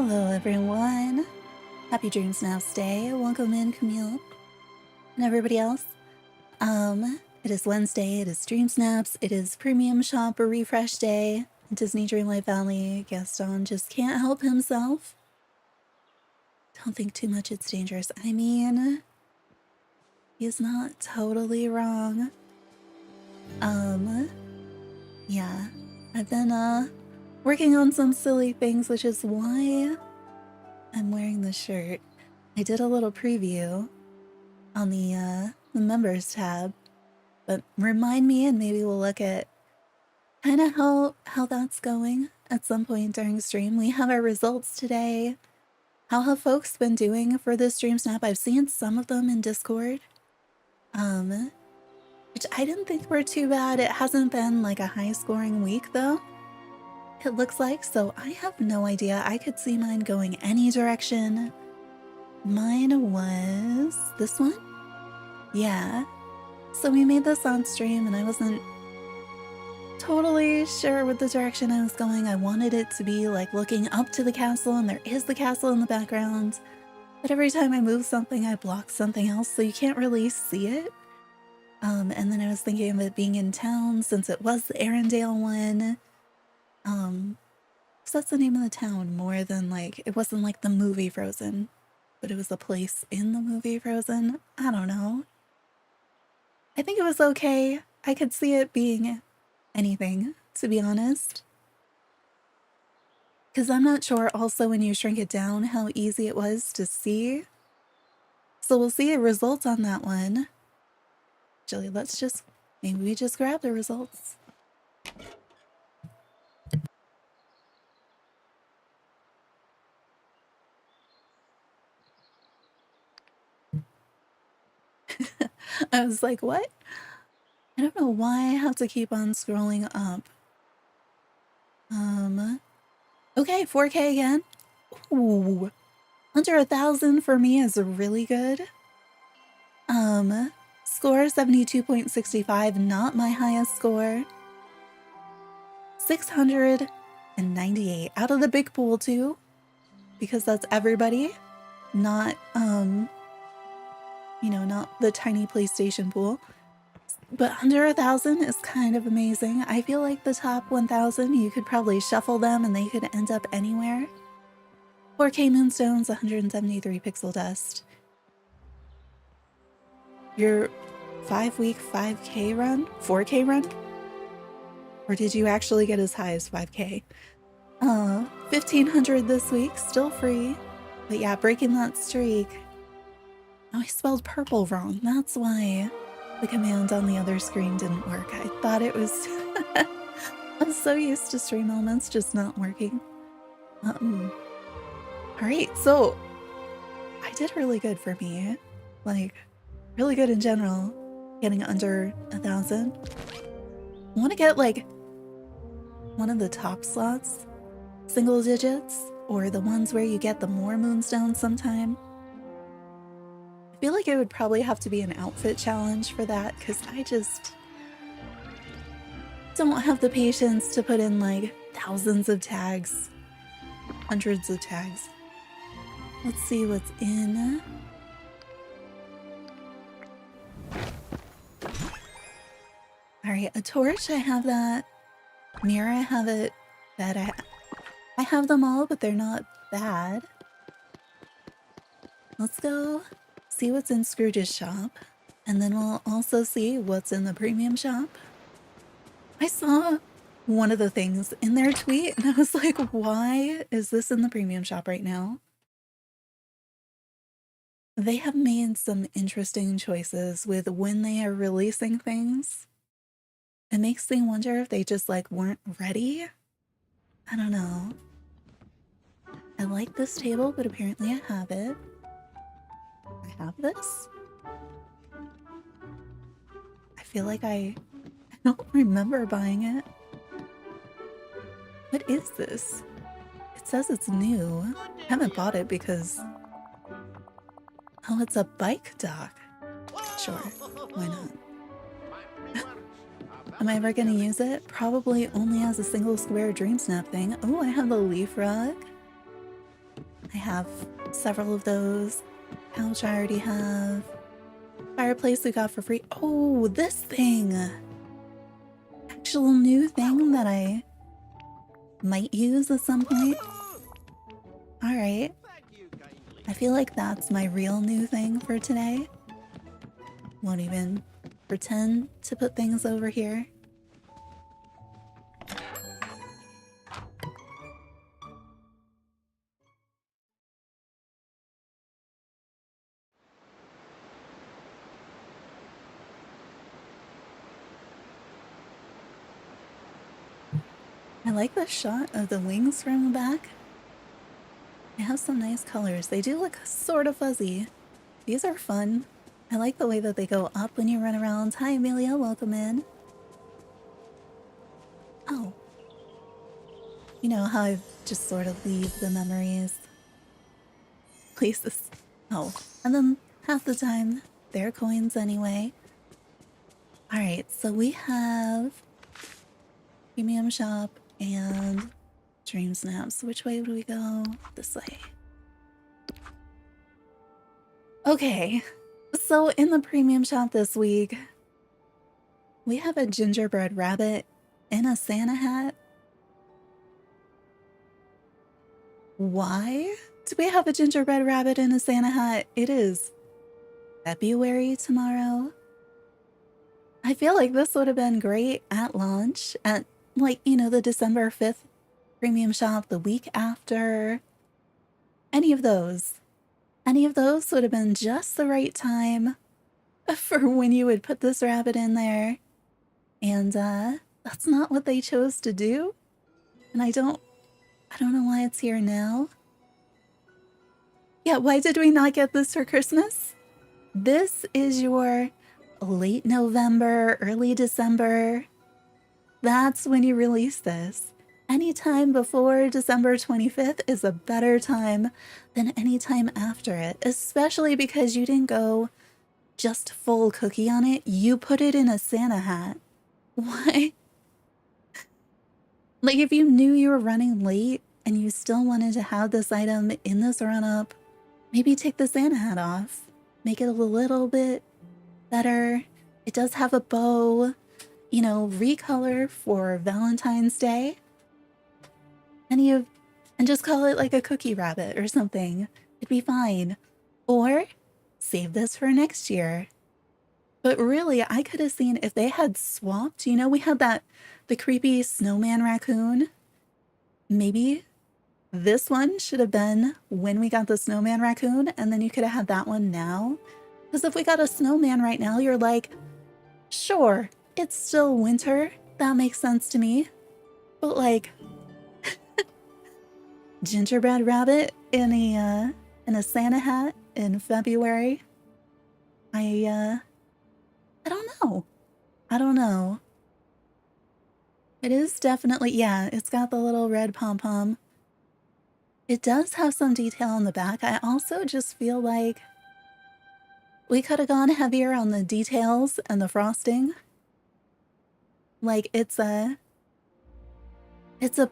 Hello everyone! Happy DreamSnaps Day. Welcome in, Camille. And everybody else. It is Wednesday, it is DreamSnaps, it is Premium Shop or Refresh Day. Disney Dreamlight Valley. Gaston just can't help himself. Don't think too much, it's dangerous. I mean, he's not totally wrong. Yeah. I've been, working on some silly things, which is why I'm wearing this shirt. I did a little preview on the members tab, but remind me and maybe we'll look at kind of how that's going at some point during stream. We have our results today. How have folks been doing for this stream snap? I've seen some of them in Discord, which I didn't think were too bad. It hasn't been like a high scoring week though, it looks like, so I have no idea. I could see mine going any direction. Mine was this one? Yeah. So we made this on stream and I wasn't totally sure what the direction I was going. I wanted it to be like looking up to the castle, and there is the castle in the background. But every time I move something, I block something else, so you can't really see it. And then I was thinking of it being in town since it was the Arendelle one. So that's the name of the town more than like, it wasn't like the movie Frozen, but it was a place in the movie Frozen. I don't know. I think it was okay. I could see it being anything, to be honest. Because I'm not sure also when you shrink it down how easy it was to see. So we'll see a result on that one. Actually, let's just, maybe we just grab the results. I was like, what? I don't know why I have to keep on scrolling up. Okay, 4K again. Ooh, under 1,000 for me is really good. Score 72.65, not my highest score. 698 out of the big pool too, because that's everybody, not you know, not the tiny PlayStation pool. But under 1,000 is kind of amazing. I feel like the top 1,000, you could probably shuffle them and they could end up anywhere. 4K moonstones, 173 pixel dust. Your 5-week 5K run? 4K run? Or did you actually get as high as 5K? 1,500 this week, still free. But yeah, breaking that streak. Oh, I spelled purple wrong. That's why the command on the other screen didn't work. I thought it was... I'm so used to stream elements just not working. Alright, so I did really good for me. Like, really good in general. Getting under 1,000. I want to get like one of the top slots, single digits, or the ones where you get the more moonstones sometime. I feel like it would probably have to be an outfit challenge for that, because I just don't have the patience to put in like thousands of tags, hundreds of tags. Let's see what's in. Alright, a torch, I have that. Mirror, I have it. That I have them all, but they're not bad. Let's go see what's in Scrooge's shop, and then we'll also see what's in the premium shop. I saw one of the things in their tweet, and I was like, why is this in the premium shop right now? They have made some interesting choices with when they are releasing things. It makes me wonder if they just like weren't ready. I don't know. I like this table, but apparently I have it. I have this? I feel like I don't remember buying it. What is this? It says it's new. I haven't bought it because... Oh, it's a bike dock. Sure, why not? Am I ever gonna use it? Probably only as a single square dream snap thing. Oh, I have the leaf rug. I have several of those. Couch I already have. Fireplace we got for free. Oh, this thing! Actual new thing that I might use at some point. Alright. I feel like that's my real new thing for today. Won't even pretend to put things over here. I like the shot of the wings from the back. They have some nice colors. They do look sort of fuzzy. These are fun. I like the way that they go up when you run around. Hi, Amelia. Welcome in. Oh. You know how I just sort of leave the memories. Places. Oh. And then half the time, they're coins anyway. Alright, so we have Premium Shop and DreamSnaps. Which way do we go? This way. Okay, so in the Premium Shop this week, we have a gingerbread rabbit in a Santa hat. Why do we have a gingerbread rabbit in a Santa hat? It is February tomorrow. I feel like this would have been great at launch, at, like, you know, the December 5th Premium Shop, the week after. Any of those. Any of those would have been just the right time for when you would put this rabbit in there. And that's not what they chose to do. And I don't know why it's here now. Yeah, why did we not get this for Christmas? This is your late November, early December. That's when you release this. Any time before December 25th is a better time than any time after it, especially because you didn't go just full cookie on it. You put it in a Santa hat. Why? Like, if you knew you were running late and you still wanted to have this item in this run-up, maybe take the Santa hat off. Make it a little bit better. It does have a bow. You know, recolor for Valentine's Day. And just call it like a cookie rabbit or something. It'd be fine. Or save this for next year. But really, I could have seen if they had swapped, you know, we had the creepy snowman raccoon. Maybe this one should have been when we got the snowman raccoon, and then you could have had that one now. Because if we got a snowman right now, you're like, sure, it's still winter. That makes sense to me. But like, gingerbread rabbit in a Santa hat in February. I don't know. I don't know. It is definitely, yeah, it's got the little red pom-pom. It does have some detail on the back. I also just feel like we could have gone heavier on the details and the frosting. Like, it's a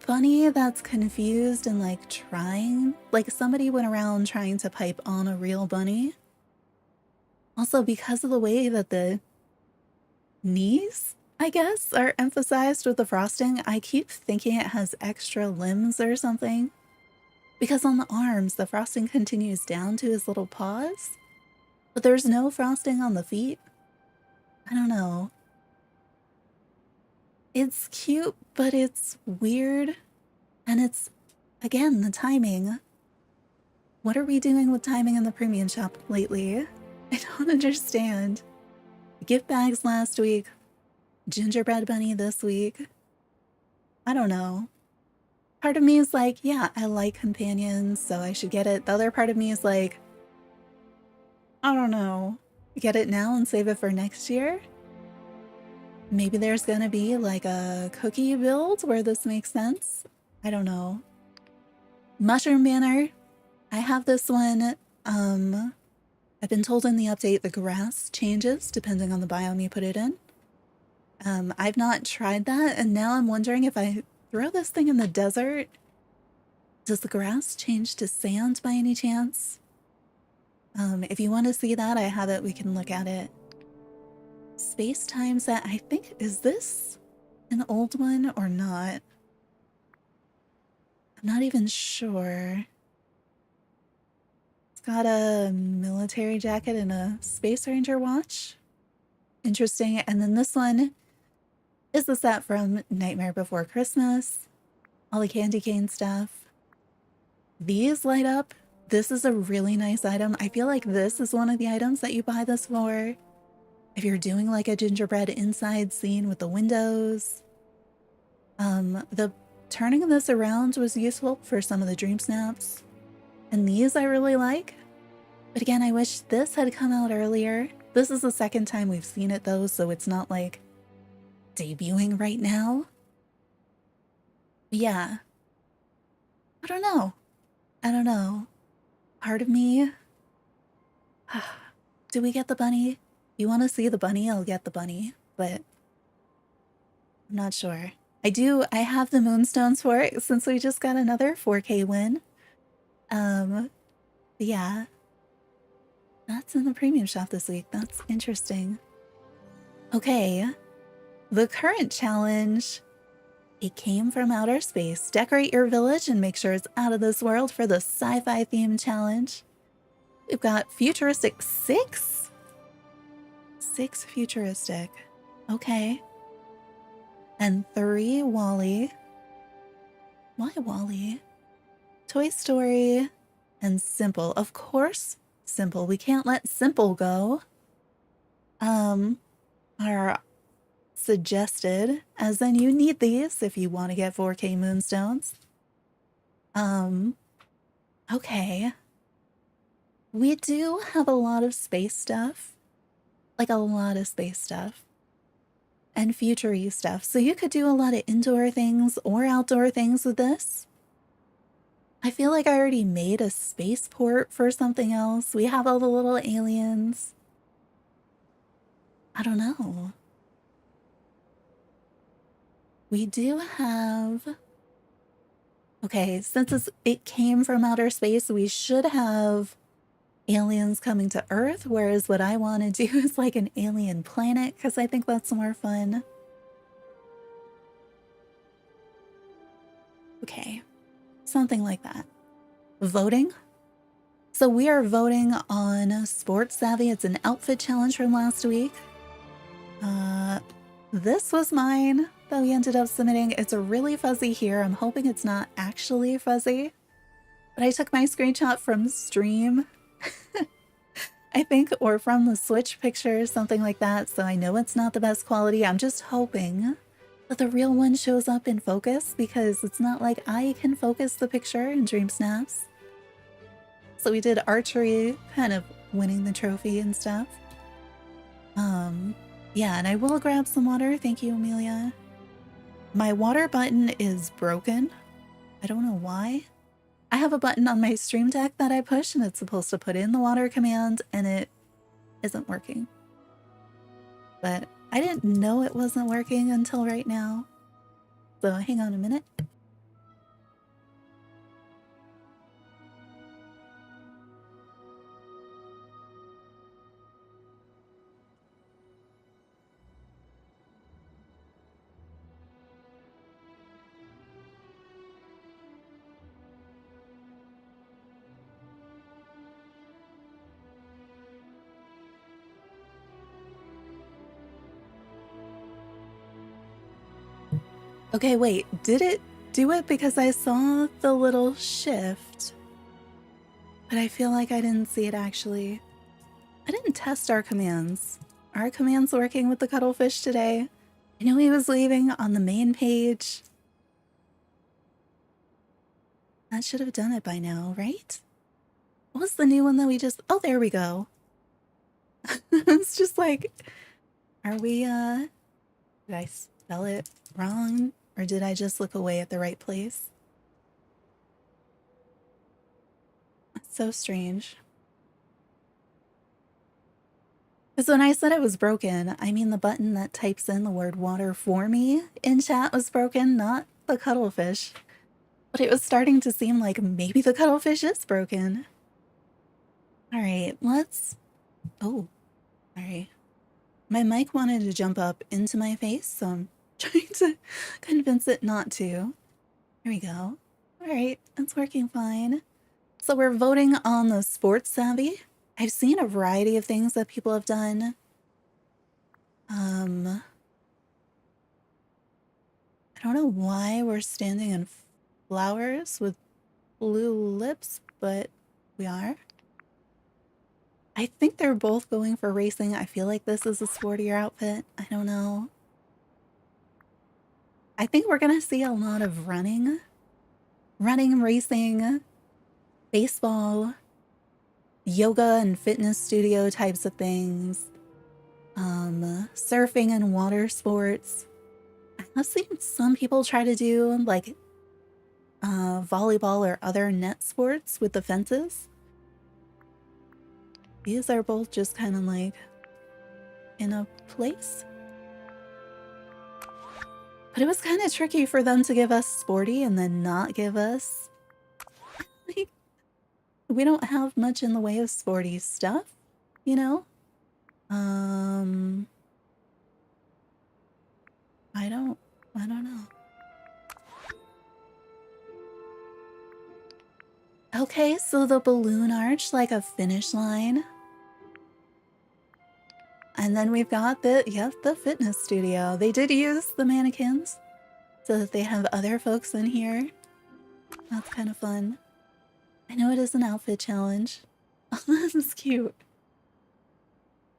bunny that's confused and like trying. Like, somebody went around trying to pipe on a real bunny. Also, because of the way that the knees, I guess, are emphasized with the frosting, I keep thinking it has extra limbs or something. Because on the arms, the frosting continues down to his little paws. But there's no frosting on the feet. I don't know. It's cute, but it's weird. And it's, again, the timing. What are we doing with timing in the Premium Shop lately? I don't understand. Gift bags last week. Gingerbread bunny this week. I don't know. Part of me is like, yeah, I like companions, so I should get it. The other part of me is like, I don't know. Get it now and save it for next year? Maybe there's gonna be like a cookie build where this makes sense. I don't know. Mushroom Banner. I have this one. I've been told in the update the grass changes depending on the biome you put it in. I've not tried that, and now I'm wondering if I throw this thing in the desert, Does the grass change to sand by any chance? If you want to see that, I have it. We can look at it. Space-time set. I think, is this an old one or not? I'm not even sure. It's got a military jacket and a Space Ranger watch. Interesting. And then this one is the set from Nightmare Before Christmas. All the candy cane stuff. These light up. This is a really nice item. I feel like this is one of the items that you buy this for. If you're doing like a gingerbread inside scene with the windows. The turning this around was useful for some of the dream snaps. And these I really like. But again, I wish this had come out earlier. This is the second time we've seen it though, so it's not like debuting right now. But yeah. I don't know. Part of me. Do we get the bunny? You want to see the bunny? I'll get the bunny, but I'm not sure. I have the moonstones for it since we just got another 4K win. Yeah. That's in the premium shop this week. That's interesting. Okay. The current challenge. It came from outer space. Decorate your village and make sure it's out of this world for the sci-fi theme challenge. We've got futuristic 6? 6 futuristic. Okay. And 3 Wall-E. Why Wall-E? Toy Story and Simple. Of course, Simple. We can't let Simple go. Are suggested, as then you need these if you want to get 4K moonstones. Okay. We do have a lot of space stuff. Like a lot of space stuff. And future-y stuff. So you could do a lot of indoor things or outdoor things with this. I feel like I already made a spaceport for something else. We have all the little aliens. I don't know. We do have... Okay, since it came from outer space, we should have aliens coming to Earth, whereas what I want to do is like an alien planet, because I think that's more fun. Okay, something like that. Voting. So we are voting on Sports Savvy. It's an outfit challenge from last week. This was mine that we ended up submitting. It's a really fuzzy here. I'm hoping it's not actually fuzzy. But I took my screenshot from Stream, I think, or from the Switch picture, something like that. So I know it's not the best quality. I'm just hoping that the real one shows up in focus, because it's not like I can focus the picture in DreamSnaps. So we did archery, kind of winning the trophy and stuff. Yeah, and I will grab some water. Thank you, Amelia. My water button is broken. I don't know why. I have a button on my Stream Deck that I push, and it's supposed to put in the water command, and it isn't working. But I didn't know it wasn't working until right now. So hang on a minute. Okay, wait, did it do it? Because I saw the little shift, but I feel like I didn't see it actually. I didn't test our commands. Are our commands working with the cuttlefish today? I know he was leaving on the main page. That should have done it by now, right? What was the new one that we just... Oh, there we go. It's just like... Are we, did I spell it wrong? Or did I just look away at the right place? That's so strange. Because when I said it was broken, I mean the button that types in the word water for me in chat was broken, not the cuttlefish. But it was starting to seem like maybe the cuttlefish is broken. All right, let's... Oh, sorry. My mic wanted to jump up into my face, so I'm trying to convince it not to. Here we go. All right, it's working fine. So we're voting on the sports savvy. I've seen a variety of things that people have done. I don't know why we're standing in flowers with blue lips, but we are. I think they're both going for racing. I feel like this is a sportier outfit. I don't know. I think we're gonna see a lot of running, racing, baseball, yoga and fitness studio types of things, surfing and water sports. I've seen some people try to do like volleyball or other net sports with the fences. These are both just kind of like in a place. But it was kind of tricky for them to give us sporty and then not give us... Like, we don't have much in the way of sporty stuff, you know? I don't know. Okay, so the balloon arch, like a finish line. And then we've got the fitness studio. They did use the mannequins so that they have other folks in here. That's kind of fun. I know it is an outfit challenge. Oh, this is cute.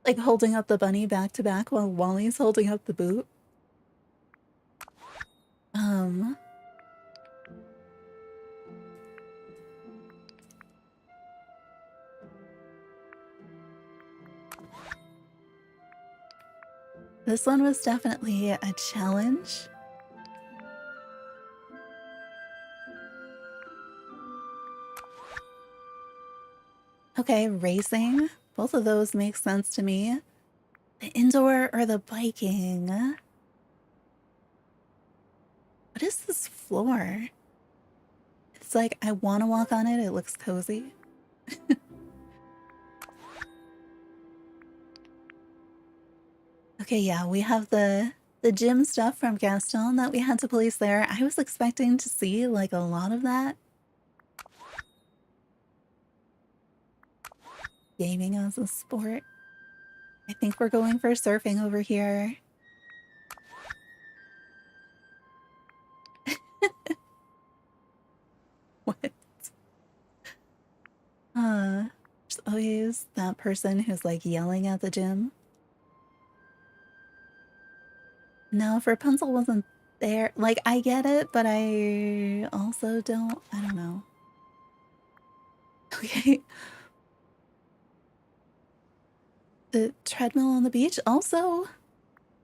Like holding up the bunny back to back while Wally's holding up the boot. This one was definitely a challenge. Okay, racing. Both of those make sense to me. The indoor or the biking? What is this floor? It's like, I want to walk on it. It looks cozy. Okay, yeah, we have the gym stuff from Gaston that we had to place there. I was expecting to see like a lot of that. Gaming as a sport. I think we're going for surfing over here. What? There's always that person who's like yelling at the gym. No, if Rapunzel wasn't there, like I get it, but I also I don't know. Okay. The treadmill on the beach also?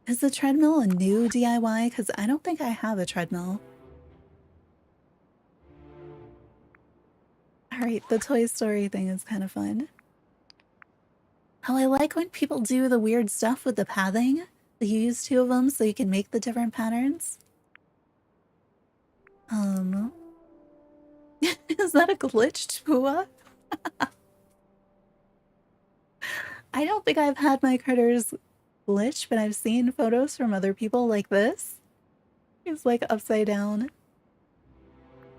Is the treadmill a new DIY? Because I don't think I have a treadmill. Alright, the Toy Story thing is kind of fun. Oh, I like when people do the weird stuff with the pathing. You use two of them so you can make the different patterns. Is that a glitched Pua? I don't think I've had my critters glitch, but I've seen photos from other people like this. It's like upside down.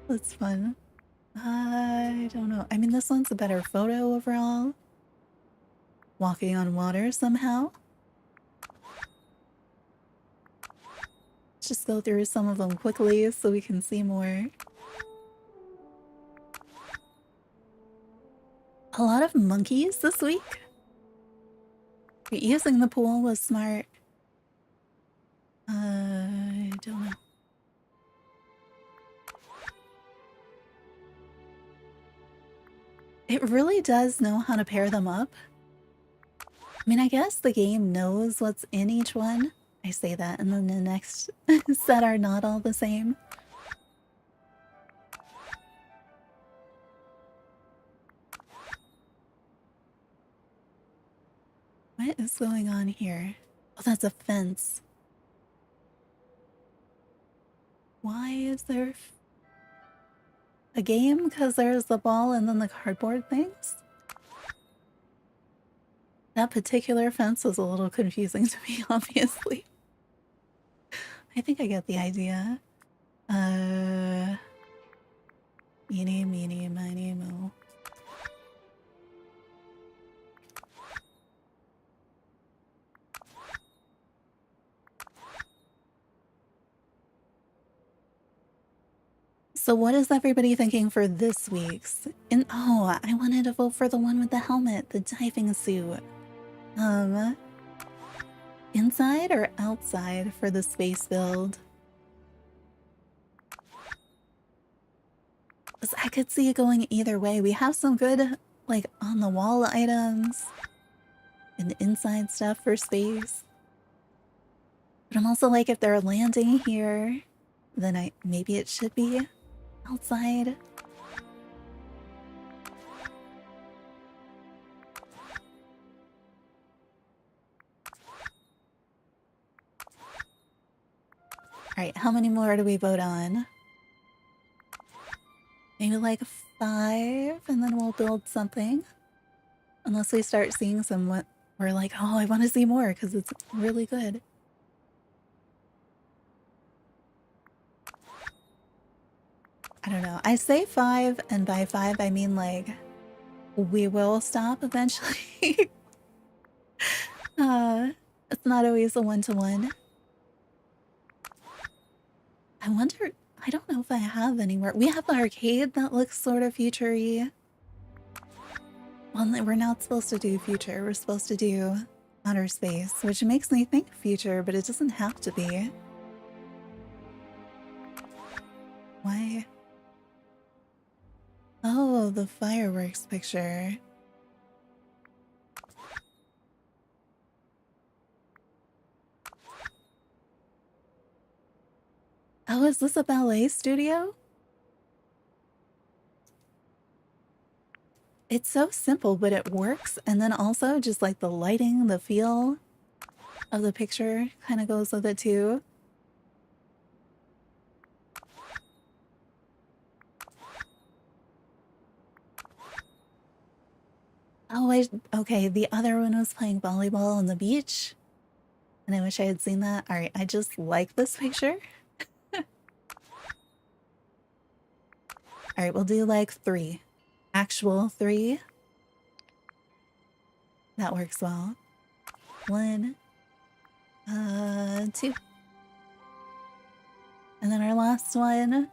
That's fun. I don't know. I mean, this one's a better photo overall. Walking on water somehow. Let's just go through some of them quickly so we can see more. A lot of monkeys this week. Using the pool was smart. I don't know. It really does know how to pair them up. I mean, I guess the game knows what's in each one. I say that, and then the next set are not all the same. What is going on here? Oh, that's a fence. Why is there... a game because there's the ball and then the cardboard things. That particular fence was a little confusing to me, obviously. I think I get the idea. Meeny, meeny, miny, mo. So what is everybody thinking for this week's? Oh, I wanted to vote for the one with the helmet, the diving suit. Inside or outside for the space build? 'Cause I could see it going either way. We have some good, like, on the wall items and inside stuff for space. But I'm also like, if they're landing here, then maybe it should be outside. Alright, how many more do we vote on? Maybe like 5, and then we'll build something. Unless we start seeing some what we're like, oh, I want to see more because it's really good. I don't know. I say 5, and by 5 I mean like we will stop eventually. It's not always a one-to-one. I wonder, I don't know if I have anywhere. We have the arcade that looks sort of future-y. Well, we're not supposed to do future. We're supposed to do outer space, which makes me think future, but it doesn't have to be. Why? Oh, the fireworks picture. Oh, is this a ballet studio? It's so simple, but it works. And then also just like the lighting, the feel of the picture kind of goes with it too. Oh, okay, the other one was playing volleyball on the beach. And I wish I had seen that. All right, I just like this picture. All right, we'll do like 3. Actual 3. That works well. 1, 2. And then our last one.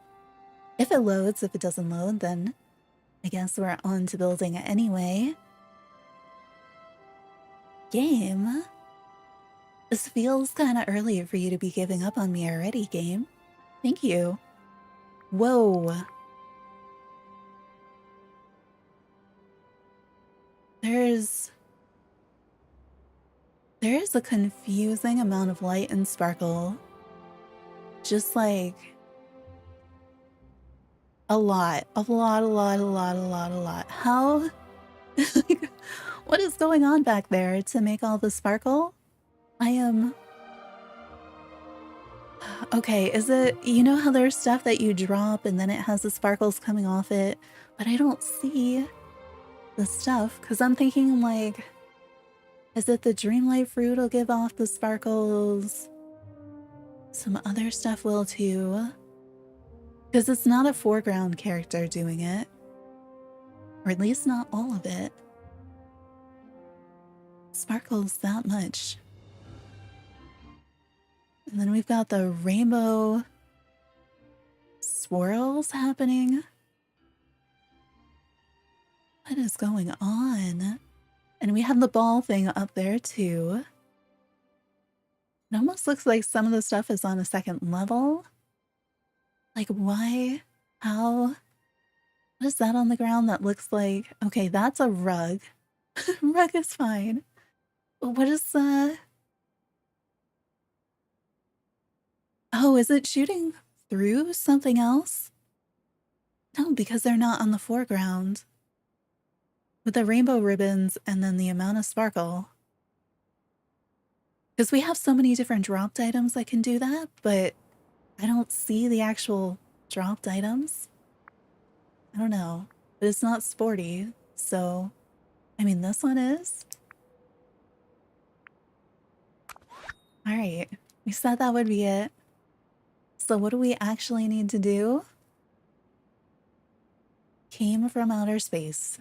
If it loads, if it doesn't load, then I guess we're on to building it anyway. Game? This feels kind of early for you to be giving up on me already, game. Thank you. Whoa. There's a confusing amount of light and sparkle. Just like a lot. How? What is going on back there to make all the sparkle? I am... Okay, is it... You know how there's stuff that you drop and then it has the sparkles coming off it? But I don't see the stuff, because I'm thinking like... Is it the Dreamlight fruit will give off the sparkles? Some other stuff will too. Because it's not a foreground character doing it. Or at least not all of it. Sparkles that much. And then we've got the rainbow swirls happening. What is going on? And we have the ball thing up there too. It almost looks like some of the stuff is on a second level. Like why? How? What is that on the ground that looks like... Okay, that's a rug. Rug is fine. What is that? Oh, is it shooting through something else? No, because they're not on the foreground. With the rainbow ribbons and then the amount of sparkle. Because we have so many different dropped items that can do that, but I don't see the actual dropped items. I don't know. But it's not sporty, so... I mean, this one is. Alright, we said that would be it. So what do we actually need to do? Came from outer space.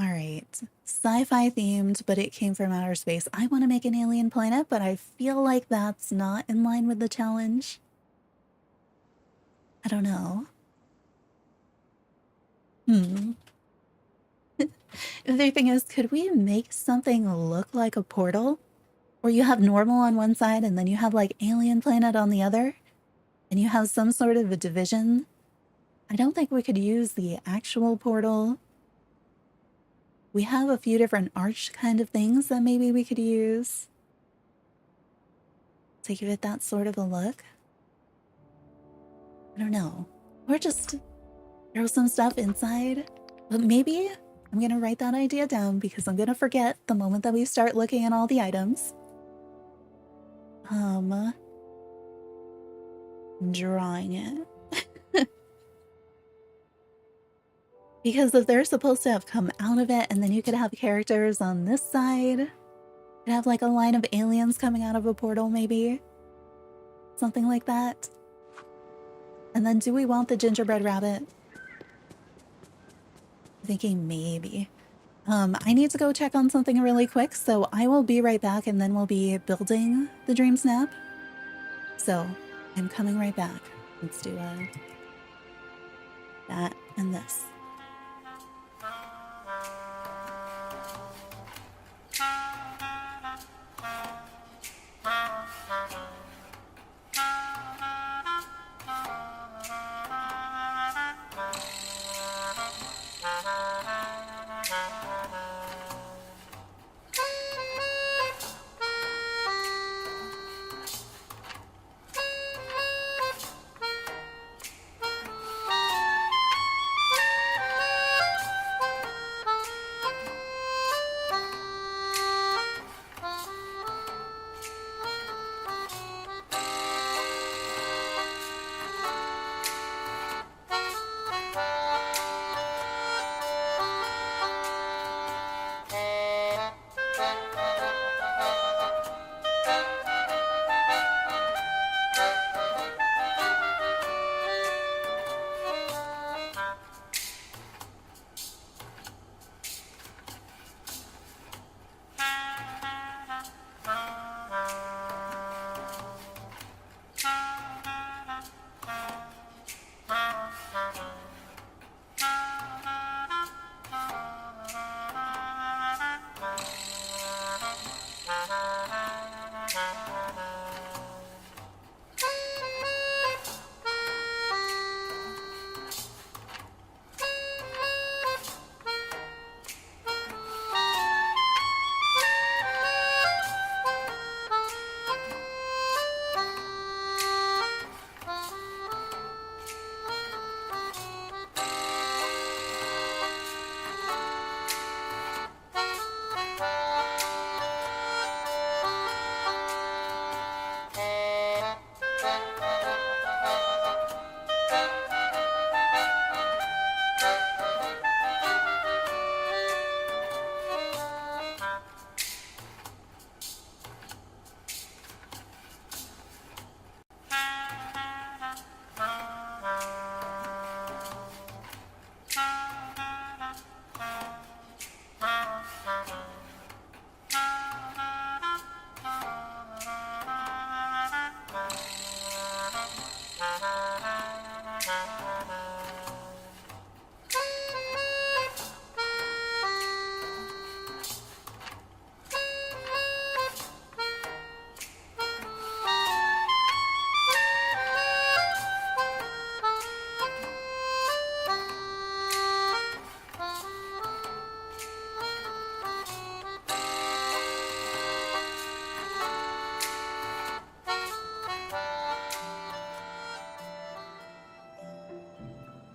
Alright, sci-fi themed, but it came from outer space. I want to make an alien planet, but I feel like that's not in line with the challenge. I don't know. The other thing is, could we make something look like a portal? Where you have normal on one side and then you have like alien planet on the other? And you have some sort of a division? I don't think we could use the actual portal. We have a few different arch kind of things that maybe we could use to give it that sort of a look. I don't know. Or just throw some stuff inside. But maybe I'm gonna write that idea down because I'm gonna forget the moment that we start looking at all the items. Drawing it. Because if they're supposed to have come out of it and then you could have characters on this side, you could have like a line of aliens coming out of a portal maybe. Something like that. And then do we want the gingerbread rabbit? I'm thinking maybe. I need to go check on something really quick, so I will be right back and then we'll be building the dream snap. So I'm coming right back. Let's do that and this.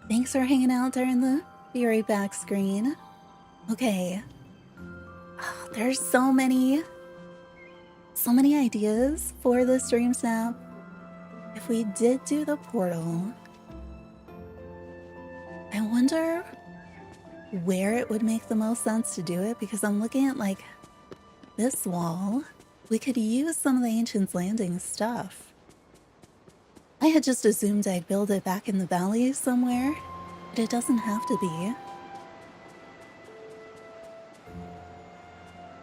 Thanks for hanging out during the be right back screen. Okay. Oh, there's so many ideas for this dream snap. if we did do the portal, I wonder where it would make the most sense to do it, because I'm looking at like this wall. We could use some of the Ancient's Landing stuff. I had just assumed I'd build it back in the valley somewhere, but it doesn't have to be.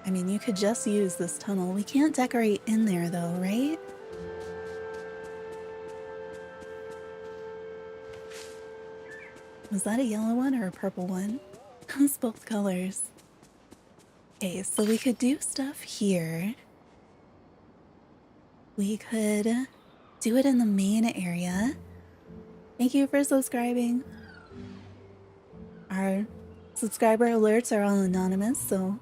I mean, you could just use this tunnel. We can't decorate in there though, right? Was that a yellow one or a purple one? It's both colors. Okay, so we could do stuff here. We could do it in the main area. Thank you for subscribing. Our subscriber alerts are all anonymous, so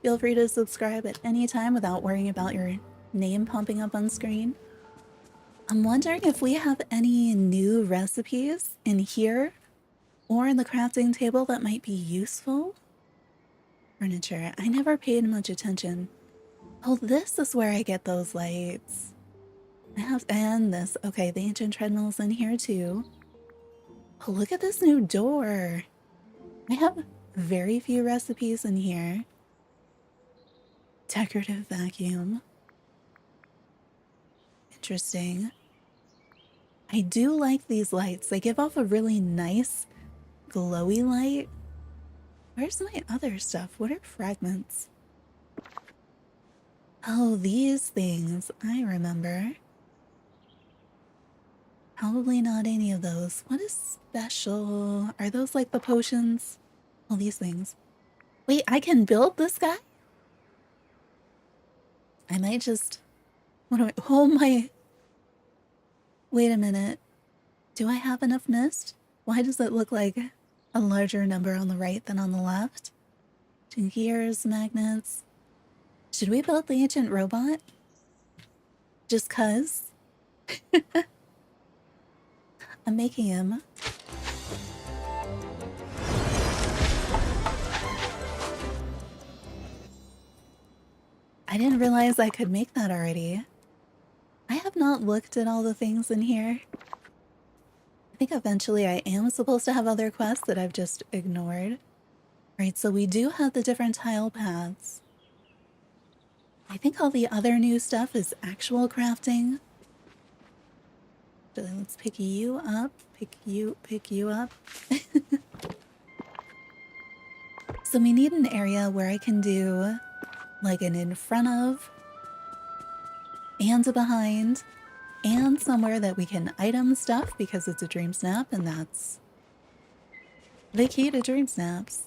feel free to subscribe at any time without worrying about your name popping up on screen. I'm wondering if we have any new recipes in here or in the crafting table that might be useful. Furniture. I never paid much attention. Oh, this is where I get those lights. And this. Okay, the ancient treadmill's in here too. Oh, look at this new door. I have very few recipes in here. Decorative vacuum. Interesting. I do like these lights. They give off a really nice glowy light. Where's my other stuff? What are fragments? Oh, these things. I remember. Probably not any of those. What is special? Are those like the potions? All these things. Wait, I can build this guy? I might just... What do I... Oh my... Wait a minute. Do I have enough mist? Why does it look like a larger number on the right than on the left? 2 gears, magnets. Should we build the ancient robot? Just 'cause? I'm making him. I didn't realize I could make that already. I have not looked at all the things in here. I think eventually I am supposed to have other quests that I've just ignored. Right, so we do have the different tile paths. I think all the other new stuff is actual crafting. So let's pick you up, pick you up. So we need an area where I can do like an in front of and a behind and somewhere that we can item stuff because it's a dream snap, and that's the key to dream snaps.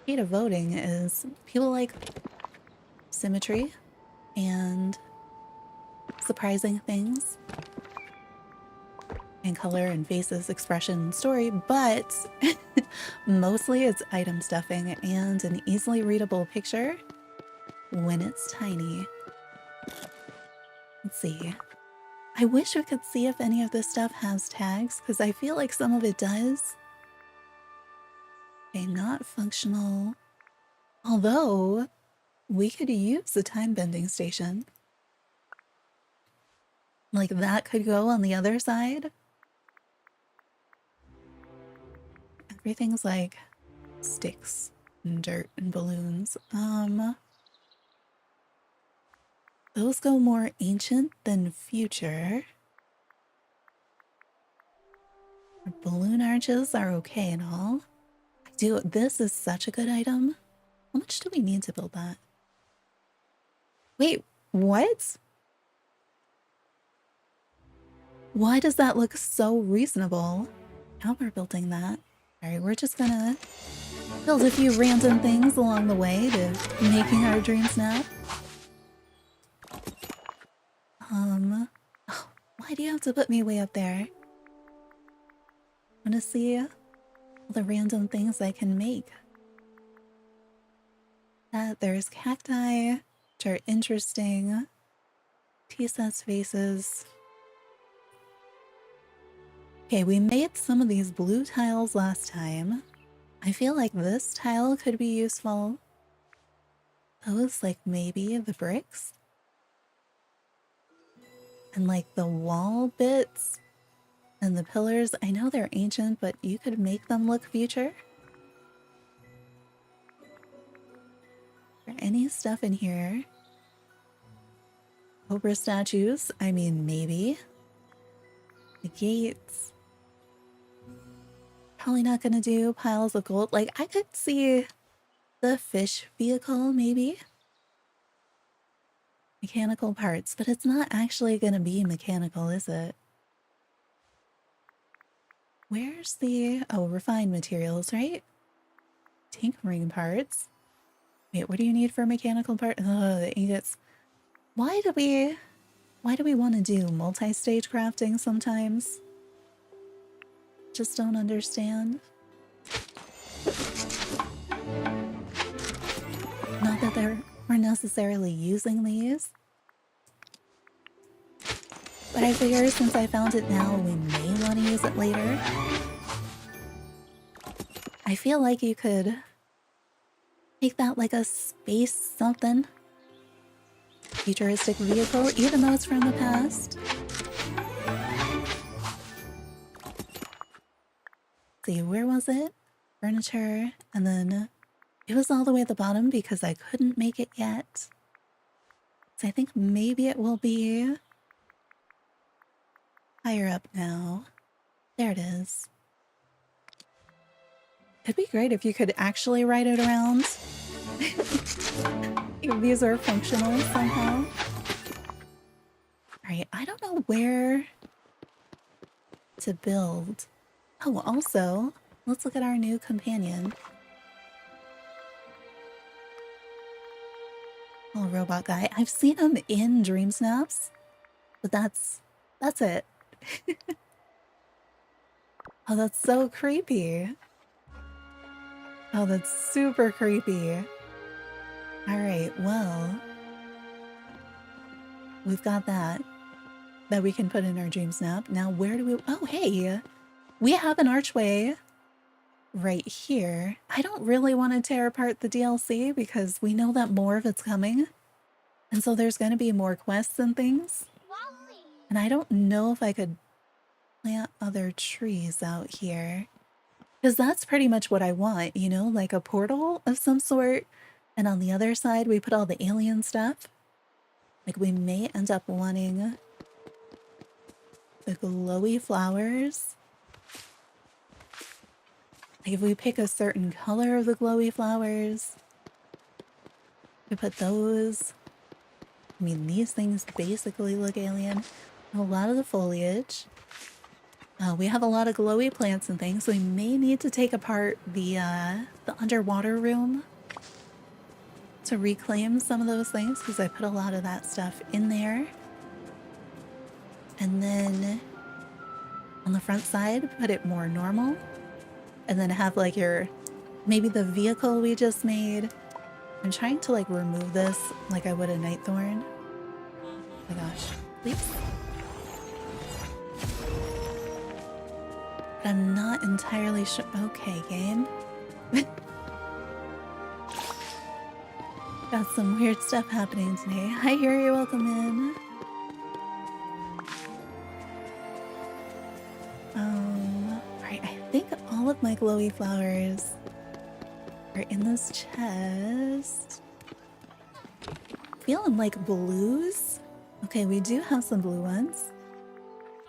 Key to voting is people like symmetry and surprising things and color and faces, expression, and story, but mostly it's item stuffing and an easily readable picture when it's tiny. Let's see. I wish we could see if any of this stuff has tags, because I feel like some of it does. Okay, not functional. Although, we could use the time bending station. Like that could go on the other side. Everything's like sticks and dirt and balloons. Those go more ancient than future. Balloon arches are okay and all. This is such a good item. How much do we need to build that? Wait, what? Why does that look so reasonable? How we're building that? Alright, we're just gonna build a few random things along the way to making our dream snap. Oh, why do you have to put me way up there? I wanna see all the random things I can make. There's cacti, which are interesting. TSS faces. Okay, we made some of these blue tiles last time. I feel like this tile could be useful. Those, like maybe the bricks? And like the wall bits and the pillars, I know they're ancient, but you could make them look future. Is there any stuff in here? Cobra statues? I mean, maybe. The gates. Probably not gonna do piles of gold. Like, I could see the fish vehicle, maybe. Mechanical parts, but it's not actually gonna be mechanical, is it? Where's the... Oh, refined materials, right? Tinkering parts. Wait, what do you need for a mechanical part? Oh, the ingots. Why do we want to do multi-stage crafting sometimes? Just don't understand. Not that we're necessarily using these. But I figure since I found it now, we may want to use it later. I feel like you could make that like a space something. Futuristic vehicle, even though it's from the past. See, where was it? Furniture, and then it was all the way at the bottom because I couldn't make it yet. So I think maybe it will be higher up now. There it is. It'd be great if you could actually ride it around. If these are functional somehow. Alright, I don't know where to build. Oh, also, let's look at our new companion. Little robot guy. I've seen him in DreamSnaps, but that's it. Oh, that's so creepy. Oh, that's super creepy. Alright, well, we've got that we can put in our DreamSnap. Now, where do we... Oh, hey! We have an archway right here. I don't really want to tear apart the DLC because we know that more of it's coming. And so there's going to be more quests and things. And I don't know if I could plant other trees out here. Because that's pretty much what I want, you know, like a portal of some sort. And on the other side, we put all the alien stuff. Like, we may end up wanting the glowy flowers. Like, if we pick a certain color of the glowy flowers, we put those. I mean, these things basically look alien. A lot of the foliage. We have a lot of glowy plants and things, so we may need to take apart the underwater room to reclaim some of those things, because I put a lot of that stuff in there. And then on the front side, put it more normal. And then have like maybe the vehicle we just made. I'm trying to like remove this like I would a Nightthorn. Oh my gosh, please. But I'm not entirely sure. Okay, game. Got some weird stuff happening today. Hi, Yuri, welcome in. Right, I think all of my glowy flowers are in this chest. Feeling like blues. Okay, we do have some blue ones.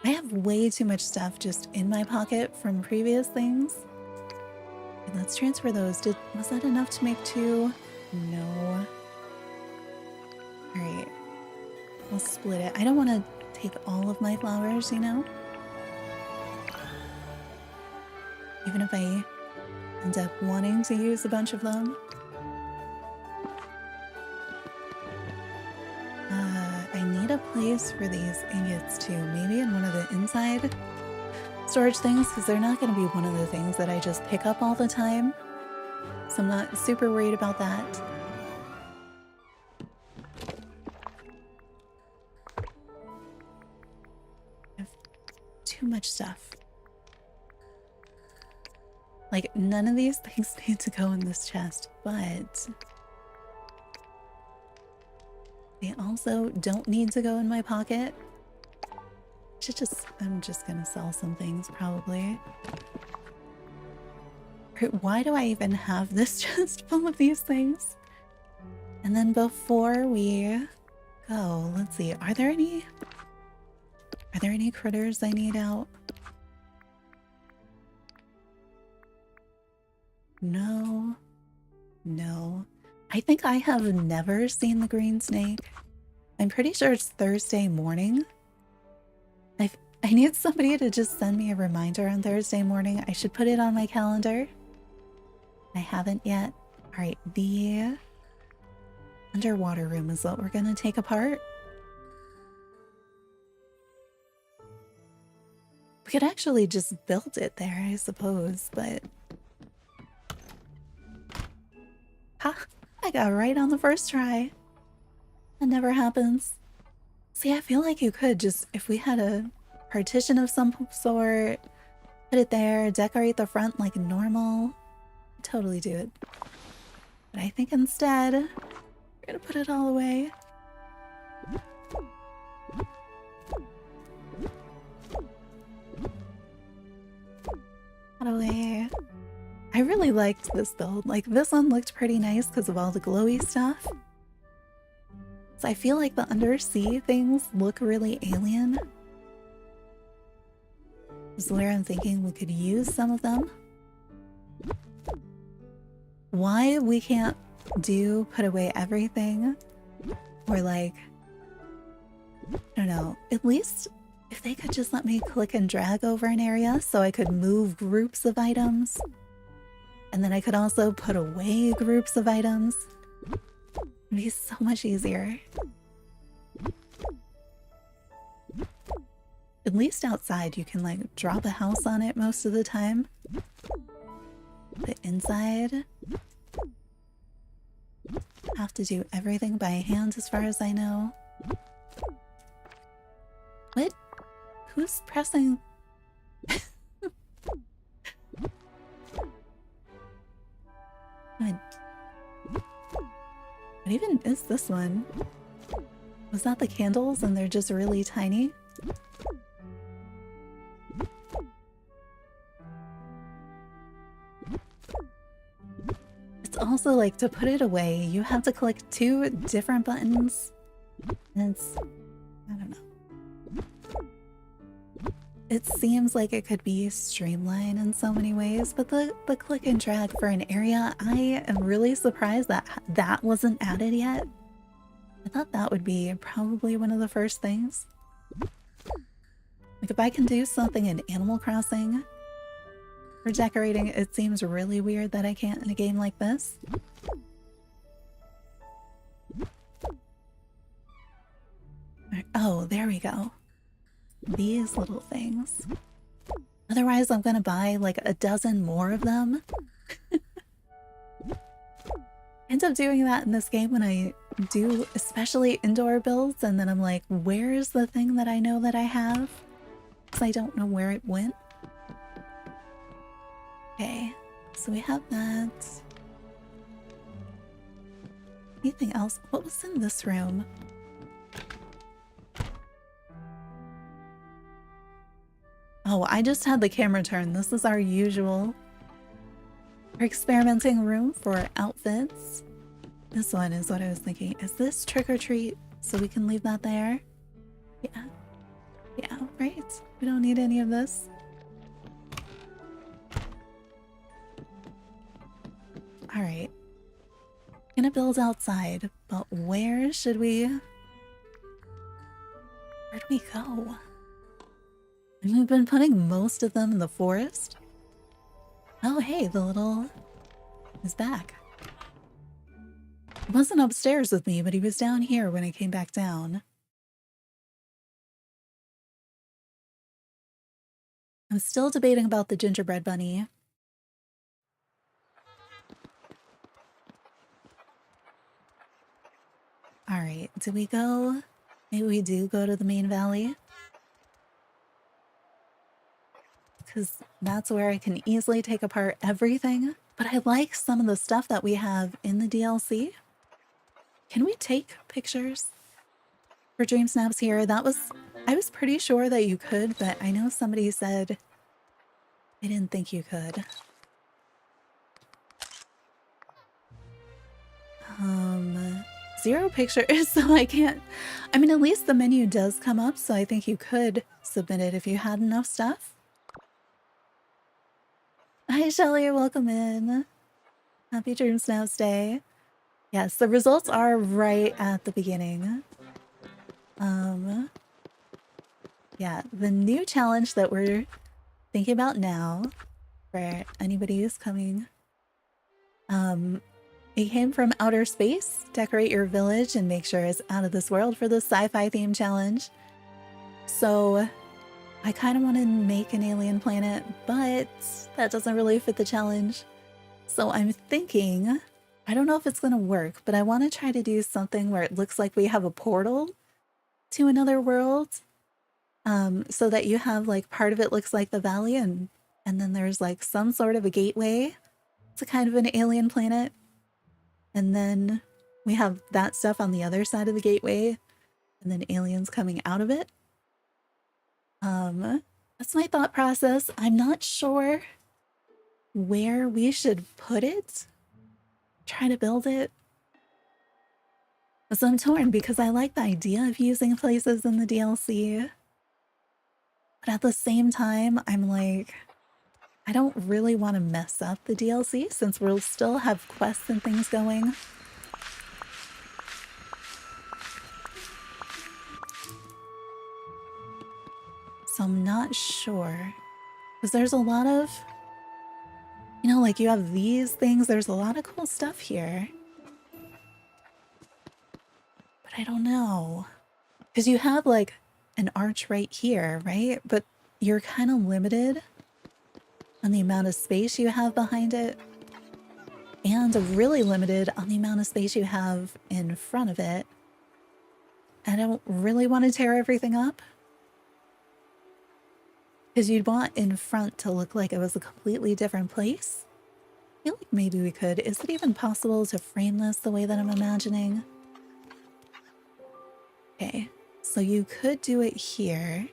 I have way too much stuff just in my pocket from previous things. Okay, let's transfer those. Was that enough to make 2? No. Alright. We'll split it. I don't want to take all of my flowers, you know? Even if I end up wanting to use a bunch of them. I need a place for these ingots too. Maybe in one of the inside storage things, because they're not going to be one of the things that I just pick up all the time. So I'm not super worried about that. I have too much stuff. Like, none of these things need to go in this chest, but they also don't need to go in my pocket. I'm just gonna sell some things probably. Why do I even have this chest full of these things? And then before we go, let's see, are there any critters I need out? No. No. I think I have never seen the green snake. I'm pretty sure it's Thursday morning. I need somebody to just send me a reminder on Thursday morning. I should put it on my calendar. I haven't yet. Alright, the underwater room is what we're gonna take apart. We could actually just build it there, I suppose, but... Ha! I got right on the first try. That never happens. See, I feel like you could just, if we had a partition of some sort, put it there, decorate the front like normal, totally do it. But I think instead, we're gonna put it all away. Put away. I really liked this build. Like, this one looked pretty nice because of all the glowy stuff. So I feel like the undersea things look really alien. This is where I'm thinking we could use some of them. Why we can't put away everything, or like, I don't know, at least if they could just let me click and drag over an area so I could move groups of items. And then I could also put away groups of items. It'd be so much easier. At least outside you can like drop a house on it most of the time. But inside, have to do everything by hand as far as I know. What? Who's pressing? What even is this one? Was that the candles and they're just really tiny? It's also like, to put it away, you have to click 2 different buttons. And it's, I don't know. It seems like it could be streamlined in so many ways, but the click and drag for an area, I am really surprised that that wasn't added yet. I thought that would be probably one of the first things. Like, if I can do something in Animal Crossing for decorating, it seems really weird that I can't in a game like this. Oh, there we go. These little things. Otherwise, I'm gonna buy like a dozen more of them. End up doing that in this game when I do especially indoor builds, and then I'm like, where's the thing that I know that I have? Because I don't know where it went. Okay, so we have that. Anything else? What was in this room? Oh, I just had the camera turn. This is our usual experimenting room for outfits. This one is what I was thinking. Is this trick or treat? So we can leave that there? Yeah. Yeah, right? We don't need any of this. Alright. Gonna build outside, but where should we... Where do we go? We've been putting most of them in the forest. Oh, hey, the little is back. He wasn't upstairs with me, but he was down here when I came back down. I'm still debating about the gingerbread bunny. Alright, did we go? Maybe we do go to the main valley. Because that's where I can easily take apart everything. But I like some of the stuff that we have in the DLC. Can we take pictures for DreamSnaps here? That was I was pretty sure that you could, but I know somebody said they didn't think you could. Zero pictures, so I can't. I mean, at least the menu does come up, so I think you could submit it if you had enough stuff. Hi, Shelly, welcome in. Happy DreamSnaps Day. Yes, the results are right at the beginning. Yeah, the new challenge that we're thinking about now for anybody who's coming, it came from outer space. Decorate your village and make sure it's out of this world for the sci-fi theme challenge. So I kind of want to make an alien planet, but that doesn't really fit the challenge. So I'm thinking, I don't know if it's going to work, but I want to try to do something where it looks like we have a portal to another world. So that you have like part of it looks like the valley and then there's like some sort of a gateway to kind of an alien planet. And then we have that stuff on the other side of the gateway and then aliens coming out of it. That's my thought process. I'm not sure where we should put it. Try to build it. So I'm torn because I like the idea of using places in the DLC. But at the same time, I'm like, I don't really want to mess up the DLC since we'll still have quests and things going. So I'm not sure. Because there's a lot of, you know, like you have these things, there's a lot of cool stuff here. But I don't know. Because you have like an arch right here, right? But you're kind of limited on the amount of space you have behind it. And really limited on the amount of space you have in front of it. I don't really want to tear everything up. Because you'd want in front to look like it was a completely different place. I feel like maybe we could. Is it even possible to frame this the way that I'm imagining? Okay, so you could do it here.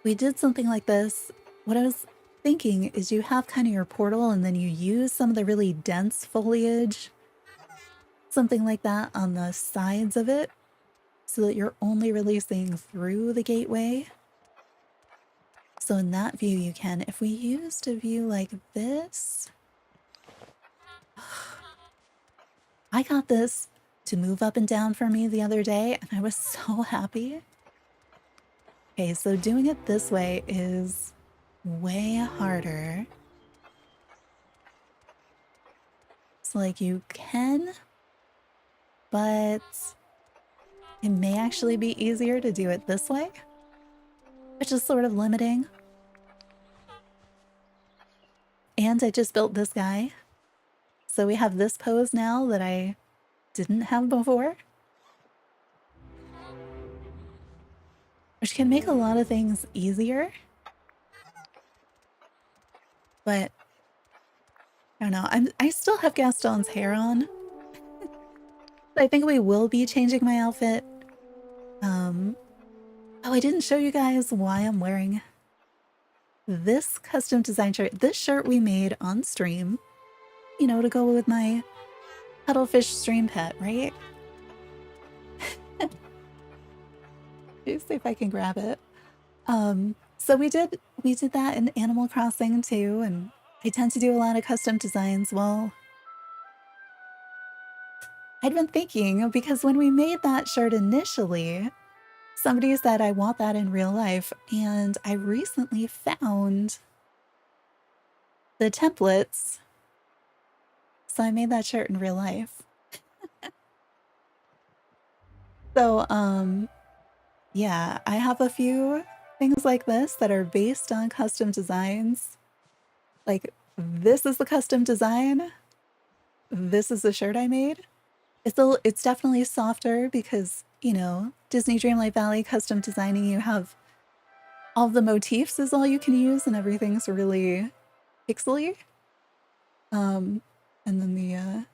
We did something like this. What I was thinking is you have kind of your portal and then you use some of the really dense foliage, something like that on the sides of it, so that you're only releasing through the gateway. So in that view you can. If we used a view like this, I got this to move up and down for me the other day and I was so happy. Okay, so doing it this way is way harder. So like you can, but it may actually be easier to do it this way, which is sort of limiting. And I just built this guy. So we have this pose now that I didn't have before. Which can make a lot of things easier. But I don't know. I still have Gaston's hair on. I think we will be changing my outfit. Oh, I didn't show you guys why I'm wearing this custom design shirt. This shirt we made on stream, you know, to go with my cuttlefish stream pet, right? Let's see if I can grab it. So we did that in Animal Crossing too, and I tend to do a lot of custom designs. Well, I'd been thinking because when we made that shirt initially, somebody said I want that in real life, and I recently found the templates, so I made that shirt in real life. So, yeah, I have a few things like this that are based on custom designs. Like, this is the custom design. This is the shirt I made. It's definitely softer because, you know, Disney Dreamlight Valley custom designing, you have all the motifs is all you can use and everything's really pixely. And then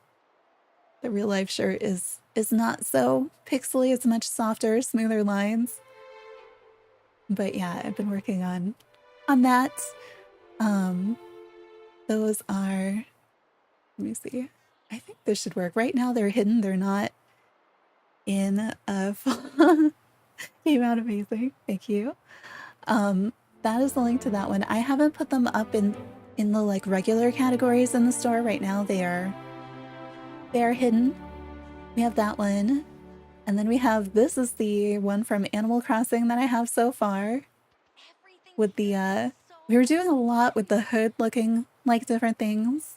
the real life shirt is not so pixely, it's much softer, smoother lines. But yeah, I've been working on that. Those are, let me see. I think this should work. Right now they're hidden. They're not in a came out amazing. Thank you. That is the link to that one. I haven't put them up in the like regular categories in the store right now. They are hidden. We have that one. And then we have, this is the one from Animal Crossing that I have so far. With the, we were doing a lot with the hood looking like different things.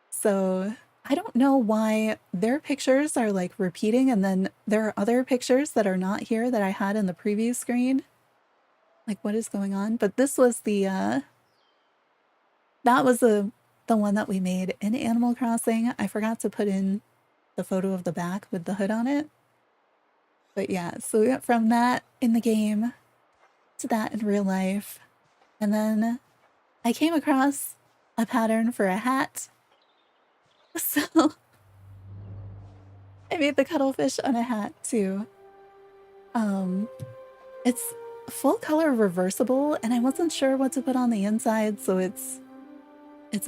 So I don't know why their pictures are like repeating, and then there are other pictures that are not here that I had in the preview screen. Like, what is going on? But this was the, that was the one that we made in Animal Crossing. I forgot to put in the photo of the back with the hood on it. But yeah, so we went from that in the game to that in real life. And then I came across a pattern for a hat. So I made the cuttlefish on a hat too. It's full color reversible, and I wasn't sure what to put on the inside, so it's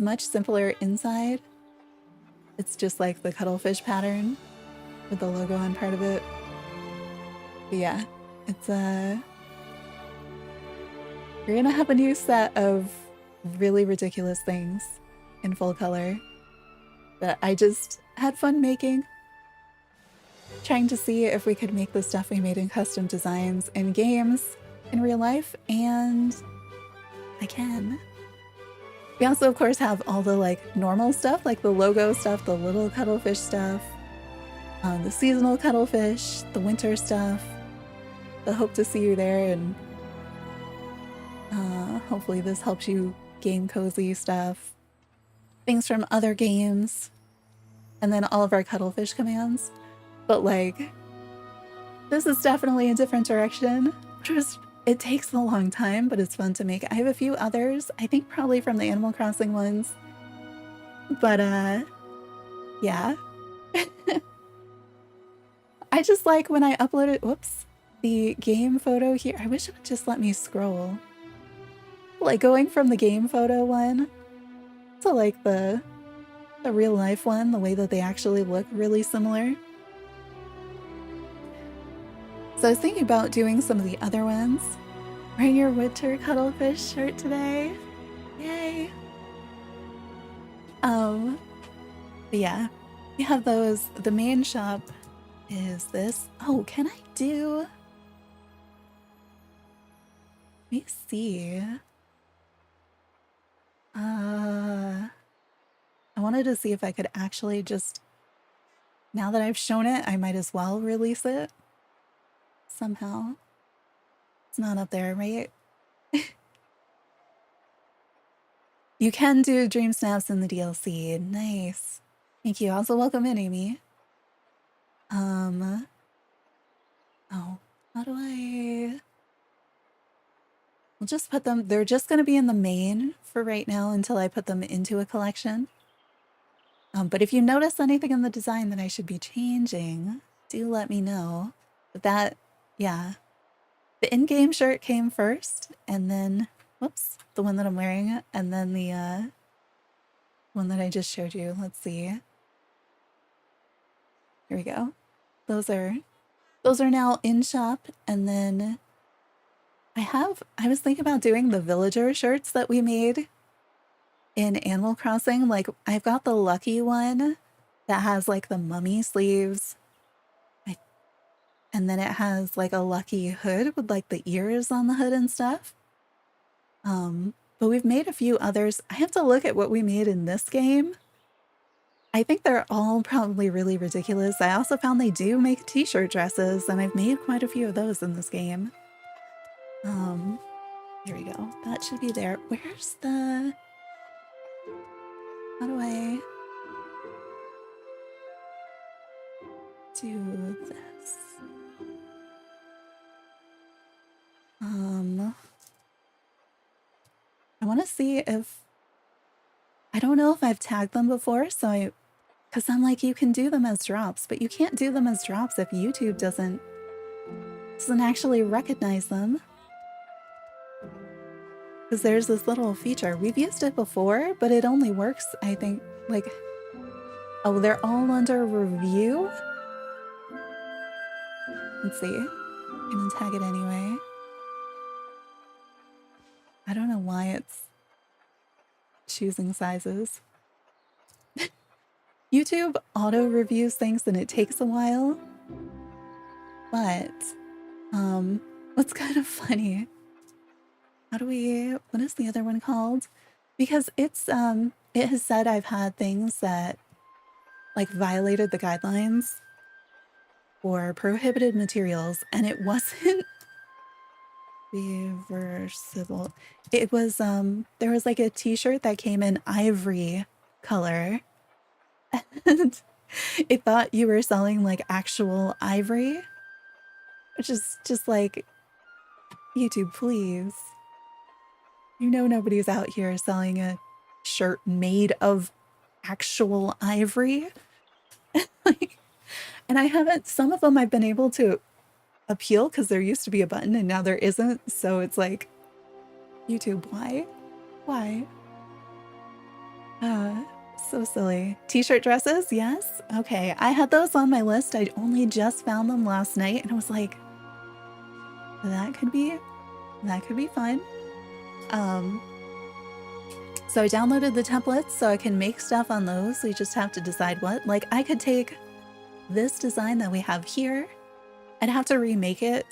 much simpler inside. It's just like the cuttlefish pattern with the logo on part of it. But yeah, it's we're gonna have a new set of really ridiculous things in full color that I just had fun making. Trying to see if we could make the stuff we made in custom designs in games in real life, and I can. We also, of course, have all the like normal stuff, like the logo stuff, the little cuttlefish stuff, the seasonal cuttlefish, the winter stuff, the hope to see you there, and hopefully this helps you game cozy stuff, things from other games, and then all of our cuttlefish commands. But like, this is definitely a different direction. It takes a long time, but it's fun to make. I have a few others, I think probably from the Animal Crossing ones. But yeah. I just like when I uploaded, whoops, the game photo here. I wish it would just let me scroll. Like going from the game photo one to like the real life one, the way that they actually look really similar. So I was thinking about doing some of the other ones. Wearing your winter cuttlefish shirt today. Yay. But yeah, we have those. The main shop is this. Oh, can I do? Let me see. I wanted to see if I could actually just, now that I've shown it, I might as well release it somehow. It's not up there, right? You can do DreamSnaps in the DLC. Nice. Thank you. Also, welcome in, Amy. Oh, how do I... We'll just put them... They're just going to be in the main for right now until I put them into a collection. But if you notice anything in the design that I should be changing, do let me know. But that, yeah. The in-game shirt came first, and then... Whoops, the one that I'm wearing, and then the one that I just showed you. Let's see. Here we go. Those are now in shop, and then I was thinking about doing the villager shirts that we made in Animal Crossing. Like, I've got the lucky one that has like the mummy sleeves, and then it has like a lucky hood with like the ears on the hood and stuff. But we've made a few others. I have to look at what we made in this game. I think they're all probably really ridiculous. I also found they do make t-shirt dresses, and I've made quite a few of those in this game. Here we go. That should be there. Where's the... How do I do this? I want to see if... I don't know if I've tagged them before, so because I'm like, you can do them as drops, but you can't do them as drops if YouTube doesn't doesn't actually recognize them. Because there's this little feature. We've used it before, but it only works, I think, like... Oh, they're all under review? Let's see. I'm gonna tag it anyway. I don't know why it's choosing sizes. YouTube auto reviews things and it takes a while. But, what's kind of funny, how do we, what is the other one called? Because it's, it has said I've had things that, like, violated the guidelines or prohibited materials, and it wasn't reversible. It was, there was like a t-shirt that came in ivory color, and it thought you were selling like actual ivory, which is just like, YouTube, please. You know nobody's out here selling a shirt made of actual ivory. Like, and I haven't, some of them I've been able to appeal because there used to be a button and now there isn't. So it's like, YouTube, why? Why? So silly. T-shirt dresses, yes. Okay, I had those on my list. I only just found them last night and I was like, that could be fun. So I downloaded the templates so I can make stuff on those. We just have to decide what. Like, I could take this design that we have here. I'd have to remake it.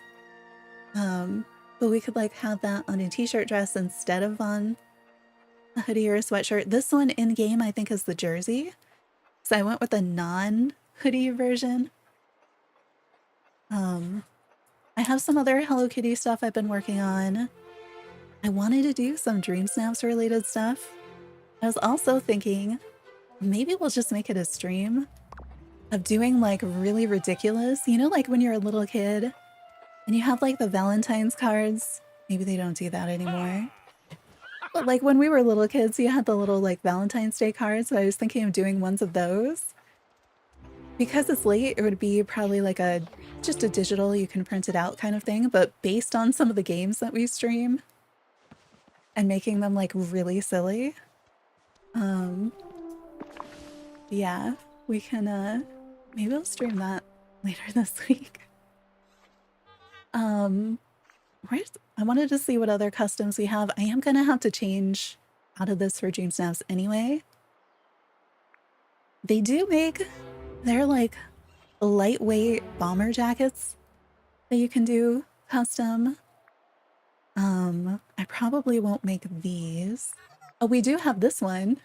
But we could like have that on a t-shirt dress instead of on a hoodie or a sweatshirt. This one in game I think is the jersey. So I went with a non-hoodie version. I have some other Hello Kitty stuff I've been working on. I wanted to do some DreamSnaps related stuff. I was also thinking maybe we'll just make it a stream of doing like really ridiculous, you know, like when you're a little kid and you have like the Valentine's cards. Maybe they don't do that anymore. But like when we were little kids, you had the little like Valentine's Day cards. So I was thinking of doing ones of those. Because it's late, it would be probably like just a digital, you can print it out kind of thing, but based on some of the games that we stream and making them like really silly. Yeah, we can maybe we'll stream that later this week. I wanted to see what other customs we have. I am gonna have to change out of this for DreamSnaps anyway. They do make, they're like lightweight bomber jackets that you can do custom. I probably won't make these. Oh, we do have this one.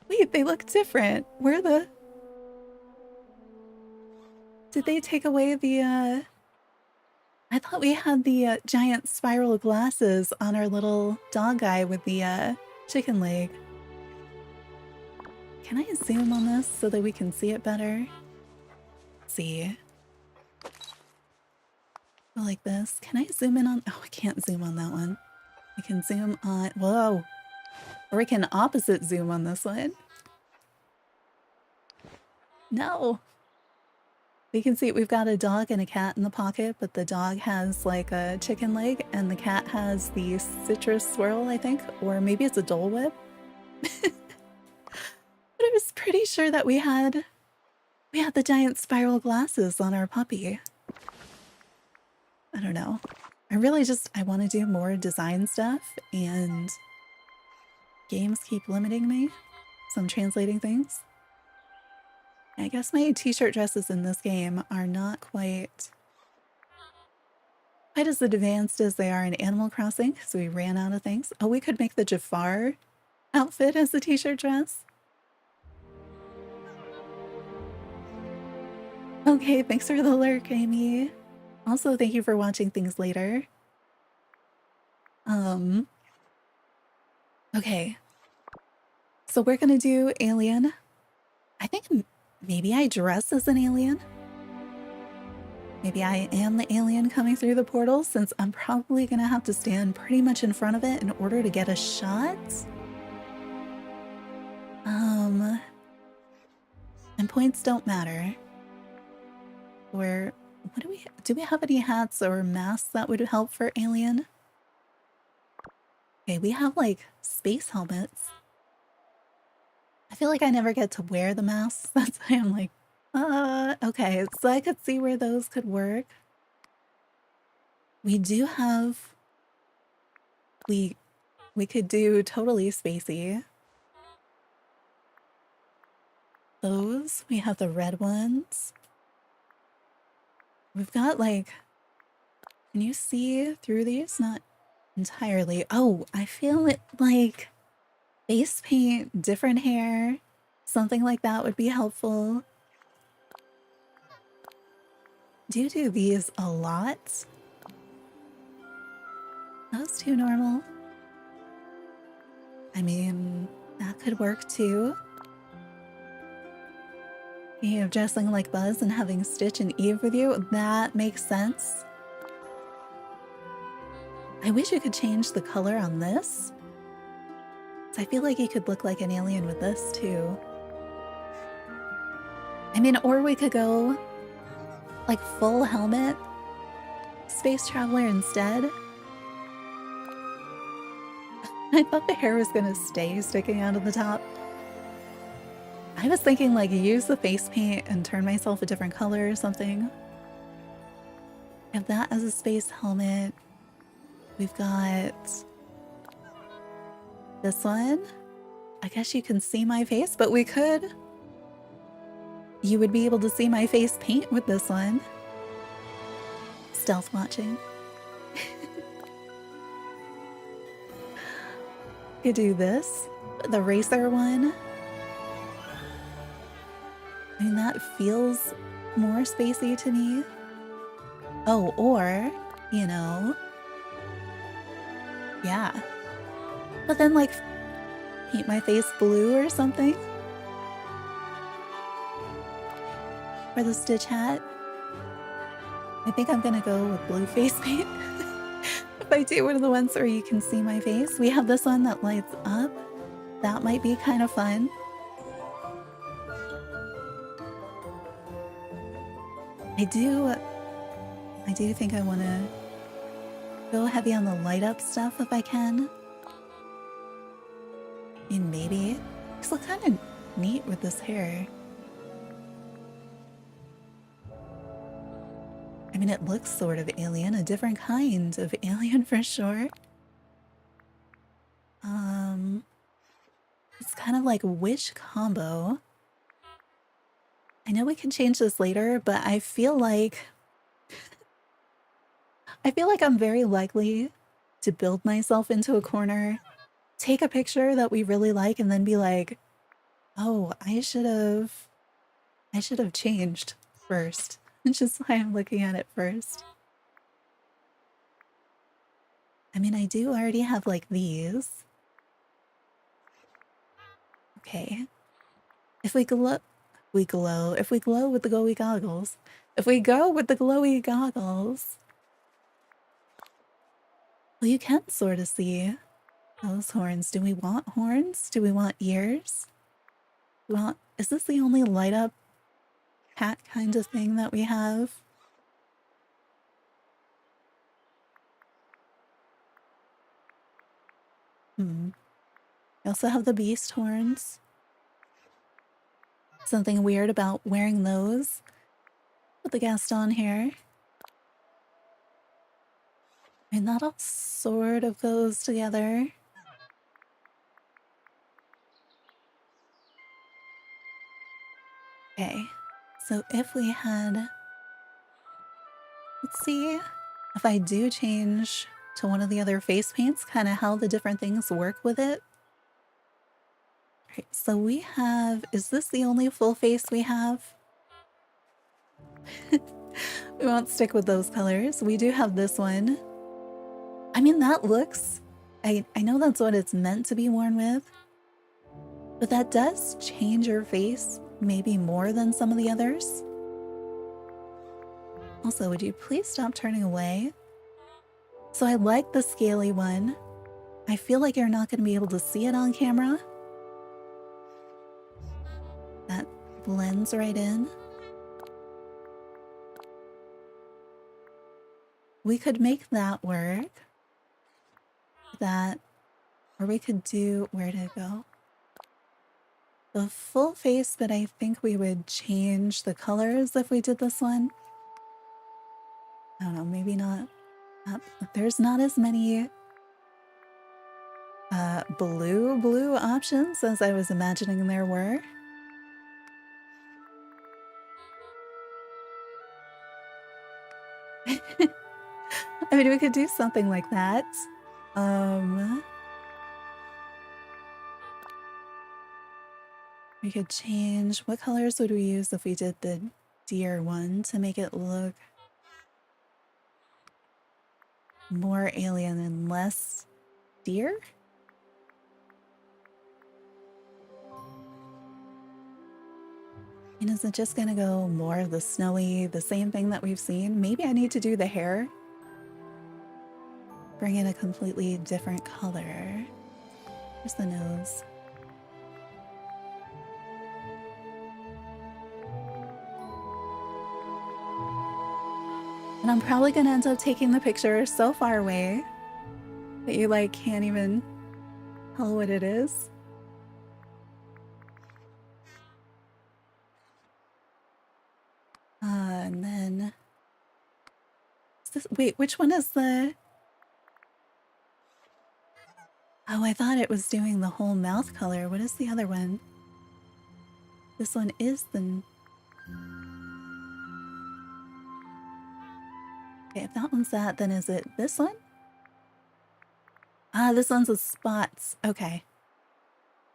Wait, they look different. Where the... Did they take away the, I thought we had the giant spiral glasses on our little dog guy with the chicken leg. Can I zoom on this so that we can see it better? Let's see. Go like this. Can I zoom in on... Oh, I can't zoom on that one. I can zoom on... Whoa! Or we can opposite zoom on this one. No! We can see we've got a dog and a cat in the pocket, but the dog has like a chicken leg and the cat has the citrus swirl, I think. Or maybe it's a Dole Whip. But I was pretty sure that we had the giant spiral glasses on our puppy. I don't know. I want to do more design stuff and games keep limiting me. So I'm translating things. I guess my t-shirt dresses in this game are not quite as advanced as they are in Animal Crossing, so we ran out of things. Oh, we could make the Jafar outfit as the t-shirt dress. Okay, thanks for the lurk, Amy. Also, thank you for watching things later. Okay. So we're gonna do alien. I think maybe I dress as an alien. Maybe I am the alien coming through the portal, since I'm probably gonna have to stand pretty much in front of it in order to get a shot. And points don't matter. Or what do we have any hats or masks that would help for alien? Okay, we have like space helmets. I feel like I never get to wear the masks. That's why I'm like, okay, so I could see where those could work. We do have, we could do totally spacey. Those, we have the red ones. We've got like, can you see through these? Not entirely. Oh, I feel it like face paint, different hair, something like that would be helpful. Do you do these a lot? Those two normal. I mean, that could work too. You know, dressing like Buzz and having Stitch and Eve with you, that makes sense. I wish you could change the color on this. So I feel like you could look like an alien with this too. I mean, or we could go like full helmet space traveler instead. I thought the hair was gonna stay sticking out of the top. I was thinking like use the face paint and turn myself a different color or something. Have that as a space helmet. We've got this one. I guess you can see my face, but we could. You would be able to see my face paint with this one. Stealth watching. Could do this. The racer one. I mean, that feels more spacey to me. Oh, or, you know, yeah. But then, like, paint my face blue or something. For the Stitch hat. I think I'm gonna go with blue face paint. If I do one of the ones where you can see my face. We have this one that lights up. That might be kind of fun. I do think I want to go heavy on the light up stuff if I can. I mean, maybe. It's look kind of neat with this hair. I mean, it looks sort of alien, a different kind of alien for sure. It's kind of like wish combo. I know we can change this later, but I feel like I'm very likely to build myself into a corner, take a picture that we really like, and then be like, oh, I should have changed first. Which is why I'm looking at it first. I mean, I do already have like these. Okay. If we glow with the glowy goggles. If we go with the glowy goggles, well, you can sort of see those horns. Do we want horns? Do we want ears? Well, is this the only light up hat kind of thing that we have? We also have the beast horns. Something weird about wearing those with the Gaston hair. And that all sort of goes together. Okay, so if we had, let's see if I do change to one of the other face paints, kind of how the different things work with it. Right, so we have, is this the only full face we have? We won't stick with those colors. We do have this one. I mean, that looks, I know that's what it's meant to be worn with, but that does change your face maybe more than some of the others. Also, would you please stop turning away? So I like the scaly one. I feel like you're not going to be able to see it on camera. That blends right in. we could make that work. That, or we could do, where did it go? The full face, but I think we would change the colors if we did this one. I don't know, maybe not. There's not as many blue options as I was imagining there were. I mean, we could do something like that. We could change. What colors would we use if we did the deer one to make it look more alien and less deer? And is it just gonna go more of the snowy, the same thing that we've seen? Maybe I need to do the hair. Bring in a completely different color. Here's the nose. And I'm probably gonna end up taking the picture so far away that you like can't even tell what it is. And then wait, which one is the... Oh, I thought it was doing the whole mouth color. What is the other one? This one is the... Okay, if that one's that, then is it this one? Ah, this one's the spots. Okay.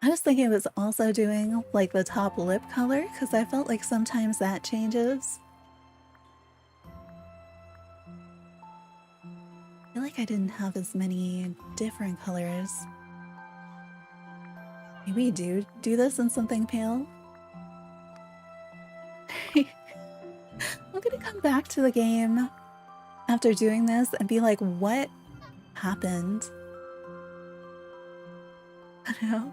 I was thinking it was also doing like the top lip color because I felt like sometimes that changes. I feel like I didn't have as many different colors. Maybe do this in something pale. I'm gonna come back to the game after doing this and be like, what happened? I don't know.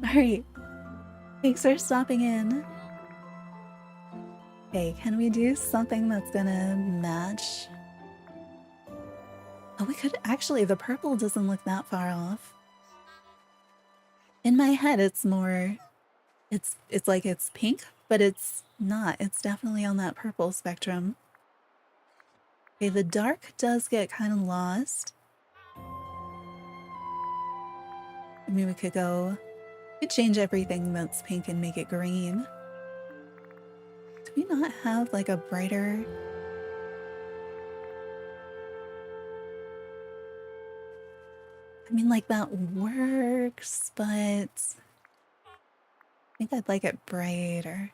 Alright. Thanks for stopping in. Okay, can we do something that's gonna match? Oh, we could actually, the purple doesn't look that far off. In my head, it's more, it's like it's pink, but it's not. It's definitely on that purple spectrum. Okay, the dark does get kind of lost. I mean, we could change everything that's pink and make it green. Do we not have like a brighter... I mean, like that works, but I think I'd like it brighter.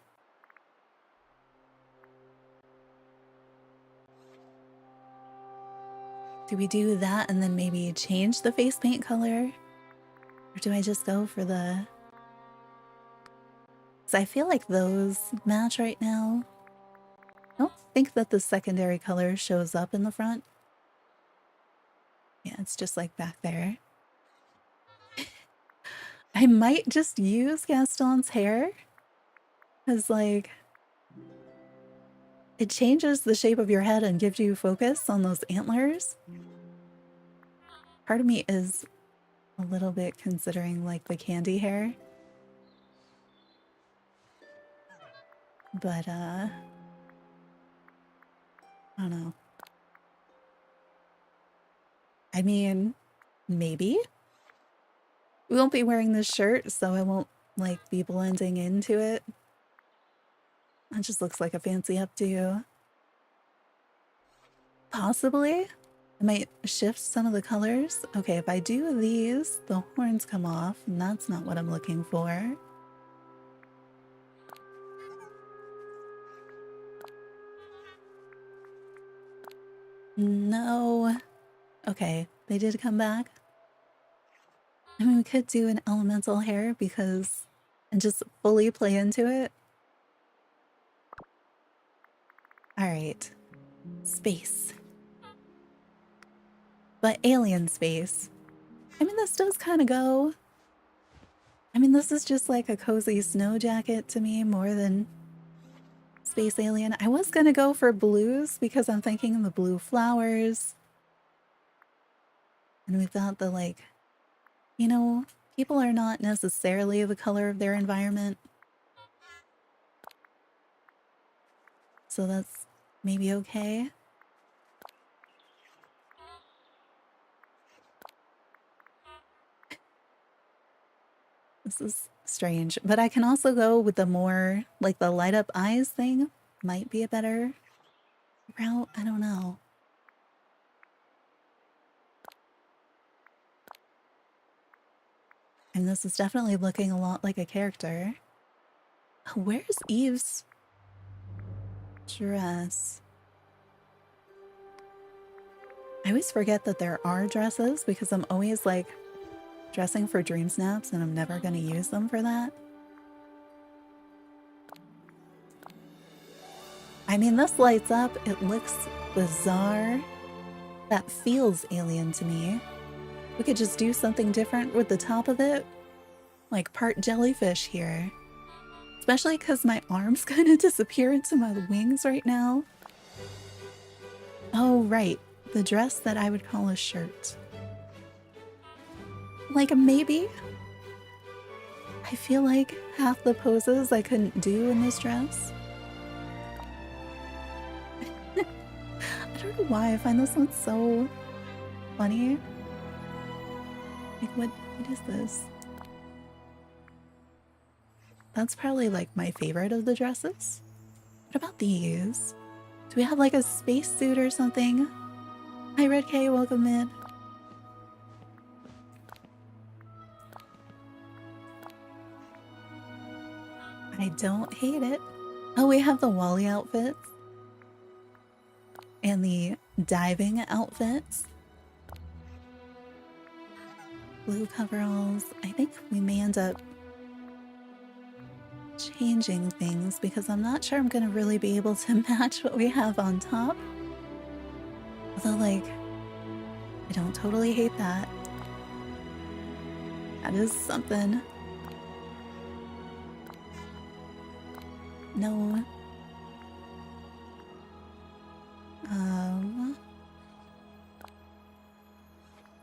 Do we do that and then maybe change the face paint color? Or do I just go for the... So I feel like those match right now. I don't think that the secondary color shows up in the front. Yeah, it's just like back there. I might just use Gaston's hair. Because like... it changes the shape of your head and gives you focus on those antlers. Part of me is a little bit considering like the candy hair. But I don't know. I mean, maybe. We won't be wearing this shirt, so I won't like be blending into it. That just looks like a fancy updo. Possibly. I might shift some of the colors. Okay, if I do these, the horns come off, and that's not what I'm looking for. No. Okay, they did come back. I mean, we could do an elemental hair because... and just fully play into it. Alright. Space. But alien space. I mean, this does kind of go... I mean, this is just like a cozy snow jacket to me more than space alien. I was gonna go for blues because I'm thinking the blue flowers. And we've got the like, you know, people are not necessarily the color of their environment. So that's maybe okay. This is strange, but I can also go with the more, like the light up eyes thing might be a better route. I don't know. And this is definitely looking a lot like a character. Where's Eve's dress? I always forget that there are dresses because I'm always like dressing for DreamSnaps and I'm never going to use them for that. I mean, this lights up. It looks bizarre. That feels alien to me. We could just do something different with the top of it. Like part jellyfish here. Especially because my arm's kind of disappear into my wings right now. Oh, right. The dress that I would call a shirt. Like maybe? I feel like half the poses I couldn't do in this dress. I don't know why I find this one so funny. Like what is this? That's probably like my favorite of the dresses. What about these? Do we have like a spacesuit or something? Hi Red K, welcome in. I don't hate it. Oh, we have the Wally outfits. And the diving outfits. Blue coveralls. I think we may end up changing things because I'm not sure I'm gonna really be able to match what we have on top. Although, like, I don't totally hate that. That is something. No.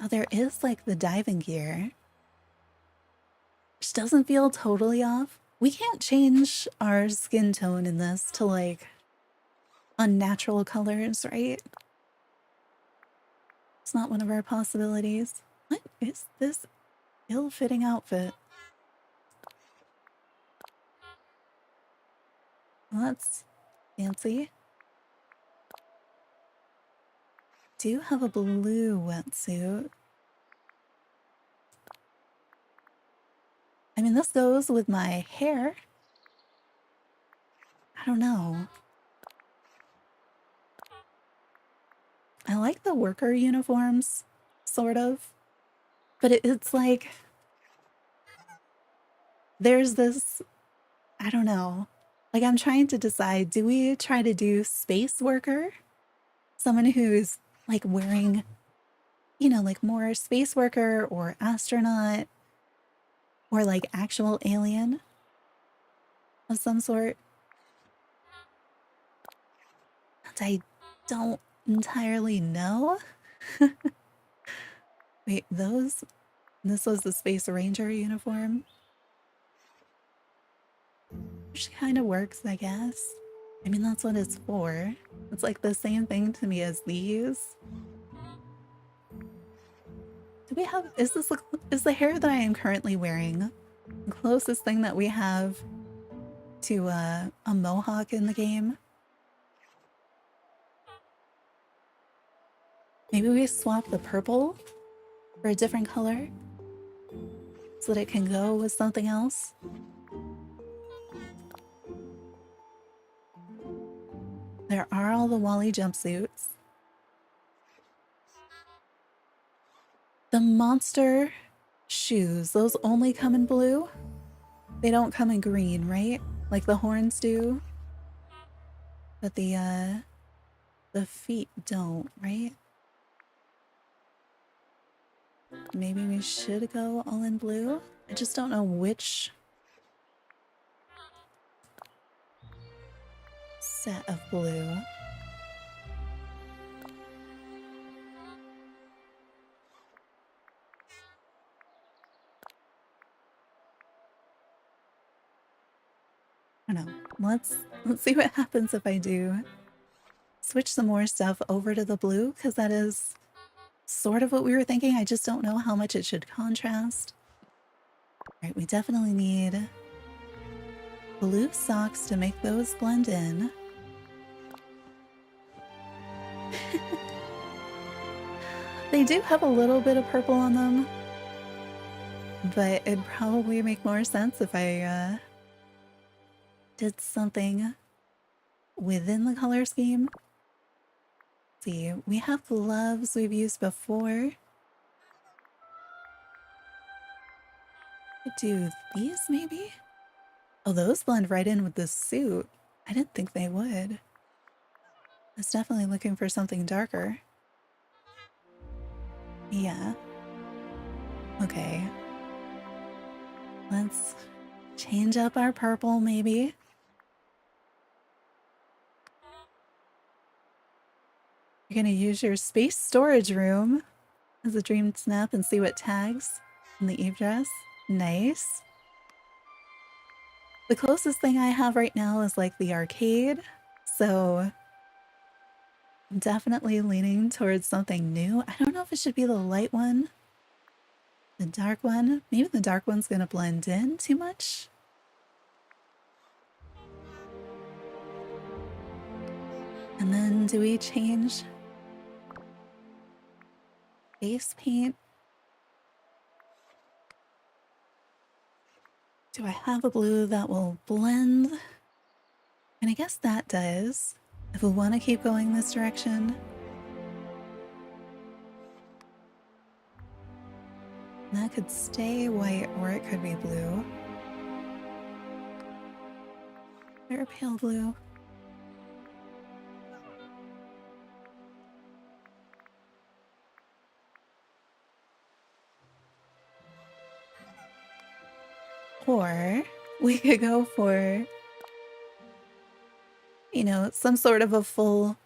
Oh, there is like the diving gear. Which doesn't feel totally off. We can't change our skin tone in this to like unnatural colors, right? It's not one of our possibilities. What is this ill-fitting outfit? Well, that's fancy. Do have a blue wetsuit. I mean, this goes with my hair. I don't know. I like the worker uniforms, sort of. But it's like, there's this, I don't know. Like, I'm trying to decide, do we try to do space worker? Someone who's like wearing, you know, like more space worker or astronaut or like actual alien of some sort. And I don't entirely know. Wait, this was the Space Ranger uniform? Which kind of works, I guess. I mean, that's what it's for. It's like the same thing to me as these. Do we have, is the hair that I am currently wearing the closest thing that we have to a mohawk in the game? Maybe we swap the purple for a different color so that it can go with something else. There are all the Wally jumpsuits. The monster shoes, those only come in blue? They don't come in green, right? Like the horns do? But the feet don't, right? Maybe we should go all in blue? I just don't know which set of blue. don't know. Let's see what happens if I do switch some more stuff over to the blue, because that is sort of what we were thinking. I just don't know how much it should contrast. All right, we definitely need blue socks to make those blend in. They do have a little bit of purple on them, but it'd probably make more sense if I did something within the color scheme. Let's see, we have gloves we've used before. Do these maybe? Oh, those blend right in with the suit. I didn't think they would. I was definitely looking for something darker. Yeah. Okay. Let's change up our purple, maybe. You're gonna use your space storage room as a dream snap and see what tags in the Eve dress. Nice. The closest thing I have right now is like the arcade, so I'm definitely leaning towards something new. I don't know if it should be the light one, the dark one. Maybe the dark one's gonna blend in too much. And then do we change base paint? Do I have a blue that will blend? And I guess that does. If we want to keep going this direction. That could stay white or it could be blue. Or pale blue. Or we could go for, you know, some sort of a full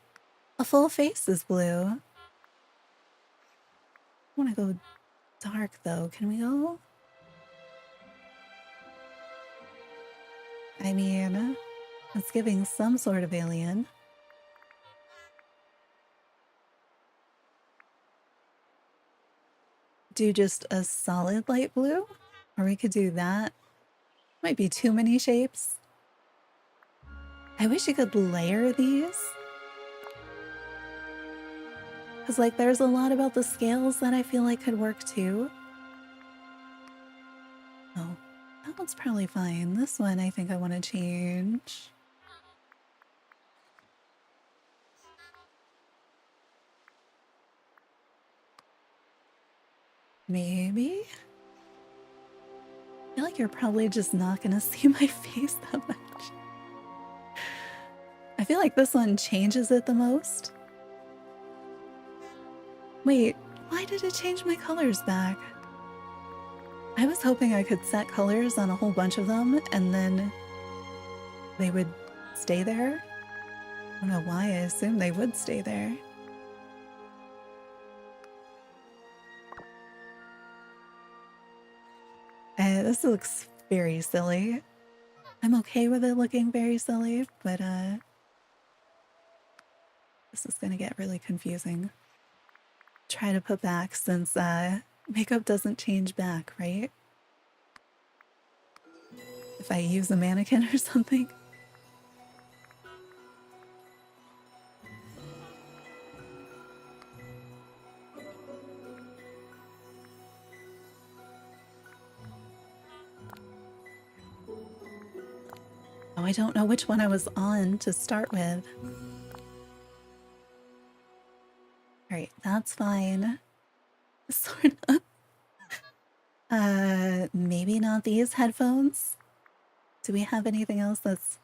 face is blue. I want to go dark though. Can we go? I mean, it's giving some sort of alien. Do just a solid light blue? Or we could do that. Might be too many shapes. I wish you could layer these. Because, like, there's a lot about the scales that I feel like could work too. Oh, that one's probably fine. This one I think I want to change. Maybe? I feel like you're probably just not going to see my face that much. I feel like this one changes it the most. Wait, why did it change my colors back? I was hoping I could set colors on a whole bunch of them and then they would stay there. I don't know why I assumed they would stay there. This looks very silly. I'm okay with it looking very silly, but this is gonna get really confusing. Try to put back since makeup doesn't change back, right? If I use a mannequin or something. Oh, I don't know which one I was on to start with. Alright, that's fine. Sort of. Maybe not these headphones. Do we have anything else that's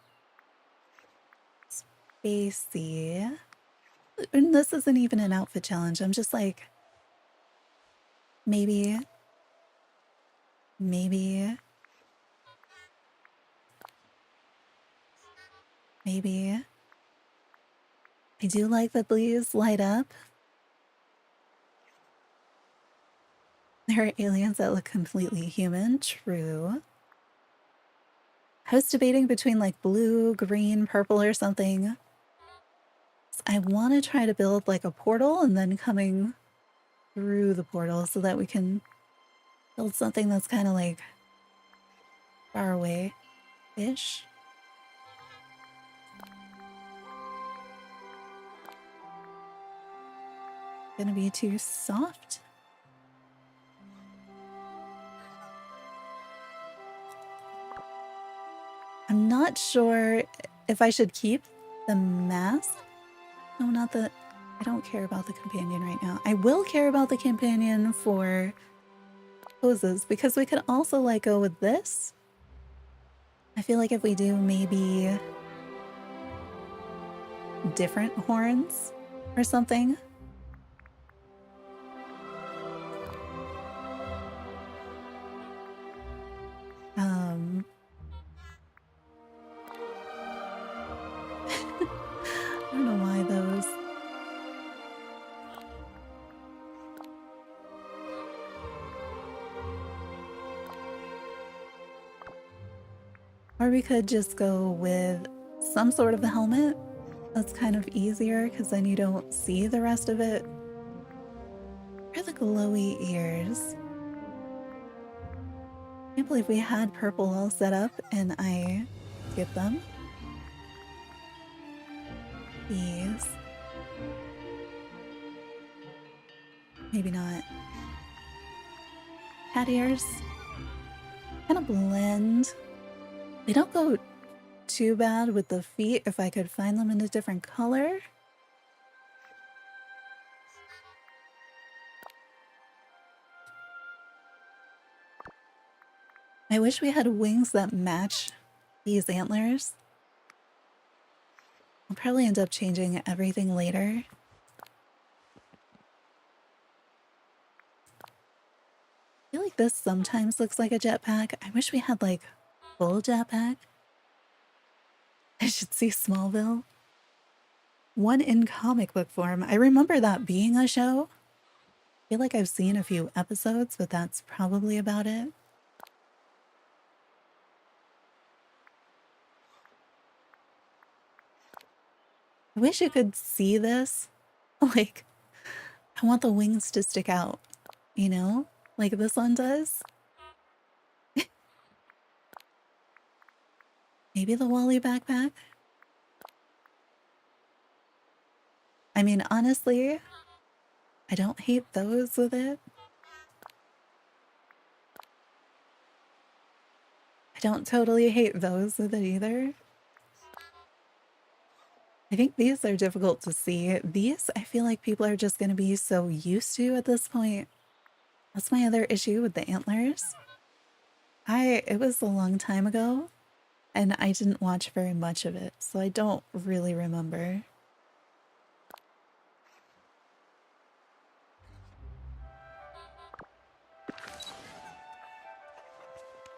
spacey? And this isn't even an outfit challenge. I'm just like, maybe. I do like that these light up. There are aliens that look completely human, true. I was debating between like blue, green, purple, or something. I want to try to build like a portal and then coming through the portal so that we can build something that's kind of like far away-ish. Gonna be too soft? I'm not sure if I should keep the mask. No, not the... I don't care about the companion right now. I will care about the companion for poses because we could also like go with this. I feel like if we do maybe different horns or something. I don't know why those. Or we could just go with some sort of a helmet. That's kind of easier because then you don't see the rest of it. Or the glowy ears. I can't believe we had purple all set up and I skipped them. These. Maybe not. Cat ears. Kind of blend. They don't go too bad with the feet if I could find them in a different color. I wish we had wings that match these antlers. I'll probably end up changing everything later. I feel like this sometimes looks like a jetpack. I wish we had like full jetpack. I should see Smallville. One in comic book form. I remember that being a show. I feel like I've seen a few episodes, but that's probably about it. I wish you could see this. Like, I want the wings to stick out, you know? Like this one does. Maybe the Wally backpack? I mean, honestly, I don't hate those with it. I don't totally hate those with it either. I think these are difficult to see. These, I feel like people are just going to be so used to at this point. That's my other issue with the antlers. It was a long time ago, and I didn't watch very much of it, so I don't really remember.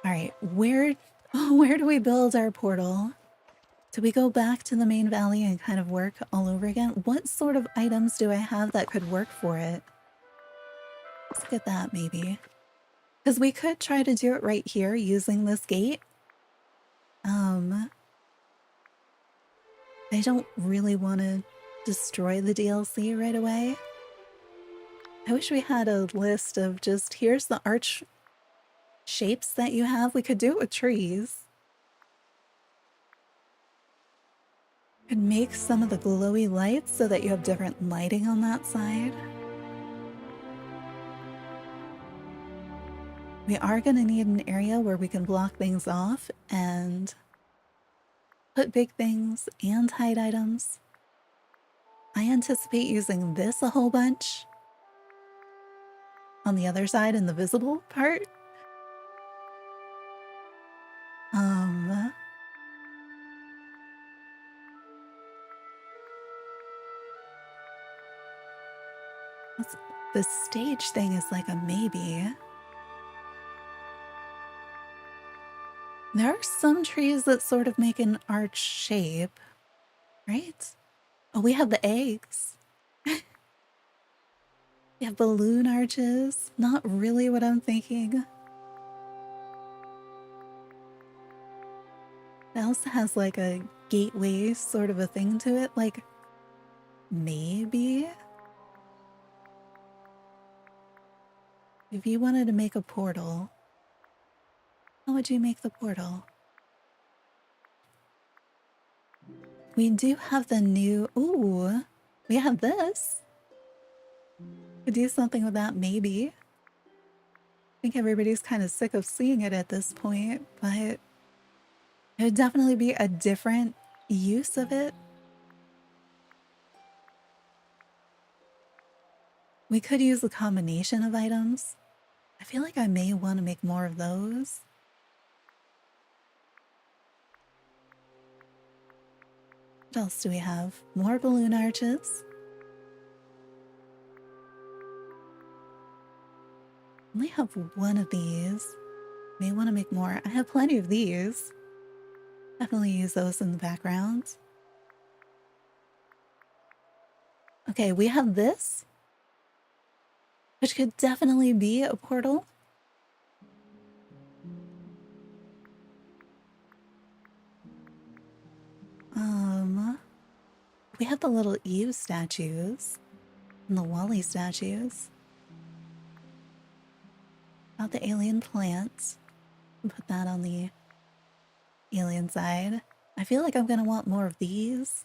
All right, where do we build our portal? Do we go back to the main valley and kind of work all over again? What sort of items do I have that could work for it? Let's look at that maybe. Because we could try to do it right here using this gate. I don't really want to destroy the DLC right away. I wish we had a list of just here's the arch shapes that you have. We could do it with trees. Could make some of the glowy lights so that you have different lighting on that side. We are going to need an area where we can block things off and put big things and hide items. I anticipate using this a whole bunch on the other side in the visible part. The stage thing is like a maybe. There are some trees that sort of make an arch shape, right? Oh, we have the eggs. We have balloon arches. Not really what I'm thinking. It also has like a gateway sort of a thing to it, like maybe if you wanted to make a portal, how would you make the portal? We do have the new, ooh, we have this. Could do something with that maybe. I think everybody's kind of sick of seeing it at this point, but it would definitely be a different use of it. We could use a combination of items. I feel like I may want to make more of those. What else do we have? More balloon arches. Only have one of these. May want to make more. I have plenty of these. Definitely use those in the background. Okay, we have this, which could definitely be a portal. We have the little Eve statues and the Wally statues. About the alien plants. Put that on the alien side. I feel like I'm gonna want more of these.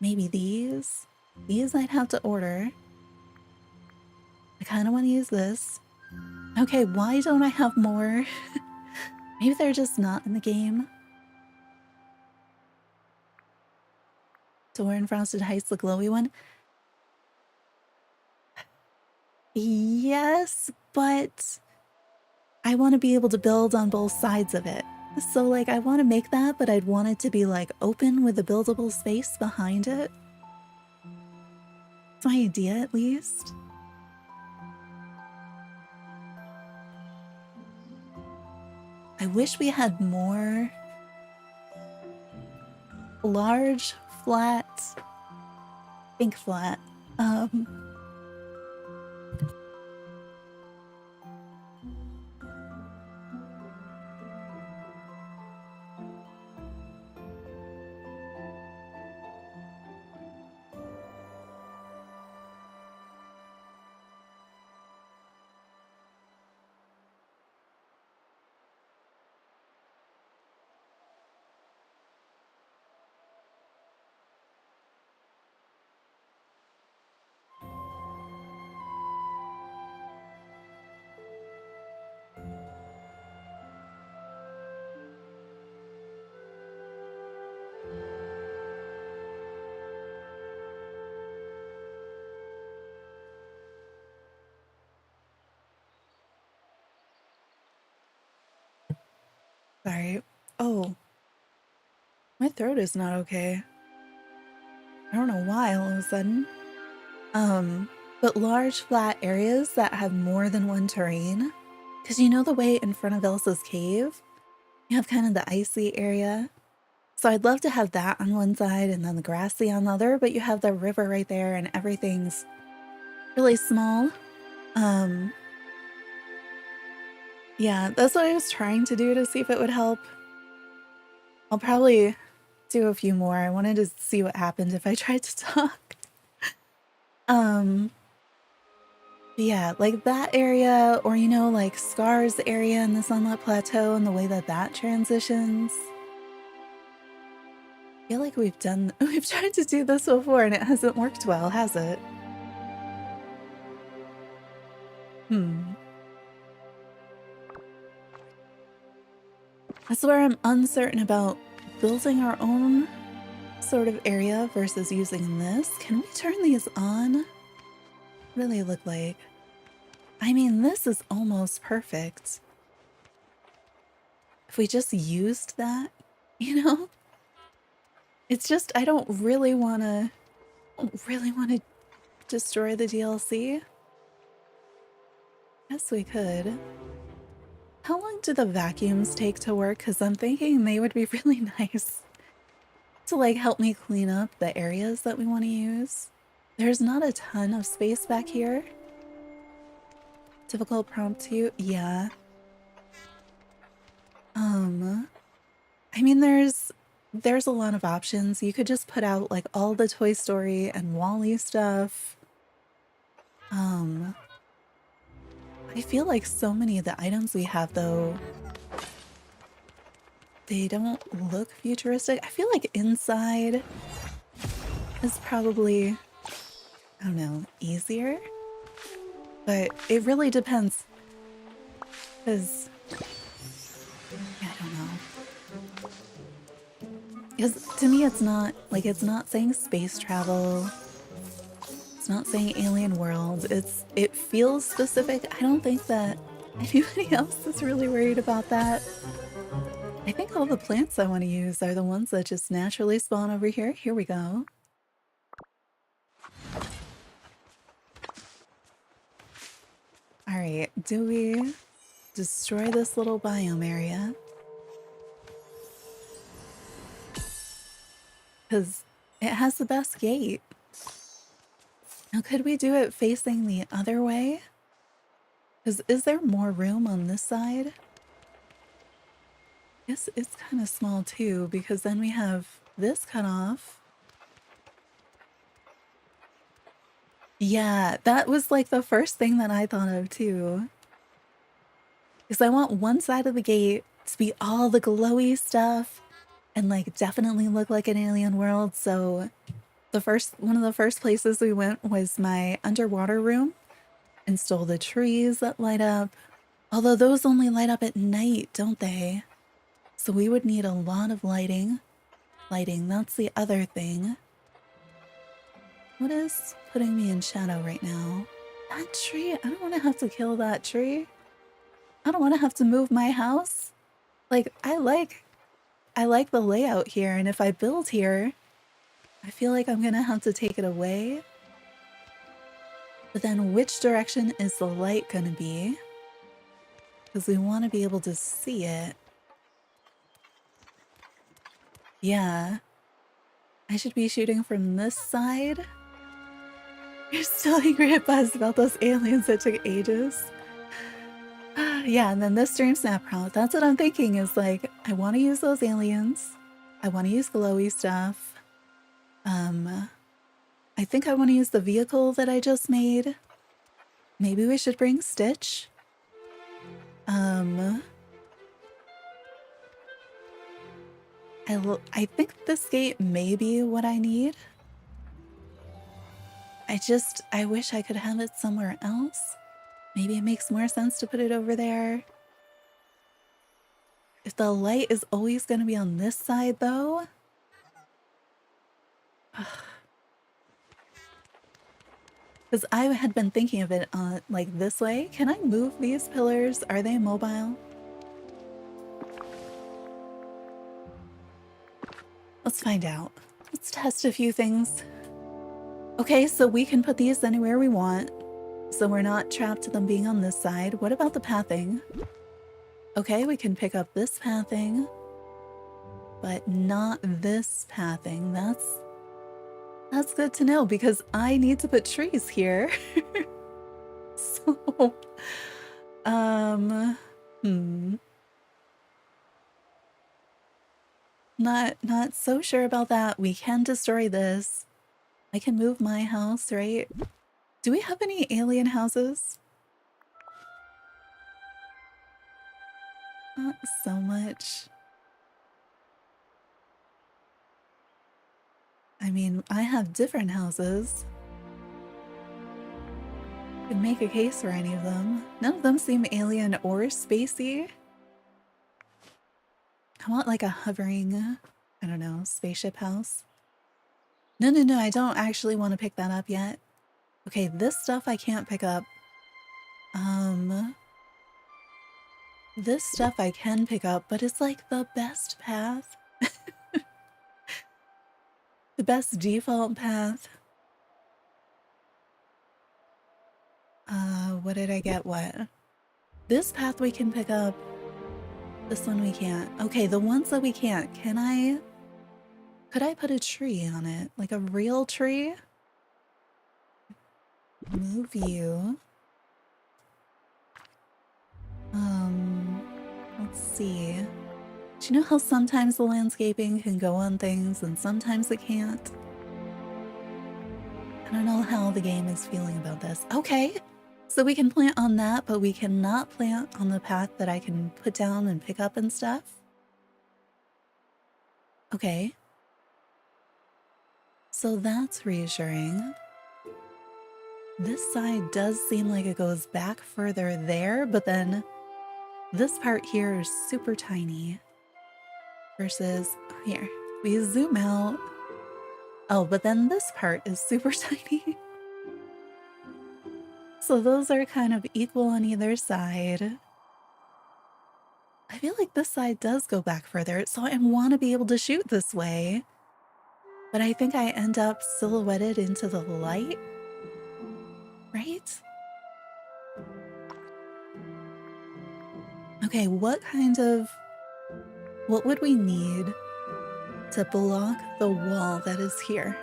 Maybe these. These I'd have to order. I kind of want to use this. Okay, why don't I have more? Maybe they're just not in the game. Door in Frosted Heights, the glowy one. Yes, but I want to be able to build on both sides of it. So like I want to make that, but I'd want it to be like open with a buildable space behind it. That's my idea at least. I wish we had more large, flat, think flat. Sorry. Oh, my throat is not okay. I don't know why all of a sudden. But large flat areas that have more than one terrain. Because you know the way in front of Elsa's cave? You have kind of the icy area. So I'd love to have that on one side and then the grassy on the other, but you have the river right there and everything's really small. Yeah, that's what I was trying to do to see if it would help. I'll probably do a few more. I wanted to see what happened if I tried to talk. Yeah, like that area, or you know, like Scar's area in the Sunlit Plateau and the way that that transitions. I feel like we've tried to do this before and it hasn't worked well, has it? That's where I'm uncertain about building our own sort of area versus using this. Can we turn these on? What do they look like? I mean, this is almost perfect. If we just used that, you know? It's just, I don't really want to destroy the DLC. Yes, we could. How long do the vacuums take to work? Because I'm thinking they would be really nice to like help me clean up the areas that we want to use. There's not a ton of space back here. Difficult prompt to, yeah. I mean, there's a lot of options. You could just put out like all the Toy Story and Wall-E stuff. I feel like so many of the items we have though, they don't look futuristic. I feel like inside is probably, I don't know, easier. But it really depends. Because, yeah, I don't know. Because to me, it's not, like, it's not saying space travel. It's not saying alien world. It feels specific. I don't think that anybody else is really worried about that. I think all the plants I want to use are the ones that just naturally spawn over here. Here we go. All right, do we destroy this little biome area? Because it has the best gate. Now, could we do it facing the other way? Because is there more room on this side? Yes, it's kind of small too, because then we have this cut off. Yeah, that was like the first thing that I thought of too. Because I want one side of the gate to be all the glowy stuff and like definitely look like an alien world. So one of the first places we went was my underwater room and stole the trees that light up. Although those only light up at night, don't they? So we would need a lot of lighting. That's the other thing. What is putting me in shadow right now? That tree? I don't want to have to kill that tree. I don't want to have to move my house. Like, I like the layout here, and if I build here, I feel like I'm gonna have to take it away. But then which direction is the light gonna be? Because we want to be able to see it. Yeah. I should be shooting from this side. You're still angry at Buzz about those aliens that took ages. Yeah, and then this DreamSnap prompt, that's what I'm thinking is like, I want to use those aliens. I want to use glowy stuff. I think I want to use the vehicle that I just made. Maybe we should bring Stitch. I think this gate may be what I need. I wish I could have it somewhere else. Maybe it makes more sense to put it over there. If the light is always going to be on this side, though. Because I had been thinking of it like this way. Can I move these pillars? Are they mobile? Let's find out. Let's test a few things. Okay, so we can put these anywhere we want. So we're not trapped to them being on this side. What about the pathing? Okay, we can pick up this pathing, but not this pathing. That's good to know because I need to put trees here. So, not so sure about that. We can destroy this. I can move my house, right? Do we have any alien houses? Not so much. I mean, I have different houses. Could make a case for any of them. None of them seem alien or spacey. I want like a hovering, I don't know, spaceship house. No, I don't actually want to pick that up yet. Okay, this stuff I can't pick up. This stuff I can pick up, but it's like the best path. The best default path. What did I get? What? This path we can pick up. This one we can't. Okay, the ones that we can't. Could I put a tree on it? Like a real tree? Move you. Let's see. Do you know how sometimes the landscaping can go on things and sometimes it can't? I don't know how the game is feeling about this. Okay, so we can plant on that, but we cannot plant on the path that I can put down and pick up and stuff. Okay. So that's reassuring. This side does seem like it goes back further there, but then this part here is super tiny. Versus here, we zoom out. Oh, but then this part is super tiny. So those are kind of equal on either side. I feel like this side does go back further, so I want to be able to shoot this way. But I think I end up silhouetted into the light, right? Okay, what would we need to block the wall that is here?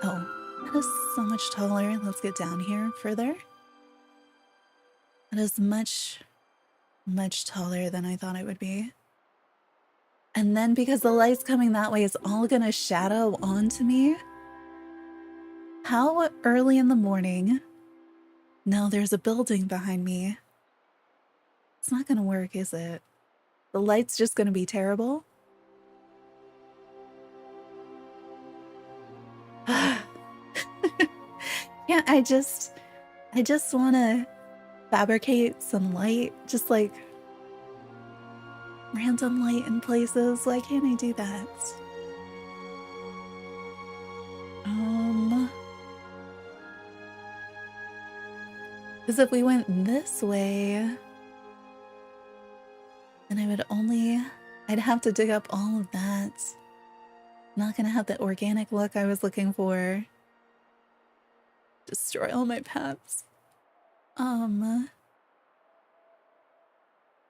Oh, that is so much taller. Let's get down here further. That is much, much taller than I thought it would be. And then because the light's coming that way, it's all gonna shadow onto me. How early in the morning? No, there's a building behind me. It's not gonna work, is it? The light's just gonna be terrible. Yeah, I just wanna fabricate some light, just like random light in places. Why can't I do that? Because if we went this way, then I'd have to dig up all of that. Not gonna have the organic look I was looking for. Destroy all my paths.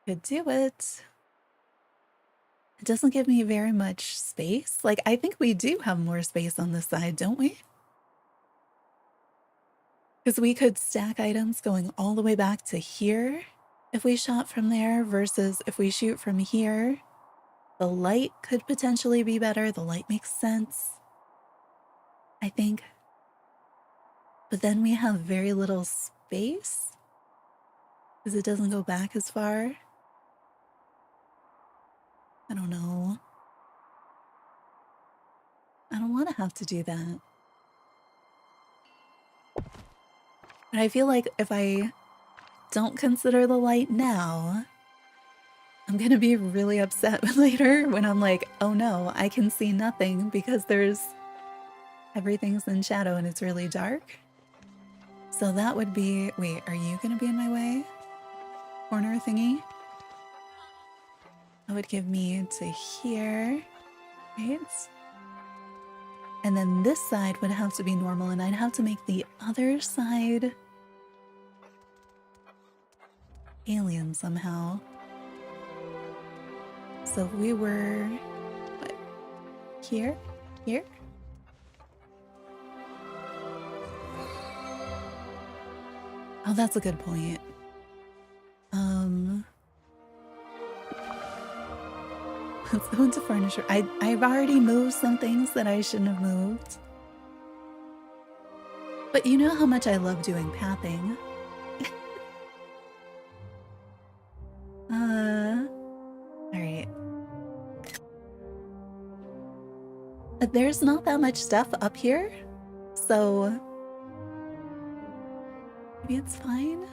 Could do it. It doesn't give me very much space. Like, I think we do have more space on this side, don't we? Because we could stack items going all the way back to here if we shot from there, versus if we shoot from here. The light could potentially be better. The light makes sense, I think. But then we have very little space because it doesn't go back as far. I don't know. I don't want to have to do that. But I feel like if I don't consider the light now, I'm gonna be really upset later when I'm like, oh no, I can see nothing because everything's in shadow and it's really dark. So that would be, wait, are you gonna be in my way? Corner thingy? That would give me to here, right? And then this side would have to be normal, and I'd have to make the other side alien somehow. So if we were, what, here? Here? Oh, that's a good point. Let's go into furniture. I've already moved some things that I shouldn't have moved. But you know how much I love doing pathing. Alright. There's not that much stuff up here, so maybe it's fine.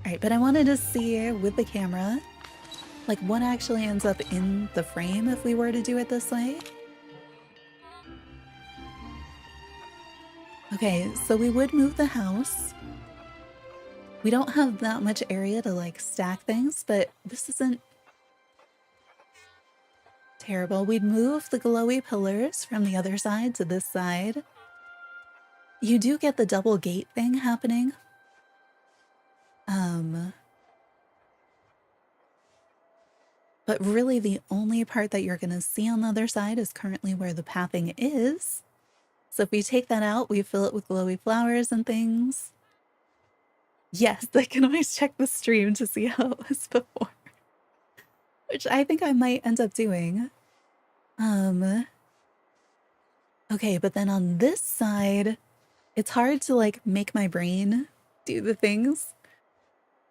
Alright, but I wanted to see with the camera, like, what actually ends up in the frame if we were to do it this way. Okay, so we would move the house. We don't have that much area to, like, stack things, but this isn't terrible. We'd move the glowy pillars from the other side to this side. You do get the double gate thing happening. But really the only part that you're gonna see on the other side is currently where the pathing is. So if we take that out, we fill it with glowy flowers and things. Yes, I can always check the stream to see how it was before. Which I think I might end up doing. Okay, but then on this side, it's hard to like make my brain do the things.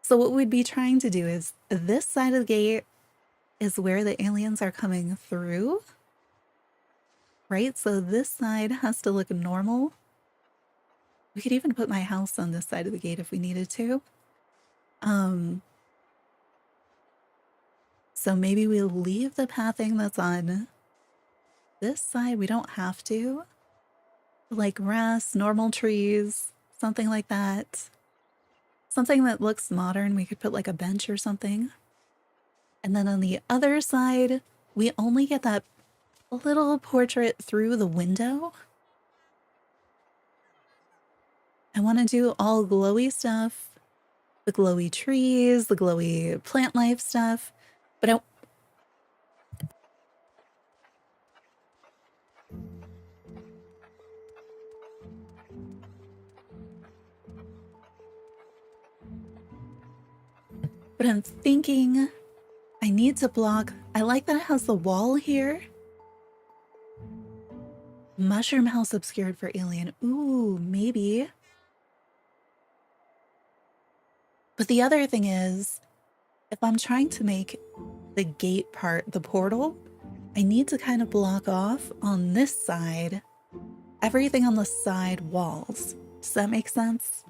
So what we'd be trying to do is this side of the gate is where the aliens are coming through, right? So this side has to look normal. We could even put my house on this side of the gate if we needed to. So maybe we'll leave the pathing that's on this side. We don't have to. Like grass, normal trees, something like that. Something that looks modern. We could put like a bench or something. And then on the other side, we only get that little portrait through the window. I want to do all glowy stuff. The glowy trees, the glowy plant life stuff. But I'm thinking I need to block. I like that it has the wall here. Mushroom house obscured for alien. Ooh, maybe. But the other thing is, if I'm trying to make the gate part the portal, I need to kind of block off on this side everything on the side walls. Does that make sense?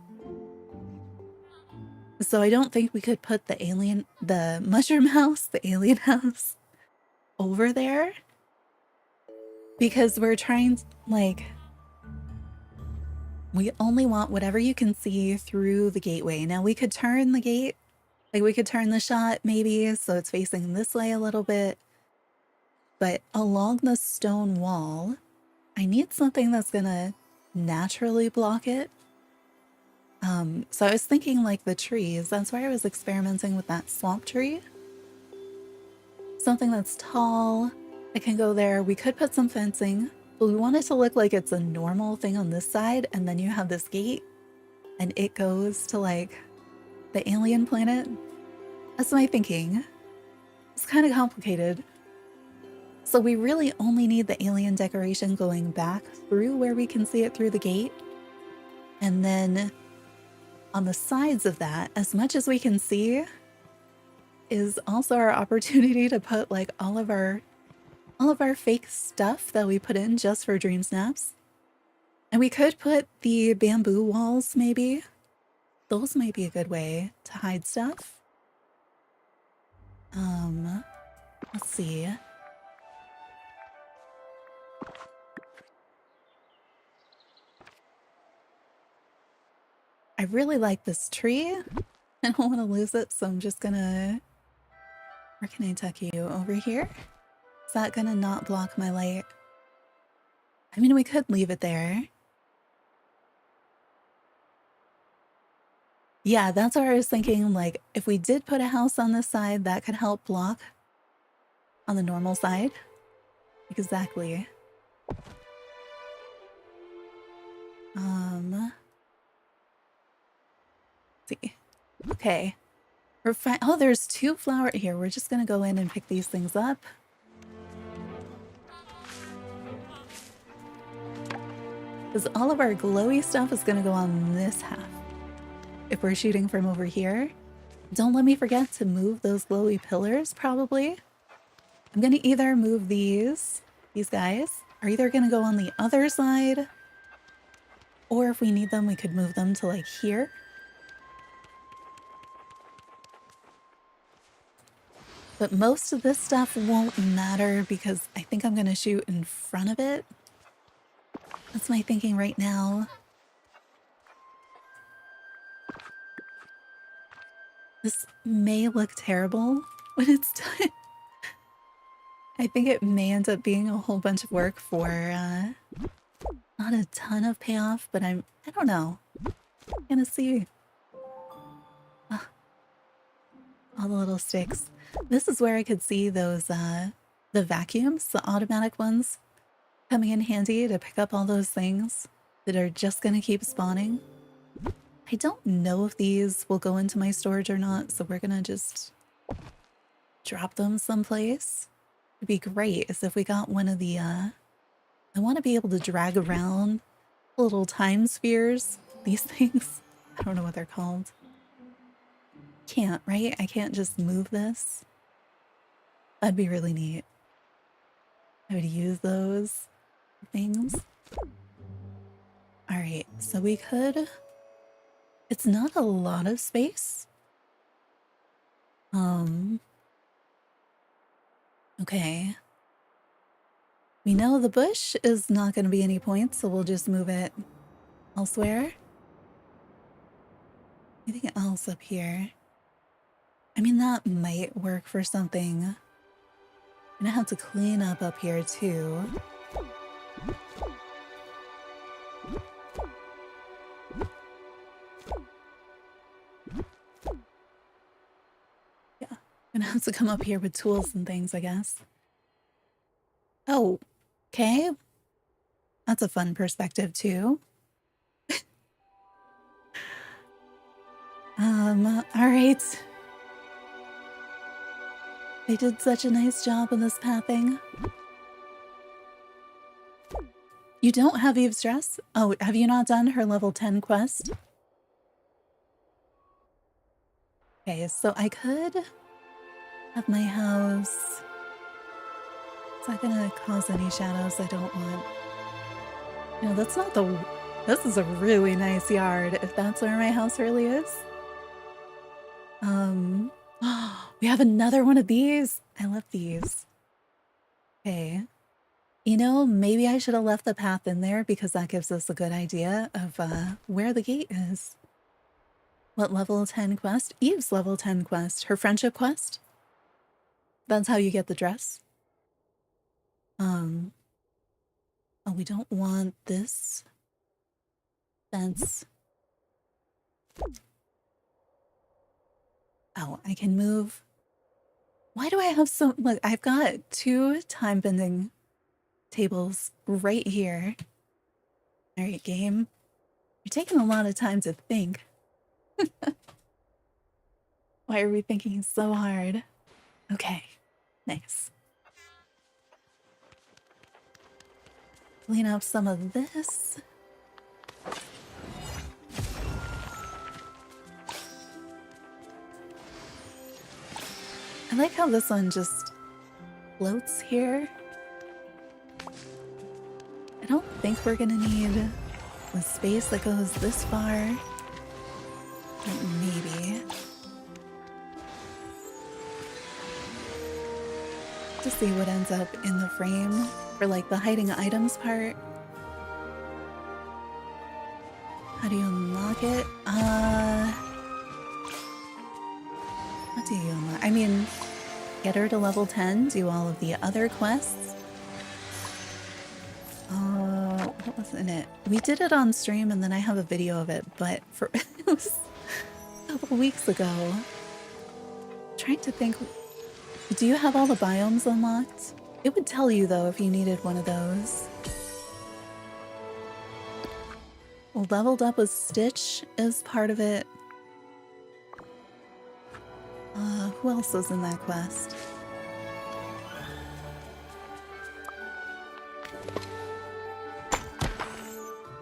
So I don't think we could put the mushroom house, the alien house over there, because we're trying, like, we only want whatever you can see through the gateway. Now we could turn the gate, like we could turn the shot maybe so it's facing this way a little bit, but along the stone wall, I need something that's gonna naturally block it. So I was thinking like the trees. That's why I was experimenting with that swamp tree. Something that's tall. It can go there. We could put some fencing, but we want it to look like it's a normal thing on this side, and then you have this gate, and it goes to like the alien planet. That's my thinking. It's kind of complicated. So we really only need the alien decoration going back through where we can see it through the gate. And then on the sides of that, as much as we can see, is also our opportunity to put like all of our fake stuff that we put in just for Dream Snaps. And we could put the bamboo walls maybe. Those might be a good way to hide stuff. Let's see. I really like this tree. I don't want to lose it, so I'm just gonna... Where can I tuck you? Over here? Is that gonna not block my light? I mean, we could leave it there. Yeah, that's what I was thinking. Like, if we did put a house on this side, that could help block on the normal side. Exactly. Let's see. Okay. We're fine. Oh, there's 2 flowers here. We're just gonna go in and pick these things up. Because all of our glowy stuff is gonna go on this half. If we're shooting from over here. Don't let me forget to move those glowy pillars, probably. I'm gonna either move these guys, are either gonna go on the other side, or if we need them, we could move them to like here. But most of this stuff won't matter because I think I'm gonna shoot in front of it. That's my thinking right now. This may look terrible when it's done. I think it may end up being a whole bunch of work for not a ton of payoff, but I don't know. I'm gonna see. All the little sticks. This is where I could see those the vacuums, the automatic ones, coming in handy to pick up all those things that are just gonna keep spawning. I don't know if these will go into my storage or not, so we're gonna just drop them someplace. It'd be great is if we got one of the, I want to be able to drag around little time spheres. These things. I don't know what they're called. Can't, right? I can't just move this. That'd be really neat. I would use those things. All right, so we could... It's not a lot of space. Okay. We know the bush is not going to be any points, so we'll just move it elsewhere. Anything else up here? I mean, that might work for something. I'm gonna have to clean up here too. Yeah, I'm gonna have to come up here with tools and things, I guess. Oh, okay. That's a fun perspective too. All right. They did such a nice job on this pathing. You don't have Eve's dress? Oh, have you not done her level 10 quest? Okay, so I could have my house... Is that gonna cause any shadows I don't want? No, that's not the... This is a really nice yard, if that's where my house really is. We have another one of these. I love these. Okay. You know, maybe I should have left the path in there because that gives us a good idea of where the gate is. What level 10 quest? Eve's level 10 quest. Her friendship quest? That's how you get the dress. Oh, we don't want this fence. Oh, I can move. Why do I have so... Look, I've got 2 time bending tables right here. All right, game. You're taking a lot of time to think. Why are we thinking so hard? Okay, nice. Clean up some of this. I like how this one just floats here. I don't think we're gonna need the space that goes this far. But maybe. To see what ends up in the frame for like the hiding items part. How do you unlock it? What do you unlock? I mean, get her to level 10, do all of the other quests. What was in it? We did it on stream and then I have a video of it, but for it was a couple weeks ago. Trying to think, do you have all the biomes unlocked? It would tell you though if you needed one of those. Well, leveled up with Stitch is part of it. Who else was in that quest?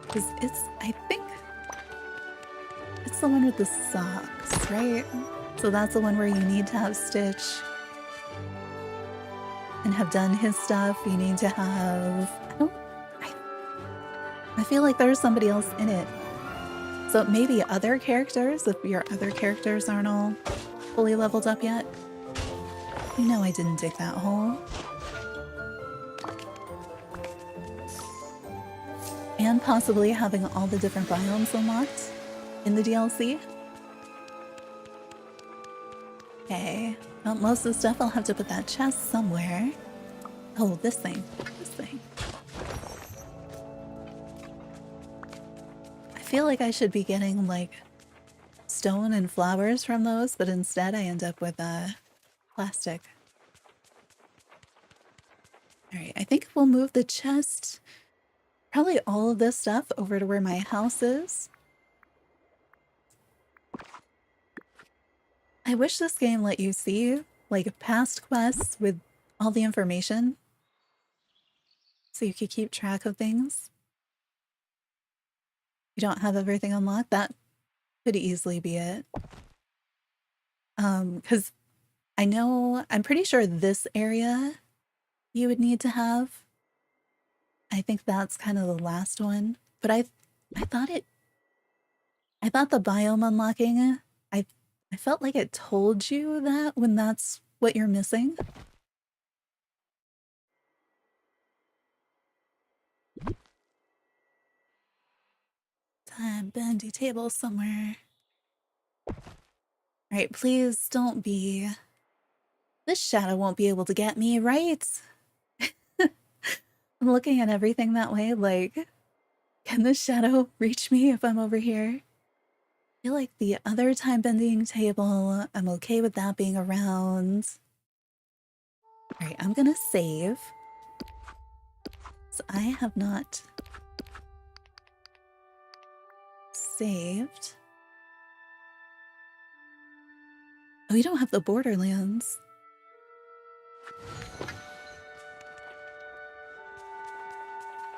Because I think it's the one with the socks, right? So that's the one where you need to have Stitch and have done his stuff. You need to have... I feel like there's somebody else in it. So maybe other characters, if your other characters aren't all fully leveled up yet. You know I didn't dig that hole. And possibly having all the different biomes unlocked in the DLC. Okay. Well, most of the stuff I'll have to put that chest somewhere. Oh, this thing. This thing. I feel like I should be getting, like, stone and flowers from those, but instead I end up with plastic. Alright, I think we'll move the chest, probably all of this stuff, over to where my house is. I wish this game let you see, like, past quests with all the information so you could keep track of things. You don't have everything unlocked? That could easily be it. Because I'm pretty sure this area you would need to have. I think that's kind of the last one. But I thought the biome unlocking, I felt like it told you that when that's what you're missing. Time bendy table somewhere. Alright, please don't be... This shadow won't be able to get me, right? I'm looking at everything that way, like, can this shadow reach me if I'm over here? I feel like the other time bending table, I'm okay with that being around. Alright, I'm gonna save. So I have not saved. Oh, you don't have the Borderlands.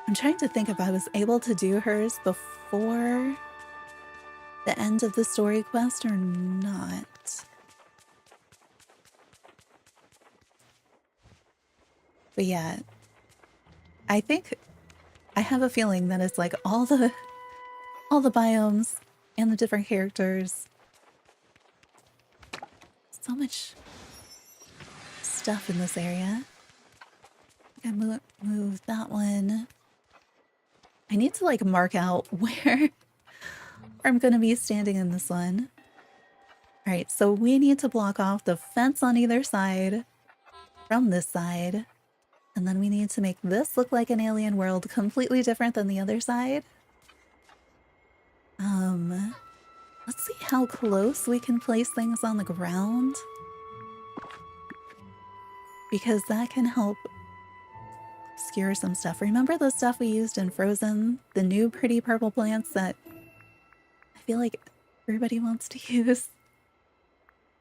I'm trying to think if I was able to do hers before the end of the story quest or not. But yeah, I think I have a feeling that it's like all the biomes and the different characters. So much stuff in this area. I move that one. I need to like mark out where I'm gonna be standing in this one. All right, so we need to block off the fence on either side from this side. And then we need to make this look like an alien world completely different than the other side. Let's see how close we can place things on the ground. Because that can help obscure some stuff. Remember the stuff we used in Frozen? The new pretty purple plants that I feel like everybody wants to use?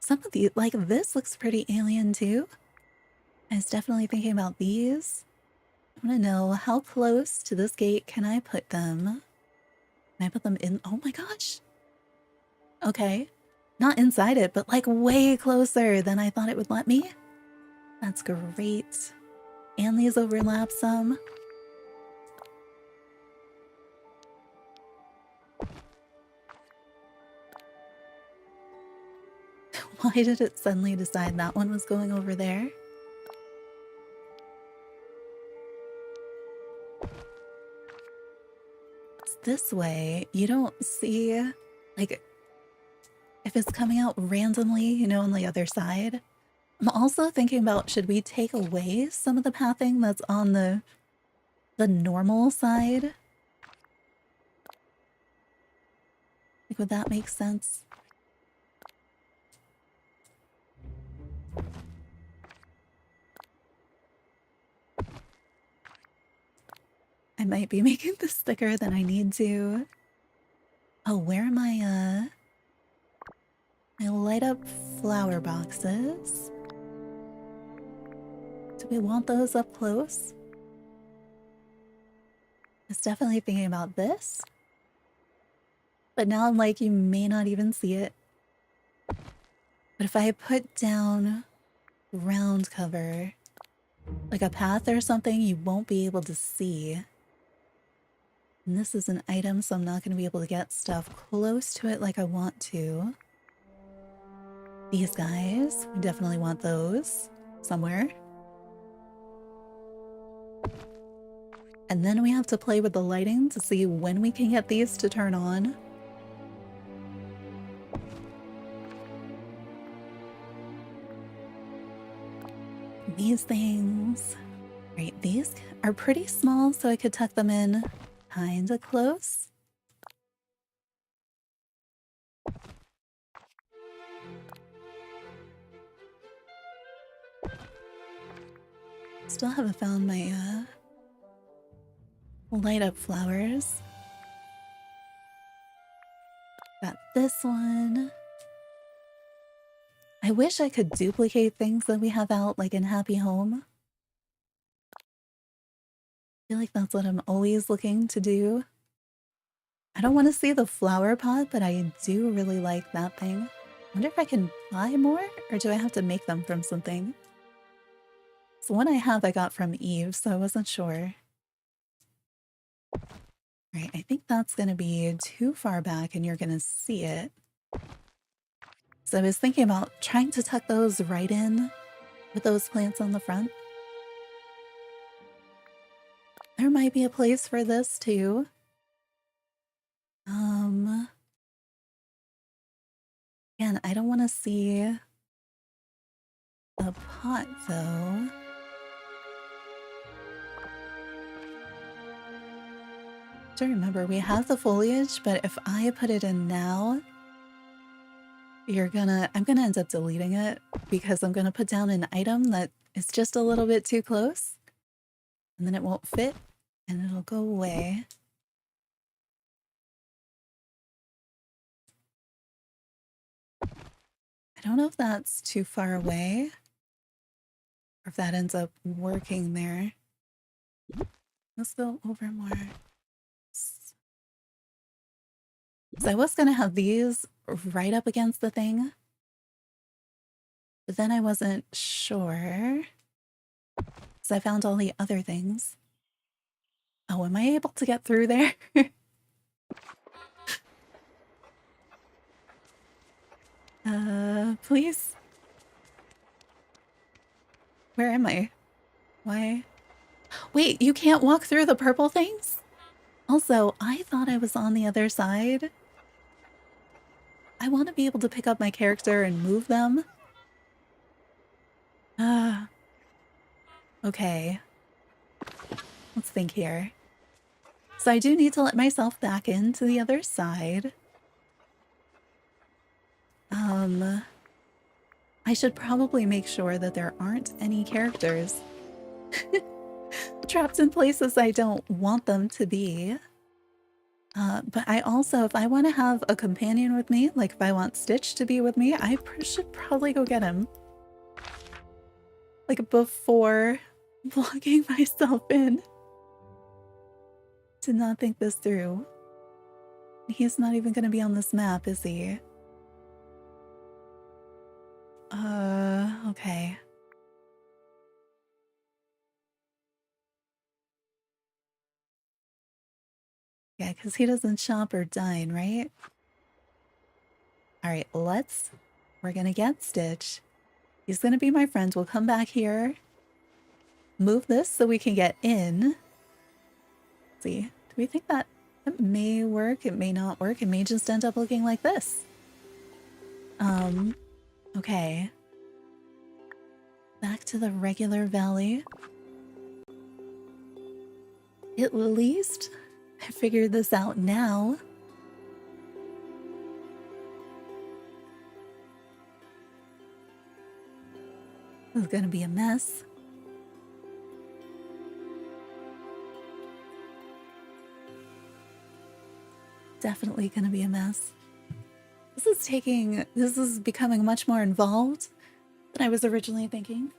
Some of these, like this looks pretty alien too. I was definitely thinking about these. I want to know how close to this gate can I put them? Can I put them in? Oh my gosh. Okay. Not inside it, but like way closer than I thought it would let me. That's great. And these overlap some. Why did it suddenly decide that one was going over there? It's this way. You don't see, like, if it's coming out randomly, you know, on the other side. I'm also thinking about, should we take away some of the pathing that's on the normal side? Like, would that make sense? I might be making this thicker than I need to. Oh, where are my light up flower boxes? Do we want those up close? I was definitely thinking about this. But now I'm like, you may not even see it. But if I put down ground cover, like a path or something, you won't be able to see. And this is an item, so I'm not going to be able to get stuff close to it like I want to. These guys, we definitely want those somewhere. And then we have to play with the lighting to see when we can get these to turn on. These things. Right, these are pretty small, so I could tuck them in kinda close. Still haven't found my light up flowers. Got this one. I wish I could duplicate things that we have out, like in Happy Home. I feel like that's what I'm always looking to do. I don't want to see the flower pot, but I do really like that thing. I wonder if I can buy more, or do I have to make them from something? So one I have I got from Eve, so I wasn't sure. Right, I think that's going to be too far back and you're going to see it. So I was thinking about trying to tuck those right in with those plants on the front. There might be a place for this too. Again, I don't want to see the pot though. To remember, we have the foliage, but if I put it in now, I'm gonna end up deleting it because I'm gonna put down an item that is just a little bit too close, and then it won't fit, and it'll go away. I don't know if that's too far away, or if that ends up working there. Let's go over more. So I was gonna have these right up against the thing, but then I wasn't sure. So I found all the other things. Oh, am I able to get through there? Please? Where am I? Why? Wait, you can't walk through the purple things? Also, I thought I was on the other side. I want to be able to pick up my character and move them. Ah. Okay. Let's think here. So I do need to let myself back into the other side. I should probably make sure that there aren't any characters trapped in places I don't want them to be. But I also, if I want to have a companion with me, like if I want Stitch to be with me, I should probably go get him. Like before locking myself in. To not think this through. He's not even going to be on this map, is he? Okay. Yeah, because he doesn't shop or dine, right? Alright, we're gonna get Stitch. He's gonna be my friend. We'll come back here. Move this so we can get in. Let's see, do we think that may work? It may not work. It may just end up looking like this. Okay. Back to the regular valley. At least I figured this out now. This is gonna be a mess. Definitely gonna be a mess. This is becoming much more involved than I was originally thinking.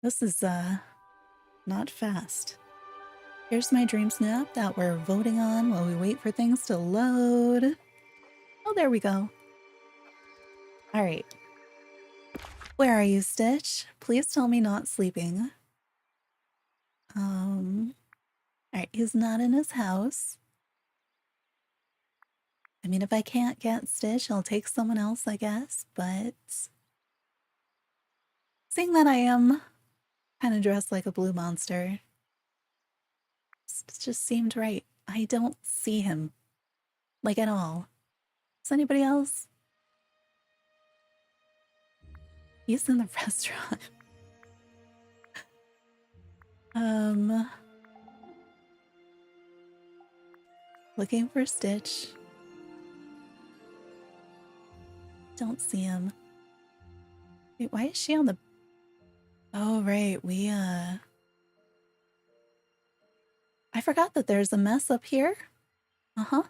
This is, not fast. Here's my dream snap that we're voting on while we wait for things to load. Oh, there we go. All right. Where are you, Stitch? Please tell me not sleeping. All right, he's not in his house. I mean, if I can't get Stitch, I'll take someone else, I guess, but seeing that I am kind of dressed like a blue monster, it just seemed right. I don't see him, like, at all. Is anybody else? He's in the restaurant. Looking for Stitch. Don't see him. Wait, why is she on the... Oh, right. I forgot that there's a mess up here. Uh-huh.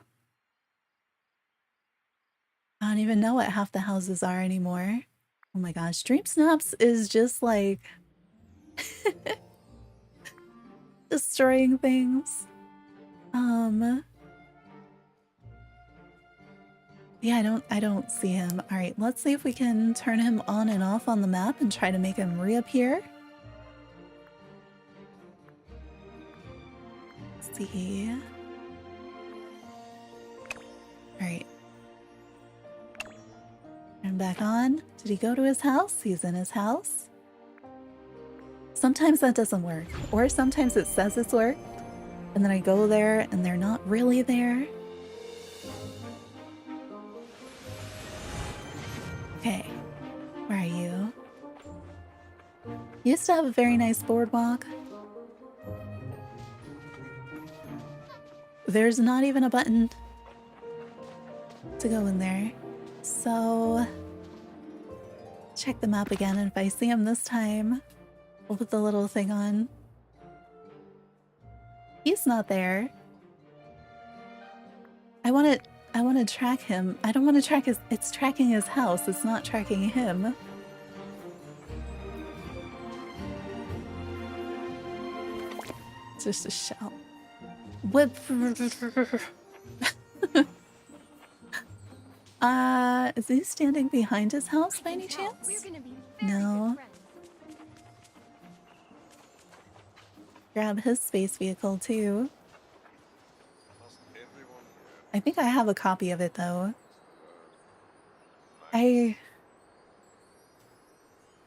I don't even know what half the houses are anymore. Oh my gosh, DreamSnaps is just like destroying things. Yeah, I don't see him. All right, let's see if we can turn him on and off on the map and try to make him reappear. Let's see. All right. Turn back on. Did he go to his house? He's in his house. Sometimes that doesn't work, or sometimes it says it's worked, and then I go there and they're not really there. Okay, where are you? Used to have a very nice boardwalk. There's not even a button to go in there. So, check the map again, and if I see him this time, we'll put the little thing on. He's not there. I want to track him. I don't want to track it's tracking his house. It's not tracking him. It's just a shell. What? Is he standing behind his house by any chance? No. Grab his space vehicle too. I think I have a copy of it though. He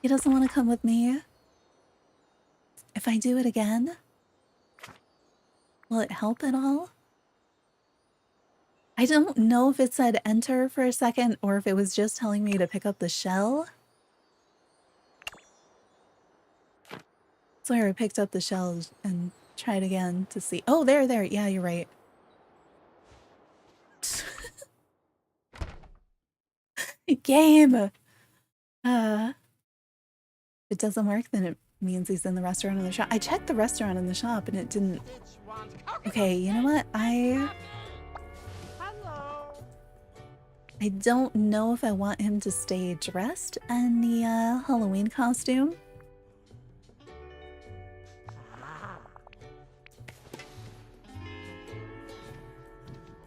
doesn't want to come with me. If I do it again, will it help at all? I don't know if it said enter for a second or if it was just telling me to pick up the shell. So I picked up the shell and tried again to see. Oh, there. Yeah, you're right. Game! If it doesn't work, then it means he's in the restaurant or the shop. I checked the restaurant and the shop and it didn't. Okay, you know what? I don't know if I want him to stay dressed in the Halloween costume.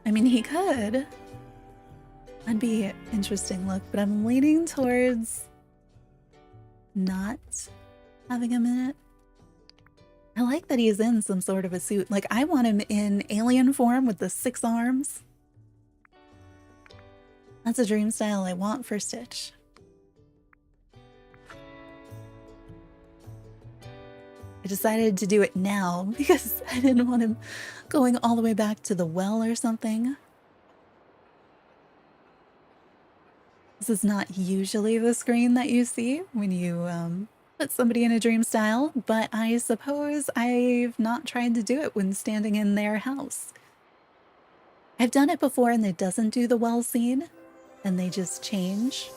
I mean, he could. That'd be an interesting look, but I'm leaning towards not having him in it. I like that he's in some sort of a suit. Like, I want him in alien form with the 6 arms. That's a dream style I want for Stitch. I decided to do it now because I didn't want him going all the way back to the well or something. This is not usually the screen that you see when you put somebody in a dream style, but I suppose I've not tried to do it when standing in their house. I've done it before and it doesn't do the well scene, and they just change.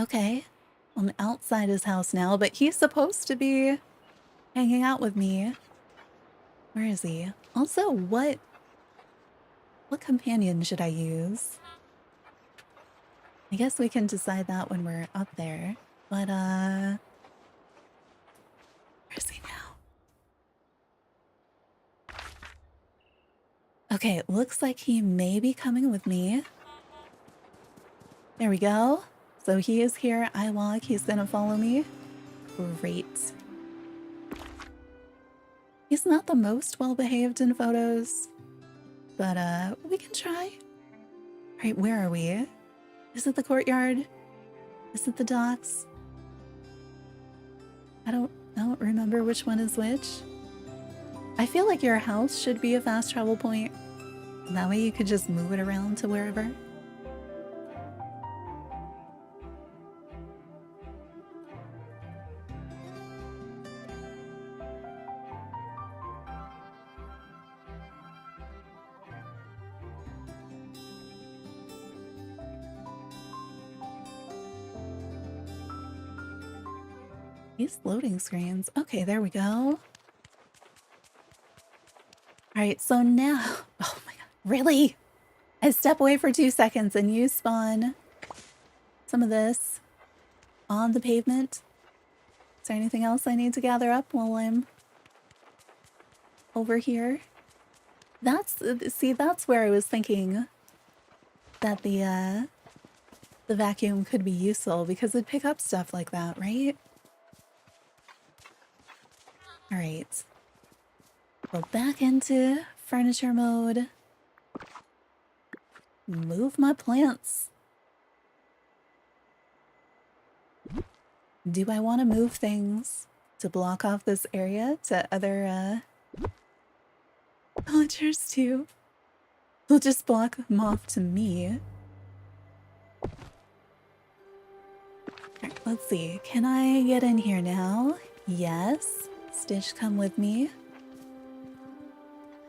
Okay, I'm outside his house now, but he's supposed to be hanging out with me. Where is he? Also, what companion should I use? I guess we can decide that when we're up there. But, where is he now? Okay, it looks like he may be coming with me. There we go. So he is here. I walk. He's gonna follow me. Great. He's not the most well-behaved in photos, but, we can try. All right, where are we? Is it the courtyard? Is it the docks? I don't remember which one is which. I feel like your house should be a fast travel point. That way you could just move it around to wherever. These loading screens. Okay, there we go. Alright, so now... Oh my god, really? I step away for 2 seconds and you spawn some of this on the pavement. Is there anything else I need to gather up while I'm over here? See, that's where I was thinking that the vacuum could be useful, because it'd pick up stuff like that, right? Alright. Go back into furniture mode. Move my plants. Do I want to move things to block off this area to other villagers too? They'll just block them off to me. Alright, let's see. Can I get in here now? Yes. Stitch, come with me.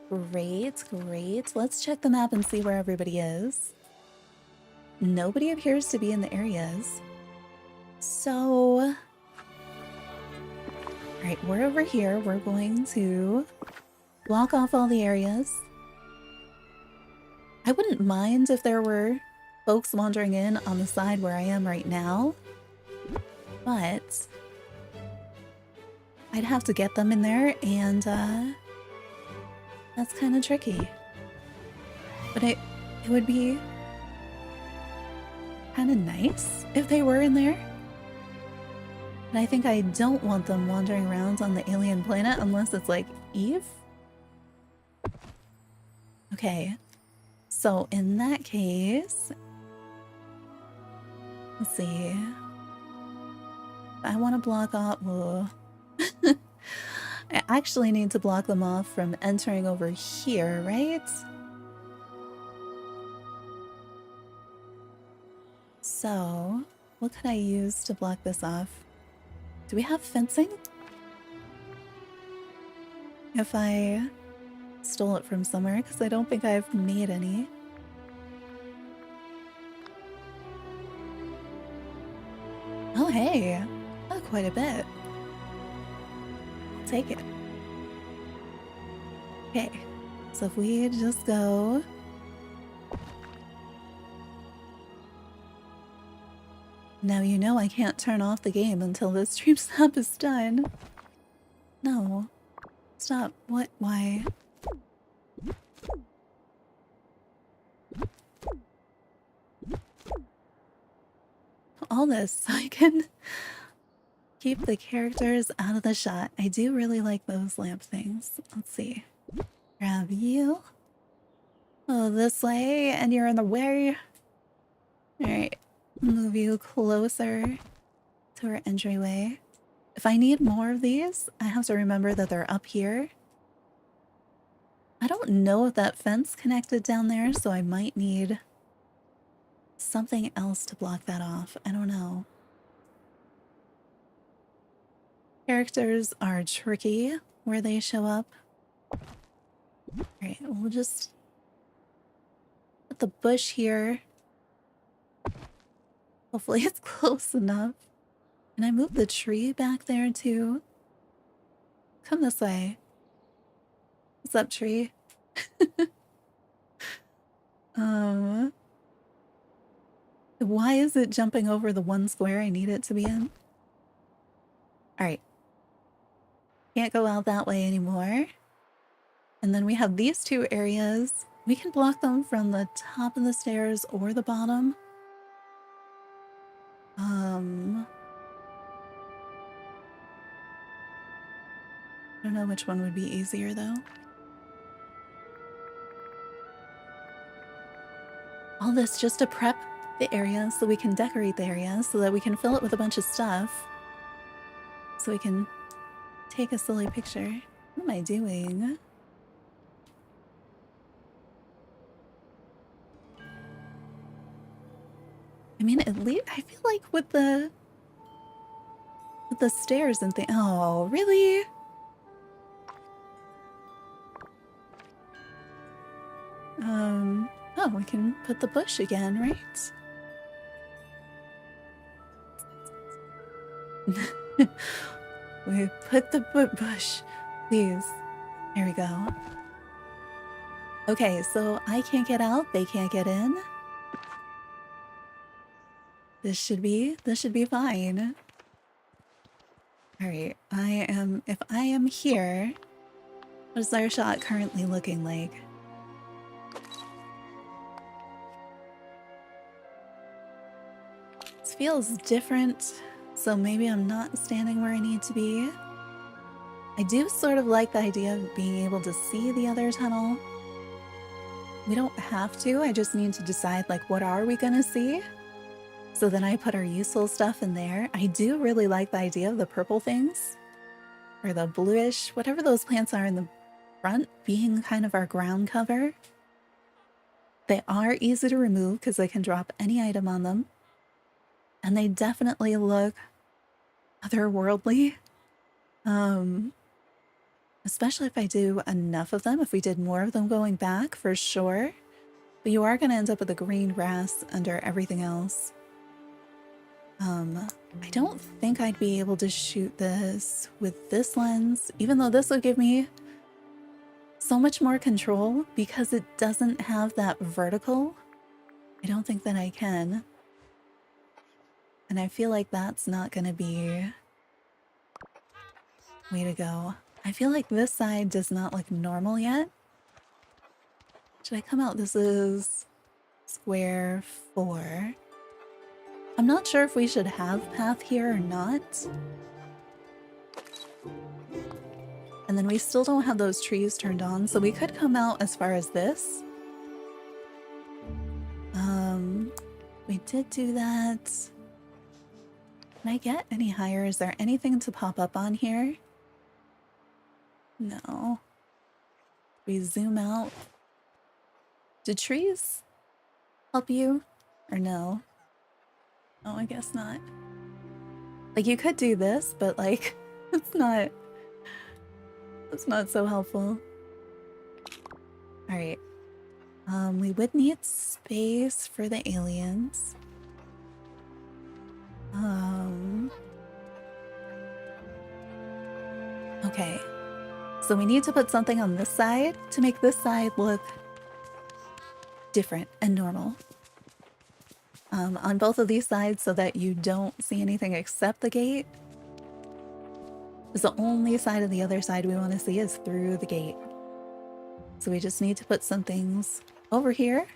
Great, great. Let's check the map and see where everybody is. Nobody appears to be in the areas. So... Alright, we're over here. We're going to block off all the areas. I wouldn't mind if there were folks wandering in on the side where I am right now, but I'd have to get them in there, and that's kind of tricky. But it would be kind of nice if they were in there. And I think I don't want them wandering around on the alien planet unless it's like Eve. Okay, so in that case, let's see. I want to block off. Whoa. I actually need to block them off from entering over here, right? So, what could I use to block this off? Do we have fencing? If I stole it from somewhere, because I don't think I've made any. Oh, hey. Oh, quite a bit. I'll take it. Okay. So if we just go... Now you know I can't turn off the game until this stream snap is done. No. Stop. What? Why? All this so I can keep the characters out of the shot. I do really like those lamp things. Let's see. Grab you. Oh, this way, and you're in the way. Alright. Move you closer to our entryway. If I need more of these, I have to remember that they're up here. I don't know if that fence connected down there, so I might need something else to block that off. I don't know. Characters are tricky where they show up. Alright, we'll just put the bush here. Hopefully it's close enough. Can I move the tree back there too? Come this way. What's up, tree? Why is it jumping over the one square I need it to be in? Alright. Can't go out that way anymore. And then we have these two areas. We can block them from the top of the stairs or the bottom. I don't know which one would be easier though. All this just to prep the area so we can decorate the area so that we can fill it with a bunch of stuff. So we can take a silly picture. What am I doing? I mean, at least I feel like with the stairs and things. Oh, really? Oh, we can put the bush again, right? We put the bush, please. There we go. Okay, so I can't get out, they can't get in. This should be fine. Alright, if I am here, what is our shot currently looking like? This feels different, so maybe I'm not standing where I need to be. I do sort of like the idea of being able to see the other tunnel. We don't have to, I just need to decide like what are we gonna see? So then I put our useful stuff in there. I do really like the idea of the purple things, or the bluish, whatever those plants are in the front, being kind of our ground cover. They are easy to remove because I can drop any item on them. And they definitely look otherworldly. Especially if I do enough of them, if we did more of them going back, for sure. But you are going to end up with the green grass under everything else. I don't think I'd be able to shoot this with this lens, even though this would give me so much more control because it doesn't have that vertical. I don't think that I can. And I feel like that's not going to be... Way to go. I feel like this side does not look normal yet. Should I come out? This is square 4. I'm not sure if we should have path here or not. And then we still don't have those trees turned on, so we could come out as far as this. We did do that. Can I get any higher? Is there anything to pop up on here? No. We zoom out. Do trees help you? Or no? Oh, I guess not. Like, you could do this, but like, it's not so helpful. Alright. We would need space for the aliens. Okay. So we need to put something on this side to make this side look different and normal. On both of these sides so that you don't see anything except the gate. Because the only side of the other side we want to see is through the gate. So we just need to put some things over here.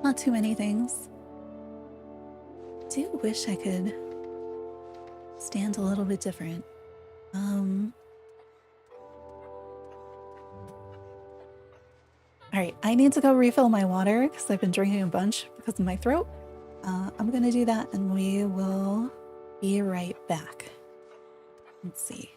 Not too many things. I do wish I could stand a little bit different. Alright, I need to go refill my water because I've been drinking a bunch because of my throat. I'm gonna do that and we will be right back. Let's see.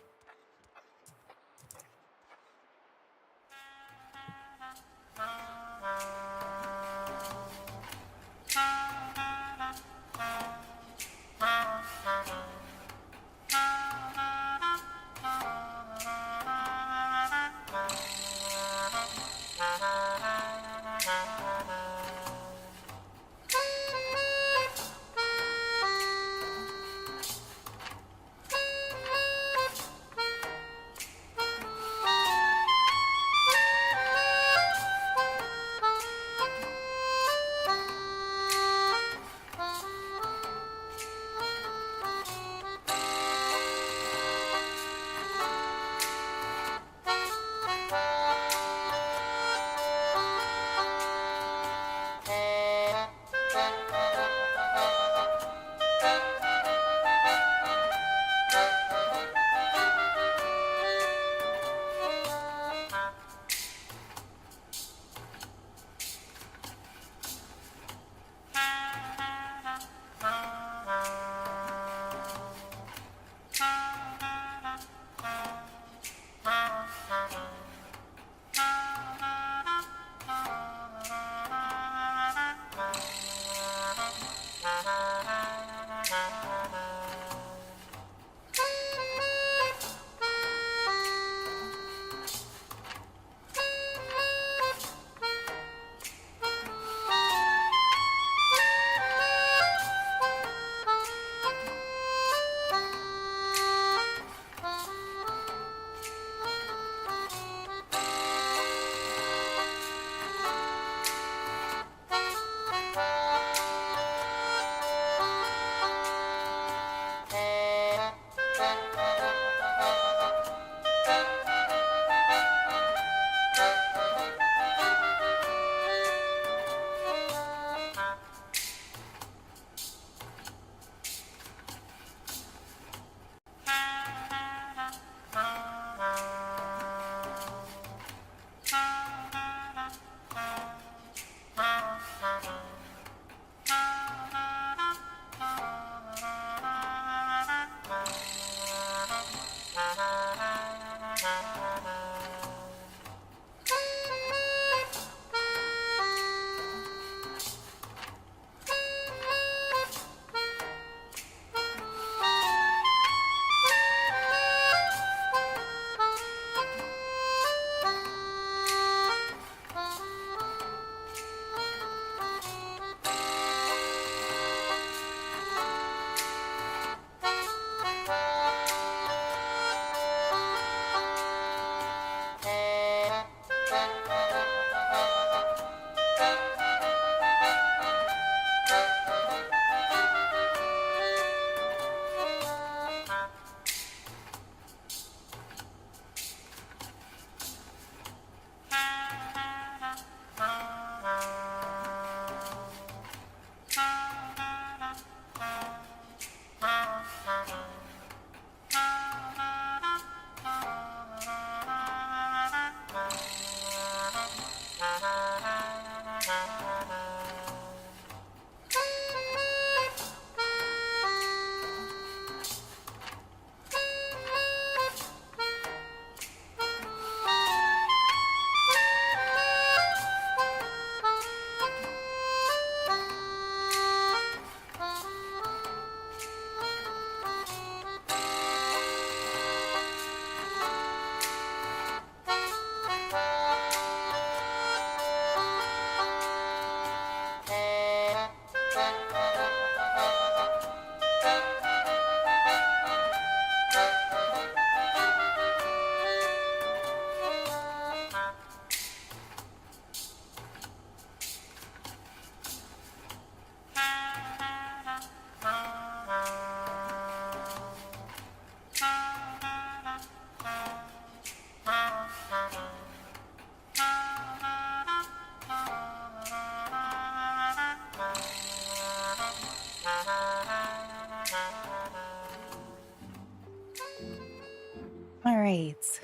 right.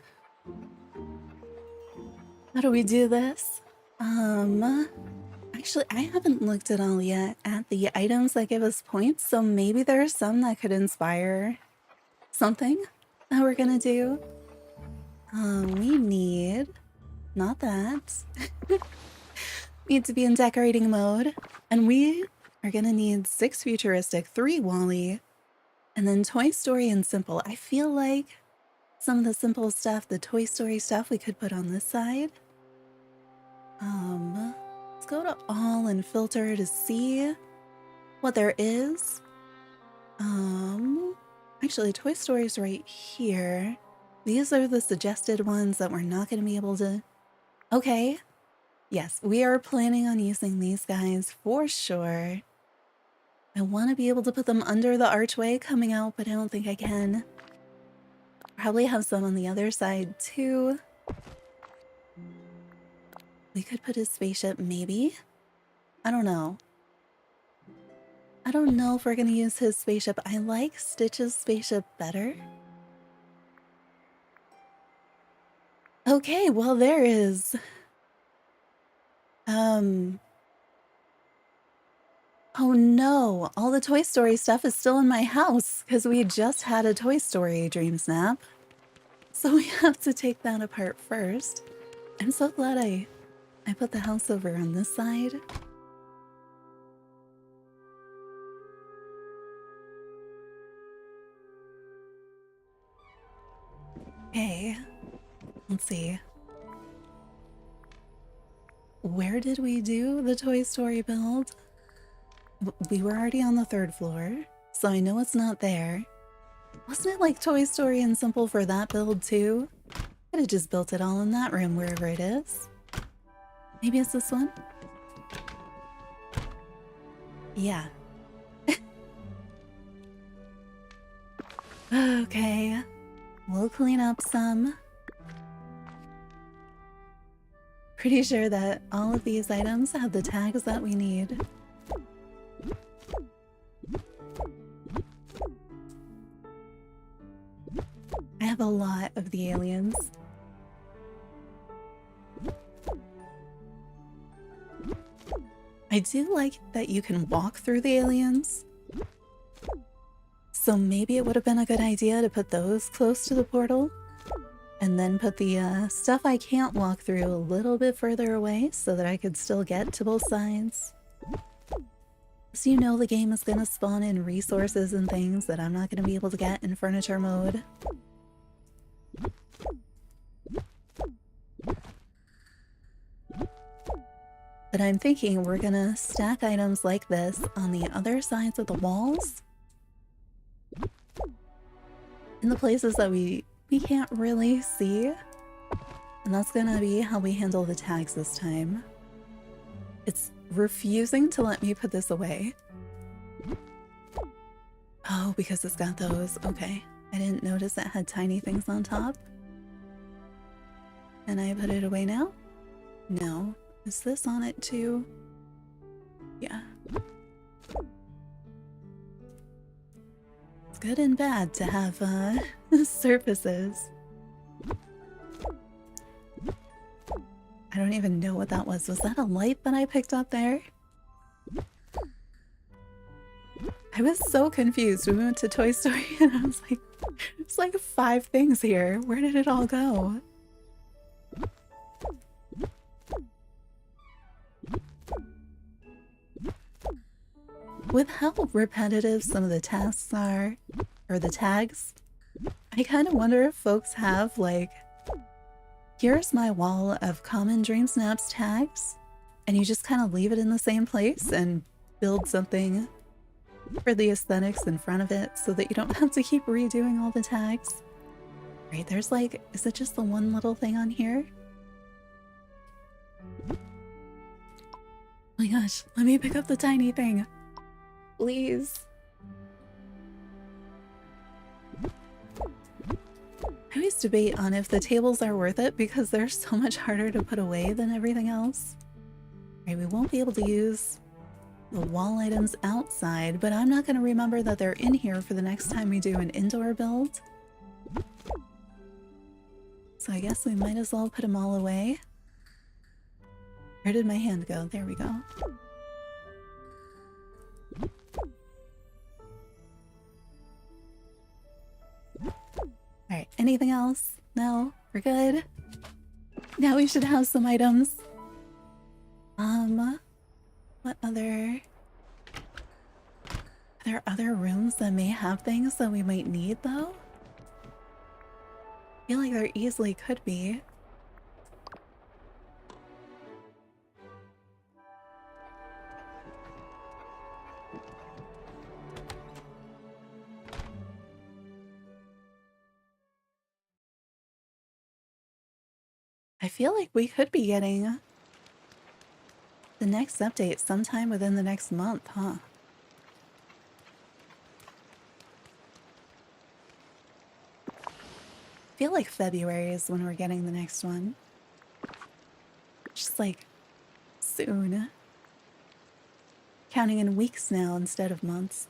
How do we do this? Actually, I haven't looked at all yet at the items that give us points, so maybe there are some that could inspire something that we're gonna do. We need, not that, need to be in decorating mode, and we are gonna need 6 futuristic, 3 Wally, and then Toy Story and simple. I feel like some of the simple stuff, the Toy Story stuff, we could put on this side. Let's go to all and filter to see what there is. Actually, Toy Story's right here. These are the suggested ones that we're not going to be able to... Okay. Yes, we are planning on using these guys for sure. I want to be able to put them under the archway coming out, but I don't think I can. Probably have some on the other side too. We could put his spaceship, maybe? I don't know. I don't know if we're gonna use his spaceship. I like Stitch's spaceship better. Okay, well there is... Oh no, all the Toy Story stuff is still in my house because we just had a Toy Story dream snap. So we have to take that apart first. I'm so glad I put the house over on this side. Okay, let's see. Where did we do the Toy Story build? We were already on the 3rd floor, so I know it's not there. Wasn't it like Toy Story and simple for that build too? Could have just built it all in that room wherever it is. Maybe it's this one? Yeah. Okay, we'll clean up some. Pretty sure that all of these items have the tags that we need. I have a lot of the aliens. I do like that you can walk through the aliens. So maybe it would have been a good idea to put those close to the portal. And then put the stuff I can't walk through a little bit further away so that I could still get to both sides. So you know the game is going to spawn in resources and things that I'm not going to be able to get in furniture mode. But I'm thinking we're going to stack items like this on the other sides of the walls. In the places that we can't really see. And that's gonna be how we handle the tags this time. It's refusing to let me put this away. Oh, because it's got those. Okay. I didn't notice it had tiny things on top. And I put it away now? No. Is this on it too? Yeah. It's good and bad to have surfaces. I don't even know what that was. Was that a light that I picked up there? I was so confused. We went to Toy Story and I was like, there's like 5 things here. Where did it all go? With how repetitive some of the tasks are, or the tags, I kind of wonder if folks have like, here's my wall of common DreamSnaps tags, and you just kind of leave it in the same place and build something for the aesthetics in front of it so that you don't have to keep redoing all the tags. Right, there's like, is it just the one little thing on here? Oh my gosh, let me pick up the tiny thing. Please. I always debate on if the tables are worth it because they're so much harder to put away than everything else. Right, we won't be able to use the wall items outside, but I'm not going to remember that they're in here for the next time we do an indoor build. So I guess we might as well put them all away. Where did my hand go? There we go. Alright, anything else? No? We're good? Now we should have some items. What other... Are there other rooms that may have things that we might need, though? I feel like there easily could be. I feel like we could be getting the next update sometime within the next month, huh? I feel like February is when we're getting the next one. Just like soon. Counting in weeks now instead of months.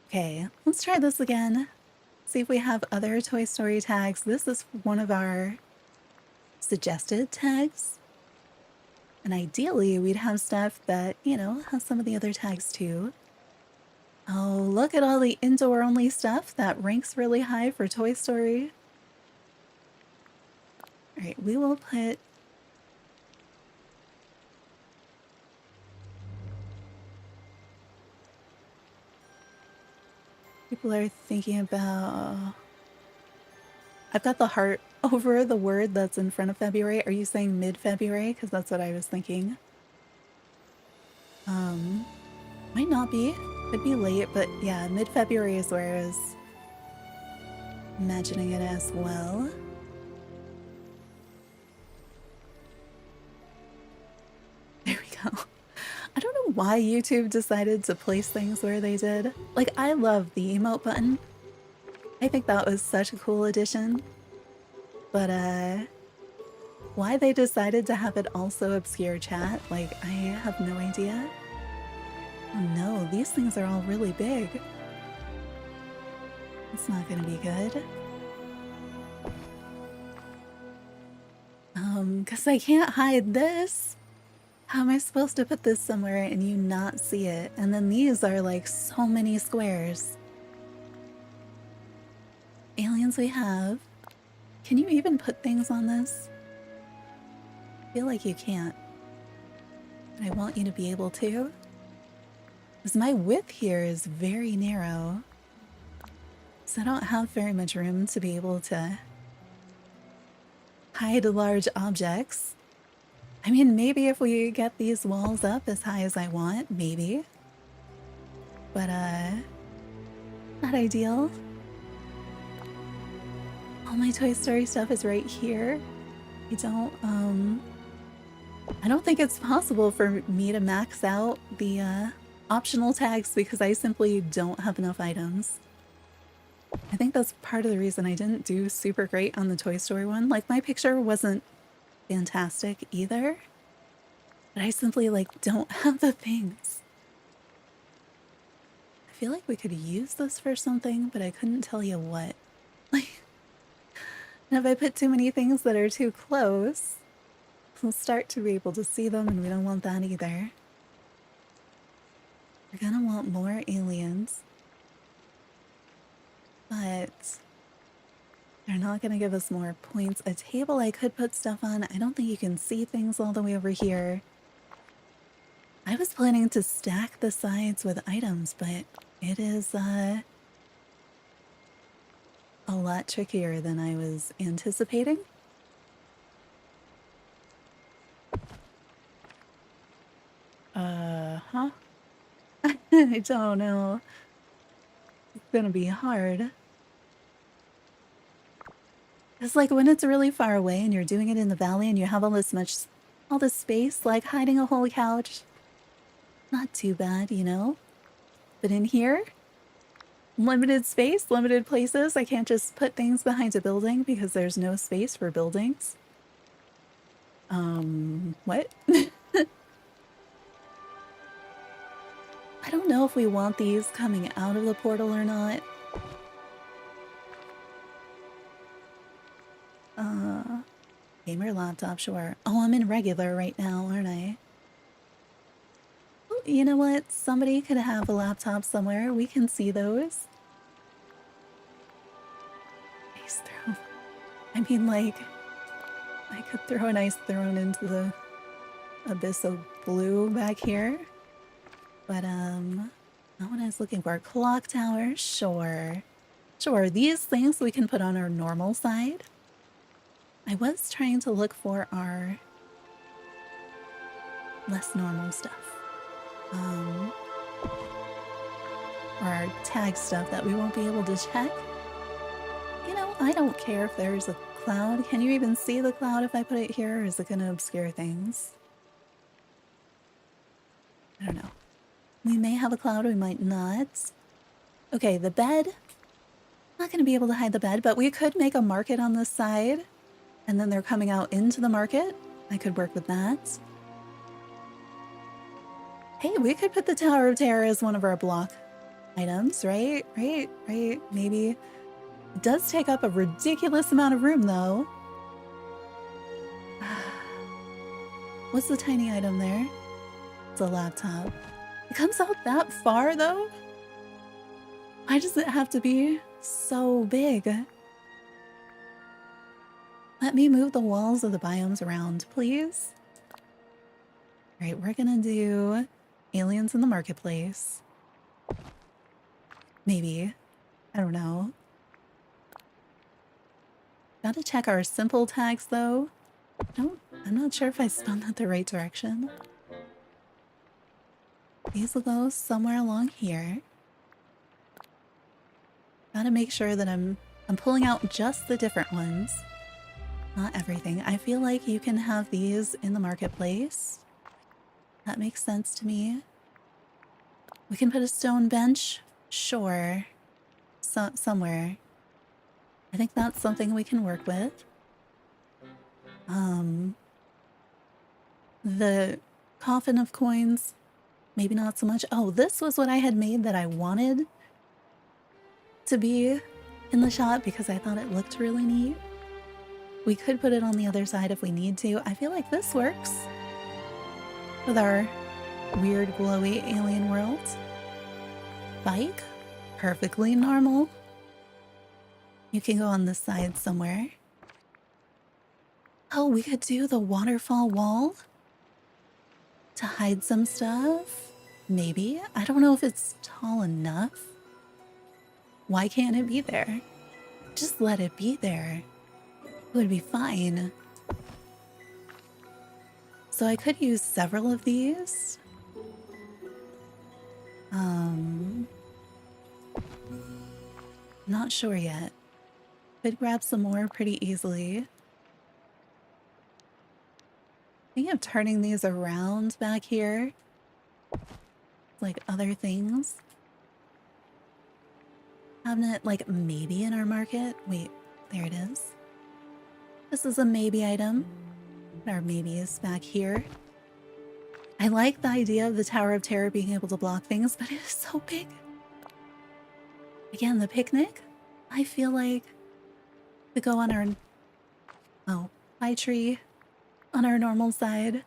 Okay, let's try this again. See if we have other Toy Story tags. This is one of our suggested tags. And ideally, we'd have stuff that, you know, has some of the other tags too. Oh, look at all the indoor-only stuff that ranks really high for Toy Story. Alright, we will put... People are thinking about... I've got the heart over the word that's in front of February. Are you saying mid-February? Because that's what I was thinking. Might not be. Could be late, but yeah, mid-February is where I was imagining it as well. There we go. I don't know why YouTube decided to place things where they did. Like, I love the emote button. I think that was such a cool addition. But, why they decided to have it also obscure chat, like, I have no idea. Oh no, these things are all really big. It's not gonna be good. Because I can't hide this. How am I supposed to put this somewhere and you not see it? And then these are like so many squares. Aliens we have. Can you even put things on this? I feel like you can't. But I want you to be able to. Because my width here is very narrow. So I don't have very much room to be able to hide large objects. I mean, maybe if we get these walls up as high as I want, maybe. But, not ideal. All my Toy Story stuff is right here. I don't think it's possible for me to max out the, optional tags because I simply don't have enough items. I think that's part of the reason I didn't do super great on the Toy Story one. Like, my picture wasn't fantastic either, but I simply, like, don't have the things. I feel like we could use this for something, but I couldn't tell you what. Like, and if I put too many things that are too close, we'll start to be able to see them, and we don't want that either. We're gonna want more aliens. But they're not gonna give us more points. A table I could put stuff on. I don't think you can see things all the way over here. I was planning to stack the sides with items, but it is a lot trickier than I was anticipating. Huh? I don't know. It's gonna be hard. It's like when it's really far away and you're doing it in the valley and you have all this space, like hiding a whole couch. Not too bad, you know? But in here, limited space, limited places. I can't just put things behind a building because there's no space for buildings. What? I don't know if we want these coming out of the portal or not. We're laptop, sure. Oh, I'm in regular right now, aren't I? Oh, you know what? Somebody could have a laptop somewhere. We can see those. Nice throne. I mean, like, I could throw an ice throne into the abyss of blue back here. But, not what I was looking for. Clock tower, sure. Sure, these things we can put on our normal side. I was trying to look for our less normal stuff. Or our tag stuff that we won't be able to check. You know, I don't care if there's a cloud. Can you even see the cloud if I put it here, or is it going to obscure things? I don't know. We may have a cloud, we might not. Okay, the bed. Not going to be able to hide the bed, but we could make a market on this side, and then they're coming out into the market. I could work with that. Hey, we could put the Tower of Terror as one of our block items, right? Maybe. It does take up a ridiculous amount of room, though. What's the tiny item there? It's a laptop. It comes out that far, though? Why does it have to be so big? Let me move the walls of the biomes around, please. All right, we're gonna do aliens in the marketplace. Maybe. I don't know. Gotta check our simple tags, though. I'm not sure if I spun that the right direction. These will go somewhere along here. Gotta make sure that I'm pulling out just the different ones. Not everything. I feel like you can have these in the marketplace. That makes sense to me. We can put a stone bench. Sure. Somewhere. I think that's something we can work with. The coffin of coins, maybe not so much. Oh, this was what I had made that I wanted to be in the shot because I thought it looked really neat. We could put it on the other side if we need to. I feel like this works with our weird glowy alien world. Bike, perfectly normal. You can go on this side somewhere. Oh, we could do the waterfall wall to hide some stuff. Maybe. I don't know if it's tall enough. Why can't it be there? Just let it be there. It would be fine. So I could use several of these. Not sure yet. Could grab some more pretty easily. Thinking of turning these around back here. Like other things. Having it like maybe in our market. Wait, there it is. This is a maybe item. Our maybe is back here. I like the idea of the Tower of Terror being able to block things, but it is so big. Again, the picnic, I feel like we go on our, pie tree on our normal side.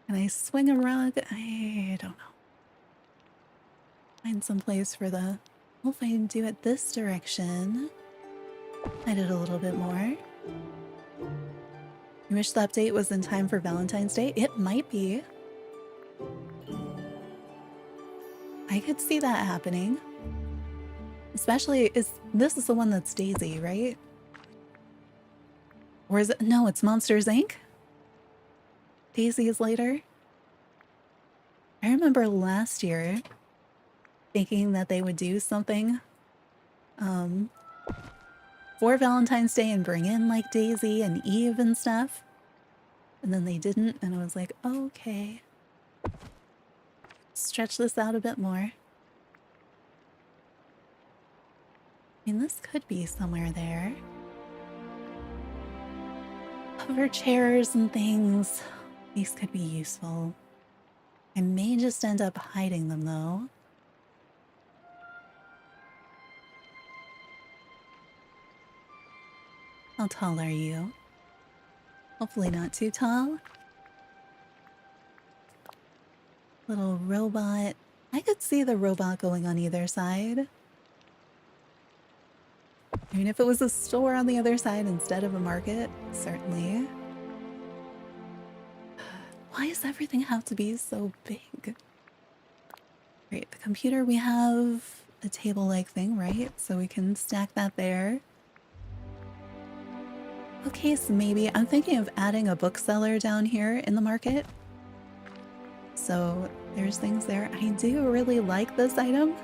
Can I swing a rug? I don't know. Find some place for the, well, if I do it this direction, I did a little bit more. You wish the update was in time for Valentine's Day? It might be. I could see that happening. Especially, this is the one that's Daisy, right? Or is it? No, it's Monsters, Inc. Daisy is later. I remember last year thinking that they would do something for Valentine's Day and bring in like Daisy and Eve and stuff. And then they didn't, and I was like, okay. Stretch this out a bit more. I mean, this could be somewhere there. Hover chairs and things. These could be useful. I may just end up hiding them, though. How tall are you? Hopefully not too tall. Little robot. I could see the robot going on either side. I mean, if it was a store on the other side instead of a market, certainly. Why does everything have to be so big? Great, the computer, we have a table-like thing, right? So we can stack that there. Bookcase, maybe. I'm thinking of adding a bookseller down here in the market. So there's things there. I do really like this item.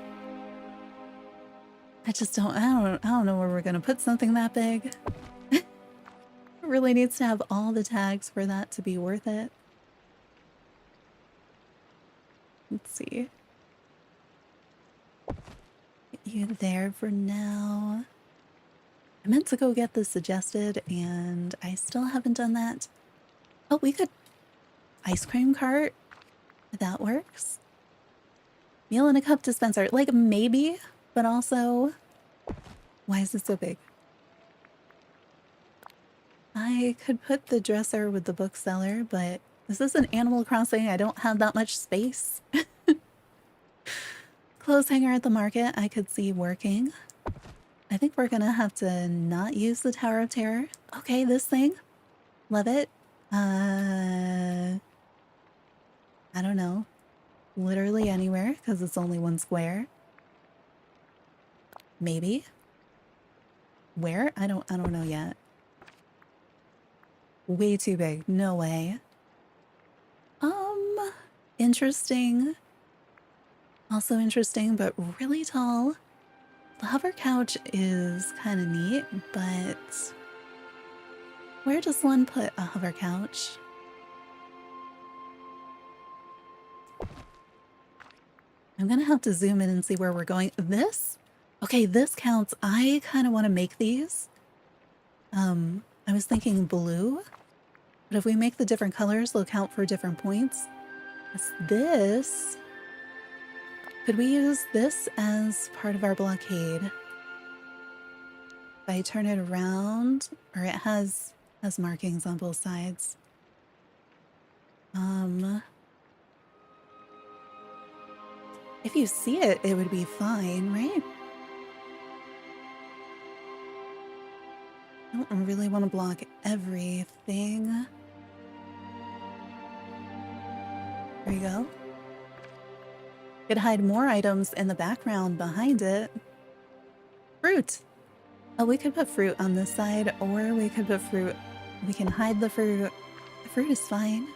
I don't know where we're gonna put something that big. It really needs to have all the tags for that to be worth it. Let's see. Get you there for now. I meant to go get this suggested and I still haven't done that. Oh, we could ice cream cart. That works. Meal in a cup dispenser. Like maybe, but also why is it so big? I could put the dresser with the bookseller, but this is an Animal Crossing. I don't have that much space. Clothes hanger at the market, I could see working. I think we're gonna have to not use the Tower of Terror. Okay, this thing. Love it. I don't know. Literally anywhere, because it's only one square. Maybe. Where? I don't know yet. Way too big. No way. Interesting. Also interesting, but really tall. The hover couch is kind of neat, but where does one put a hover couch? I'm gonna have to zoom in and see where we're going. This? Okay, this counts. I kind of want to make these. I was thinking blue, but if we make the different colors, they'll count for different points. This. Could we use this as part of our blockade? If I turn it around, or it has markings on both sides. If you see it, it would be fine, right? I don't really want to block everything. There you go. Could hide more items in the background behind it. Fruit! Oh, we could put fruit on this side, or we could put fruit. We can hide the fruit. The fruit is fine.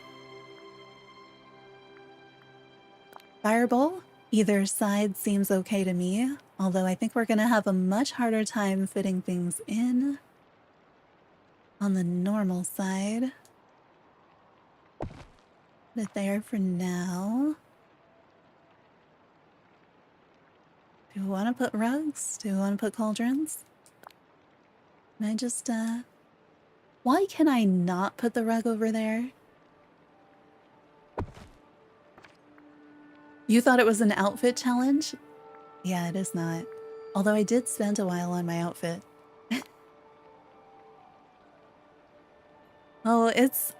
Fireball? Either side seems okay to me, although I think we're gonna have a much harder time fitting things in on the normal side. Put it there for now. Do we want to put rugs? Do we want to put cauldrons? Can I just, why can I not put the rug over there? You thought it was an outfit challenge? Yeah, it is not. Although I did spend a while on my outfit. Oh,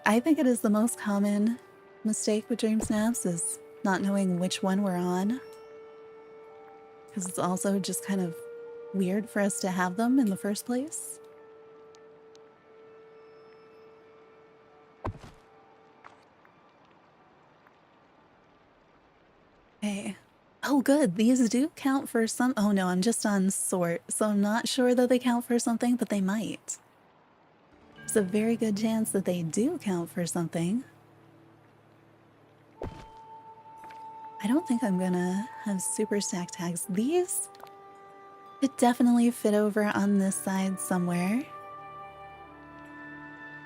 I think it is the most common mistake with DreamSnaps is not knowing which one we're on. Because it's also just kind of weird for us to have them in the first place. Okay. Oh, good. These do count for some. Oh, no, I'm just on sort, so I'm not sure that they count for something, but they might. There's a very good chance that they do count for something. I don't think I'm gonna have super stack tags. These could definitely fit over on this side somewhere.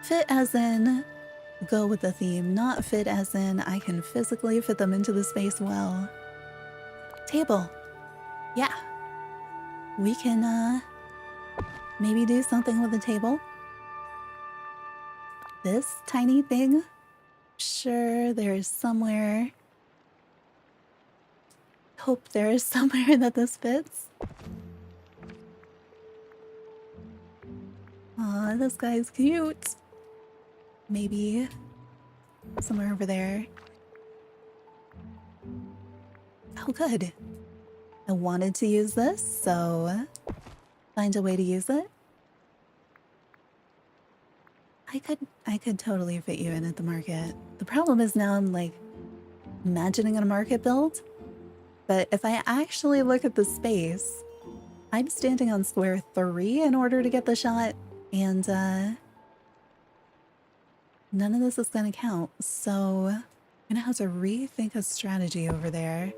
Fit as in go with the theme, not fit as in I can physically fit them into the space well. Table. Yeah. We can maybe do something with the table. This tiny thing. Sure, there's somewhere. Hope there is somewhere that this fits. Aw, this guy's cute. Maybe somewhere over there. Oh, good. I wanted to use this, so find a way to use it. I could totally fit you in at the market. The problem is now I'm like imagining a market build, but if I actually look at the space, I'm standing on square 3 in order to get the shot, and none of this is gonna count, so I'm gonna have to rethink a strategy over there.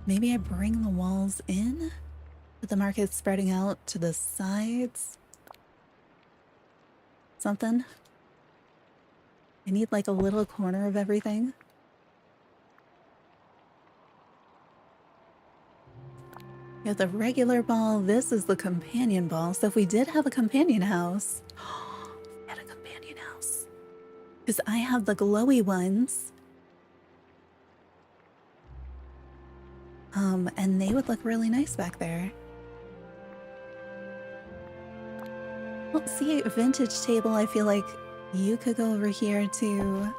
Maybe I bring the walls in, but the market's spreading out to the sides. Something. I need like a little corner of everything. You have the regular ball. This is the companion ball. So if we did have a companion house, we had a companion house. Because I have the glowy ones. And they would look really nice back there. Well, see, vintage table, I feel like you could go over here to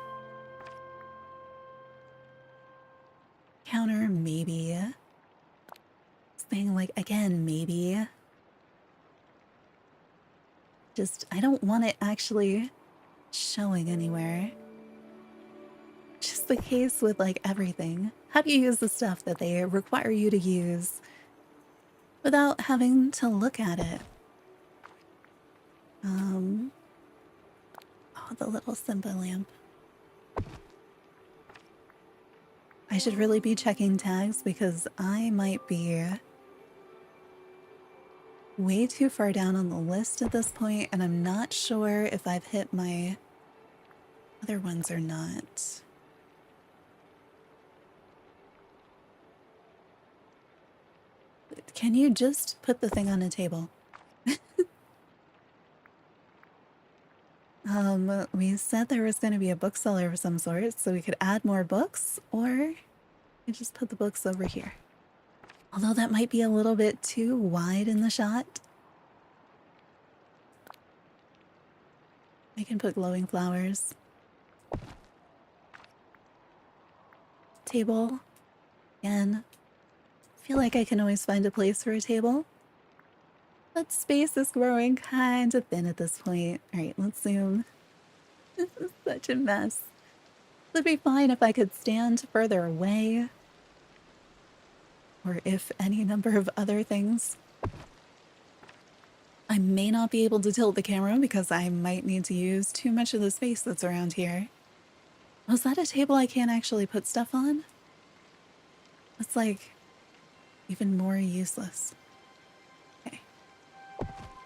counter, maybe. Thing like, again, maybe. Just, I don't want it actually showing anywhere. Just the case with like everything. How do you use the stuff that they require you to use without having to look at it? Oh, the little Simba lamp. I should really be checking tags because I might be way too far down on the list at this point, and I'm not sure if I've hit my other ones or not. Can you just put the thing on a table? We said there was going to be a bookseller of some sort, so we could add more books, or we just put the books over here. Although that might be a little bit too wide in the shot. I can put glowing flowers. Table. Again, I feel like I can always find a place for a table. But space is growing kind of thin at this point. Alright, let's zoom. This is such a mess. It'd be fine if I could stand further away. Or if any number of other things. I may not be able to tilt the camera because I might need to use too much of the space that's around here. Was that a table I can't actually put stuff on? It's like even more useless. Okay.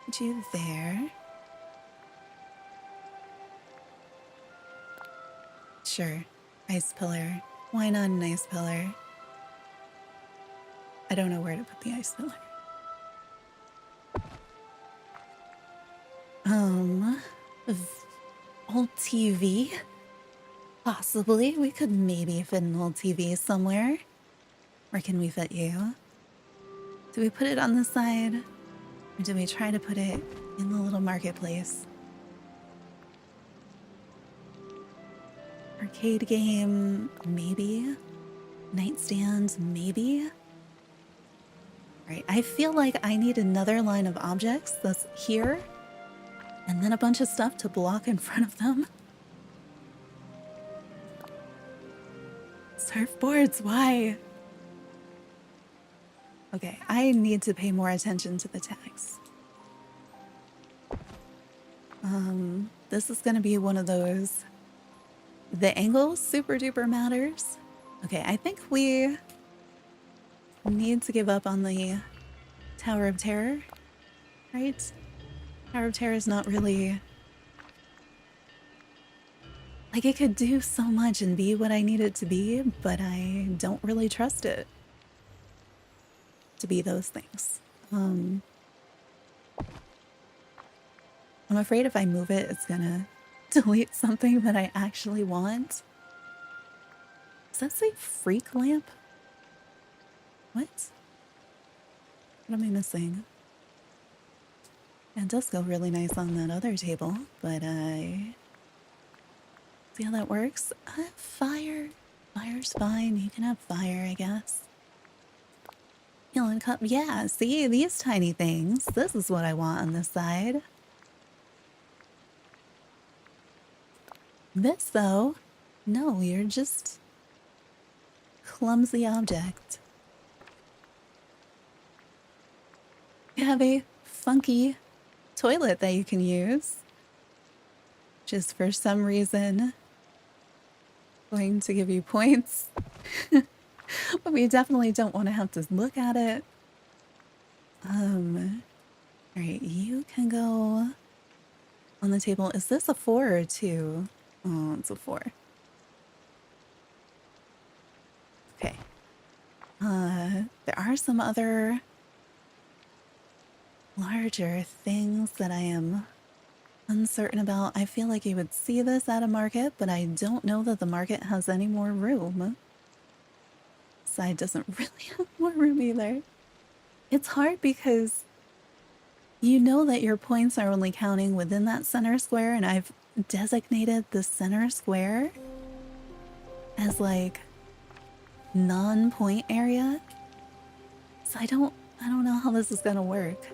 Put you there. Sure. Ice pillar. Why not an ice pillar? I don't know where to put the ice pillar. Old TV? Possibly. We could maybe fit an old TV somewhere. Where can we fit you? Do we put it on the side? Or do we try to put it in the little marketplace? Arcade game, maybe. Nightstand, maybe. Right, I feel like I need another line of objects that's here, and then a bunch of stuff to block in front of them. Surfboards, why? Okay, I need to pay more attention to the tags. This is gonna be one of those. The angle super duper matters. Okay, I think we need to give up on the Tower of Terror, right? Tower of Terror is not really... Like, it could do so much and be what I need it to be, but I don't really trust it to be those things. I'm afraid if I move it, it's gonna delete something that I actually want. Does that say freak lamp? What? What am I missing? It does go really nice on that other table, but I see how that works. Fire. Fire's fine. You can have fire, I guess. Healing cup. Yeah, see, these tiny things. This is what I want on this side. This, though, no, you're just clumsy object. You have a funky toilet that you can use, just for some reason going to give you points. But we definitely don't want to have to look at it. Alright, you can go on the table. Is this a 4 or a 2? Oh, it's a 4. Okay. There are some other larger things that I am uncertain about. I feel like you would see this at a market, but I don't know that the market has any more room. Side doesn't really have more room either. It's hard because you know that your points are only counting within that center square, and I've designated the center square as like non-point area. So I don't know how this is gonna work.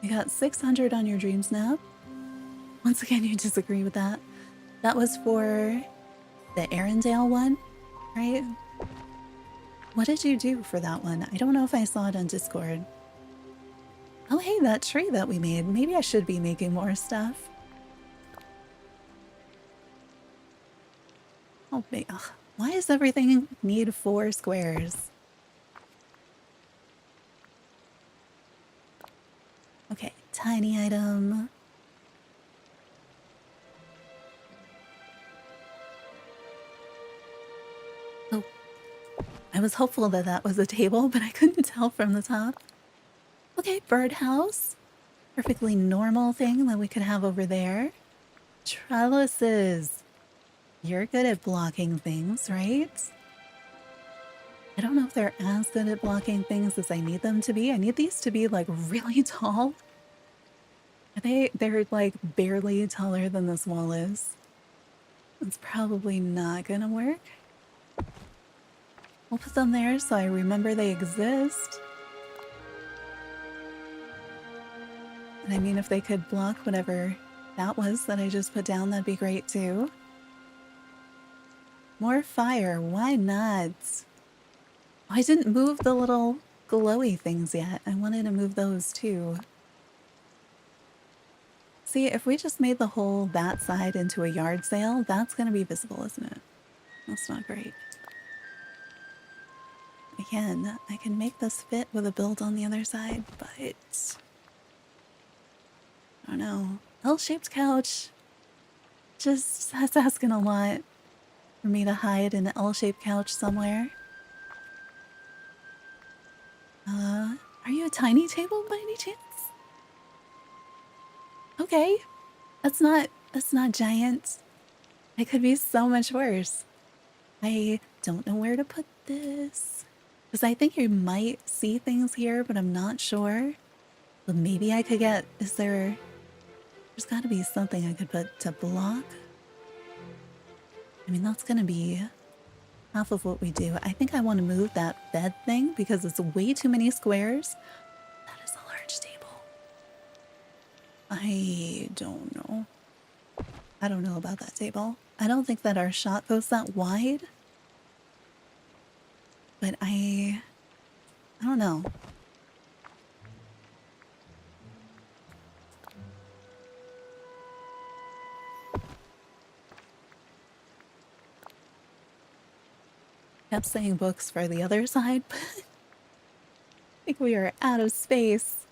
You got 600 on your dream snap. Once again, you disagree with that. That was for the Arendelle one, right? What did you do for that one? I don't know if I saw it on Discord. Oh, hey, that tree that we made. Maybe I should be making more stuff. Oh, ugh. Why does everything need 4 squares? Okay, tiny item. Oh, I was hopeful that that was a table, but I couldn't tell from the top. Okay, birdhouse. Perfectly normal thing that we could have over there. Trellises. You're good at blocking things, right? I don't know if they're as good at blocking things as I need them to be. I need these to be like really tall. They're like barely taller than this wall is. It's probably not gonna work. We'll put them there so I remember they exist. And I mean, if they could block whatever that was that I just put down, that'd be great too. More fire, why not? Oh, I didn't move the little glowy things yet. I wanted to move those too. See, if we just made the whole that side into a yard sale, that's gonna be visible, isn't it? That's not great. Again, I can make this fit with a build on the other side, but I don't know. L-shaped couch. Just, that's asking a lot for me to hide an L-shaped couch somewhere. Are you a tiny table by any chance? Okay. That's not giant. It could be so much worse. I don't know where to put this. Because I think you might see things here, but I'm not sure. But maybe I could get, there's gotta be something I could put to block. I mean, that's gonna be half of what we do. I think I want to move that bed thing because it's way too many squares. That is a large table. I don't know. I don't know about that table. I don't think that our shot goes that wide. But I don't know. Kept saying books for the other side, but I think we are out of space.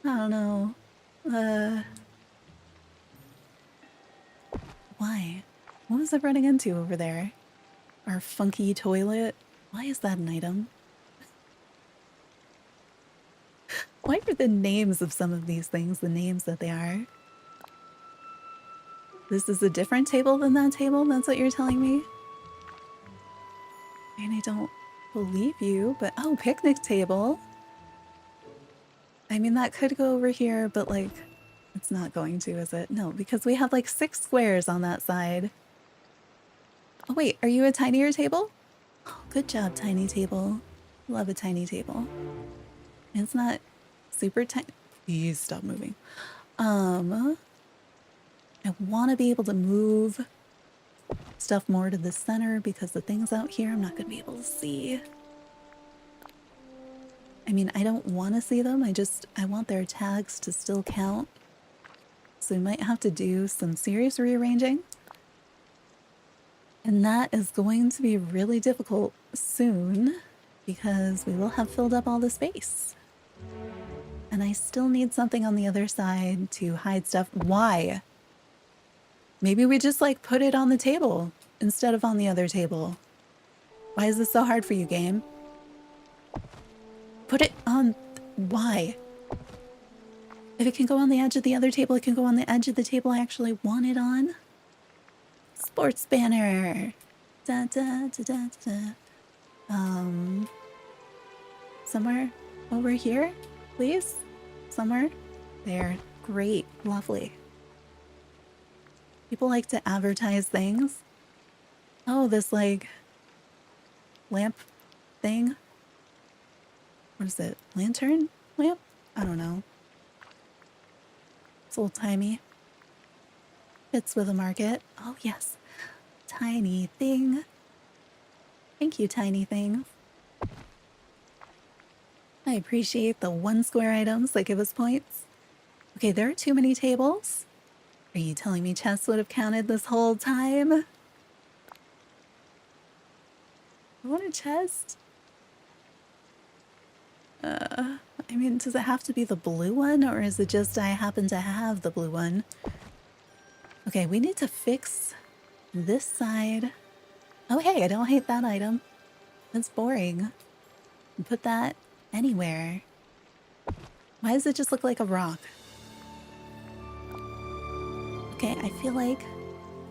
I don't know. Why? What was I running into over there? Our funky toilet? Why is that an item? Why are the names of some of these things the names that they are? This is a different table than that table? That's what you're telling me? And I don't believe you, but oh, picnic table. I mean, that could go over here, but like, it's not going to, is it? No, because we have like 6 squares on that side. Oh wait, are you a tinier table? Oh, good job, tiny table. Love a tiny table. It's not super tiny. Please stop moving. I want to be able to move stuff more to the center because the things out here I'm not going to be able to see. I mean, I don't want to see them. I want their tags to still count. So we might have to do some serious rearranging. And that is going to be really difficult soon because we will have filled up all the space. And I still need something on the other side to hide stuff. Why? Maybe we just like put it on the table instead of on the other table. Why is this so hard for you, game? Put it on. Why? If it can go on the edge of the other table, it can go on the edge of the table I actually want it on. Sports banner. Da, da, da, da, da. Somewhere over here, please? Somewhere? There. Great. Lovely. People like to advertise things. Oh, this like lamp thing. What is it? Lantern lamp? I don't know. It's old-timey. Fits with a market. Oh, yes. Tiny thing. Thank you, tiny thing. I appreciate the 1 square items that give us points. Okay, there are too many tables. Are you telling me chess would have counted this whole time? I want a chest. I mean, does it have to be the blue one, or is it just I happen to have the blue one? Okay, we need to fix this side. Oh, hey, I don't hate that item. That's boring. Put that anywhere. Why does it just look like a rock? Okay, I feel like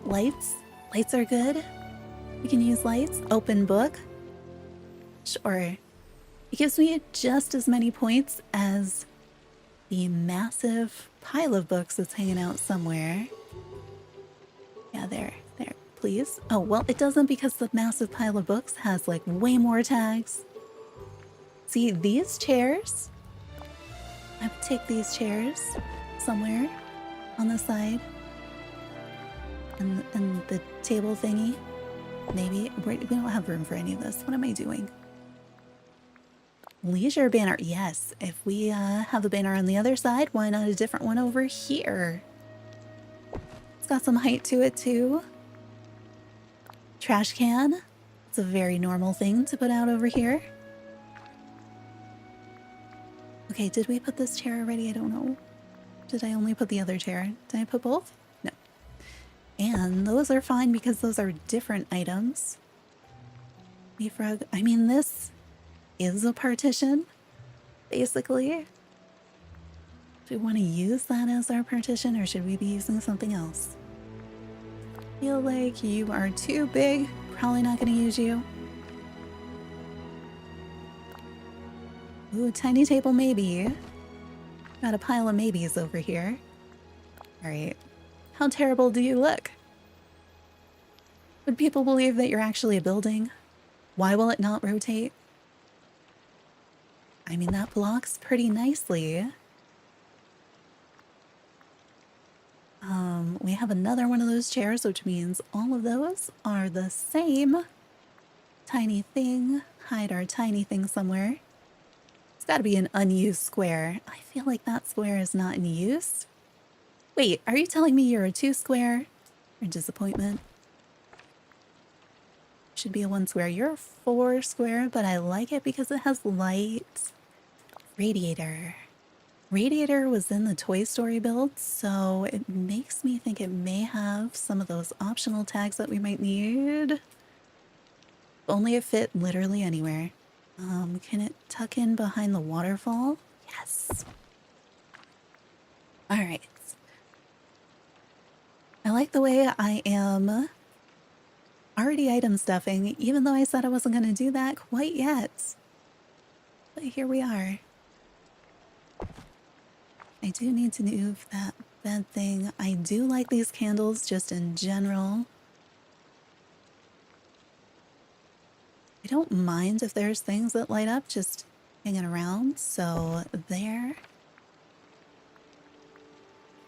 lights. Lights are good. We can use lights. Open book. Sure. It gives me just as many points as the massive pile of books that's hanging out somewhere. Yeah, there, please. Oh, well, it doesn't because the massive pile of books has like way more tags. See, these chairs, I would take these chairs somewhere on the side. And the table thingy, maybe. We don't have room for any of this. What am I doing? Leisure banner. Yes, if we have a banner on the other side, why not a different one over here? It's got some height to it too. Trash can. It's a very normal thing to put out over here. Okay, did we put this chair already? I don't know. Did I only put the other chair? Did I put both? No. And those are fine because those are different items. Leapfrog. I mean, this is a partition, basically. Do we want to use that as our partition, or should we be using something else? Feel like you are too big. Probably not going to use you. Ooh, tiny table maybe. Got a pile of maybes over here. Alright. How terrible do you look? Would people believe that you're actually a building? Why will it not rotate? I mean, that blocks pretty nicely. We have another one of those chairs, which means all of those are the same. Tiny thing. Hide our tiny thing somewhere. It's got to be an unused square. I feel like that square is not in use. Wait, are you telling me you're a 2 square? Or disappointment? Should be a 1 square. You're a 4 square, but I like it because it has light. Radiator. Radiator was in the Toy Story build, so it makes me think it may have some of those optional tags that we might need. If only it fit literally anywhere. Can it tuck in behind the waterfall? Yes. All right. I like the way I am already item stuffing, even though I said I wasn't going to do that quite yet. But here we are. I do need to move that bed thing. I do like these candles just in general. I don't mind if there's things that light up just hanging around. So there.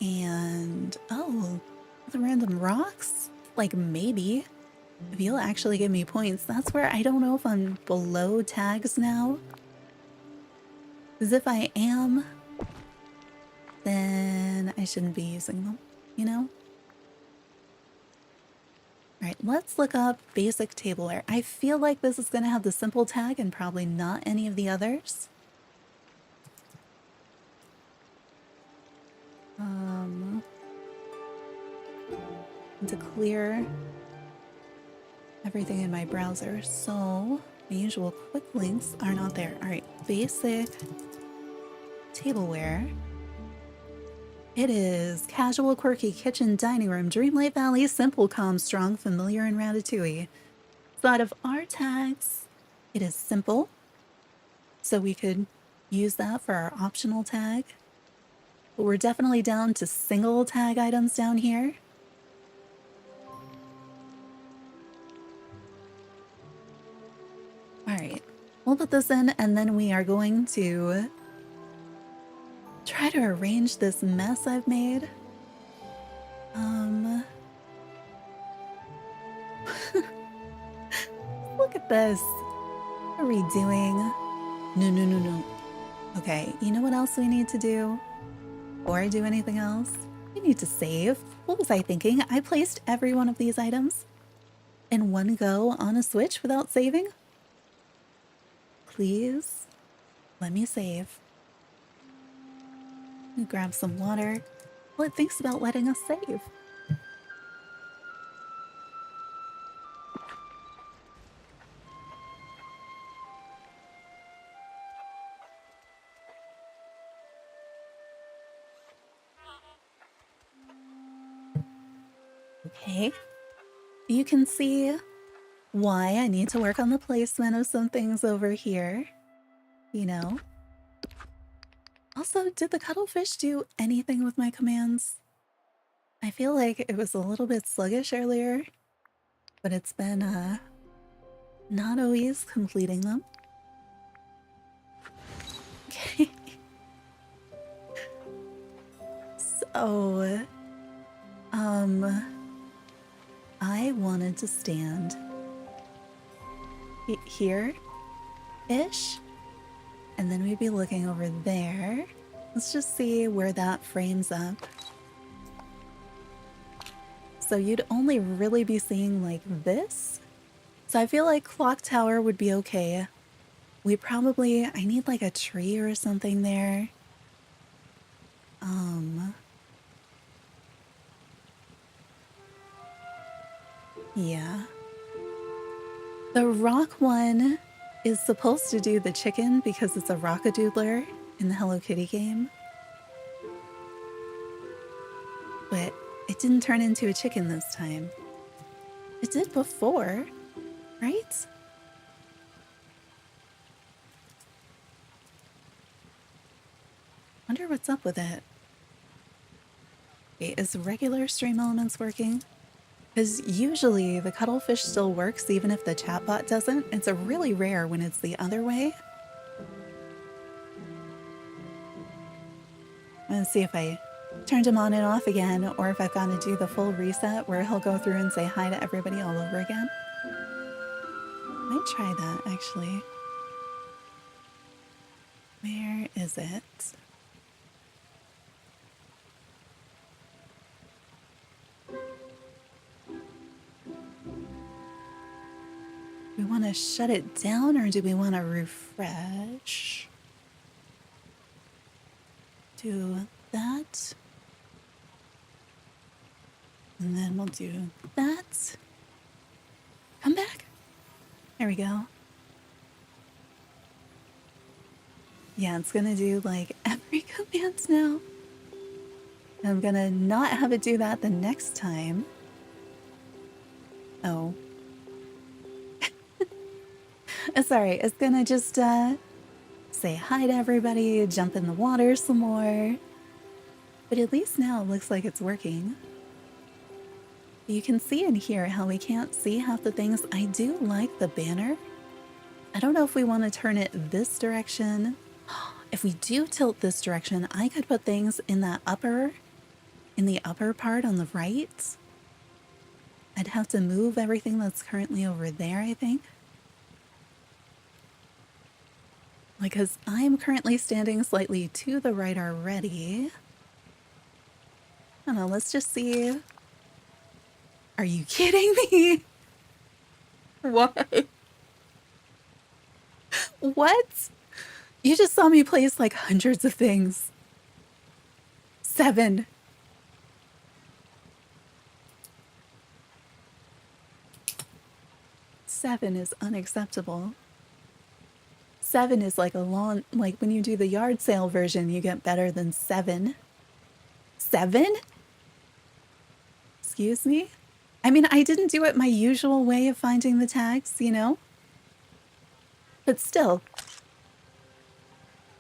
And, oh, the random rocks? Like, maybe. If you'll actually give me points, that's where I don't know if I'm below tags now. Because if I am, then I shouldn't be using them, you know? Alright, let's look up basic tableware. I feel like this is going to have the simple tag and probably not any of the others. To clear everything in my browser, so the usual quick links are not there. Alright, basic tableware. It is casual, quirky, kitchen, dining room, Dreamlight Valley, simple, calm, strong, familiar, and ratatouille. So out of our tags, it is simple. So we could use that for our optional tag. But we're definitely down to single tag items down here. Alright, we'll put this in and then we are going to try to arrange this mess I've made. Look at this. What are we doing? No. Okay, you know what else we need to do? Before I do anything else, we need to save. What was I thinking? I placed every one of these items in one go on a Switch without saving? Please, let me save. Grab some water. Well, it thinks about letting us save. Okay. You can see why I need to work on the placement of some things over here. You know? Also, did the cuttlefish do anything with my commands? I feel like it was a little bit sluggish earlier, but it's been, not always completing them. Okay. So, I wanted to stand here-ish, and then we'd be looking over there. Let's just see where that frames up. So you'd only really be seeing like this. So I feel like clock tower would be okay. I need like a tree or something there. Yeah. The rock one is supposed to do the chicken because it's a rockadoodler in the Hello Kitty game. But it didn't turn into a chicken this time. It did before, right? Wonder what's up with it. Okay, is regular stream elements working? Because usually the cuttlefish still works even if the chatbot doesn't. It's a really rare when it's the other way. Let's see if I turned him on and off again, or if I've got to do the full reset where he'll go through and say hi to everybody all over again. Might try that, actually. Where is it? Do we want to shut it down or do we want to refresh? Do that. And then we'll do that. Come back. There we go. Yeah, it's gonna do like every command now. I'm gonna not have it do that the next time. Oh. Sorry, it's gonna just say hi to everybody, jump in the water some more. But at least now it looks like it's working. You can see in here how we can't see half the things. I do like the banner. I don't know if we want to turn it this direction. If we do tilt this direction, I could put things in the upper part on the right. I'd have to move everything that's currently over there, I think. Because I'm currently standing slightly to the right already. I don't know, let's just see. Are you kidding me? What? What? You just saw me place like hundreds of things. 7. Seven is unacceptable. 7 is like a long, like when you do the yard sale version, you get better than 7. 7? Excuse me? I mean, I didn't do it my usual way of finding the tags, you know? But still.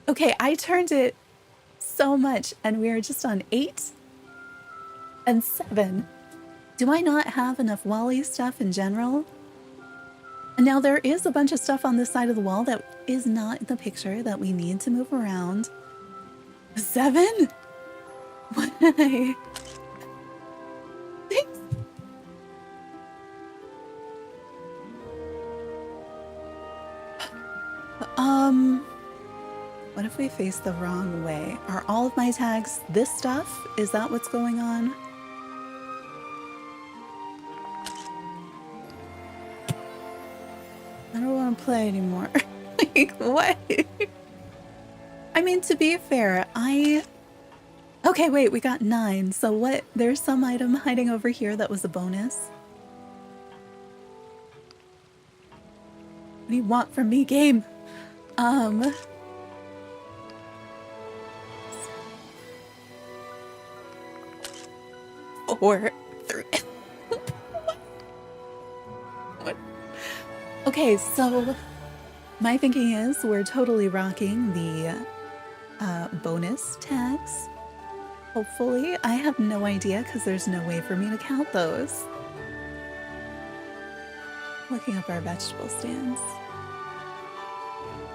Okay, I turned it so much and we are just on 8 and 7. Do I not have enough Wally stuff in general? And now there is a bunch of stuff on this side of the wall that is not in the picture that we need to move around. 7? Why? Thanks. What if we face the wrong way? Are all of my tags this stuff? Is that what's going on? I don't want to play anymore. Like, what? I mean, to be fair, Okay, wait, we got 9. So what? There's some item hiding over here that was a bonus. What do you want from me, game? 4, 3. What? Okay, so my thinking is we're totally rocking the bonus tags. Hopefully. I have no idea because there's no way for me to count those. Looking up our vegetable stands.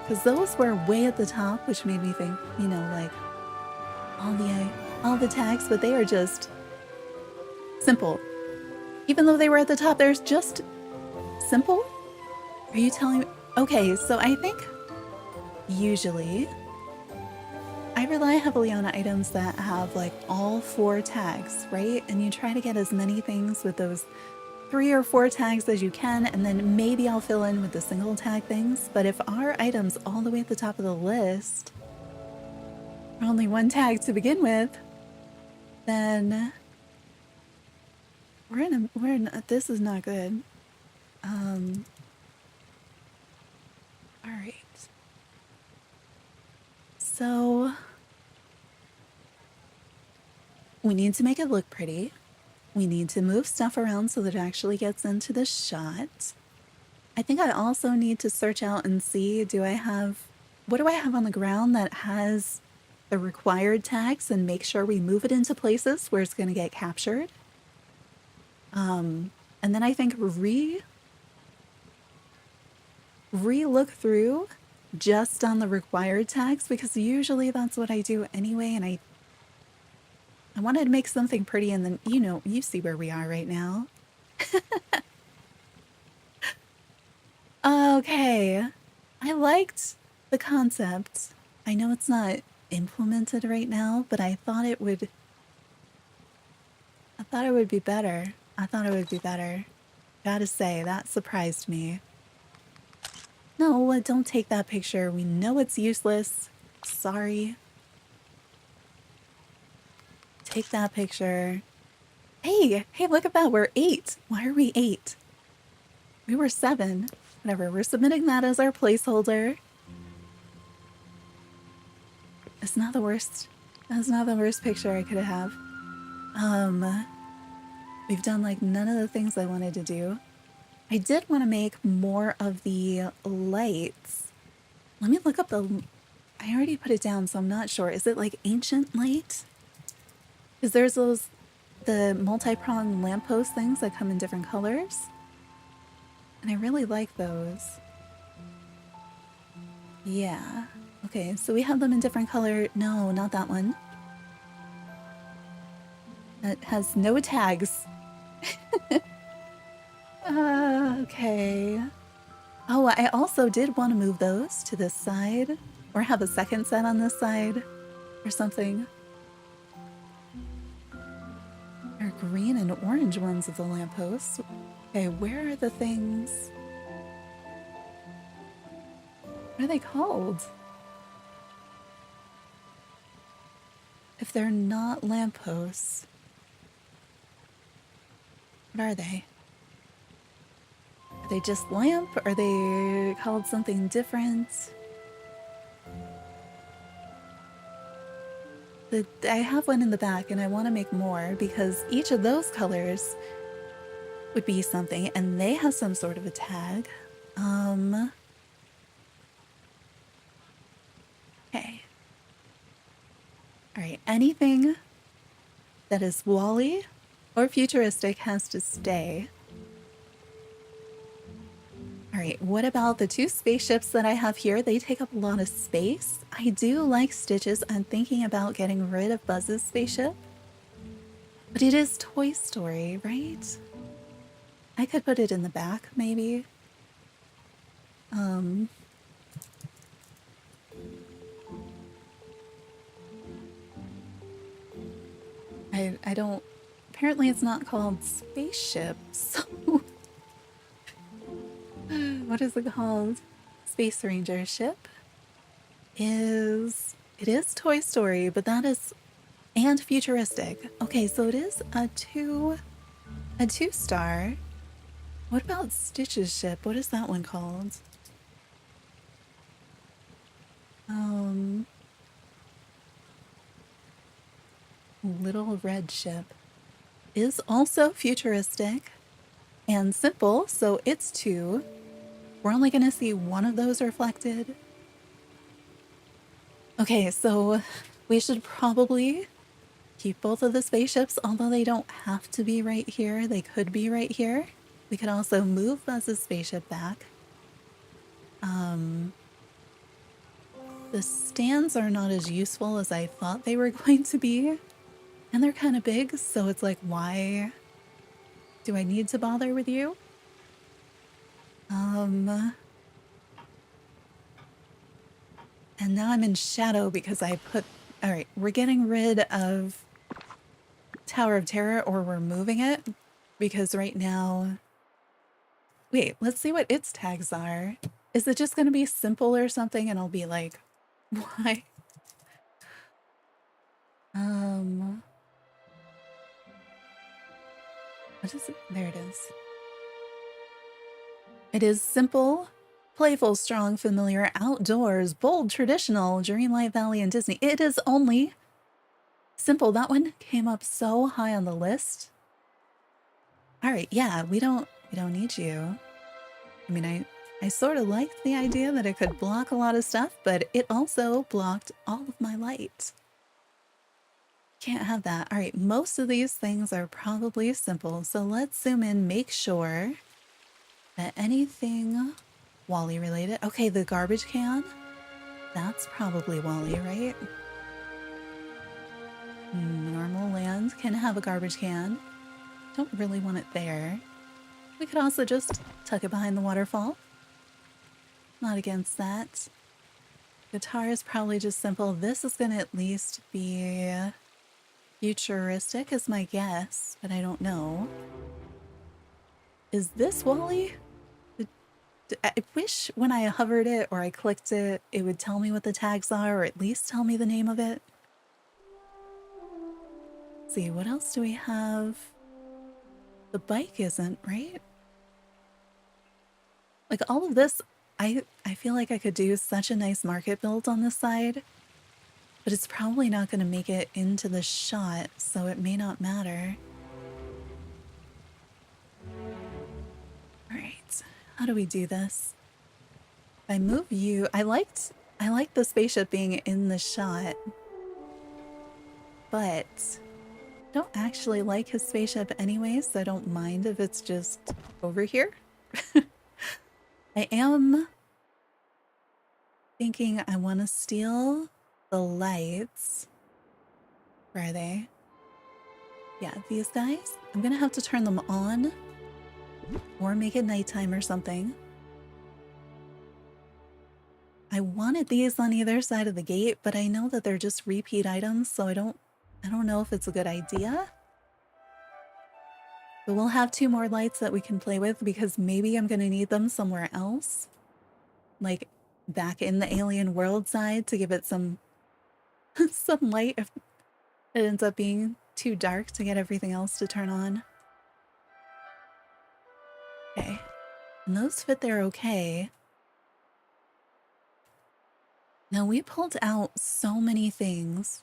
Because those were way at the top, which made me think, you know, like all the tags, but they are just simple. Even though they were at the top, they're just simple? Are you telling me? Okay, so I think usually I rely heavily on items that have like all 4 tags, right? And you try to get as many things with those 3 or 4 tags as you can, and then maybe I'll fill in with the single tag things. But if our items all the way at the top of the list are only 1 tag to begin with, then this is not good. All right. So we need to make it look pretty. We need to move stuff around so that it actually gets into the shot. I think I also need to search out and see, what do I have on the ground that has the required tags, and make sure we move it into places where it's going to get captured. And then I think re-look through just on the required tags, because usually that's what I do anyway, and I wanted to make something pretty, and then, you know, you see where we are right now. Okay. I liked the concept. I know it's not implemented right now, but I thought it would be better. Gotta say, that surprised me. No, don't take that picture. We know it's useless. Sorry. Take that picture. Hey, look at that. We're 8. Why are we 8? We were 7. Whatever, we're submitting that as our placeholder. It's not the worst. That's not the worst picture I could have. We've done like none of the things I wanted to do. I did want to make more of the lights. Let me look up I already put it down, so I'm not sure. Is it like ancient light? Because there's the multi-pronged lamppost things that come in different colors. And I really like those. Yeah. Okay, so we have them in different color. No, not that one. That has no tags. Okay. Oh, I also did want to move those to this side. Or have a second set on this side. Or something. There are green and orange ones of the lampposts. Okay, where are the things? What are they called? If they're not lampposts, what are they? Are they just lamp? Are they called something different? I have one in the back and I want to make more because each of those colors would be something and they have some sort of a tag. Okay. All right, anything that is Wall-E or futuristic has to stay. All right, what about the two spaceships that I have here? They take up a lot of space. I do like Stitch's. I'm thinking about getting rid of Buzz's spaceship. But it is Toy Story, right? I could put it in the back, maybe. I don't... Apparently it's not called Spaceship, so... What is it called? Space Ranger ship is... It is Toy Story, but that is... And futuristic. Okay, so it is a two-star. What about Stitch's ship? What is that one called? Little Red Ship is also futuristic and simple, so it's 2. We're only going to see one of those reflected. Okay, so we should probably keep both of the spaceships, although they don't have to be right here. They could be right here. We could also move Buzz's spaceship back. The stands are not as useful as I thought they were going to be. And they're kind of big, so it's like, why do I need to bother with you? And now I'm in shadow because I put... All right, we're getting rid of Tower of Terror, or we're moving it, because right now... Wait, let's see what its tags are. Is it just going to be simple or something, and I'll be like, why? What is it? There it is. It is simple, playful, strong, familiar, outdoors, bold, traditional, Dreamlight Valley and Disney. It is only simple. That one came up so high on the list. All right, yeah, we don't need you. I mean, I sort of liked the idea that it could block a lot of stuff, but it also blocked all of my light. Can't have that. All right, most of these things are probably simple, so let's zoom in, make sure that anything Wall-E related. Okay, the garbage can. That's probably Wall-E, right? Normal land can have a garbage can. Don't really want it there. We could also just tuck it behind the waterfall. Not against that. Guitar is probably just simple. This is going to at least be futuristic is my guess, but I don't know. Is this Wall-E? I wish when I hovered it or I clicked it, it would tell me what the tags are, or at least tell me the name of it. Let's see, what else do we have? The bike isn't, right? Like all of this, I feel like I could do such a nice market build on this side, but it's probably not going to make it into the shot, so it may not matter. All right, how do we do this? If I move you, I liked the spaceship being in the shot, but don't actually like his spaceship anyway, so I don't mind if it's just over here. I am thinking I want to steal the lights. Where are they? Yeah, these guys. I'm gonna have to turn them on or make it nighttime or something. I wanted these on either side of the gate, but I know that they're just repeat items, so I don't know if it's a good idea. But we'll have 2 more lights that we can play with because maybe I'm gonna need them somewhere else. Like back in the alien world side to give it some some light if it ends up being too dark to get everything else to turn on. Okay. And those fit there okay. Now we pulled out so many things.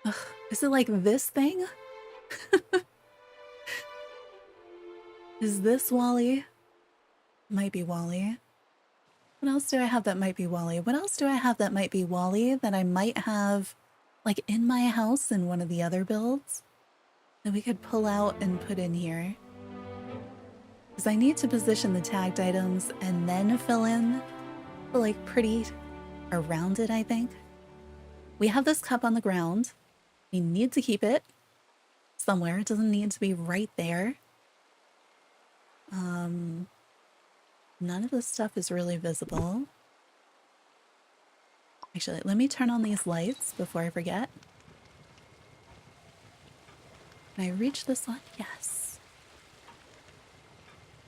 Ugh, is it like this thing? Is this Wally? Might be Wally. What else do I have that might be Wally? What else do I have that might be Wally that I might have like in my house in one of the other builds that we could pull out and put in here? Because I need to position the tagged items and then fill in the like pretty around it, I think. We have this cup on the ground. We need to keep it somewhere. It doesn't need to be right there. None of this stuff is really visible. Actually, let me turn on these lights before I forget. Can I reach this one? Yes.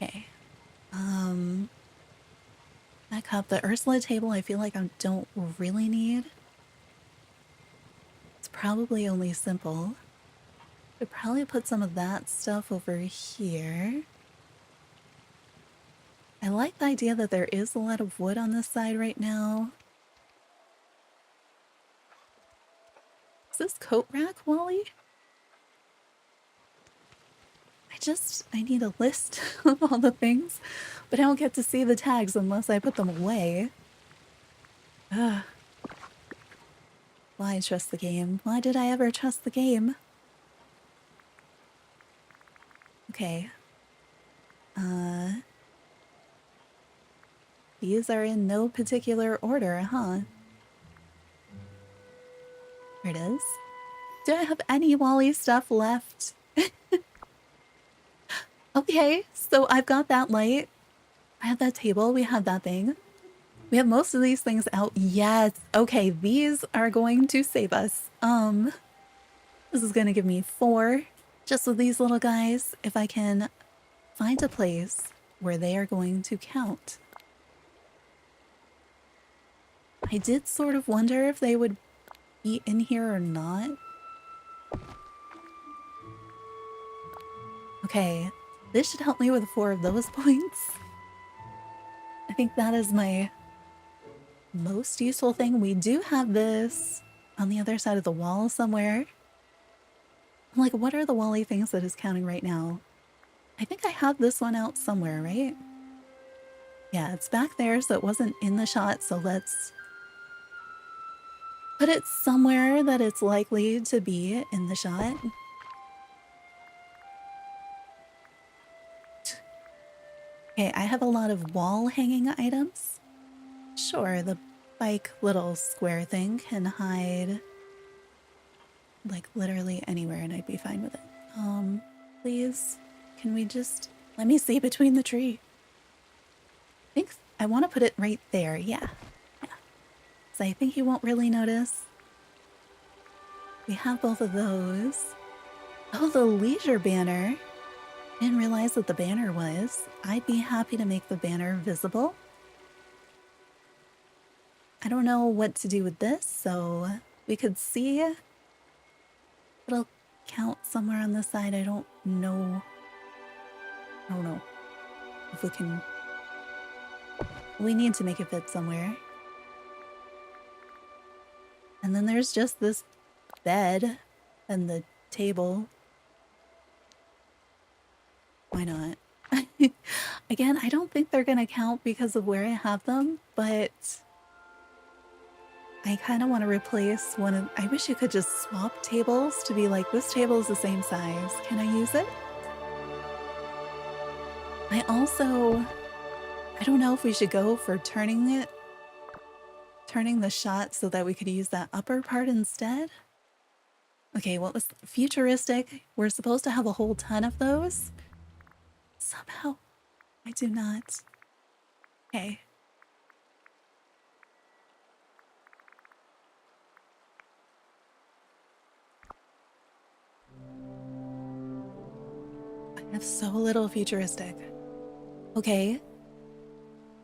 Okay. That cup, the Ursula table, I feel like I don't really need. It's probably only simple. Could probably put some of that stuff over here. I like the idea that there is a lot of wood on this side right now. Is this coat rack, Wally? I need a list of all the things, but I don't get to see the tags unless I put them away. Ugh. Why trust the game? Why did I ever trust the game? Okay. These are in no particular order, huh? Here it is. Do I have any Wally stuff left? Okay, so I've got that light. I have that table. We have that thing. We have most of these things out. Yes. Okay, these are going to save us. This is going to give me 4 just with these little guys if I can find a place where they are going to count. I did sort of wonder if they would be in here or not. Okay, this should help me with 4 of those points. I think that is my most useful thing. We do have this on the other side of the wall somewhere. I'm like, what are the Wally things that is counting right now? I think I have this one out somewhere, right? Yeah, it's back there, so it wasn't in the shot, so let's put it somewhere that it's likely to be in the shot. Okay, I have a lot of wall hanging items. Sure, the bike little square thing can hide like literally anywhere and I'd be fine with it. Please, can we just let me see between the tree? I think I want to put it right there. Yeah. So I think he won't really notice. We have both of those. Oh, the leisure banner. Didn't realize what the banner was. I'd be happy to make the banner visible. I don't know what to do with this, so we could see. It'll count somewhere on the side. I don't know. I don't know if we can. We need to make it fit somewhere. And then there's just this bed and the table. Why not? Again, I don't think they're gonna count because of where I have them, but I kind of want to replace one of... I wish you could just swap tables to be like, this table is the same size. Can I use it? I also... I don't know if we should go for turning the shot so that we could use that upper part instead. Okay, what was futuristic? We're supposed to have a whole ton of those. Somehow, I do not. Okay. I have so little futuristic. Okay.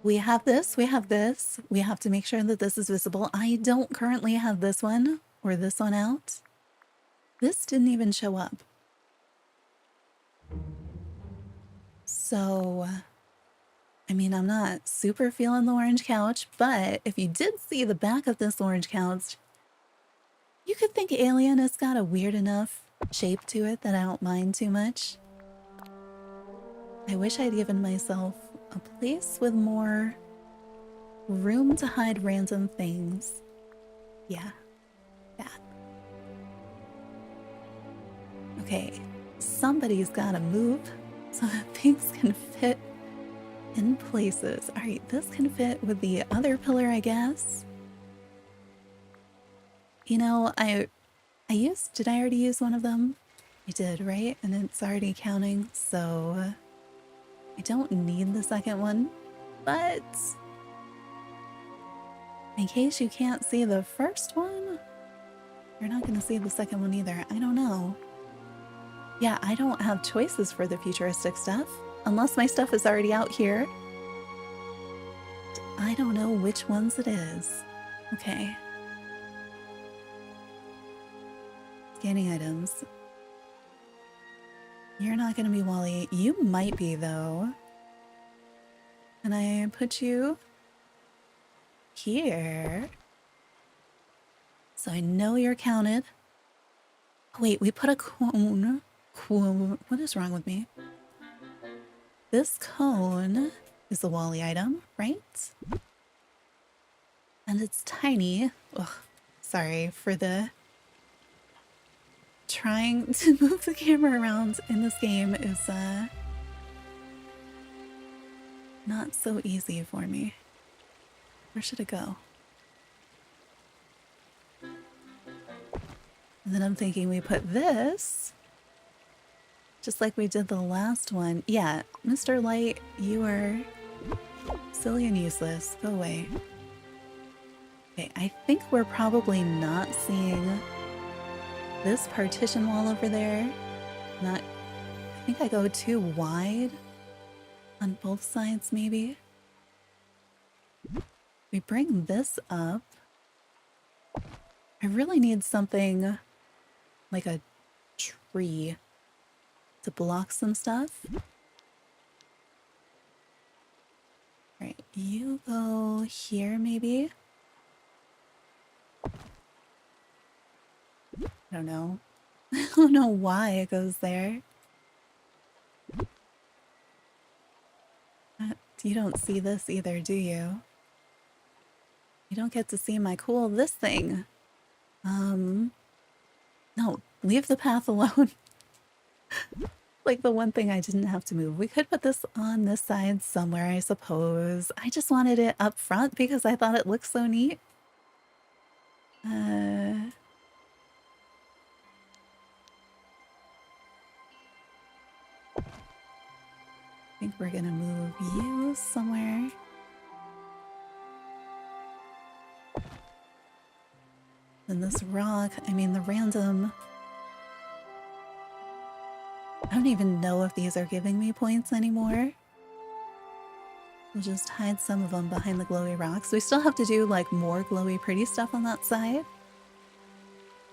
We have this, we have this. We have to make sure that this is visible. I don't currently have this one or this one out. This didn't even show up. So, I mean, I'm not super feeling the orange couch, but if you did see the back of this orange couch, you could think alien has got a weird enough shape to it that I don't mind too much. I wish I'd given myself a place with more room to hide random things. Yeah, that. Okay, somebody's gotta move so that things can fit in places. All right, this can fit with the other pillar, I guess. You know, did I already use one of them? I did, right? And it's already counting, so I don't need the second one, but in case you can't see the first one, you're not gonna see the second one either. I don't know. Yeah, I don't have choices for the futuristic stuff, unless my stuff is already out here. I don't know which ones it is. Okay. Scanning items. You're not gonna be Wally. You might be, though. Can I put you here? So I know you're counted. Oh, wait, we put a cone. What is wrong with me? This cone is the Wally item, right? And it's tiny. Ugh, sorry for the... Trying to move the camera around in this game is not so easy for me. Where should it go? And then I'm thinking we put this just like we did the last one. Yeah, Mr. Light, you are silly and useless. Go away. Okay, I think we're probably not seeing this partition wall over there. I think I go too wide on both sides, maybe. We bring this up. I really need something like a tree to block some stuff. Right, you go here, maybe. I don't know. I don't know why it goes there. You don't see this either, do you? You don't get to see my cool this thing. No, leave the path alone. Like the one thing I didn't have to move. We could put this on this side somewhere, I suppose. I just wanted it up front because I thought it looked so neat. I think we're gonna move you somewhere. And this rock, I mean the random... I don't even know if these are giving me points anymore. We'll just hide some of them behind the glowy rocks. We still have to do like more glowy pretty stuff on that side.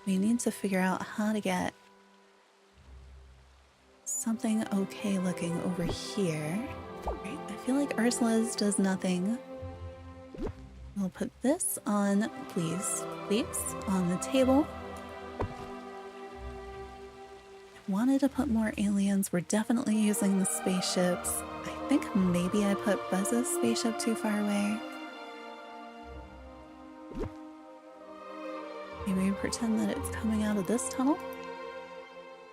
We need to figure out how to get something okay looking over here. Right, I feel like Ursula's does nothing. We'll put this on, please, on the table. Wanted to put more aliens. We're definitely using the spaceships. I think maybe I put Buzz's spaceship too far away. Maybe pretend that it's coming out of this tunnel?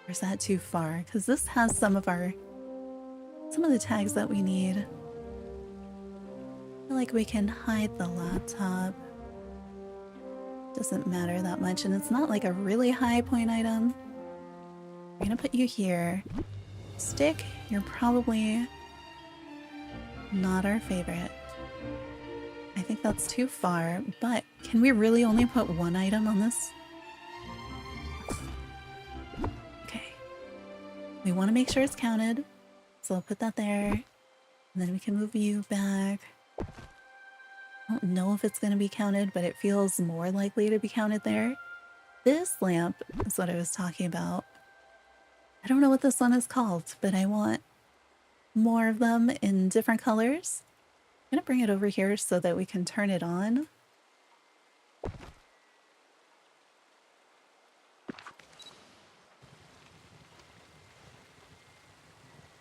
Or is that too far? Because this has some of the tags that we need. I feel like we can hide the laptop. Doesn't matter that much, and it's not like a really high point item. We're gonna put you here. Stick, you're probably not our favorite. I think that's too far, but can we really only put one item on this? Okay. We want to make sure it's counted, so I'll put that there, and then we can move you back. I don't know if it's going to be counted, but it feels more likely to be counted there. This lamp is what I was talking about. I don't know what this one is called, but I want more of them in different colors. I'm going to bring it over here so that we can turn it on.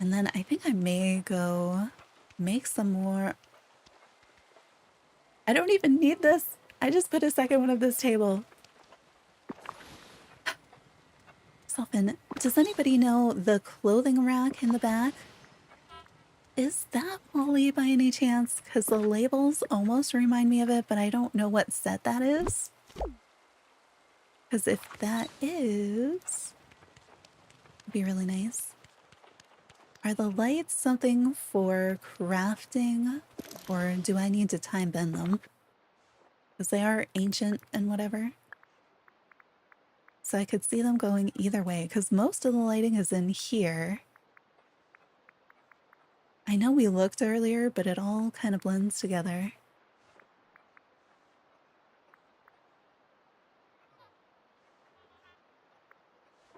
And then I think I may go make some more. I don't even need this. I just put a second one of this table. Soften. Does anybody know the clothing rack in the back? Is that Wally by any chance? Because the labels almost remind me of it, but I don't know what set that is. Because if that is, it'd be really nice. Are the lights something for crafting, or do I need to time bend them? Because they are ancient and whatever. So I could see them going either way, because most of the lighting is in here. I know we looked earlier, but it all kind of blends together.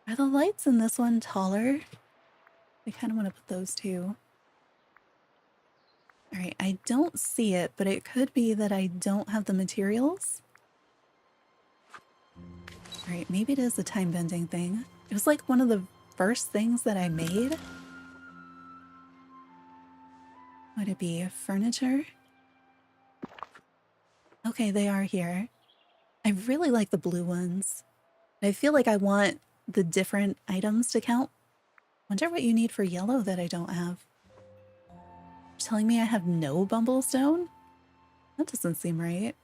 Are the lights in this one taller? I kind of want to put those too. Alright, I don't see it, but it could be that I don't have the materials. Alright, maybe it is a time bending thing. It was like one of the first things that I made. Would it be furniture? Okay, they are here. I really like the blue ones. I feel like I want the different items to count. Wonder what you need for yellow that I don't have. You're telling me I have no Bumblestone? That doesn't seem right.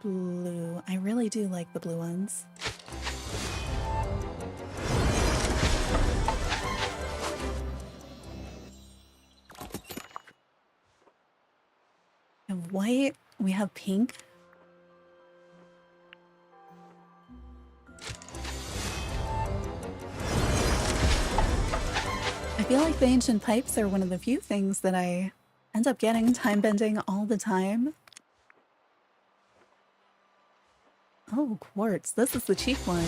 Blue. I really do like the blue ones. We have white. We have pink. I feel like the ancient pipes are one of the few things that I end up getting time bending all the time. Oh, quartz. This is the cheap one.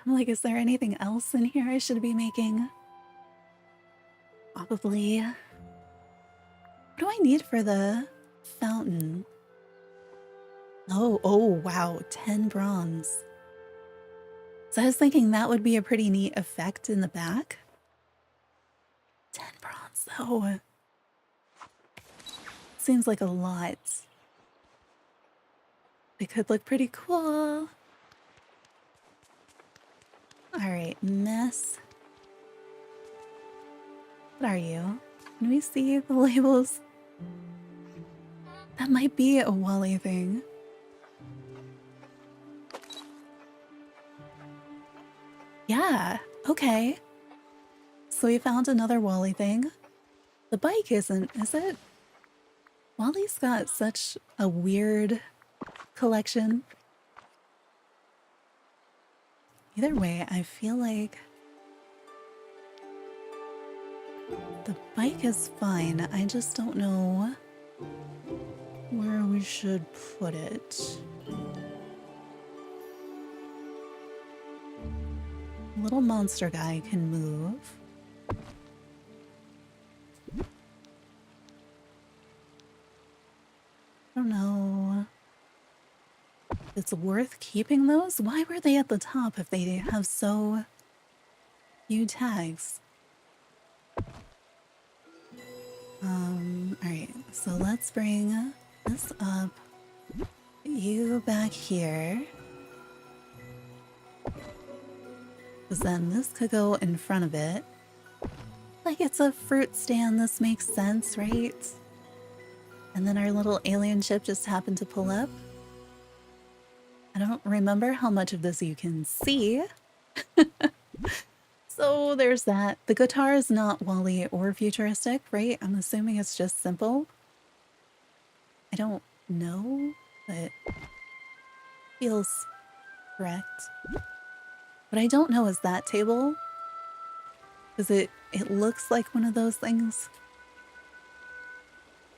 I'm like, is there anything else in here I should be making? Probably. What do I need for the fountain? Oh, wow, 10 bronze. So I was thinking that would be a pretty neat effect in the back. 10 bronze, though. Seems like a lot. It could look pretty cool. Alright, mess. What are you? Can we see the labels? That might be a Wally thing. Yeah, okay. So we found another Wally thing. The bike isn't, is it? Wally's got such a weird collection. Either way, I feel like the bike is fine. I just don't know where we should put it. Little monster guy can move. I don't know. it's worth keeping those. Why were they at the top if they have so few tags? Alright, so let's bring this up. You back here. Because then this could go in front of it. Like it's a fruit stand, this makes sense, right? And then our little alien ship just happened to pull up. I don't remember how much of this you can see. So there's that. The guitar is not Wall-E or futuristic, right? I'm assuming it's just simple. I don't know, but feels correct. What I don't know is that table. Because it looks like one of those things.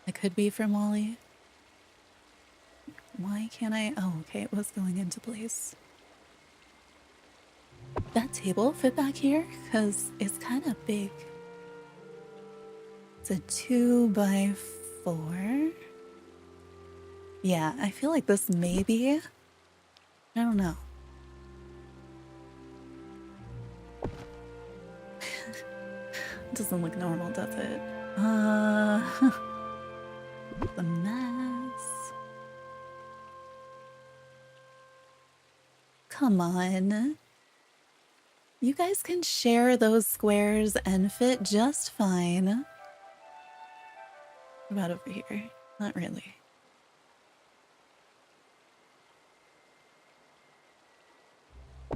It could be from Wall-E. Why can't I? Oh, okay, it was going into place. That table fit back here? Because it's kind of big. It's a 2x4. Yeah, I feel like this may be. I don't know. It doesn't look normal, does it? The mess. Come on. You guys can share those squares and fit just fine. What about over here? Not really. I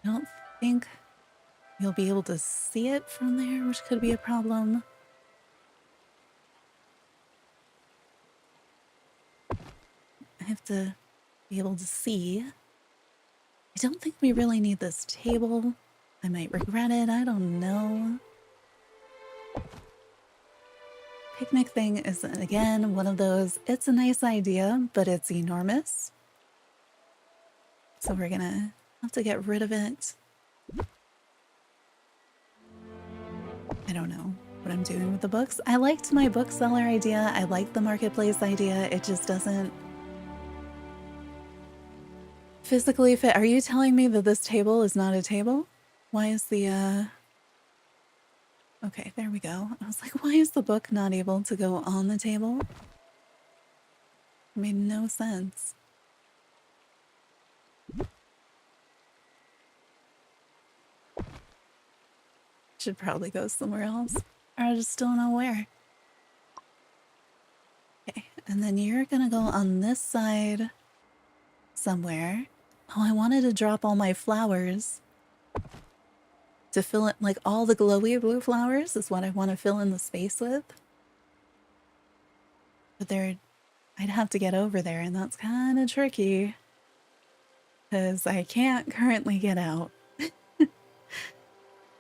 don't think you'll be able to see it from there, which could be a problem. I have to be able to see. I don't think we really need this table. I might regret it, I don't know. Picnic thing is, again, one of those, it's a nice idea, but it's enormous. So we're gonna have to get rid of it. I don't know what I'm doing with the books. I liked my bookseller idea, I liked the marketplace idea, it just doesn't physically fit. Are you telling me that this table is not a table? Why is the, okay, there we go. I was like, why is the book not able to go on the table? It made no sense. Should probably go somewhere else. Or I just don't know where. Okay, and then you're gonna go on this side somewhere. Oh, I wanted to drop all my flowers to fill it, like all the glowy blue flowers is what I want to fill in the space with. But I'd have to get over there, and that's kind of tricky because I can't currently get out.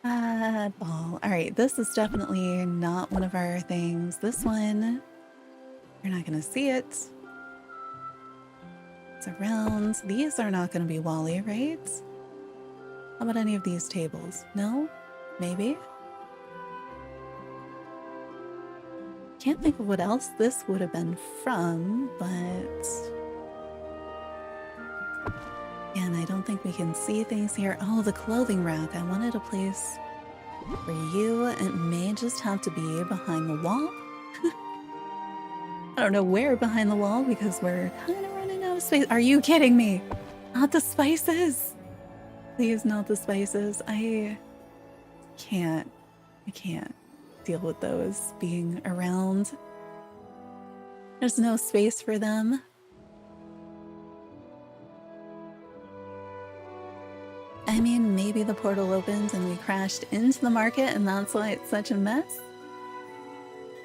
Ball. All right, this is definitely not one of our things. This one, you're not gonna see it. It's around. These are not gonna be Wall-E, right? How about any of these tables? No? Maybe? Can't think of what else this would have been from, but... Again, I don't think we can see things here. Oh, the clothing rack. I wanted a place for you. It may just have to be behind the wall. I don't know where behind the wall because we're kind of running out of space. Are you kidding me? Not the spices! Please, not the spices. I can't deal with those being around. There's no space for them. I mean, maybe the portal opened and we crashed into the market and that's why it's such a mess.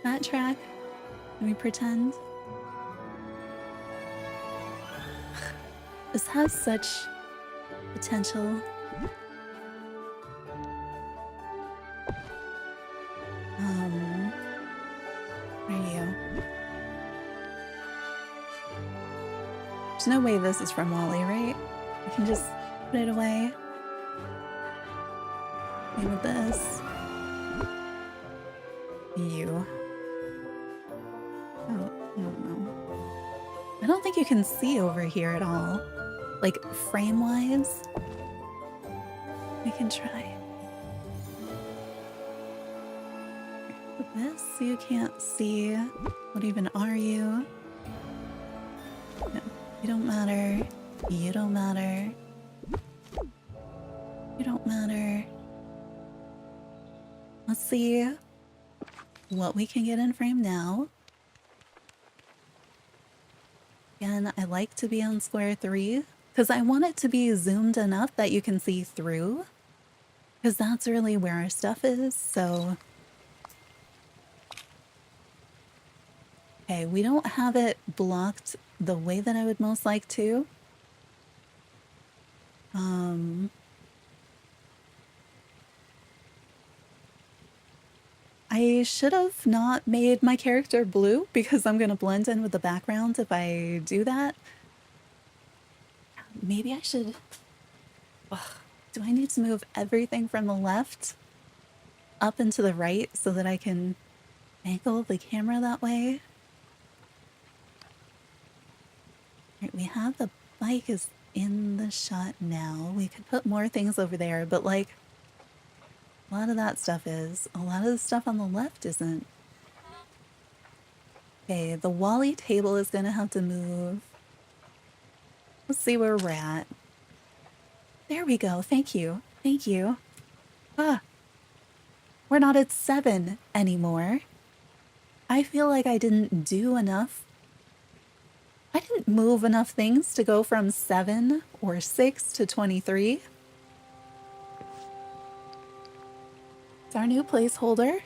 That track, can we pretend? This has such potential. Where are you? There's no way this is from Wall-E, right? I can just put it away. Same with this. You. Oh, I don't know. I don't think you can see over here at all. like frame-wise. We can try. With this, you can't see. What even are you? No, you don't matter. You don't matter. You don't matter. Let's see what we can get in frame now. Again, I like to be on square 3 because I want it to be zoomed enough that you can see through, because that's really where our stuff is. So okay, we don't have it blocked the way that I would most like to. I should have not made my character blue because I'm going to blend in with the background if I do that. Maybe I should... Ugh. Do I need to move everything from the left up and to the right so that I can angle the camera that way? Right, we have the bike is in the shot now. We could put more things over there, but like a lot of that stuff is. A lot of the stuff on the left isn't. Okay, the Wally table is going to have to move. Let's see where we're at. There we go. Thank you. Thank you. Ah, we're not at 7 anymore. I feel like I didn't do enough. I didn't move enough things to go from 7 or 6 to 23. It's our new placeholder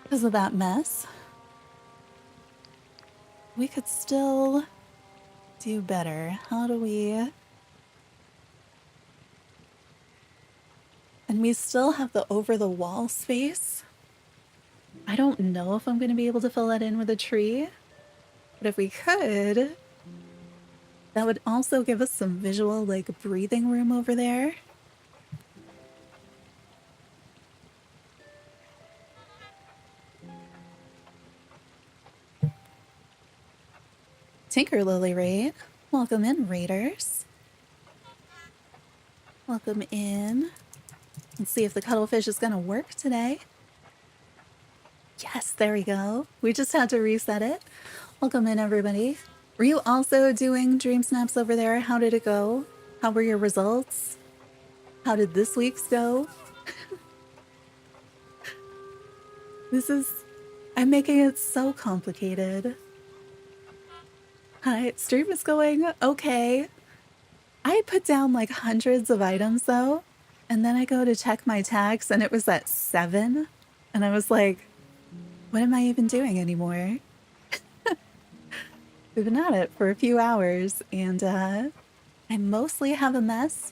because of that mess. We could still do better. How do we... And we still have the over-the-wall space. I don't know if I'm going to be able to fill that in with a tree. But if we could, that would also give us some visual, like, breathing room over there. Tinker Lily Raid. Welcome in, Raiders. Welcome in. Let's see if the cuttlefish is going to work today. Yes, there we go. We just had to reset it. Welcome in, everybody. Were you also doing dream snaps over there? How did it go? How were your results? How did this week's go? I'm making it so complicated. Hi, stream is going okay. I put down like hundreds of items though, and then I go to check my tags and it was at 7. And I was like, what am I even doing anymore? We've been at it for a few hours and I mostly have a mess,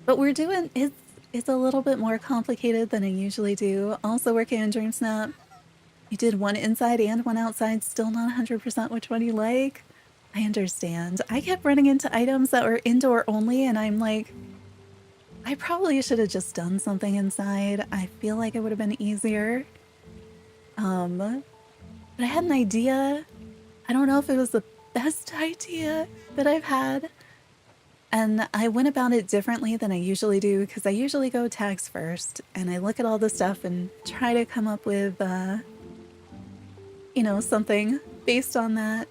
but we're doing it's a little bit more complicated than I usually do. Also working on DreamSnap. You did one inside and one outside, still not 100% which one you like. I understand. I kept running into items that were indoor only and I'm like, I probably should have just done something inside. I feel like it would have been easier. But I had an idea. I don't know if it was the best idea that I've had. And I went about it differently than I usually do because I usually go tags first and I look at all the stuff and try to come up with, you know, something based on that.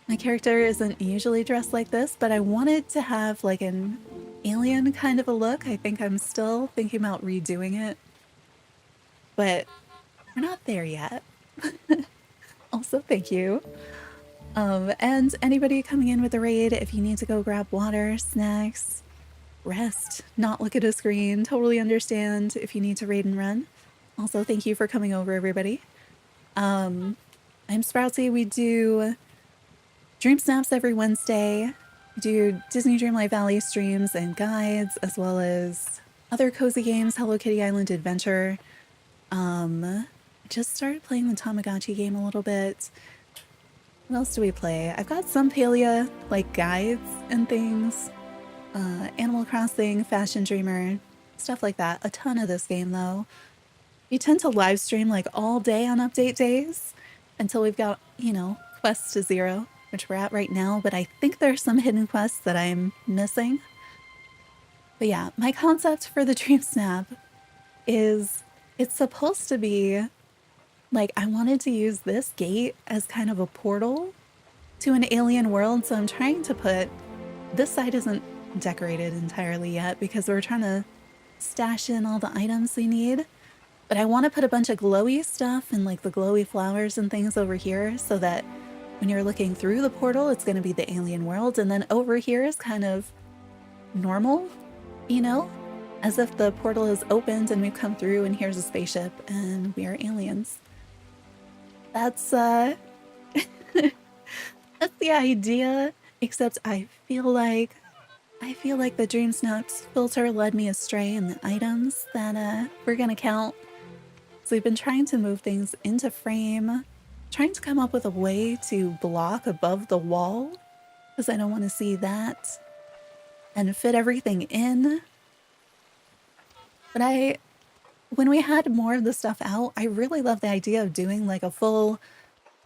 My character isn't usually dressed like this, but I wanted to have like an alien kind of a look. I think I'm still thinking about redoing it, but we're not there yet. Also, thank you. And anybody coming in with a raid, if you need to go grab water, snacks, rest, not look at a screen, totally understand if you need to raid and run. Also, thank you for coming over, everybody. I'm Sproutsy. We do Dream Snaps every Wednesday. We do Disney Dreamlight Valley streams and guides, as well as other cozy games, Hello Kitty Island Adventure. I just started playing the Tamagotchi game a little bit. What else do we play? I've got some Palia, like guides and things. Animal Crossing, Fashion Dreamer, stuff like that. A ton of this game, though. We tend to live stream like all day on update days until we've got, you know, quests to 0. which we're at right now, but I think there's some hidden quests that I'm missing. But yeah, my concept for the Dream Snap is it's supposed to be like I wanted to use this gate as kind of a portal to an alien world, so I'm trying to put this side isn't decorated entirely yet because we're trying to stash in all the items we need. But I want to put a bunch of glowy stuff and like the glowy flowers and things over here so that when you're looking through the portal, it's going to be the alien world. And then over here is kind of normal, you know, as if the portal is opened and we've come through and here's a spaceship and we are aliens. That's that's the idea, except I feel like the DreamSnaps filter led me astray in the items that we're gonna count. So we've been trying to move things into frame, trying to come up with a way to block above the wall, because I don't want to see that, and fit everything in. But when we had more of the stuff out, I really love the idea of doing like a full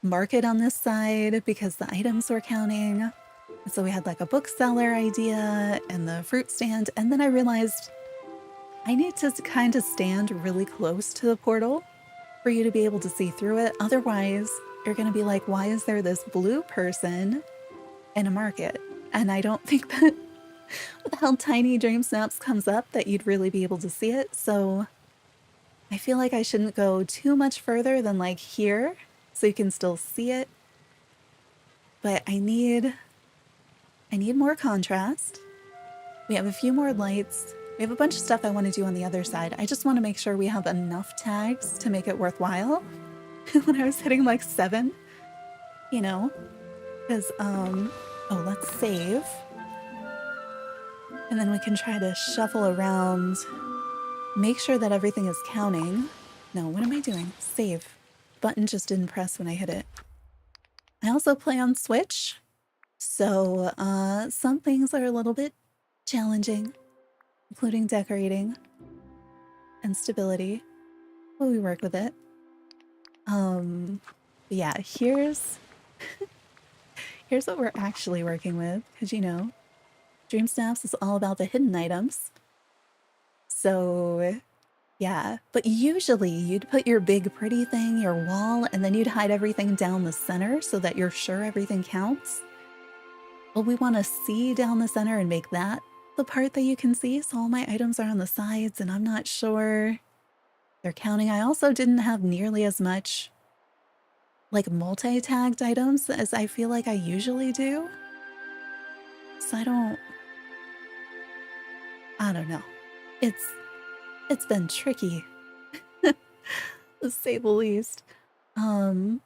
market on this side because the items were counting. And so we had like a bookseller idea and the fruit stand. And then I realized I need to kind of stand really close to the portal for you to be able to see through it. Otherwise, you're going to be like, why is there this blue person in a market? And I don't think that with how tiny DreamSnaps comes up that you'd really be able to see it. So I feel like I shouldn't go too much further than like here so you can still see it. But I need more contrast. We have a few more lights. We have a bunch of stuff I want to do on the other side. I just want to make sure we have enough tags to make it worthwhile. When I was hitting like 7, you know, because, oh, let's save. And then we can try to shuffle around, make sure that everything is counting. No, what am I doing? Save. Button just didn't press when I hit it. I also play on Switch, so some things are a little bit challenging, including decorating and stability, but we work with it. Yeah, here's what we're actually working with, because you know, DreamSnaps is all about the hidden items. So yeah, but usually you'd put your big pretty thing, your wall, and then you'd hide everything down the center so that you're sure everything counts. Well, we want to see down the center and make that the part that you can see, so all my items are on the sides and I'm not sure they're counting. I also didn't have nearly as much like multi-tagged items as I feel like I usually do. So I don't know. It's been tricky, to say the least. I'm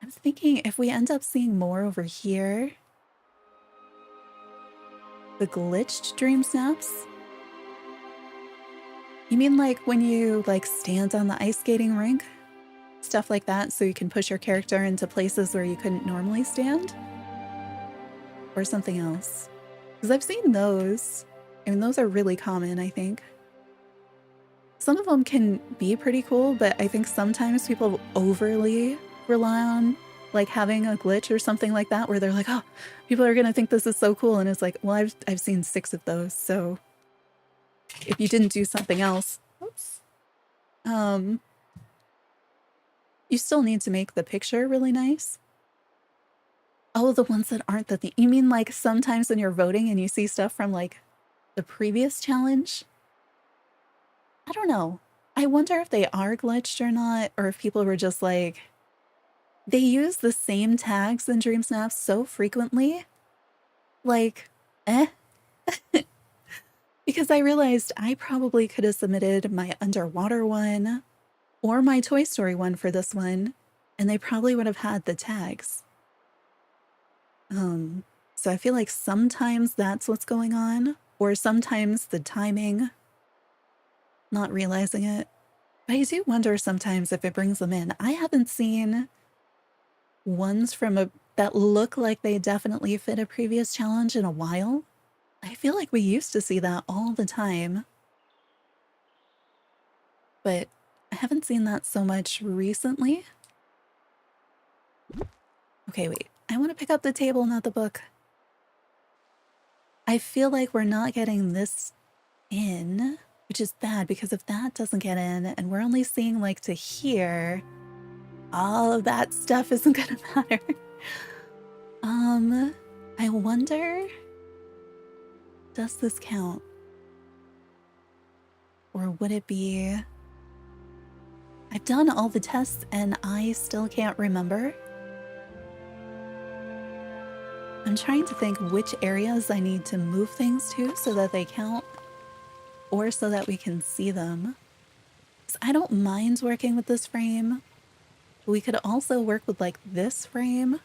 thinking if we end up seeing more over here, the glitched DreamSnaps. You mean like when you like stand on the ice skating rink? Stuff like that, so you can push your character into places where you couldn't normally stand? Or something else? Because I've seen those. I mean, those are really common, I think. Some of them can be pretty cool, but I think sometimes people overly rely on like having a glitch or something like that where they're like, oh, people are gonna think this is so cool, and it's like, well, I've seen 6 of those, so if you didn't do something else, oops, you still need to make the picture really nice. Oh, the ones that aren't the thing. You mean like sometimes when you're voting and you see stuff from like the previous challenge? I don't know. I wonder if they are glitched or not, or if people were just like, they use the same tags in DreamSnaps so frequently. Like, because I realized I probably could have submitted my underwater one or my Toy Story one for this one, and they probably would have had the tags. So I feel like sometimes that's what's going on, or sometimes the timing, not realizing it. But I do wonder sometimes if it brings them in. I haven't seen ones from that look like they definitely fit a previous challenge in a while. I feel like we used to see that all the time, but I haven't seen that so much recently. Okay, wait. I want to pick up the table, not the book. I feel like we're not getting this in, which is bad because if that doesn't get in and we're only seeing like to here, all of that stuff isn't gonna matter. I wonder, does this count? Or would it be... I've done all the tests and I still can't remember. I'm trying to think which areas I need to move things to so that they count, or so that we can see them. 'Cause I don't mind working with this frame. We could also work with like this frame.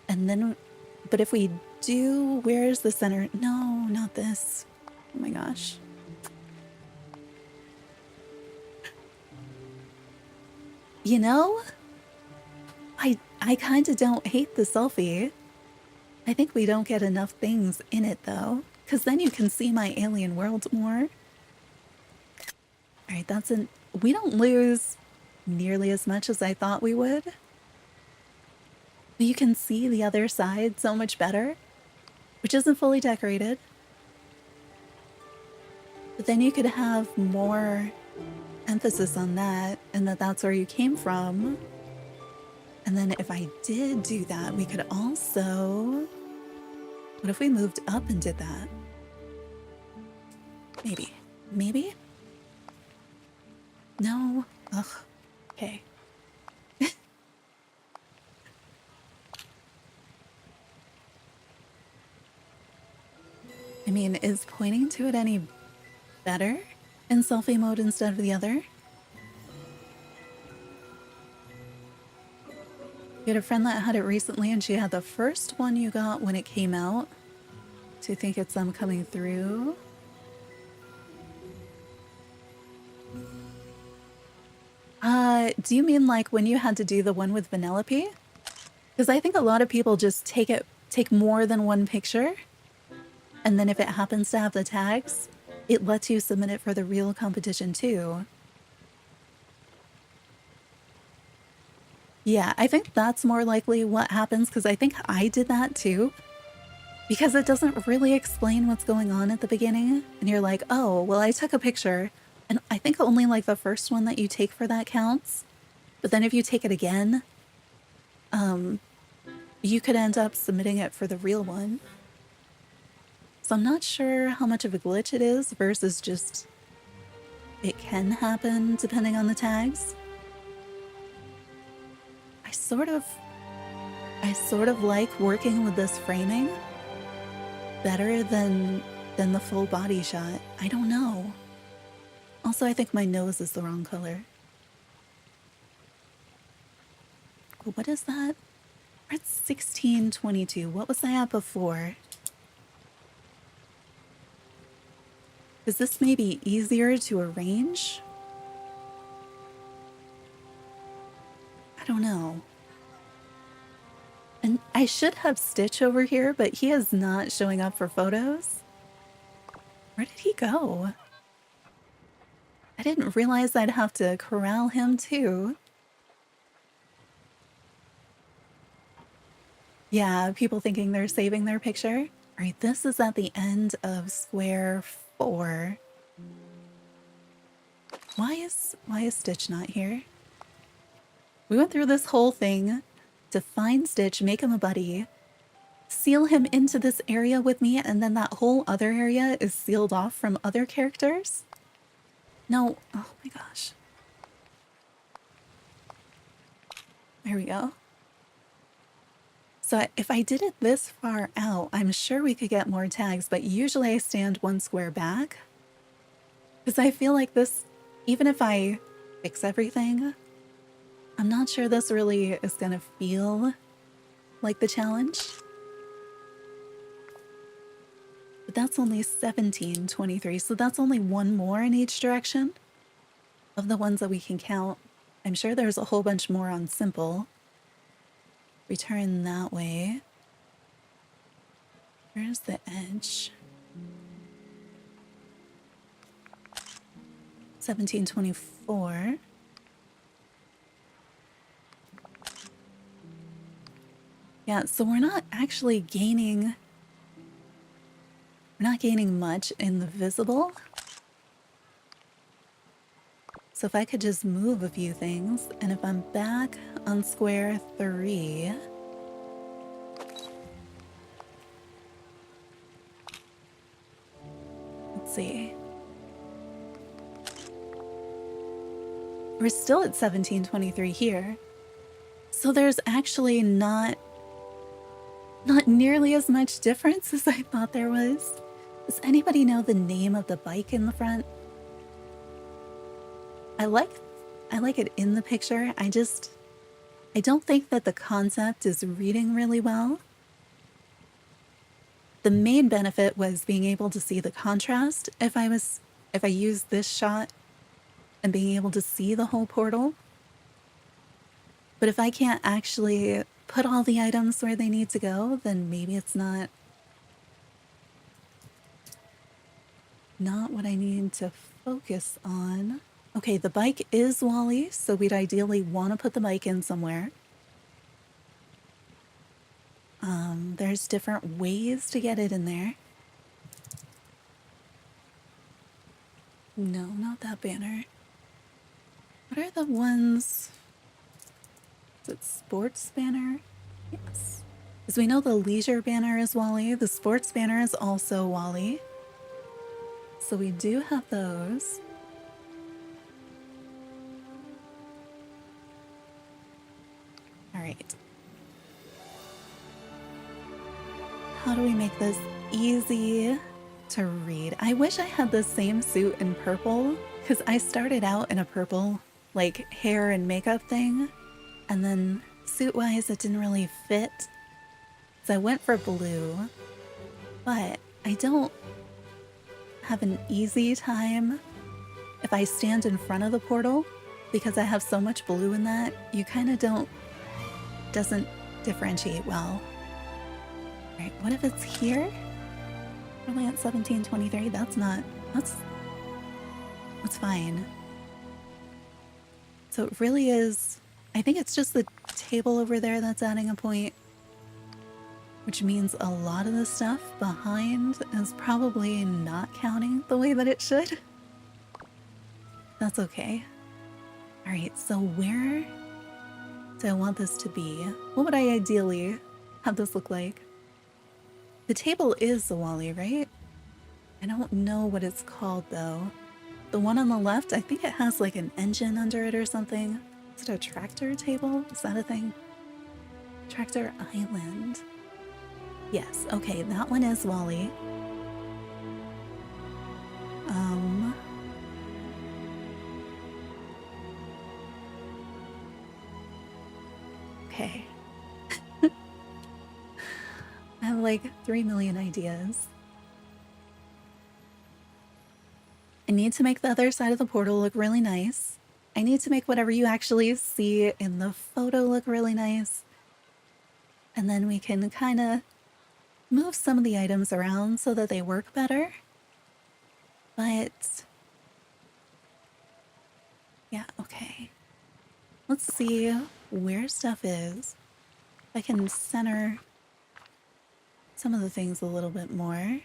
And then, but if we do, where's the center? No, not this. Oh my gosh. You know, I kind of don't hate the selfie. I think we don't get enough things in it though, because then you can see my alien world more. All right, that's an... We don't lose nearly as much as I thought we would. But you can see the other side so much better, which isn't fully decorated. But then you could have more emphasis on that, and that's where you came from. And then if I did do that, we could also... What if we moved up and did that? Maybe. Maybe? No? Ugh. Okay. I mean, is pointing to it any better in selfie mode instead of the other? You had a friend that had it recently and she had the first one you got when it came out. Do you think it's them coming through? Do you mean like when you had to do the one with Vanellope? Because I think a lot of people just take more than one picture, and then if it happens to have the tags, it lets you submit it for the real competition too. Yeah, I think that's more likely what happens, because I think I did that too. Because it doesn't really explain what's going on at the beginning, and you're like, oh, well, I took a picture, and I think only like the first one that you take for that counts. But then if you take it again, you could end up submitting it for the real one. So I'm not sure how much of a glitch it is versus just it can happen depending on the tags. I sort of like working with this framing better than the full body shot. I don't know. Also, I think my nose is the wrong color. But what is that? We're at 1622. What was I at before? Is this maybe easier to arrange? I don't know. And I should have Stitch over here, but he is not showing up for photos. Where did he go? I didn't realize I'd have to corral him too. Yeah, people thinking they're saving their picture. All right, this is at the end of square 4. Why is Stitch not here? We went through this whole thing to find Stitch, make him a buddy, seal him into this area with me, and then that whole other area is sealed off from other characters? No. Oh my gosh. There we go. So if I did it this far out, I'm sure we could get more tags, but usually I stand one square back. Because I feel like this, even if I fix everything, I'm not sure this really is going to feel like the challenge. But that's only 1723, so that's only one more in each direction of the ones that we can count. I'm sure there's a whole bunch more on simple. Return that way. Where's the edge? 1724. Yeah, so we're not actually gaining... We're not gaining much in the visible. So if I could just move a few things, and if I'm back on square 3... Let's see. We're still at 1723 here. So there's actually not nearly as much difference as I thought there was. Does anybody know the name of the bike in the front? I like it in the picture. I don't think that the concept is reading really well. The main benefit was being able to see the contrast if I used this shot and being able to see the whole portal. But if I can't actually put all the items where they need to go, then maybe it's not what I need to focus on. Okay, the bike is Wally, so we'd ideally want to put the bike in somewhere. There's different ways to get it in there. No, not that banner. What are the ones? Is it sports banner? Yes. Because we know the leisure banner is Wally. The sports banner is also Wally. So we do have those. All right. How do we make this easy to read? I wish I had the same suit in purple, because I started out in a purple, like, hair and makeup thing, and then suit-wise it didn't really fit, so I went for blue, but I don't have an easy time if I stand in front of the portal, because I have so much blue in that, you kind of doesn't differentiate well. Alright, what if it's here? Probably at 1723. That's fine. So it really is, I think it's just the table over there that's adding a point, which means a lot of the stuff behind is probably not counting the way that it should. That's okay. Alright, so where do I want this to be? What would I ideally have this look like? The table is the Wally, right? I don't know what it's called though. The one on the left, I think it has like an engine under it or something. Is it a tractor table? Is that a thing? Tractor Island. Yes, okay, that one is Wally. Okay. I have like 3 million ideas. I need to make the other side of the portal look really nice. I need to make whatever you actually see in the photo look really nice. And then we can kind of move some of the items around so that they work better. But yeah, okay. Let's see where stuff is. I can center some of the things a little bit more.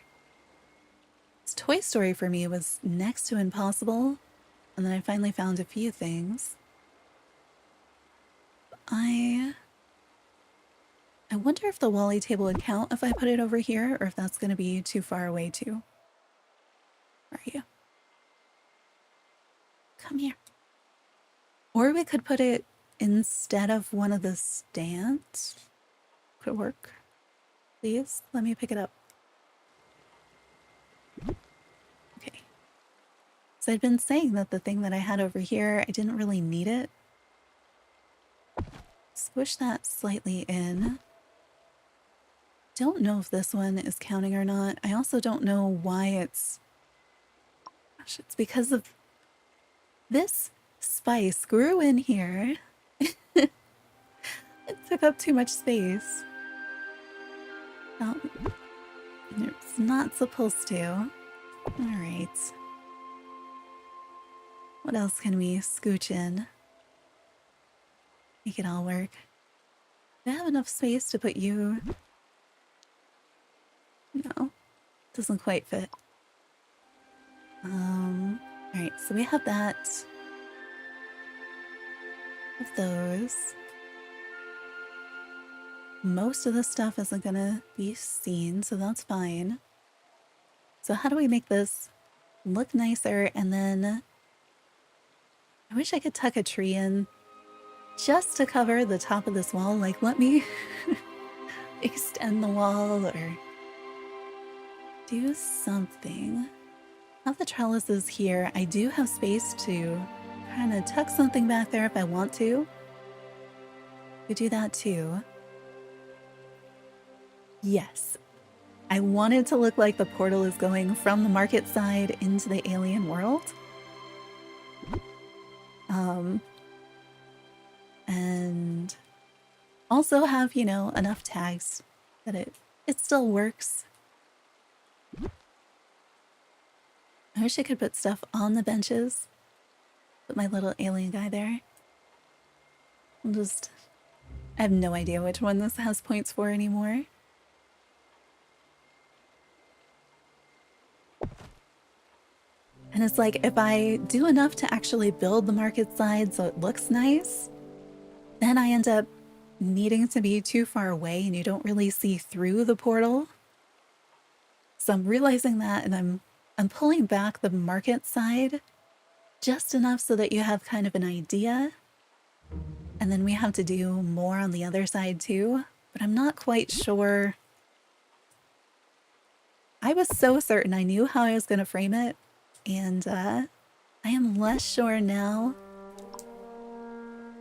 This Toy Story for me was next to impossible, and then I finally found a few things. I wonder if the Wally table would count if I put it over here, or if that's going to be too far away too. Where are you? Come here. Or we could put it instead of one of the stands. Could work. Please, let me pick it up. Okay. So I'd been saying that the thing that I had over here, I didn't really need it. Squish that slightly in. Don't know if this one is counting or not. I also don't know why it's... Gosh, it's because of this spice grew in here. It took up too much space. Oh, it's not supposed to. Alright. What else can we scooch in? Make it all work. Do I have enough space to put you? No, doesn't quite fit. Alright, so we have that. Of those. Most of the stuff isn't gonna be seen, so that's fine. So how do we make this look nicer? And then I wish I could tuck a tree in just to cover the top of this wall. Like, let me extend the wall or do something. Have the trellises here. I do have space to kind of tuck something back there if I want to. We do that too. Yes. I want it to look like the portal is going from the market side into the alien world. And also have, you know, enough tags that it still works. I wish I could put stuff on the benches. Put my little alien guy there. I have no idea which one this has points for anymore. And it's like, if I do enough to actually build the market side so it looks nice, then I end up needing to be too far away and you don't really see through the portal. So I'm realizing that, and I'm pulling back the market side just enough so that you have kind of an idea. And then we have to do more on the other side too, but I'm not quite sure. I was so certain I knew how I was going to frame it, and I am less sure now.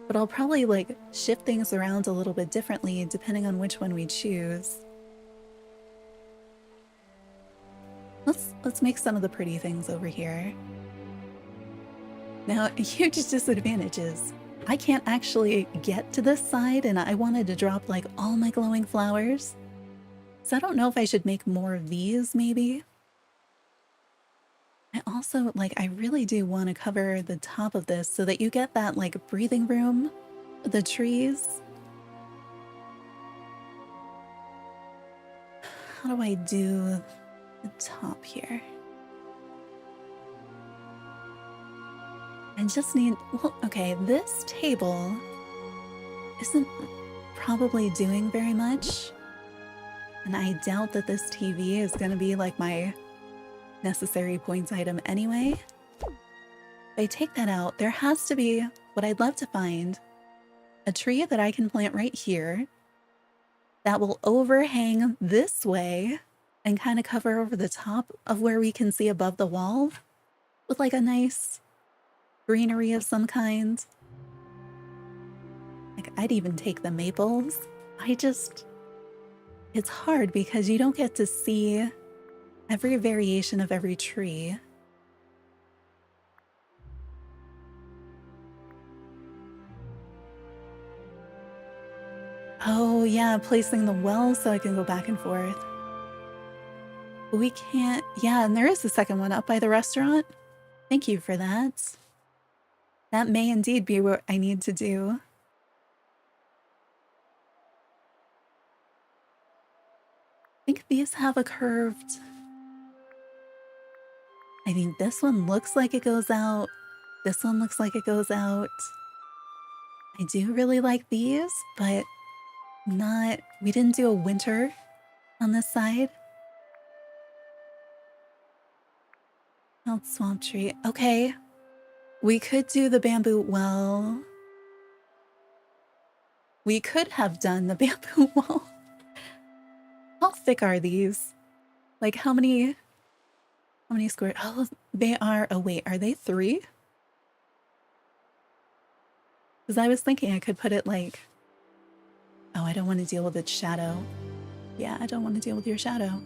But I'll probably like shift things around a little bit differently depending on which one we choose. Let's make some of the pretty things over here. Now, a huge disadvantage is I can't actually get to this side, and I wanted to drop like all my glowing flowers. So I don't know if I should make more of these, maybe. I also, like, I really do want to cover the top of this so that you get that, like, breathing room with the trees. How do I do the top here? I just need, well, okay, this table isn't probably doing very much. And I doubt that this TV is going to be like my necessary points item anyway. If I take that out, there has to be, what I'd love to find, a tree that I can plant right here that will overhang this way and kind of cover over the top of where we can see above the wall with like a nice greenery of some kind. Like, I'd even take the maples. It's hard because you don't get to see every variation of every tree. Oh yeah, placing the well so I can go back and forth. But we can't, yeah, and there is the second one up by the restaurant. Thank you for that. That may indeed be what I need to do. I think these have a curved. I think this one looks like it goes out. This one looks like it goes out. I do really like these, but we didn't do a winter on this side. Wild swamp tree. Okay. We could do the bamboo well. We could have done the bamboo wall. How thick are these? Like how many square? Oh, they are, oh wait, are they 3? Because I was thinking I could put it like, oh, I don't want to deal with its shadow. Yeah, I don't want to deal with your shadow.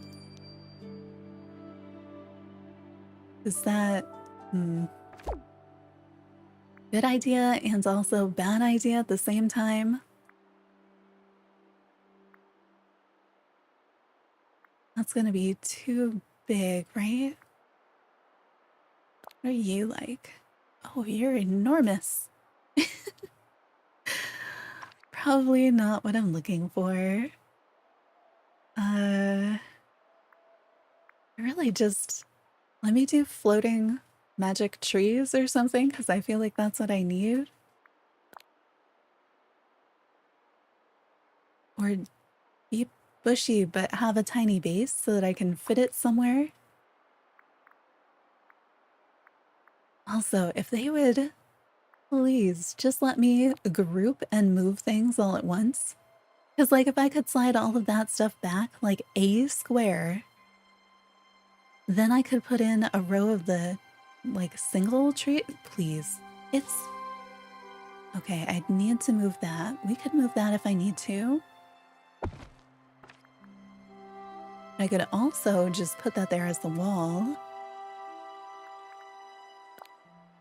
Is that, good idea and also bad idea at the same time? That's gonna be too big, right? What are you like? Oh, you're enormous. probably not what I'm looking for. Really just let me do floating magic trees or something, because I feel like that's what I need. Or be bushy but have a tiny base so that I can fit it somewhere. Also, if they would please just let me group and move things all at once. Because, like, if I could slide all of that stuff back, like a square, then I could put in a row of the, like, single tree. Please. It's... Okay, I need to move that. We could move that if I need to. I could also just put that there as the wall.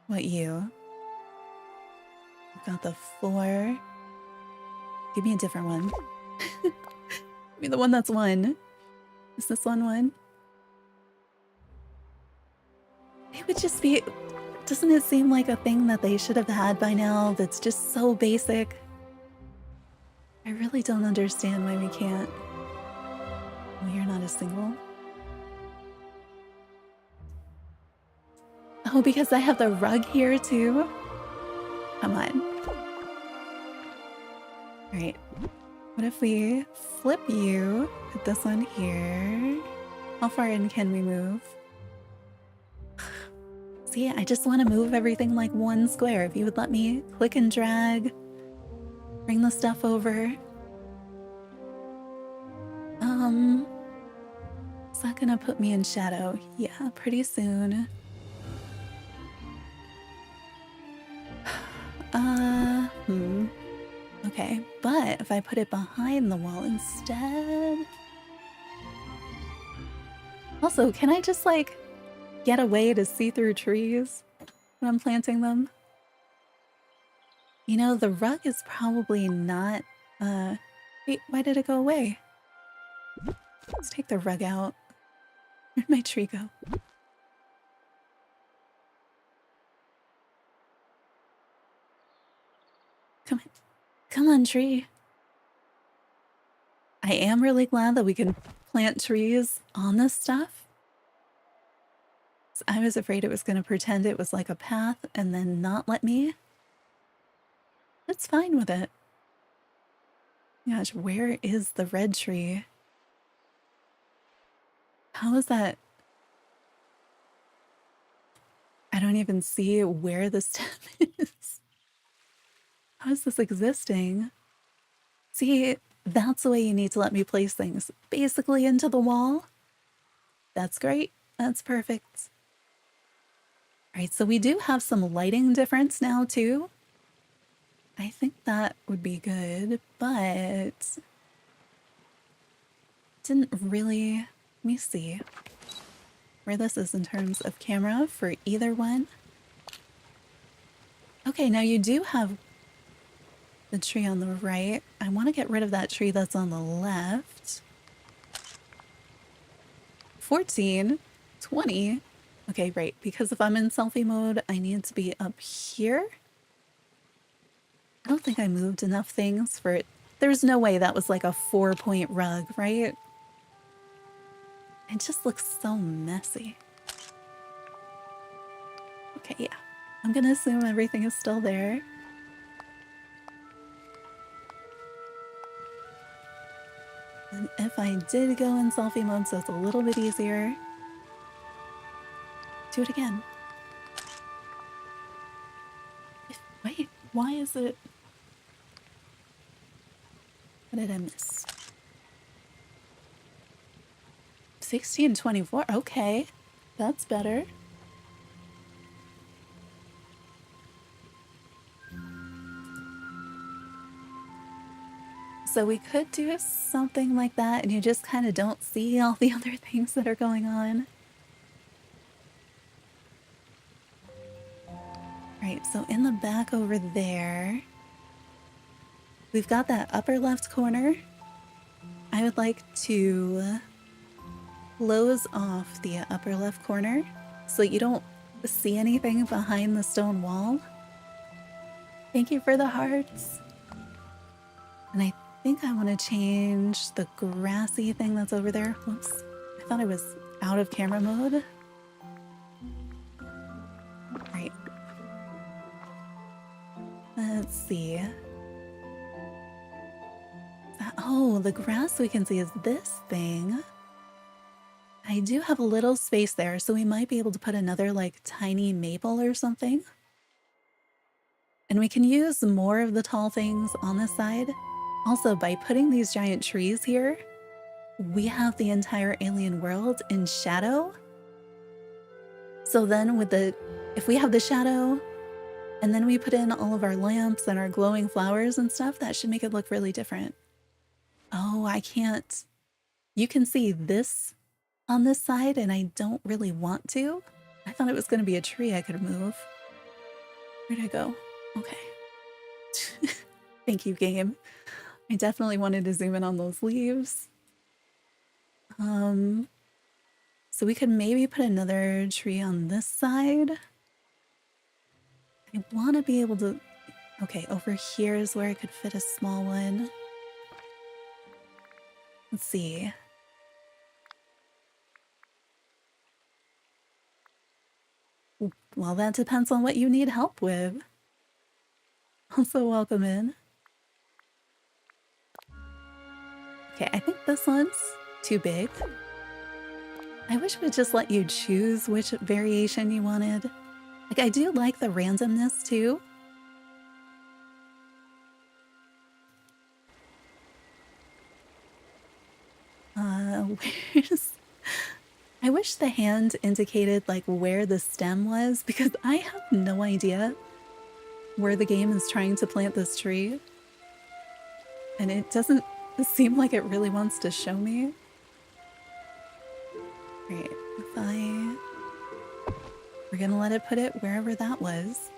What you? Got the 4. Give me a different one. Give me the one that's 1. Is this one 1? It would just be... Doesn't it seem like a thing that they should have had by now that's just so basic? I really don't understand why we can't. Oh, you're not a single? Oh, because I have the rug here too? Come on. Alright. What if we flip you? Put this one here. How far in can we move? See, I just want to move everything like one square. If you would let me click and drag, bring the stuff over. Is that gonna put me in shadow? Yeah, pretty soon. Okay, but if I put it behind the wall instead... Also, can I just, like, get a way to see through trees when I'm planting them? You know, the rug is probably not... Wait, why did it go away? Let's take the rug out. Where'd my tree go? Come on. Come on, tree. I am really glad that we can plant trees on this stuff. I was afraid it was going to pretend it was like a path and then not let me. It's fine with it. Gosh, where is the red tree? How is that? I don't even see where the stem is. How is this existing? See, that's the way you need to let me place things. Basically into the wall. That's great. That's perfect. All right, so we do have some lighting difference now too. I think that would be good, but didn't really... Let me see where this is in terms of camera for either one. Okay, now you do have the tree on the right. I want to get rid of that tree that's on the left. 14, 20. Okay, right, because if I'm in selfie mode, I need to be up here. I don't think I moved enough things for it. There's no way that was like a 4-point rug, right? It just looks so messy. Okay, yeah. I'm gonna assume everything is still there. And if I did go in selfie mode, so it's a little bit easier. Do it again. Wait, why is it... What did I miss? 1624. Okay, that's better. So we could do something like that, and you just kind of don't see all the other things that are going on. Right, so in the back over there, we've got that upper left corner. I would like to close off the upper left corner so that you don't see anything behind the stone wall. Thank you for the hearts. And I think I want to change the grassy thing that's over there. Whoops. I thought I was out of camera mode. Right. Let's see. Oh, the grass we can see is this thing. I do have a little space there, so we might be able to put another like tiny maple or something. And we can use more of the tall things on this side. Also, by putting these giant trees here, we have the entire alien world in shadow. So then if we have the shadow, and then we put in all of our lamps and our glowing flowers and stuff, that should make it look really different. Oh, I can't. You can see this on this side, and I don't really want to. I thought it was going to be a tree I could move. Where'd I go? Okay. Thank you, game. I definitely wanted to zoom in on those leaves. So we could maybe put another tree on this side. I want to be able to... Okay, over here is where I could fit a small one. Let's see. Well, that depends on what you need help with. Also, welcome in. Okay, I think this one's too big. I wish we'd just let you choose which variation you wanted. Like, I do like the randomness too. Where's... I wish the hand indicated like where the stem was, because I have no idea where the game is trying to plant this tree. And it doesn't seem like it really wants to show me. Right, we're gonna let it put it wherever that was.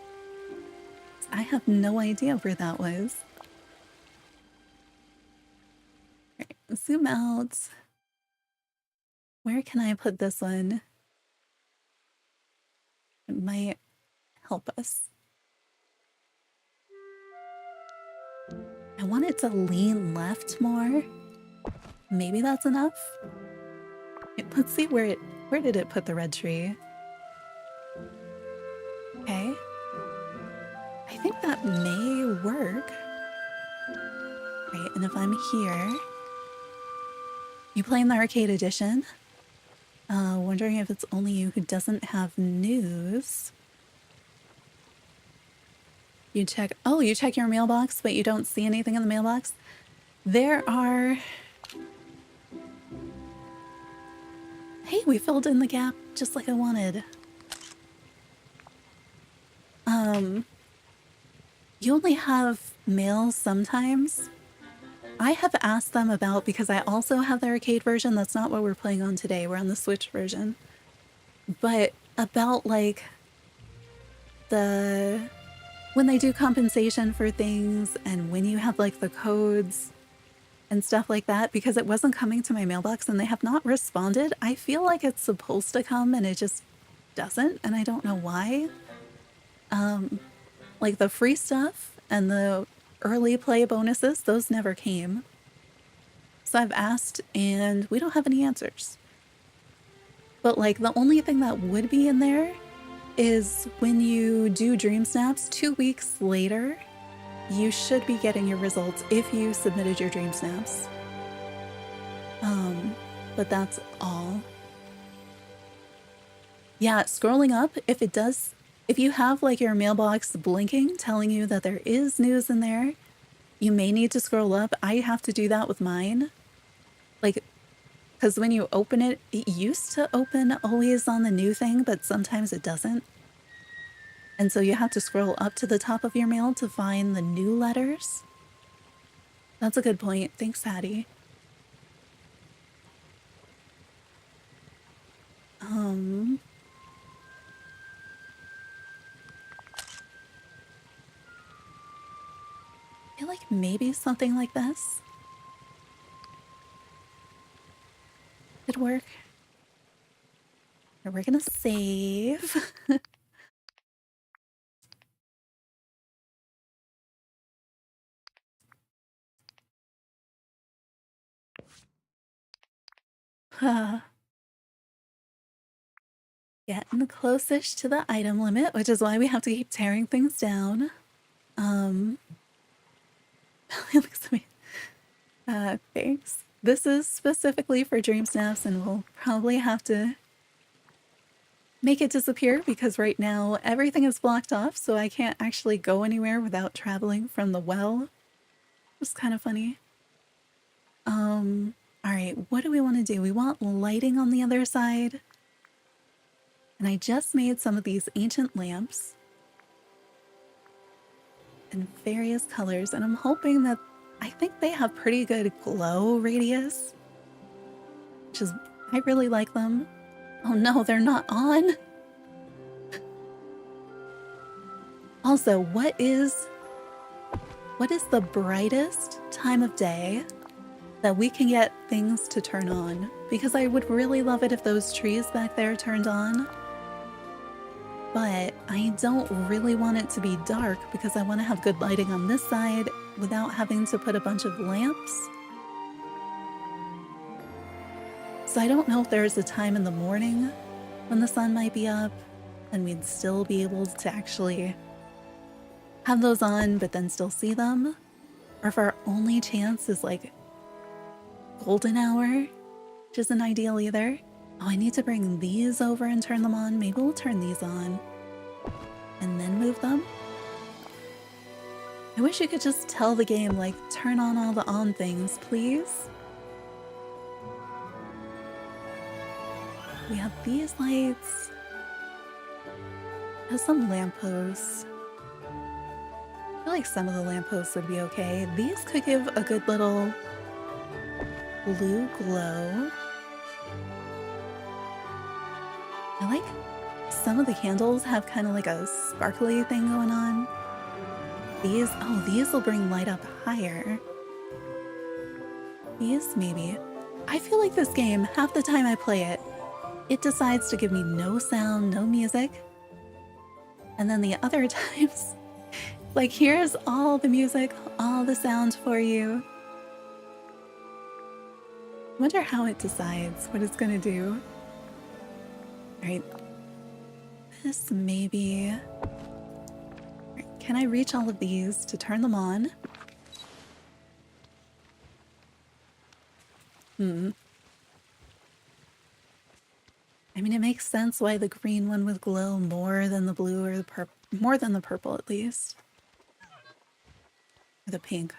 I have no idea where that was. Right, zoom out. Where can I put this one? It might help us. I want it to lean left more. Maybe that's enough. Let's see where did it put the red tree? Okay. I think that may work. Right, and if I'm here, you playing the arcade edition? Wondering if it's only you who doesn't have news. You check your mailbox, but you don't see anything in the mailbox. There are... Hey, we filled in the gap just like I wanted. You only have mail sometimes. I have asked them about, because I also have the arcade version. That's not what we're playing on today. We're on the Switch version. But about like when they do compensation for things and when you have like the codes and stuff like that, because it wasn't coming to my mailbox and they have not responded. I feel like it's supposed to come and it just doesn't, and I don't know why. Like the free stuff and the early play bonuses, those never came. So I've asked and we don't have any answers. But like the only thing that would be in there is when you do DreamSnaps 2 weeks later, you should be getting your results if you submitted your DreamSnaps. But that's all. Yeah, scrolling up, if you have like your mailbox blinking telling you that there is news in there, you may need to scroll up. I have to do that with mine. Like, because when you open it, it used to open always on the new thing, but sometimes it doesn't. And so you have to scroll up to the top of your mail to find the new letters. That's a good point. Thanks, Hattie. I feel like maybe something like this could work. We're gonna save. Getting closest to the item limit, which is why we have to keep tearing things down. Looks at me. Thanks. This is specifically for DreamSnaps, and we'll probably have to make it disappear because right now everything is blocked off, so I can't actually go anywhere without traveling from the well. It's kind of funny. Alright, what do we want to do? We want lighting on the other side. And I just made some of these ancient lamps in various colors, and I'm hoping that I think they have pretty good glow radius, which is, I really like them. Oh no, they're not on. Also, what is the brightest time of day that we can get things to turn on? Because I would really love it if those trees back there turned on. But I don't really want it to be dark because I want to have good lighting on this side without having to put a bunch of lamps. So I don't know if there's a time in the morning when the sun might be up and we'd still be able to actually have those on but then still see them. Or if our only chance is like golden hour, which isn't ideal either. Oh, I need to bring these over and turn them on. Maybe we'll turn these on and then move them. I wish you could just tell the game, like, turn on all the on things, please. We have these lights. There's some lampposts. I feel like some of the lampposts would be okay. These could give a good little blue glow. I like some of the candles have kind of like a sparkly thing going on. These will bring light up higher. These maybe. I feel like this game, half the time I play it, it decides to give me no sound, no music. And then the other times, like, here's all the music, all the sound for you. I wonder how it decides what it's gonna do. Alright, this maybe... Right, can I reach all of these to turn them on? I mean, it makes sense why the green one would glow more than the blue or the purple, more than the purple at least. Or the pink.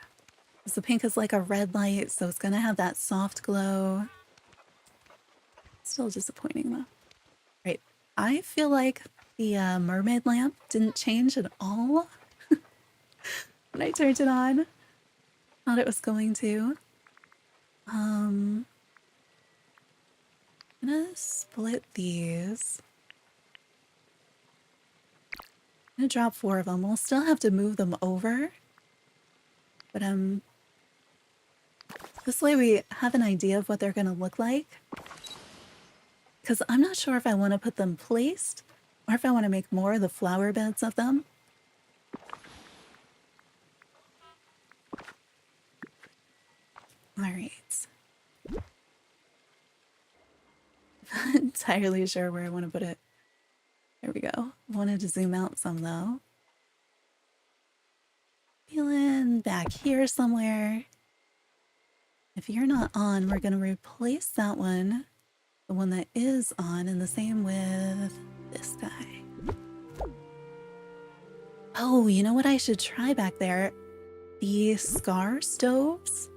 Because the pink is like a red light, so it's gonna have that soft glow. Still disappointing though. Right, I feel like the mermaid lamp didn't change at all when I turned it on. Thought it was going to. I'm gonna split these. I'm gonna drop 4 of them. We'll still have to move them over. But this way we have an idea of what they're gonna look like. Because I'm not sure if I want to put them placed or if I want to make more of the flower beds of them. Alright. Not entirely sure where I want to put it. There we go. I wanted to zoom out some though. Feeling back here somewhere. If you're not on, we're going to replace that one. The one that is on, and the same with this guy. Oh, you know what I should try back there? The scar stoves?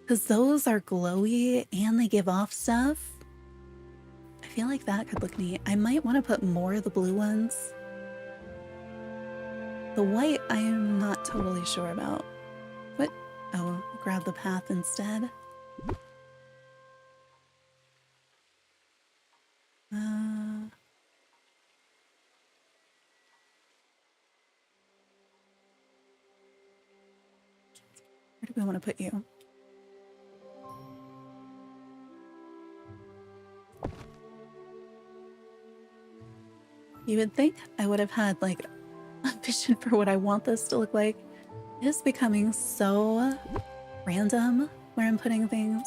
Because those are glowy and they give off stuff. I feel like that could look neat. I might want to put more of the blue ones. The white, I am not totally sure about. What? Oh, grab the path instead. Where do we want to put you? You would think I would have had like a vision for what I want this to look like. It is becoming so random where I'm putting things.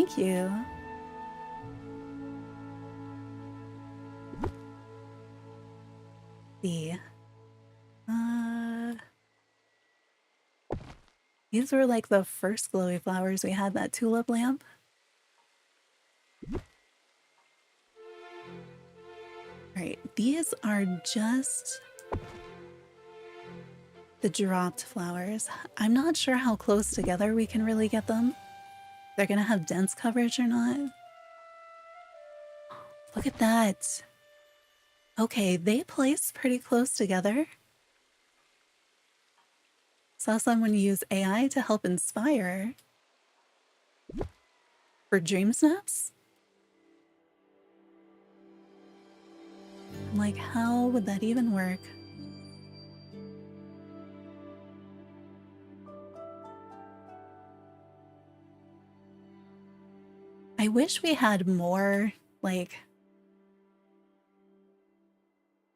Thank you. See. These were like the first glowy flowers we had, that tulip lamp. Alright, these are just the dropped flowers. I'm not sure how close together we can really get them. They're gonna have dense coverage or not. Look at that. Okay, they place pretty close together. Saw someone use AI to help inspire. For DreamSnaps? I'm like, how would that even work? I wish we had more, like,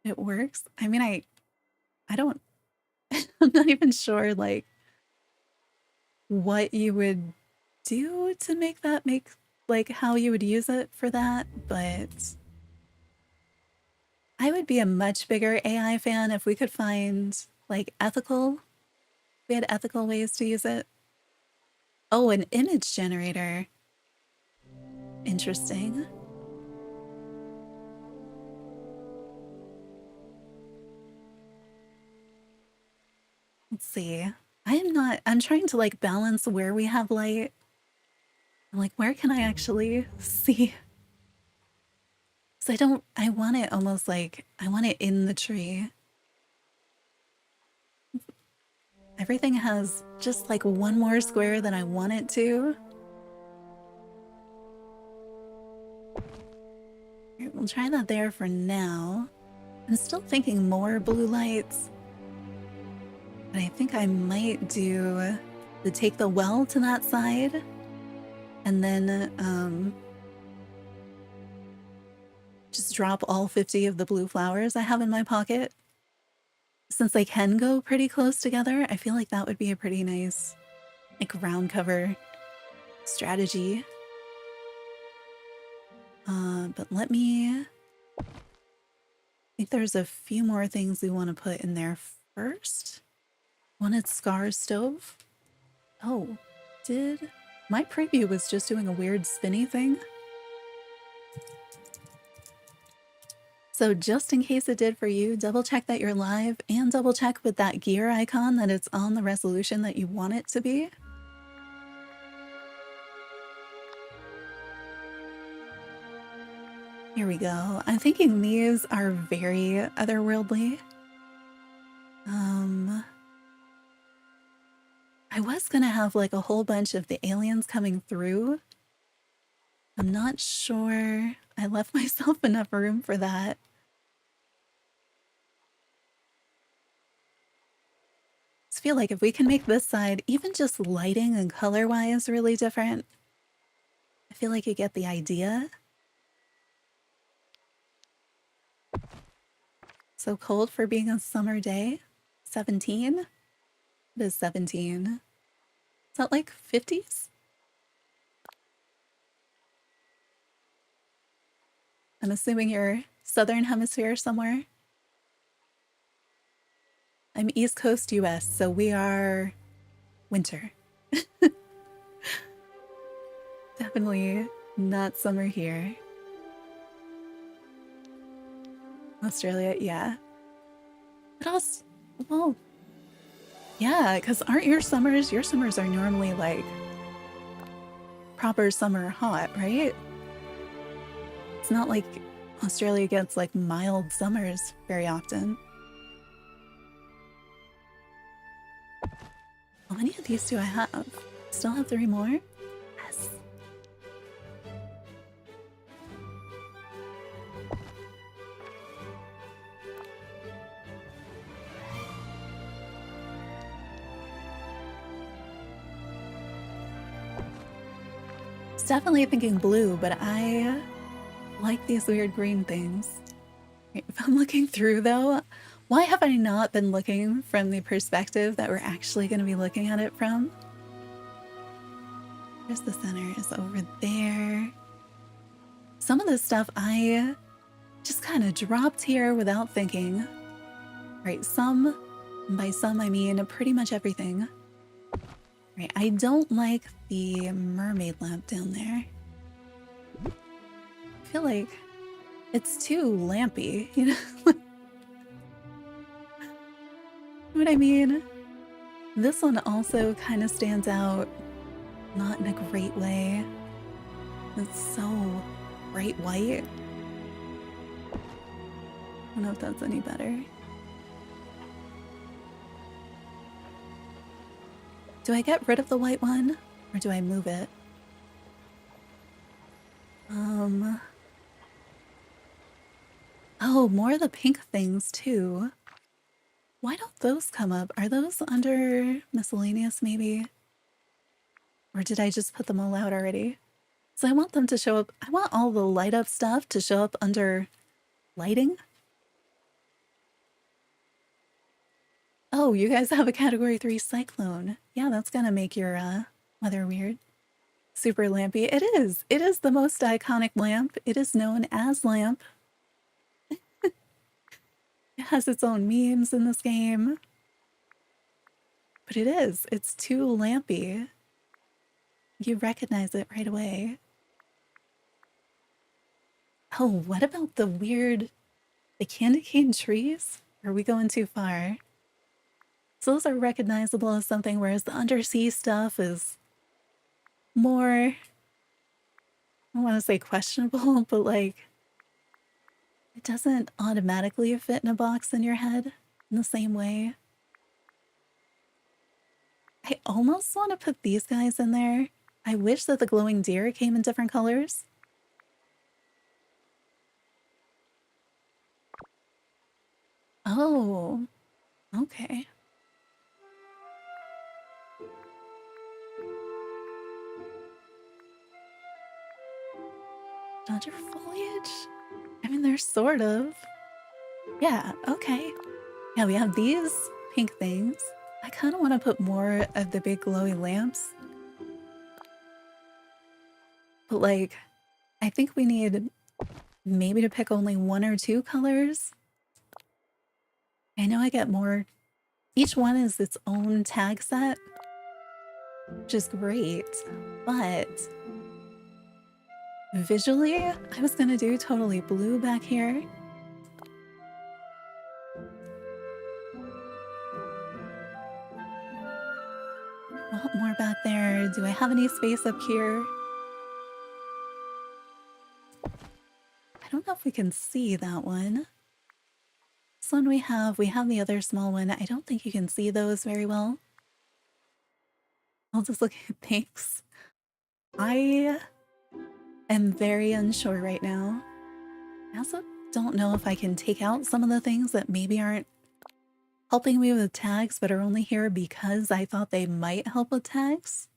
it works. I mean, I don't, I'm not even sure, like, what you would do to make that make, like, how you would use it for that, but I would be a much bigger AI fan if we could find, like, we had ethical ways to use it. Oh, an image generator. Interesting. Let's see. I'm trying to like balance where we have light. I'm like, where can I actually see? So I want it almost like, I want it in the tree. Everything has just like one more square than I want it to. Right, we'll try that there for now. I'm still thinking more blue lights. But I think I might do take the well to that side. And then just drop all 50 of the blue flowers I have in my pocket. Since they can go pretty close together, I feel like that would be a pretty nice, like, ground cover strategy. But let me... I think there's a few more things we want to put in there first. Wanted Scar's stove. Oh, did... My preview was just doing a weird spinny thing. So just in case it did for you, double check that you're live and double check with that gear icon that it's on the resolution that you want it to be. Here we go. I'm thinking these are very otherworldly. I was gonna have like a whole bunch of the aliens coming through. I'm not sure I left myself enough room for that. I just feel like if we can make this side, even just lighting and color-wise, really different, I feel like you get the idea. So cold for being a summer day. 17? It is 17. Is that like 50s? I'm assuming you're southern hemisphere somewhere. I'm East Coast US, so we are winter. Definitely not summer here. Australia, yeah. What else? Well, yeah, because aren't your summers are normally like proper summer hot, right? It's not like Australia gets like mild summers very often. How many of these do I have? Still have 3 more? Yes. It's definitely thinking blue, but I like these weird green things. If I'm looking through though, why have I not been looking from the perspective that we're actually going to be looking at it from? There's the center is over there. Some of this stuff I just kind of dropped here without thinking. Right, some, and by some I mean pretty much everything. Right, I don't like the mermaid lamp down there. I feel like it's too lampy, you know? What I mean? This one also kind of stands out, not in a great way. It's so bright white. I don't know if that's any better. Do I get rid of the white one, or do I move it? Oh, more of the pink things too. Why don't those come up? Are those under miscellaneous maybe? Or did I just put them all out already? So I want them to show up. I want all the light up stuff to show up under lighting. Oh, you guys have a category 3 cyclone. Yeah, that's gonna make your weather weird. Super lampy. It is. It is the most iconic lamp. It is known as lamp. It has its own memes in this game. But it is. It's too lampy. You recognize it right away. Oh, what about the weird... the candy cane trees? Are we going too far? So those are recognizable as something, whereas the undersea stuff is more... I don't want to say questionable, but like... it doesn't automatically fit in a box in your head in the same way. I almost want to put these guys in there. I wish that the glowing deer came in different colors. Oh, okay. Dodger foliage? I mean, they're sort of. Yeah, okay. Yeah, we have these pink things. I kind of want to put more of the big glowy lamps. But like, I think we need maybe to pick only 1 or 2 colors. I know I get more. Each one is its own tag set, which is great, but visually, I was gonna do totally blue back here. A lot more back there. Do I have any space up here? I don't know if we can see that one. This one we have the other small one. I don't think you can see those very well. I'll just look at thanks. I am very unsure right now. I also don't know if I can take out some of the things that maybe aren't helping me with tags, but are only here because I thought they might help with tags.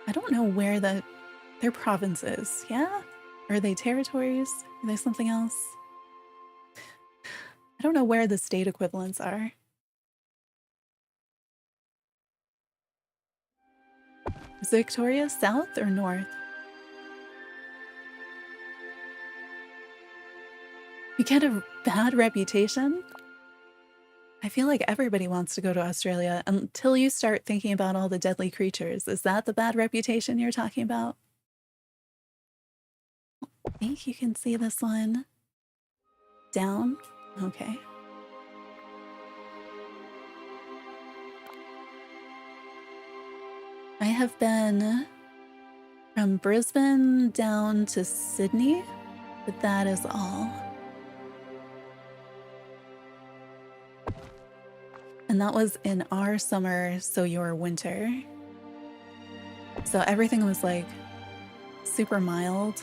I don't know where their province is, yeah? Are they territories? Are they something else? I don't know where the state equivalents are. Is Victoria south or north? You get a bad reputation? I feel like everybody wants to go to Australia until you start thinking about all the deadly creatures. Is that the bad reputation you're talking about? I think you can see this one. Down? Okay. I have been from Brisbane down to Sydney, but that is all. And that was in our summer, so your winter. So everything was like super mild.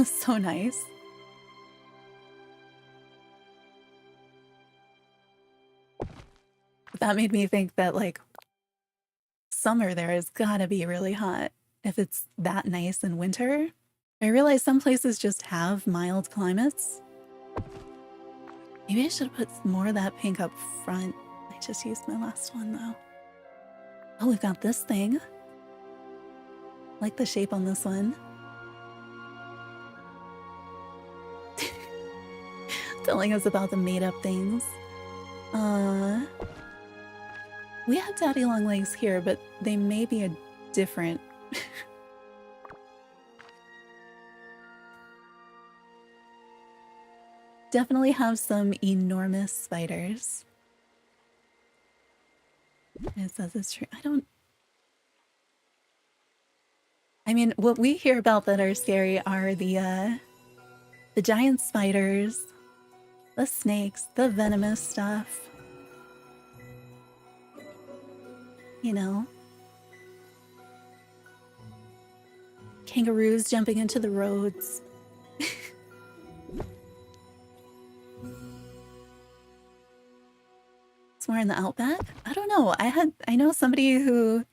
So nice. But that made me think that like summer there has gotta be really hot if it's that nice in winter. I realize some places just have mild climates. Maybe I should have put more of that pink up front. I just used my last one though. Oh, we've got this thing. I like the shape on this one. Telling us about the made-up things. We have daddy long legs here, but they may be a different. Definitely have some enormous spiders. It says it's true. I mean, what we hear about that are scary are the giant spiders, the snakes, the venomous stuff. You know, kangaroos jumping into the roads. Somewhere in the outback? I don't know. I know somebody who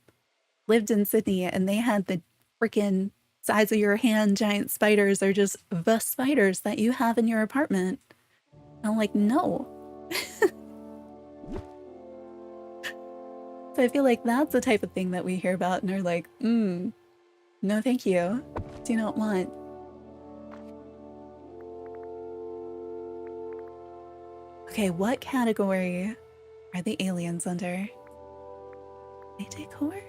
lived in Sydney and they had the freaking size of your hand giant spiders are just the spiders that you have in your apartment. And I'm like, no. So I feel like that's the type of thing that we hear about and are like, no thank you. Do not want. Okay, what category are the aliens under? They decor?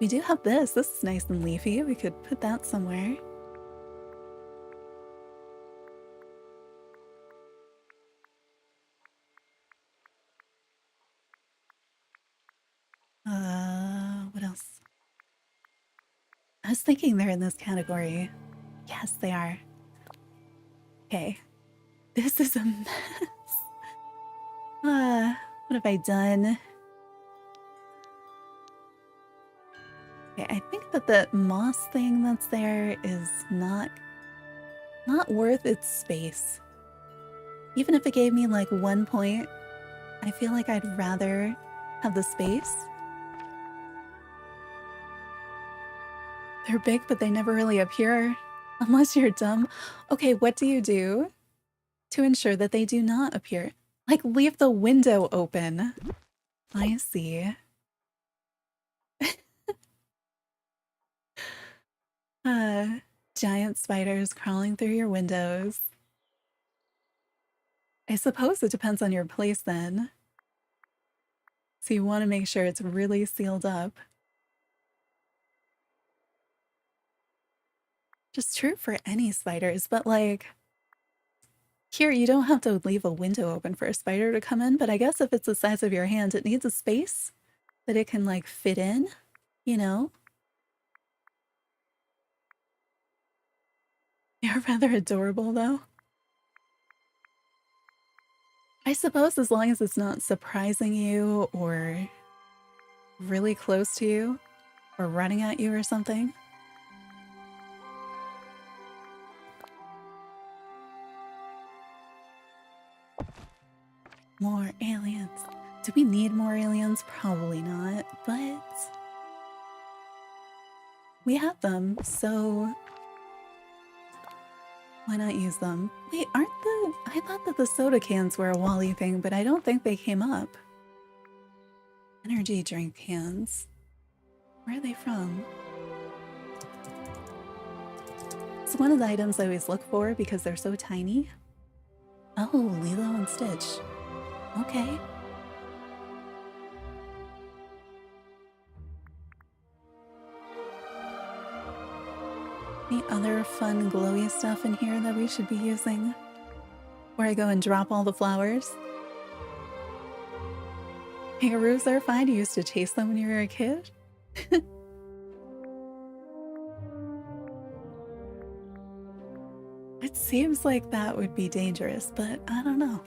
We do have this. This is nice and leafy. We could put that somewhere. What else? I was thinking they're in this category. Yes, they are. Okay. This is a mess. What have I done? Okay, I think that the moss thing that's there is not worth its space. Even if it gave me like 1 point, I feel like I'd rather have the space. They're big, but they never really appear unless you're dumb. Okay, what do you do to ensure that they do not appear? Like, leave the window open. I see. Giant spiders crawling through your windows. I suppose it depends on your place then. So you want to make sure it's really sealed up. Just true for any spiders, but like, here you don't have to leave a window open for a spider to come in, but I guess if it's the size of your hand, it needs a space that it can like fit in, you know? They're rather adorable though. I suppose as long as it's not surprising you or really close to you or running at you or something. More aliens. Do we need more aliens? Probably not, but we have them, so why not use them? Wait, I thought that the soda cans were a Wally thing, but I don't think they came up. Energy drink cans. Where are they from? It's one of the items I always look for because they're so tiny. Oh, Lilo and Stitch. Okay. Any other fun glowy stuff in here that we should be using? Where I go and drop all the flowers? Kangaroos are fine. You used to chase them when you were a kid? It seems like that would be dangerous, but I don't know.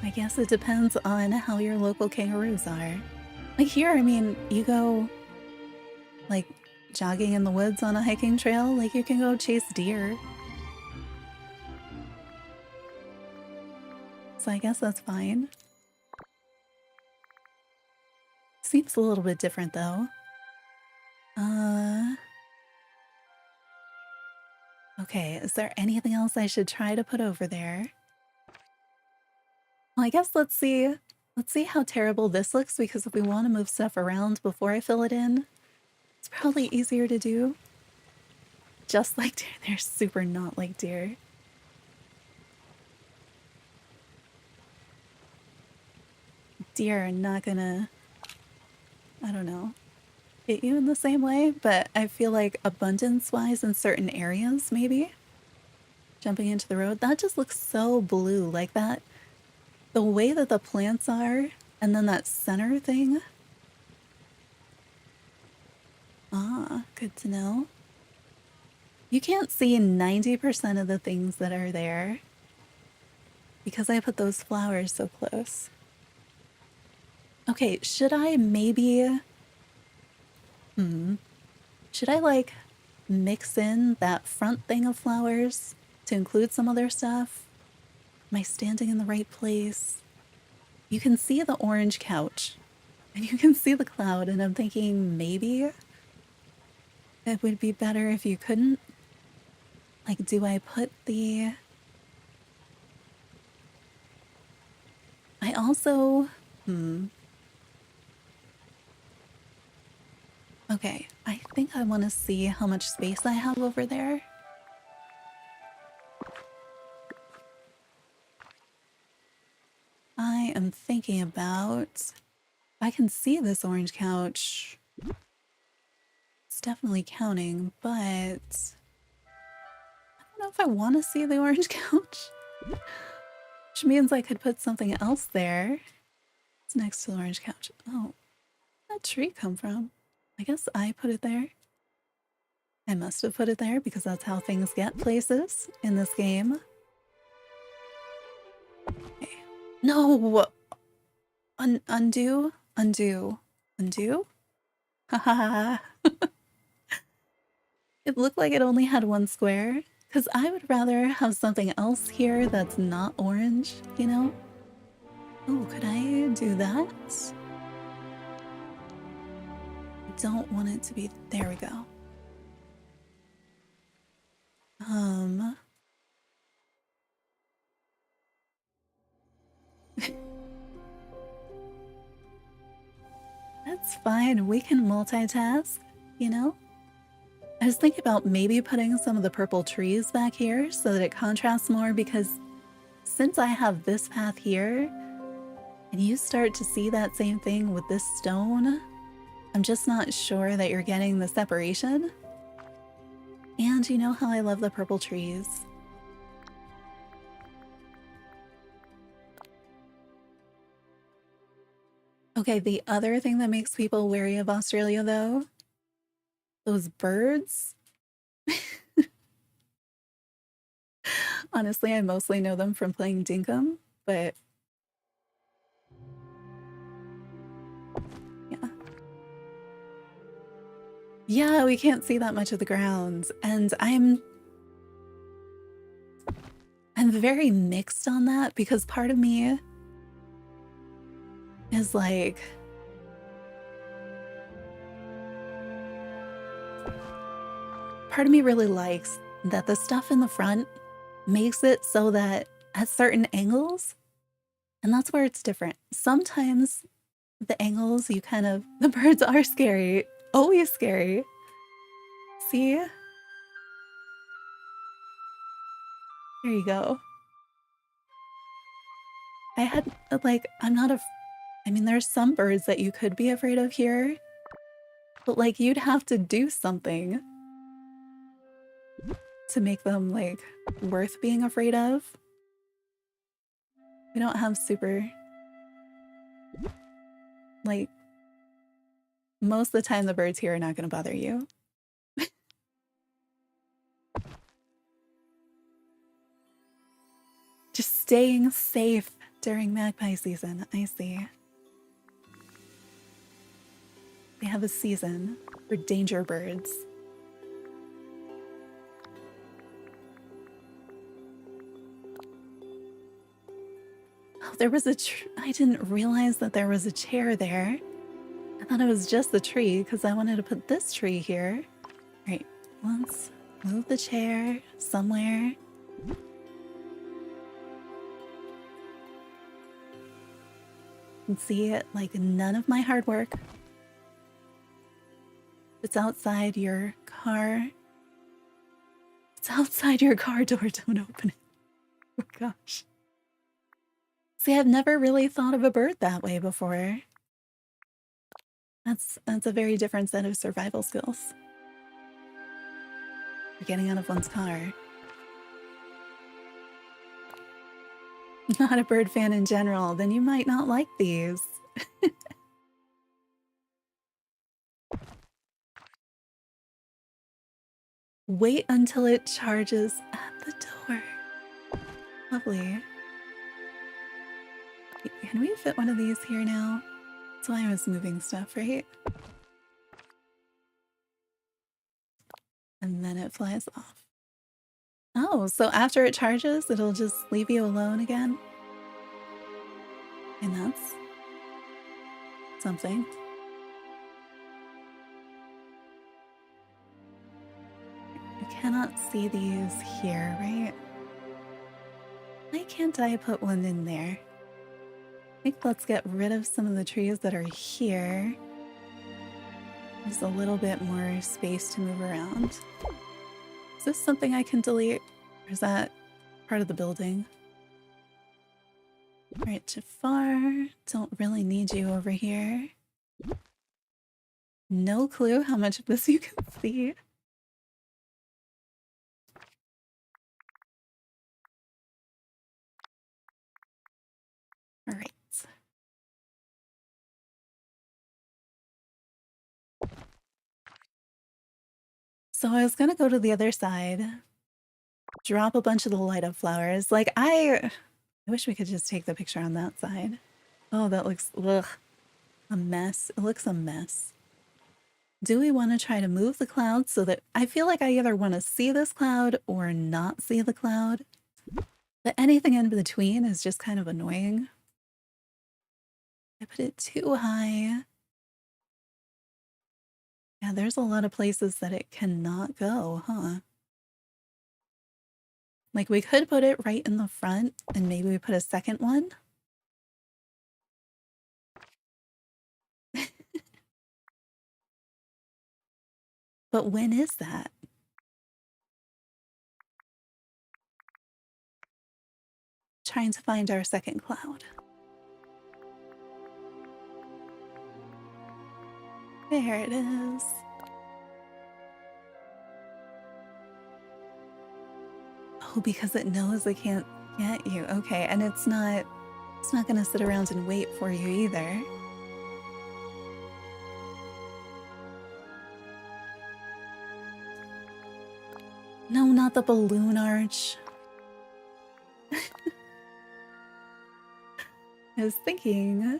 I guess it depends on how your local kangaroos are. Like here, I mean, you go like jogging in the woods on a hiking trail, like you can go chase deer. So I guess that's fine. Seems a little bit different though. Okay, is there anything else I should try to put over there? Well, I guess let's see. Let's see how terrible this looks, because if we want to move stuff around before I fill it in, it's probably easier to do. Just like deer. They're super not like deer. Deer are not gonna, I don't know, hit you in the same way, but I feel like abundance-wise in certain areas, maybe. Jumping into the road, that just looks so blue, like that. The way that the plants are, and then that center thing. Ah, good to know. You can't see 90% of the things that are there because I put those flowers so close. Okay, should I maybe... Should I, like, mix in that front thing of flowers to include some other stuff? Am I standing in the right place? You can see the orange couch, and you can see the cloud, and I'm thinking maybe it would be better if you couldn't. Like, do I put the... I also... Okay, I think I want to see how much space I have over there. I am thinking about... I can see this orange couch. It's definitely counting, but... I don't know if I want to see the orange couch. Which means I could put something else there. It's next to the orange couch. Oh, where'd that tree come from? I guess I put it there. I must have put it there because that's how things get places in this game. Okay. No! Undo? Undo. Undo? Haha. It looked like it only had one square. Because I would rather have something else here that's not orange, you know? Oh, could I do that? I don't want it to be... There we go. That's fine. We can multitask, you know? I was thinking about maybe putting some of the purple trees back here so that it contrasts more, because since I have this path here and you start to see that same thing with this stone, I'm just not sure that you're getting the separation. And you know how I love the purple trees. Okay, the other thing that makes people wary of Australia, though, those birds. Honestly, I mostly know them from playing Dinkum, but yeah. Yeah, we can't see that much of the grounds, and I'm very mixed on that, because part of me is like, part of me really likes that the stuff in the front makes it so that at certain angles, and that's where it's different. Sometimes the angles you kind of, the birds are scary, always scary. See? There you go. I had, like, I'm not I mean, there's some birds that you could be afraid of here, but like, you'd have to do something to make them, like, worth being afraid of. We don't have super... Like, most of the time the birds here are not going to bother you. Just staying safe during magpie season. I see. They have a season for danger birds. Oh, there was a I didn't realize that there was a chair there. I thought it was just the tree because I wanted to put this tree here. Right, let's move the chair somewhere. And see it like none of my hard work. It's outside your car. It's outside your car door. Don't open it. Oh gosh. See, I've never really thought of a bird that way before. That's a very different set of survival skills. For getting out of one's car. Not a bird fan in general, then you might not like these. Wait until it charges at the door. Lovely. Can we fit one of these here now? That's why I was moving stuff, right? And then it flies off. Oh, so after it charges, it'll just leave you alone again? And that's something. You cannot see these here, right? Why can't I put one in there? I think let's get rid of some of the trees that are here. There's a little bit more space to move around. Is this something I can delete? Or is that part of the building? Alright, Jafar. Don't really need you over here. No clue how much of this you can see. Alright. So I was gonna go to the other side, drop a bunch of the light up flowers. Like, I wish we could just take the picture on that side. Oh, that looks, ugh, a mess. It looks a mess. Do we want to try to move the cloud so that I feel like I either want to see this cloud or not see the cloud? But anything in between is just kind of annoying. I put it too high. Yeah, there's a lot of places that it cannot go, huh? Like, we could put it right in the front and maybe we put a second one. But when is that? Trying to find our second cloud. There it is. Oh, because it knows it can't get you. Okay, and it's not gonna sit around and wait for you either. No, not the balloon arch. I was thinking,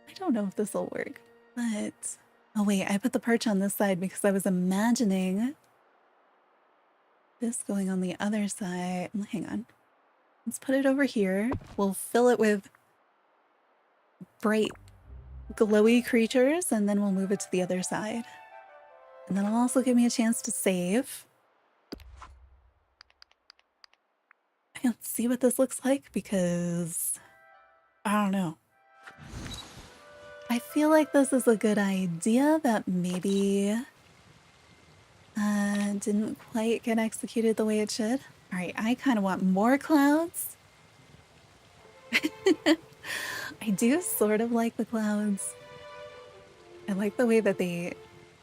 I don't know if this will work, but... Oh wait, I put the perch on this side because I was imagining this going on the other side. Hang on. Let's put it over here. We'll fill it with bright, glowy creatures, and then we'll move it to the other side. And that'll also give me a chance to save. I can't see what this looks like because... I don't know. I feel like this is a good idea that maybe didn't quite get executed the way it should. All right, I kind of want more clouds. I do sort of like the clouds. I like the way that they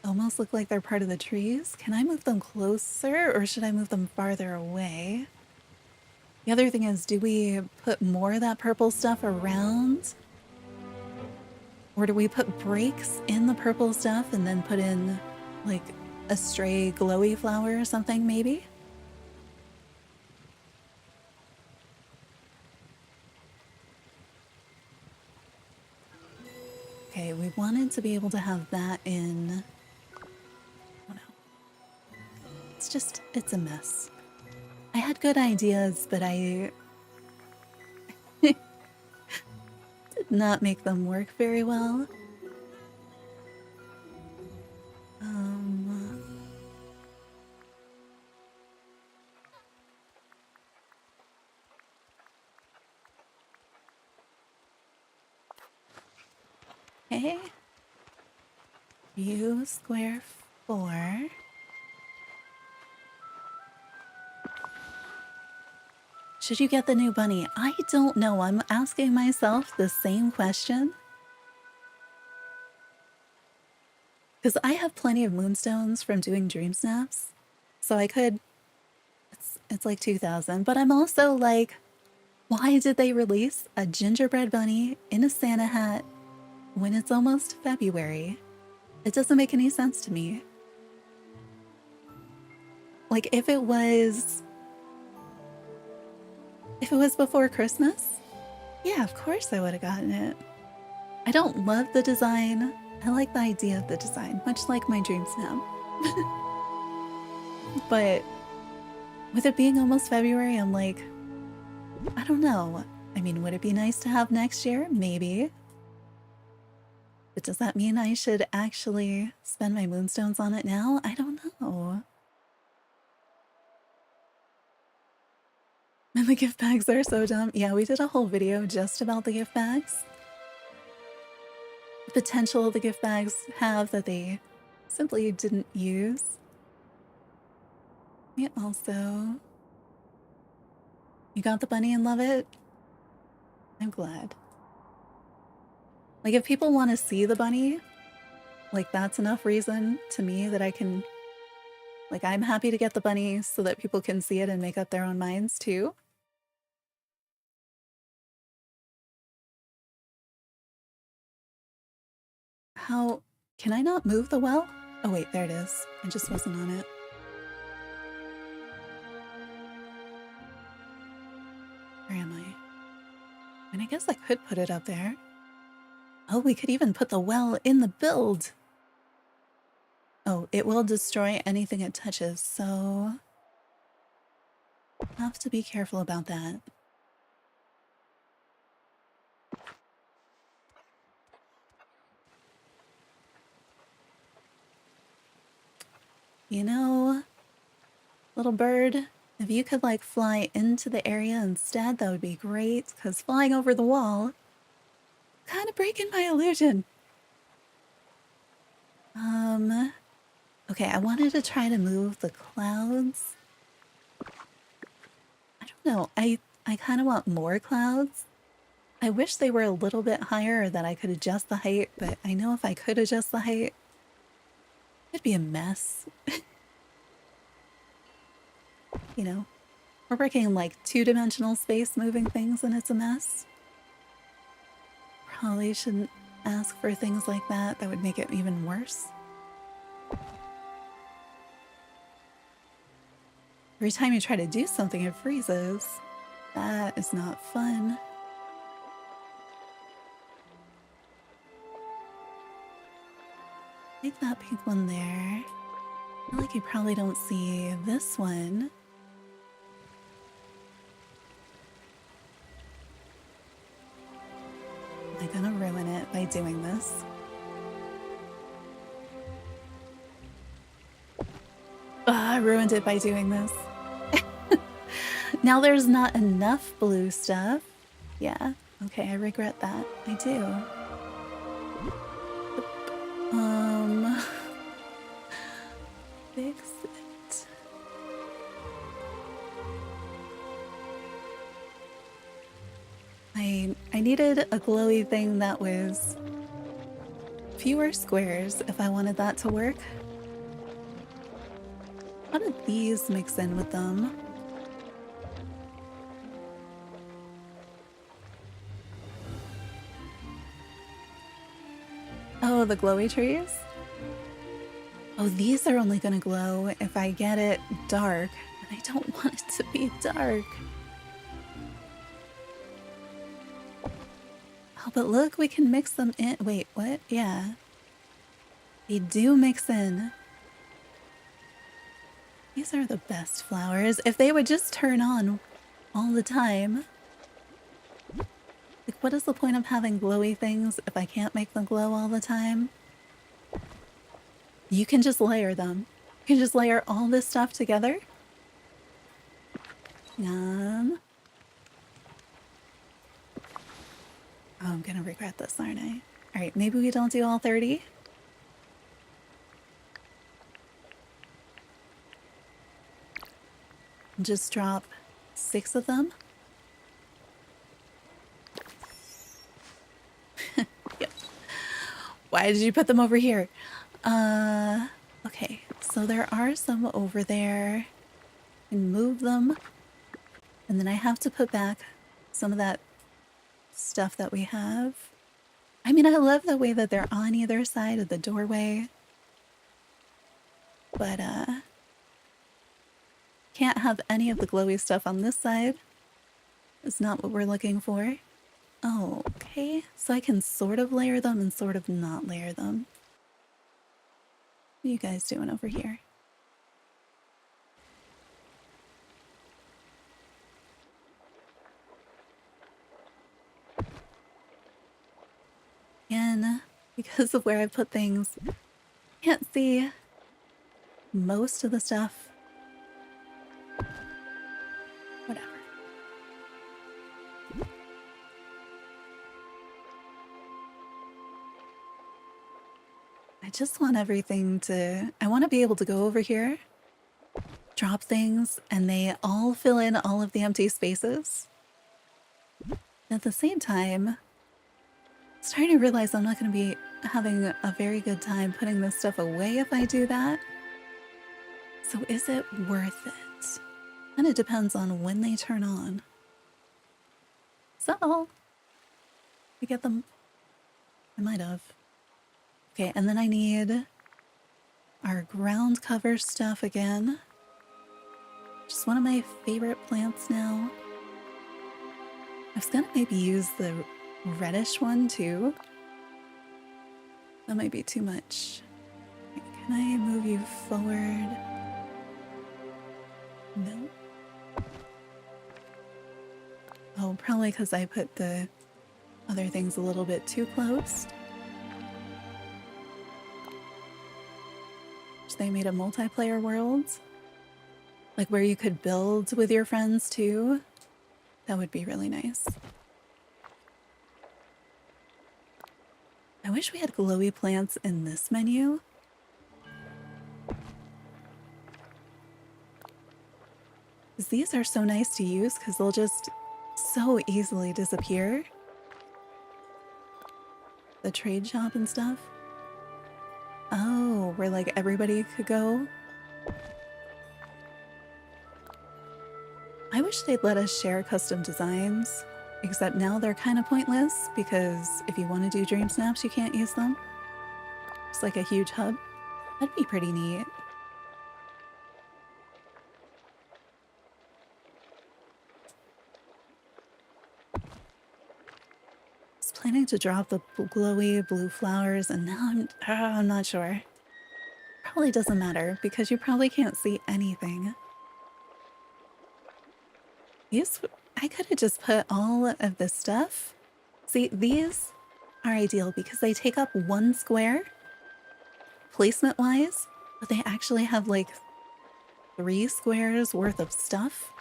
almost look like they're part of the trees. Can I move them closer or should I move them farther away? The other thing is, do we put more of that purple stuff around? Or do we put breaks in the purple stuff and then put in like a stray glowy flower or something maybe? Okay, we wanted to be able to have that in... Oh no. It's a mess. I had good ideas, but I did not make them work very well. Um... Okay. U square 4. Should you get the new bunny? I don't know. I'm asking myself the same question. Because I have plenty of moonstones from doing dream snaps. So I could... It's like 2,000. But I'm also like, why did they release a gingerbread bunny in a Santa hat when it's almost February? It doesn't make any sense to me. Like, if it was before Christmas, yeah, of course I would have gotten it. I don't love the design. I like the idea of the design, much like my dream snap. But with it being almost February, I'm like, I don't know. I mean, would it be nice to have next year? Maybe. But does that mean I should actually spend my moonstones on it now? I don't know. And the gift bags are so dumb. Yeah, we did a whole video just about the gift bags. The potential the gift bags have that they simply didn't use. Yeah, also... You got the bunny and love it? I'm glad. Like, if people want to see the bunny, like, that's enough reason to me that I can... Like, I'm happy to get the bunny so that people can see it and make up their own minds, too. How... Can I not move the well? Oh wait, there it is. I just wasn't on it. Where am I? And I guess I could put it up there. Oh, we could even put the well in the build! Oh, it will destroy anything it touches, so... Have to be careful about that. You know, little bird, if you could like fly into the area instead, that would be great, because flying over the wall, kind of breaking my illusion. Okay, I wanted to try to move the clouds. I don't know, I kind of want more clouds. I wish they were a little bit higher or that I could adjust the height, but I know if I could adjust the height, it'd be a mess. You know, we're working in like two-dimensional space moving things and it's a mess. Probably shouldn't ask for things like that. That would make it even worse. Every time you try to do something, it freezes. That is not fun. Like that pink one there. I feel like you probably don't see this one. Am I gonna ruin it by doing this? I ruined it by doing this. Now there's not enough blue stuff. Yeah, okay, I regret that. I do. Fix it. I needed a glowy thing that was fewer squares if I wanted that to work. How did these mix in with them? Oh, the glowy trees? Oh, these are only gonna glow if I get it dark, and I don't want it to be dark. Oh, but look, we can mix them in. Wait, what? Yeah. They do mix in. These are the best flowers. If they would just turn on all the time. Like, what is the point of having glowy things if I can't make them glow all the time? You can just layer them. You can just layer all this stuff together. Oh, I'm gonna regret this, aren't I? All right, maybe we don't do all 30. Just drop 6 of them. Yep. Why did you put them over here? Okay, so there are some over there. And move them. And then I have to put back some of that stuff that we have. I mean, I love the way that they're on either side of the doorway. But, can't have any of the glowy stuff on this side. It's not what we're looking for. Oh, okay. So I can sort of layer them and sort of not layer them. What are you guys doing over here? And because of where I put things, I can't see most of the stuff. Whatever. I just want everything to... I want to be able to go over here, drop things, and they all fill in all of the empty spaces. At the same time, I'm starting to realize I'm not going to be having a very good time putting this stuff away if I do that. So is it worth it? And it depends on when they turn on. So, we get them. I might have. Okay, and then I need our ground cover stuff again. Just one of my favorite plants now. I was gonna maybe use the reddish one too. That might be too much. Can I move you forward? No. Oh, probably because I put the other things a little bit too close. They made a multiplayer world, like where you could build with your friends too. That would be really nice. I wish we had glowy plants in this menu. Because these are so nice to use because they'll just so easily disappear. The trade shop and stuff. Oh, where like everybody could go. I wish they'd let us share custom designs, except now they're kind of pointless because if you want to do dream snaps, you can't use them. It's like a huge hub. That'd be pretty neat. I was planning to drop the glowy blue flowers and now I'm not sure. Probably doesn't matter because you probably can't see anything. These, I could have just put all of this stuff. See, these are ideal because they take up one square placement-wise, but they actually have like 3 squares worth of stuff.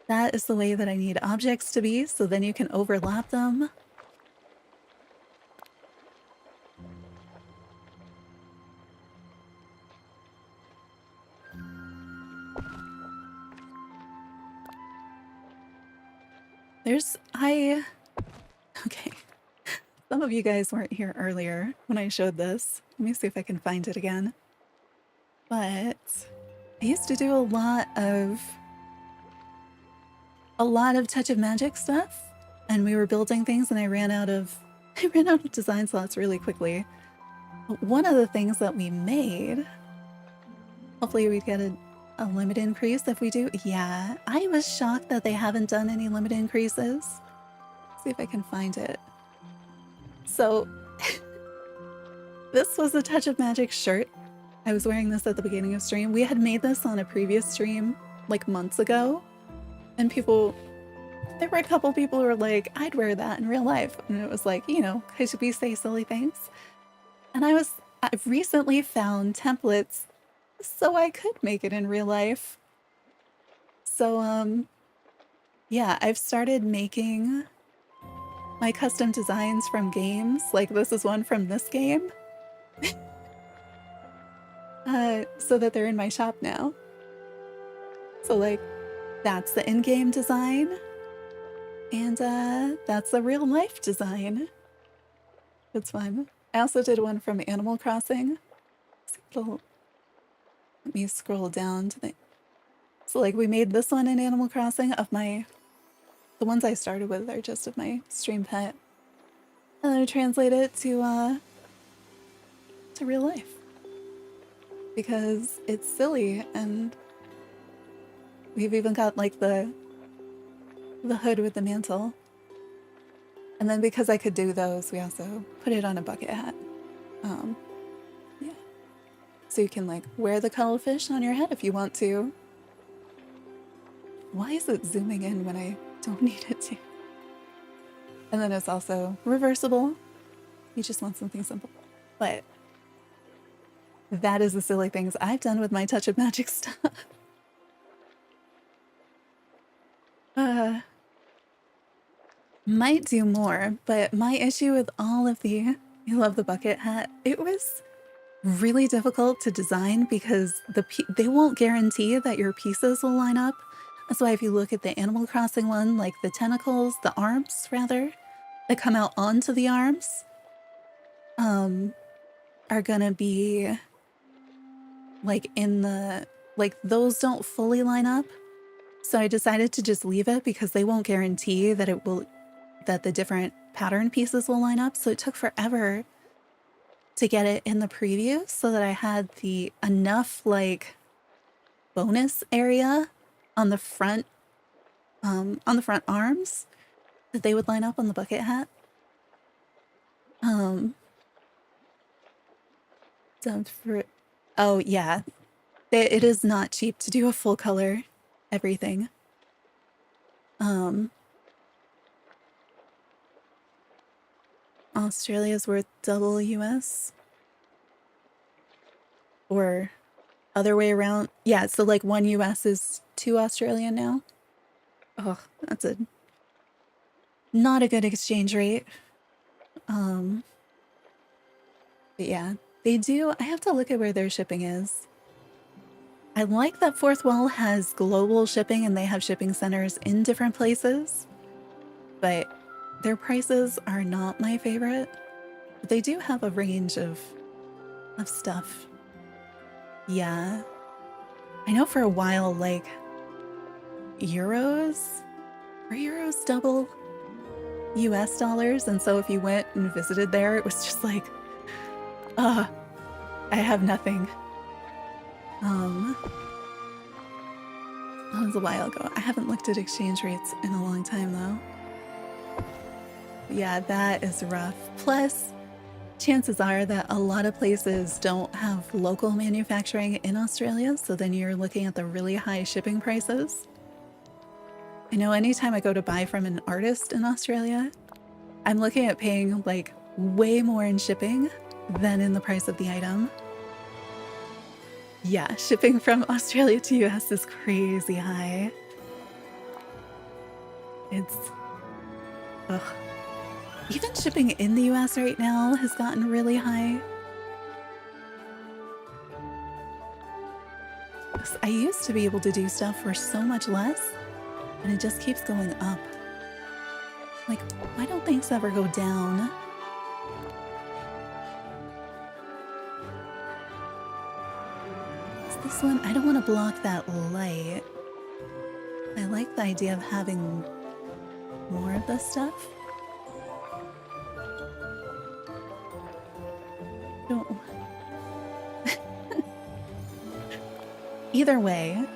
That is the way that I need objects to be, so then you can overlap them. Okay. Some of you guys weren't here earlier when I showed this. Let me see if I can find it again. But I used to do a lot of touch of magic stuff, and we were building things and I ran out of design slots really quickly. But one of the things that we made, hopefully we'd get a limit increase if we do. Yeah, I was shocked that they haven't done any limit increases. Let's see if I can find it. So this was a Touch of Magic shirt. I was wearing this at the beginning of stream. We had made this on a previous stream like months ago. And there were a couple people who were like, I'd wear that in real life. And it was like, you know, because we say silly things. And I've recently found templates so I could make it in real life. So, yeah, I've started making my custom designs from games. Like this is one from this game. So that they're in my shop now. So like, that's the in-game design. And that's the real life design. It's fun. I also did one from Animal Crossing. So let me scroll down to the... So like we made this one in Animal Crossing of my... The ones I started with are just of my stream pet. And then I translate it to real life. Because it's silly, and we've even got like the hood with the mantle. And then because I could do those, we also put it on a bucket hat. Yeah. So you can like wear the cuttlefish on your head if you want to. Why is it zooming in when I don't need it to? And then it's also reversible. You just want something simple. But that is the silly things I've done with my Touch of Magic stuff. Might do more, but my issue with all of the... I love the bucket hat. It was really difficult to design because they won't guarantee that your pieces will line up. That's why if you look at the Animal Crossing one, like the tentacles, the arms rather, that come out onto the arms, are gonna be like in the... Like those don't fully line up. So I decided to just leave it because they won't guarantee that it will... that the different pattern pieces will line up. So it took forever to get it in the preview so that I had the enough like bonus area on the front arms that they would line up on the bucket hat. Oh yeah, it is not cheap to do a full color everything. Australia's worth double US? Or other way around? Yeah, so like 1 US is 2 Australian now. Oh, that's not a good exchange rate. But yeah, they do... I have to look at where their shipping is. I like that Fourth Wall has global shipping and they have shipping centers in different places, but their prices are not my favorite. But they do have a range of stuff. Yeah. I know for a while, like, euros double US dollars, and so if you went and visited there, it was just like, I have nothing. That was a while ago. I haven't looked at exchange rates in a long time, though. Yeah, that is rough. Plus, chances are that a lot of places don't have local manufacturing in Australia, so then you're looking at the really high shipping prices. I know anytime I go to buy from an artist in Australia, I'm looking at paying like way more in shipping than in the price of the item. Yeah, shipping from Australia to US is crazy high. It's... ugh. Even shipping in the US right now has gotten really high. I used to be able to do stuff for so much less, and it just keeps going up. Like, why don't things ever go down? Is this one? I don't want to block that light. I like the idea of having more of this stuff. Don't... Either way,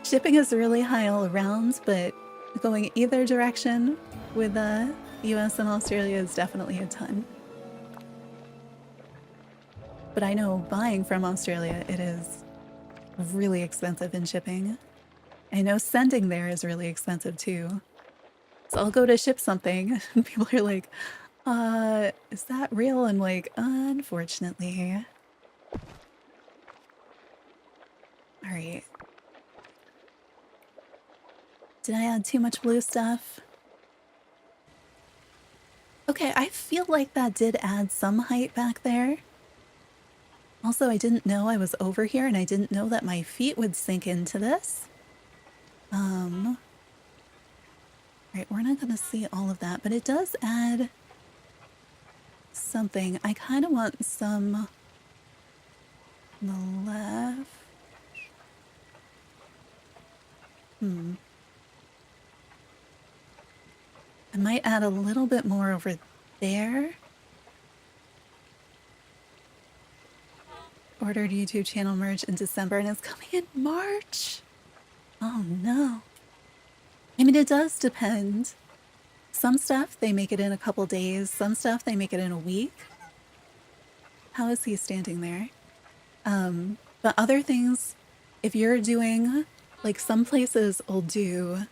shipping is really high all around, but going either direction with US and Australia is definitely a ton. But I know buying from Australia, it is really expensive in shipping. I know sending there is really expensive too. So I'll go to ship something and people are like, Is that real? I'm like, unfortunately. All right. Did I add too much blue stuff? Okay, I feel like that did add some height back there. Also, I didn't know I was over here, and I didn't know that my feet would sink into this. Right, we're not gonna see all of that, but it does add something. I kind of want some on the left. I might add a little bit more over there. Ordered YouTube channel merch in December and it's coming in March. Oh no. I mean, it does depend. Some stuff they make it in a couple days, some stuff they make it in a week. How is he standing there? But other things, if you're doing, like some places will do,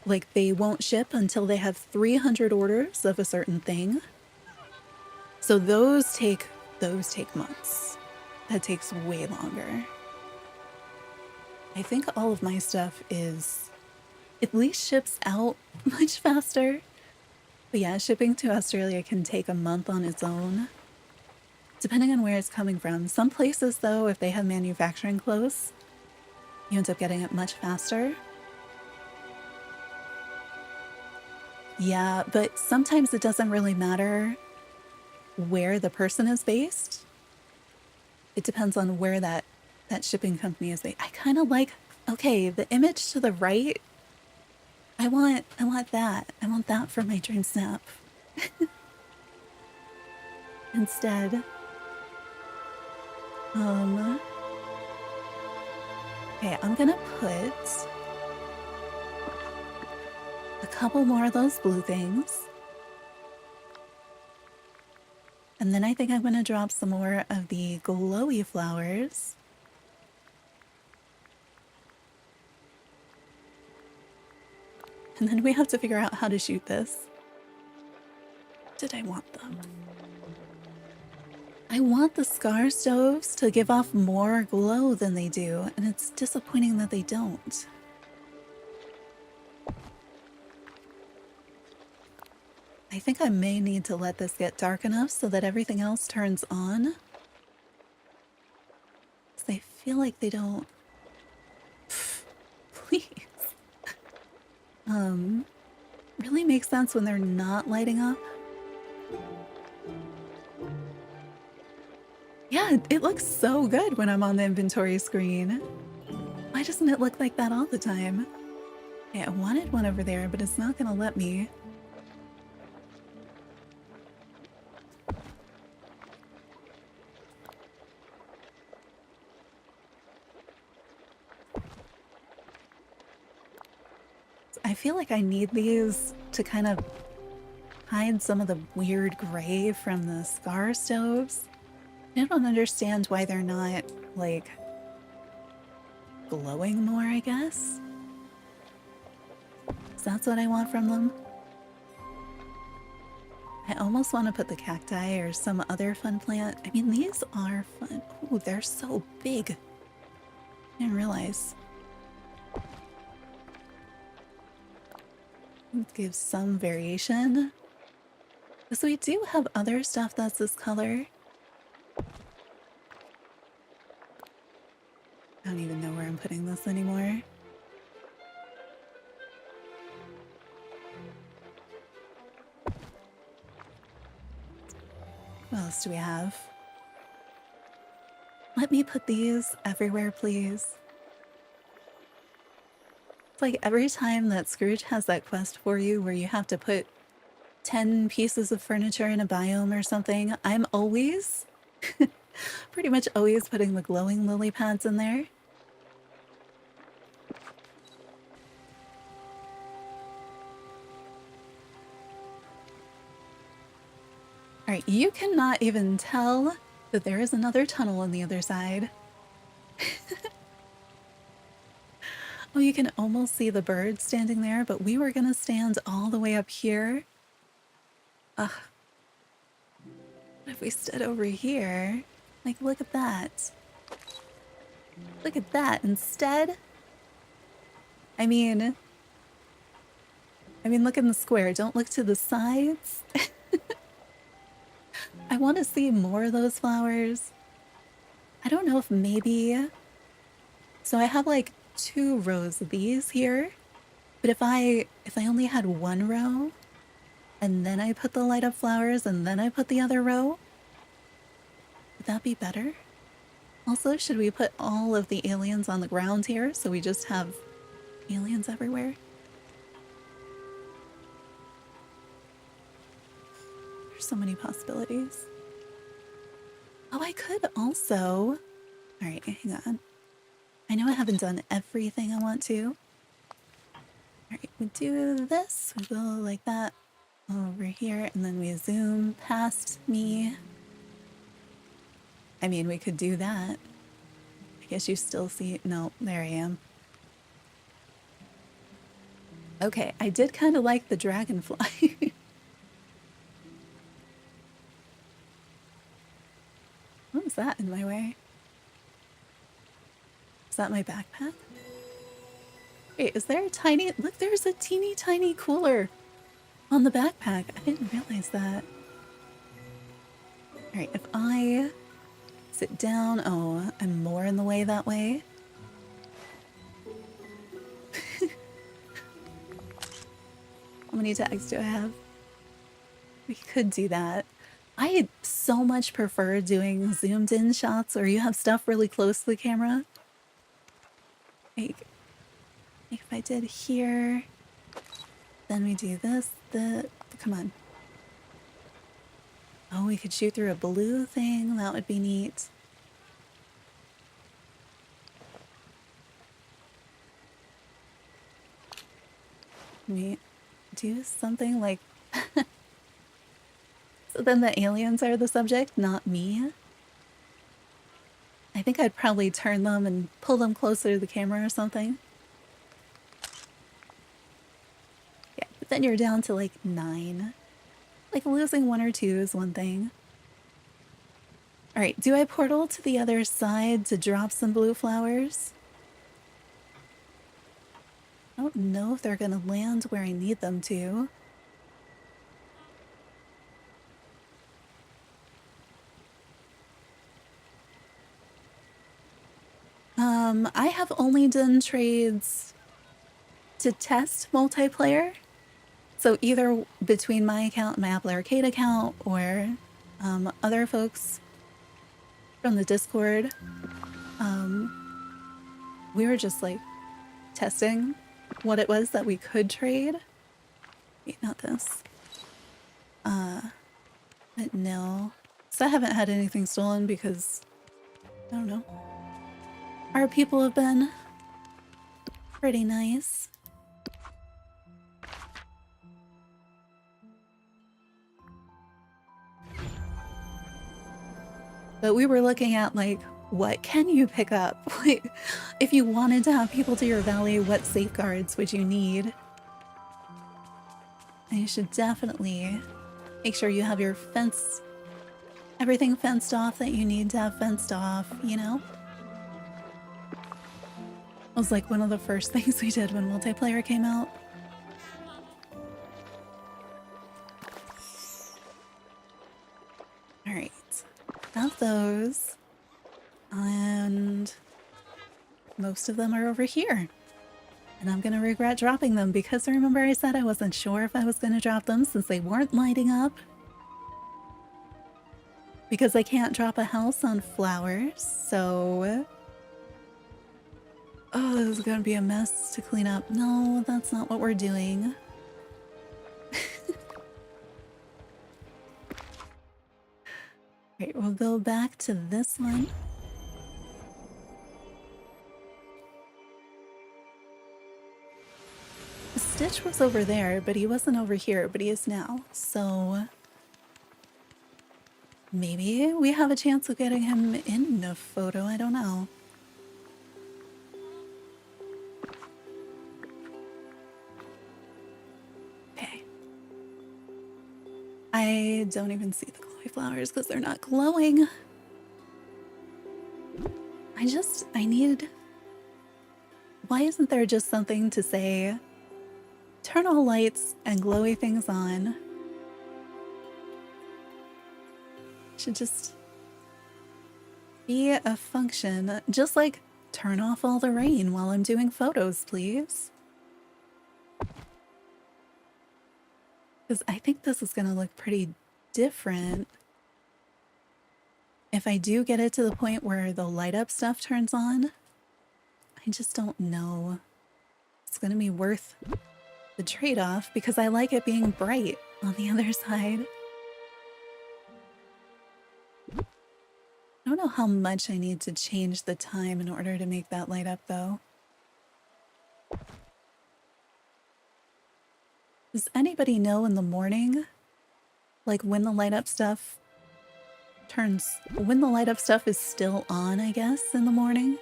like they won't ship until they have 300 orders of a certain thing. So those take months. That takes way longer. I think all of my stuff is at least ships out much faster. But yeah, shipping to Australia can take a month on its own, depending on where it's coming from. Some places, though, if they have manufacturing close, you end up getting it much faster. Yeah, but sometimes it doesn't really matter where the person is based. It depends on where that shipping company is based. I kind of like, okay, the image to the right, I want that. I want that for my dream snap. Instead. Okay, I'm gonna put a couple more of those blue things. And then I think I'm gonna drop some more of the glowy flowers. And then we have to figure out how to shoot this. Did I want them? I want the scar stoves to give off more glow than they do, and it's disappointing that they don't. I think I may need to let this get dark enough so that everything else turns on. Because I feel like they don't... Please. Really makes sense when they're not lighting up. Yeah, it looks so good when I'm on the inventory screen. Why doesn't it look like that all the time? Okay, I wanted one over there, but it's not gonna let me. I feel like I need these to kind of hide some of the weird gray from the scar stoves. I don't understand why they're not, like, glowing more, I guess. So that's what I want from them. I almost want to put the cacti or some other fun plant. I mean, these are fun. Oh, they're so big. I didn't realize. It gives some variation. So we do have other stuff that's this color. I don't even know where I'm putting this anymore. What else do we have? Let me put these everywhere, please. It's like every time that Scrooge has that quest for you where you have to put 10 pieces of furniture in a biome or something, I'm always, pretty much always putting the glowing lily pads in there. Alright, you cannot even tell that there is another tunnel on the other side. Oh, you can almost see the bird standing there, but we were gonna stand all the way up here. Ugh, if we stood over here? Like, look at that. Look at that. Instead, I mean, look in the square. Don't look to the sides. I want to see more of those flowers. I don't know if maybe... So I have like 2 rows of these here. But if I only had 1 row, and then I put the light up flowers, and then I put the other row, would that be better? Also, should we put all of the aliens on the ground here so we just have aliens everywhere? There's so many possibilities. Oh, I could also... Alright, hang on. I know I haven't done everything I want to. Alright, we do this. We go like that over here, and then we zoom past me. I mean, we could do that. I guess you still see... No, there I am. Okay, I did kind of like the dragonfly. What was that in my way? Is that my backpack? Wait, is there a tiny... Look, there's a teeny tiny cooler on the backpack. I didn't realize that. Alright, if I sit down... Oh, I'm more in the way that way. How many tags do I have? We could do that. I so much prefer doing zoomed in shots where you have stuff really close to the camera. Like if I did here, then we do this, come on. Oh, we could shoot through a blue thing. That would be neat. Can we do something like... So then the aliens are the subject, not me? I think I'd probably turn them and pull them closer to the camera or something. Yeah, but then you're down to like 9. Like losing 1 or 2 is one thing. Alright, do I portal to the other side to drop some blue flowers? I don't know if they're gonna land where I need them to. I have only done trades to test multiplayer. So either between my account and my Apple Arcade account, or other folks from the Discord. We were just like testing what it was that we could trade. Wait, not this. But no. So I haven't had anything stolen because, I don't know. Our people have been pretty nice. But we were looking at like, what can you pick up? Like, if you wanted to have people to your valley, what safeguards would you need? And you should definitely make sure you have your fence, everything fenced off that you need to have fenced off, you know? It was like one of the first things we did when multiplayer came out. Alright, got those. And most of them are over here. And I'm gonna regret dropping them because remember I said I wasn't sure if I was gonna drop them since they weren't lighting up. Because I can't drop a house on flowers, so... Oh, this is gonna be a mess to clean up. No, that's not what we're doing. Right, we'll go back to this one. Stitch was over there, but he wasn't over here, but he is now. So maybe we have a chance of getting him in a photo, I don't know. Okay. I don't even see the clock. my flowers because they're not glowing. I need... Why isn't there just something to say, turn all lights and glowy things on? Should just be a function, just like turn off all the rain while I'm doing photos, please. Because I think this is gonna look pretty different if I do get it to the point where the light up stuff turns on. I just don't know. It's gonna be worth the trade-off because I like it being bright on the other side. I don't know how much I need to change the time in order to make that light up though. Does anybody know in the morning, like when the light up stuff when the light up stuff is still on, I guess, in the morning?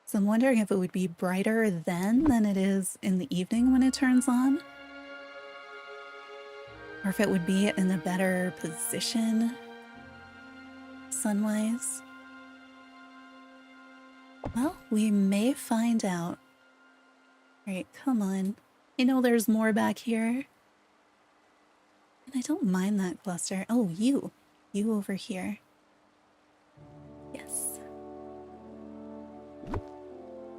So I'm wondering if it would be brighter then than it is in the evening when it turns on. Or if it would be in a better position sun-wise. Well, we may find out. Alright, come on. I know there's more back here. And I don't mind that cluster. Oh, you. You over here. Yes.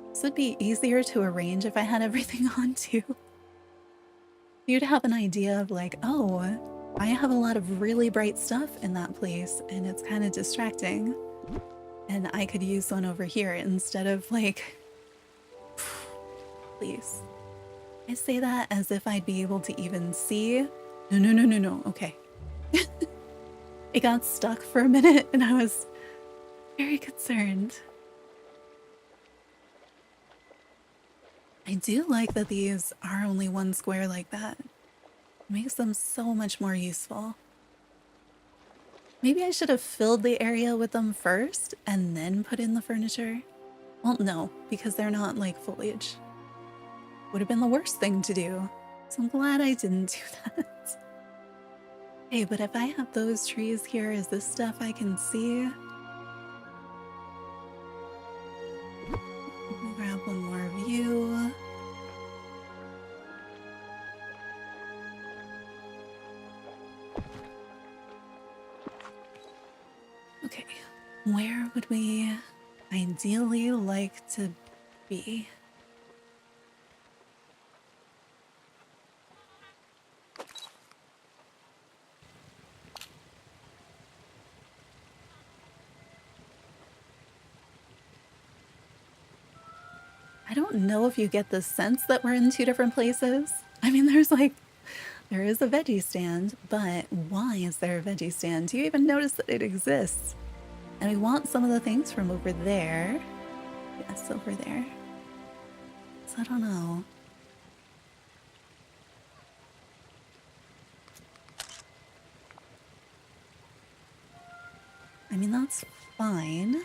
This would be easier to arrange if I had everything on too. You'd have an idea of like, oh, I have a lot of really bright stuff in that place and it's kind of distracting. And I could use one over here instead of like, please. I say that as if I'd be able to even see. No. Okay. It got stuck for a minute and I was very concerned. I do like that these are only one square like that. It makes them so much more useful. Maybe I should have filled the area with them first and then put in the furniture. Well, no, because they're not like foliage. Would have been the worst thing to do. So I'm glad I didn't do that. Hey, but if I have those trees here, is this stuff I can see? Let me grab one more view. Okay, where would we ideally like to be? I don't know if you get the sense that we're in two different places. I mean, there is a veggie stand, but why is there a veggie stand? Do you even notice that it exists? And we want some of the things from over there. Yes, over there. So I don't know. I mean, that's fine.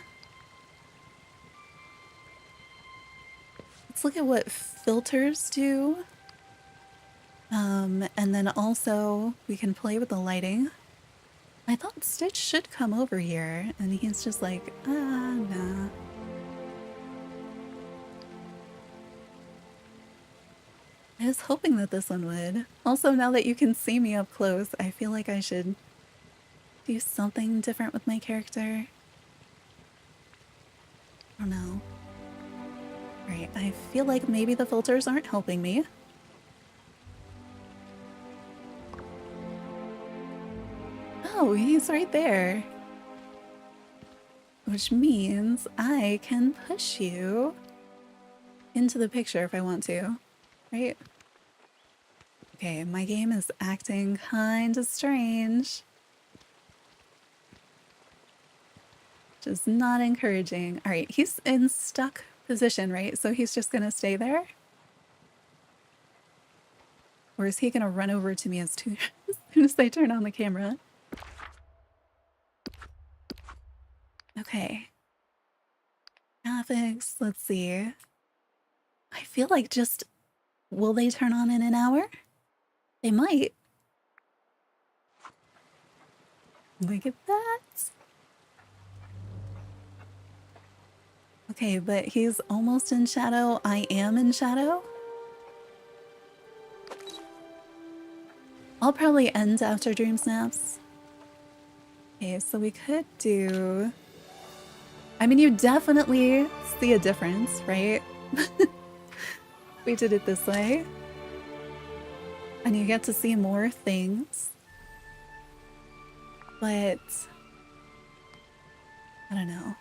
Let's look at what filters do. And then also we can play with the lighting. I thought Stitch should come over here, and he's just like, nah. I was hoping that this one would. Also, now that you can see me up close, I feel like I should do something different with my character. I don't know. Right, I feel like maybe the filters aren't helping me. Oh, he's right there. Which means I can push you into the picture if I want to, right? Okay, my game is acting kind of strange. Which is not encouraging. All right, he's in stuck position, right? So he's just gonna stay there? Or is he gonna run over to me as soon as I turn on the camera? Okay. Graphics, let's see. I feel like just, will they turn on in an hour? They might. Look at that. Okay, but he's almost in shadow. I am in shadow. I'll probably end after Dream Snaps. Okay, so we could do... I mean, you definitely see a difference, right? We did it this way. And you get to see more things. But... I don't know.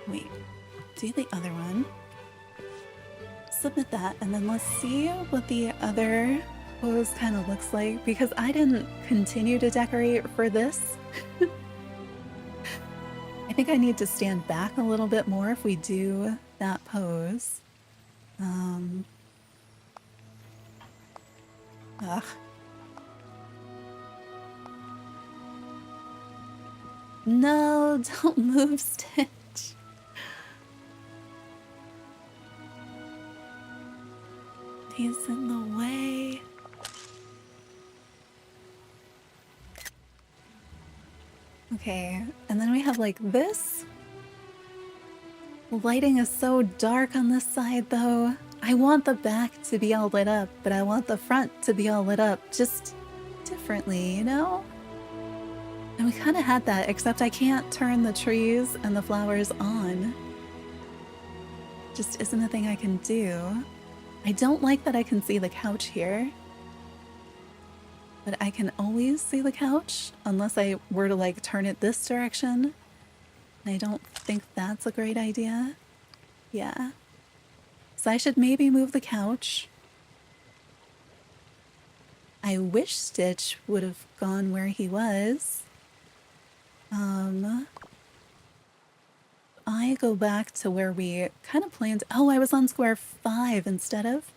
Wait, do the other one. Submit that, and then let's see what the other pose kind of looks like, because I didn't continue to decorate for this. I think I need to stand back a little bit more if we do that pose. Ugh. No, don't move, Stitch. He's in the way. Okay, and then we have like this. Lighting is so dark on this side though. I want the back to be all lit up, but I want the front to be all lit up just differently, you know? And we kind of had that, except I can't turn the trees and the flowers on. Just isn't a thing I can do. I don't like that I can see the couch here. But I can always see the couch unless I were to like turn it this direction. And I don't think that's a great idea. Yeah. So I should maybe move the couch. I wish Stitch would have gone where he was. I go back to where we kind of planned. Oh, I was on square 5 instead of.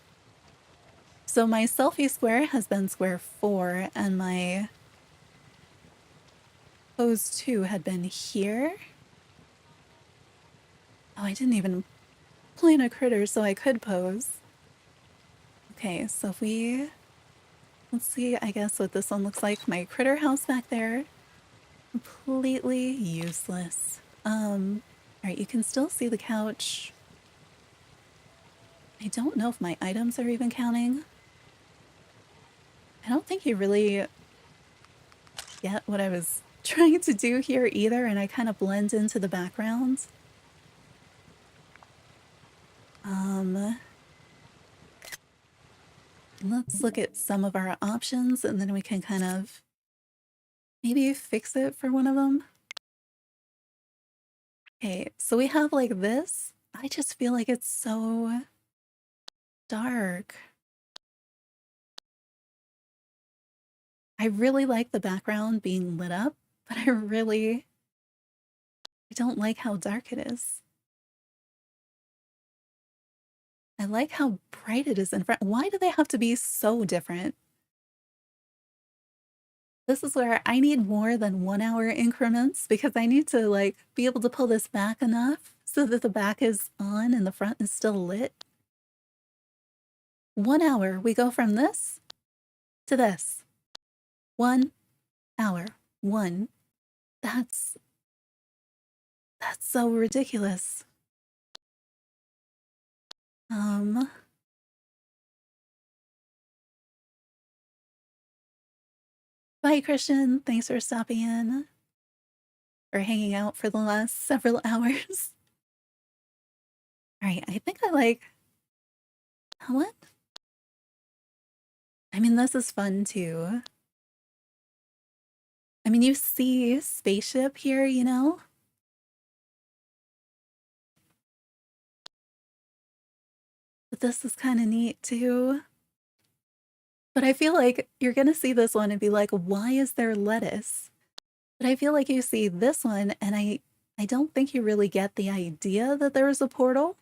So my selfie square has been square 4, and my pose 2 had been here. Oh, I didn't even plan a critter so I could pose. Okay, so if we... Let's see, I guess, what this one looks like. My critter house back there. Completely useless. Alright, you can still see the couch. I don't know if my items are even counting. I don't think you really get what I was trying to do here either, and I kind of blend into the background. Let's look at some of our options, and then we can kind of maybe fix it for one of them. Okay, so we have like this. I just feel like it's so dark. I really like the background being lit up, but I don't like how dark it is. I like how bright it is in front. Why do they have to be so different? This is where I need more than 1 hour increments, because I need to like be able to pull this back enough so that the back is on and the front is still lit. 1 hour, we go from this to this. 1 hour, 1. That's so ridiculous. Bye, Christian. Thanks for stopping in or hanging out for the last several hours. All right, I think I like... What? I mean, this is fun too. I mean, you see spaceship here, you know? But this is kind of neat too. But I feel like you're gonna see this one and be like, why is there lettuce? But I feel like you see this one and I don't think you really get the idea that there is a portal.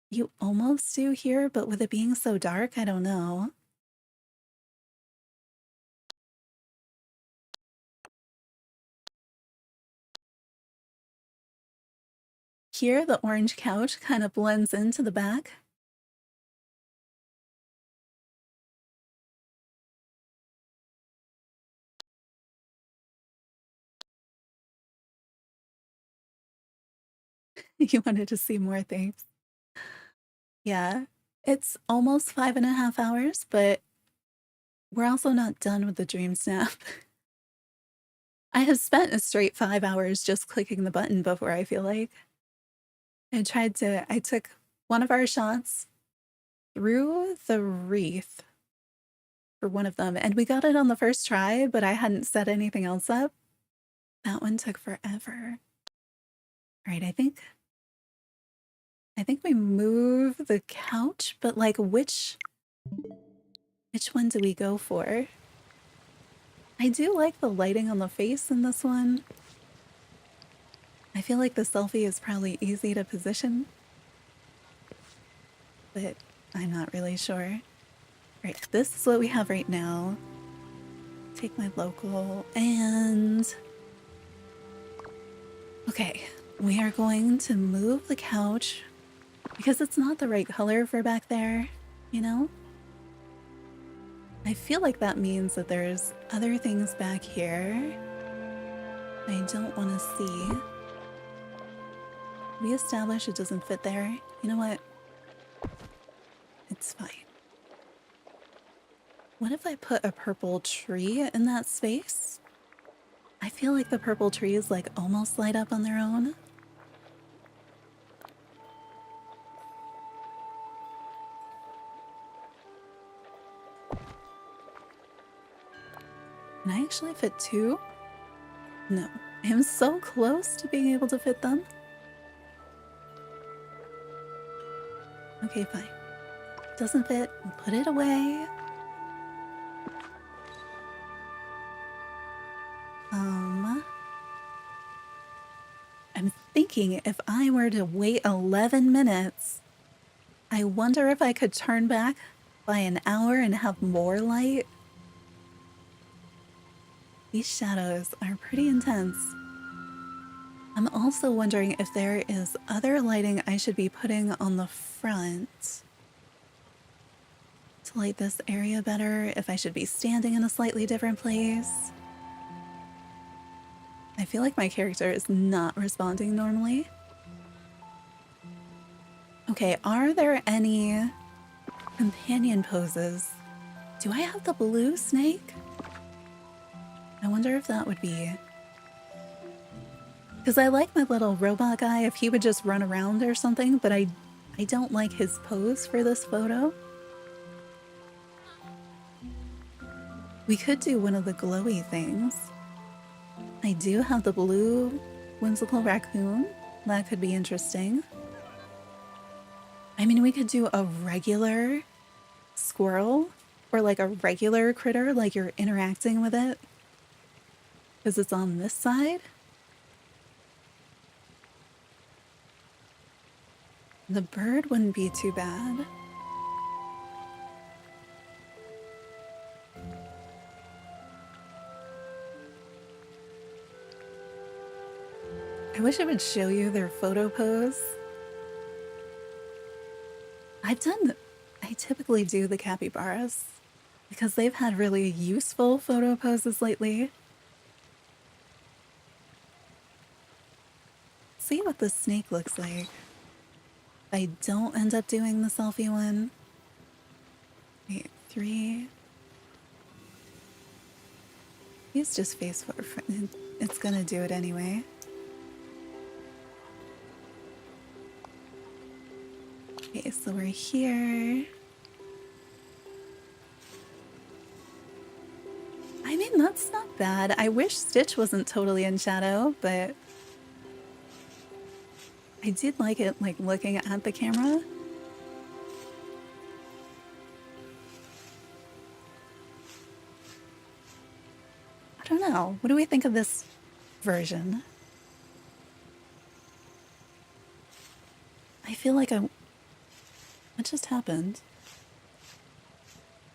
You almost do here, but with it being so dark, I don't know. Here, the orange couch kind of blends into the back. You wanted to see more things. Yeah, it's almost 5.5 hours, but we're also not done with the dream snap. I have spent a straight 5 hours just clicking the button before, I feel like. I took one of our shots through the wreath for one of them, and we got it on the first try, but I hadn't set anything else up. That one took forever. All right, I think we move the couch, but like which one do we go for? I do like the lighting on the face in this one. I feel like the selfie is probably easy to position, but I'm not really sure. Right, this is what we have right now. Take my local and... Okay, we are going to move the couch because it's not the right color for back there, you know? I feel like that means that there's other things back here I don't want to see. We establish it doesn't fit there. You know what? It's fine. What if I put a purple tree in that space? I feel like the purple trees like almost light up on their own. Can I actually fit two? No. I'm so close to being able to fit them. Okay, fine. Doesn't fit. We'll put it away. I'm thinking if I were to wait 11 minutes, I wonder if I could turn back by an hour and have more light. These shadows are pretty intense. I'm also wondering if there is other lighting I should be putting on the front to light this area better, if I should be standing in a slightly different place. I feel like my character is not responding normally. Okay, are there any companion poses? Do I have the blue snake? I wonder if that would be... Because I like my little robot guy if he would just run around or something, but I don't like his pose for this photo. We could do one of the glowy things. I do have the blue whimsical raccoon. That could be interesting. I mean, we could do a regular squirrel or like a regular critter, like you're interacting with it because it's on this side. The bird wouldn't be too bad. I wish it would show you their photo pose. I typically do the capybaras because they've had really useful photo poses lately. See what the snake looks like. If I don't end up doing the selfie one. Wait, 3. He's just face forward. It's gonna do it anyway. Okay, so we're here. I mean, that's not bad. I wish Stitch wasn't totally in shadow, but I did like it, like looking at the camera. I don't know. What do we think of this version? I feel like what just happened?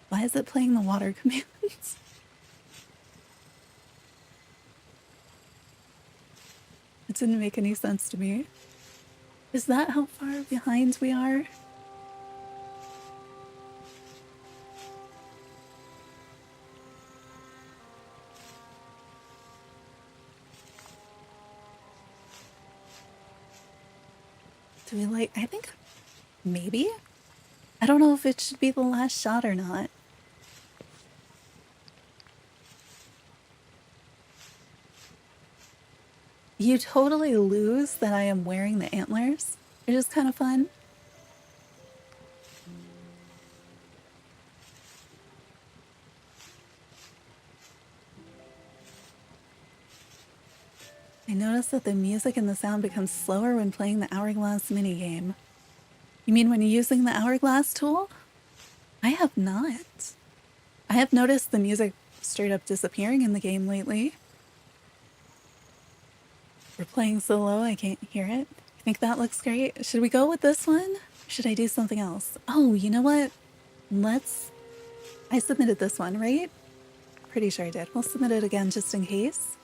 Why is it playing the water commands? It didn't make any sense to me. Is that how far behind we are? Do we like, I think maybe? I don't know if it should be the last shot or not. You totally lose that I am wearing the antlers, which is kind of fun. I noticed that the music and the sound becomes slower when playing the hourglass minigame. You mean when using the hourglass tool? I have not. I have noticed the music straight up disappearing in the game lately. We're playing so low I can't hear it. I think that looks great. Should we go with this one? Or should I do something else? Oh, you know what? I submitted this one, right? Pretty sure I did. We'll submit it again just in case.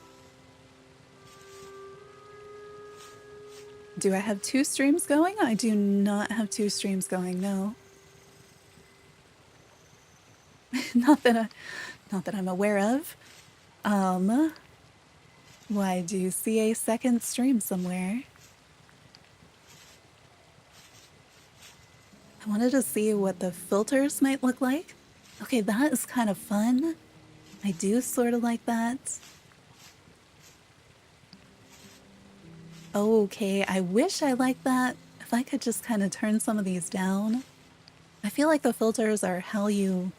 Do I have 2 streams going? I do not have 2 streams going, no. not that I'm aware of. Why, do you see a second stream somewhere? I wanted to see what the filters might look like. Okay, that is kind of fun. I do sort of like that. Okay, I wish I liked that. If I could just kind of turn some of these down. I feel like the filters are how you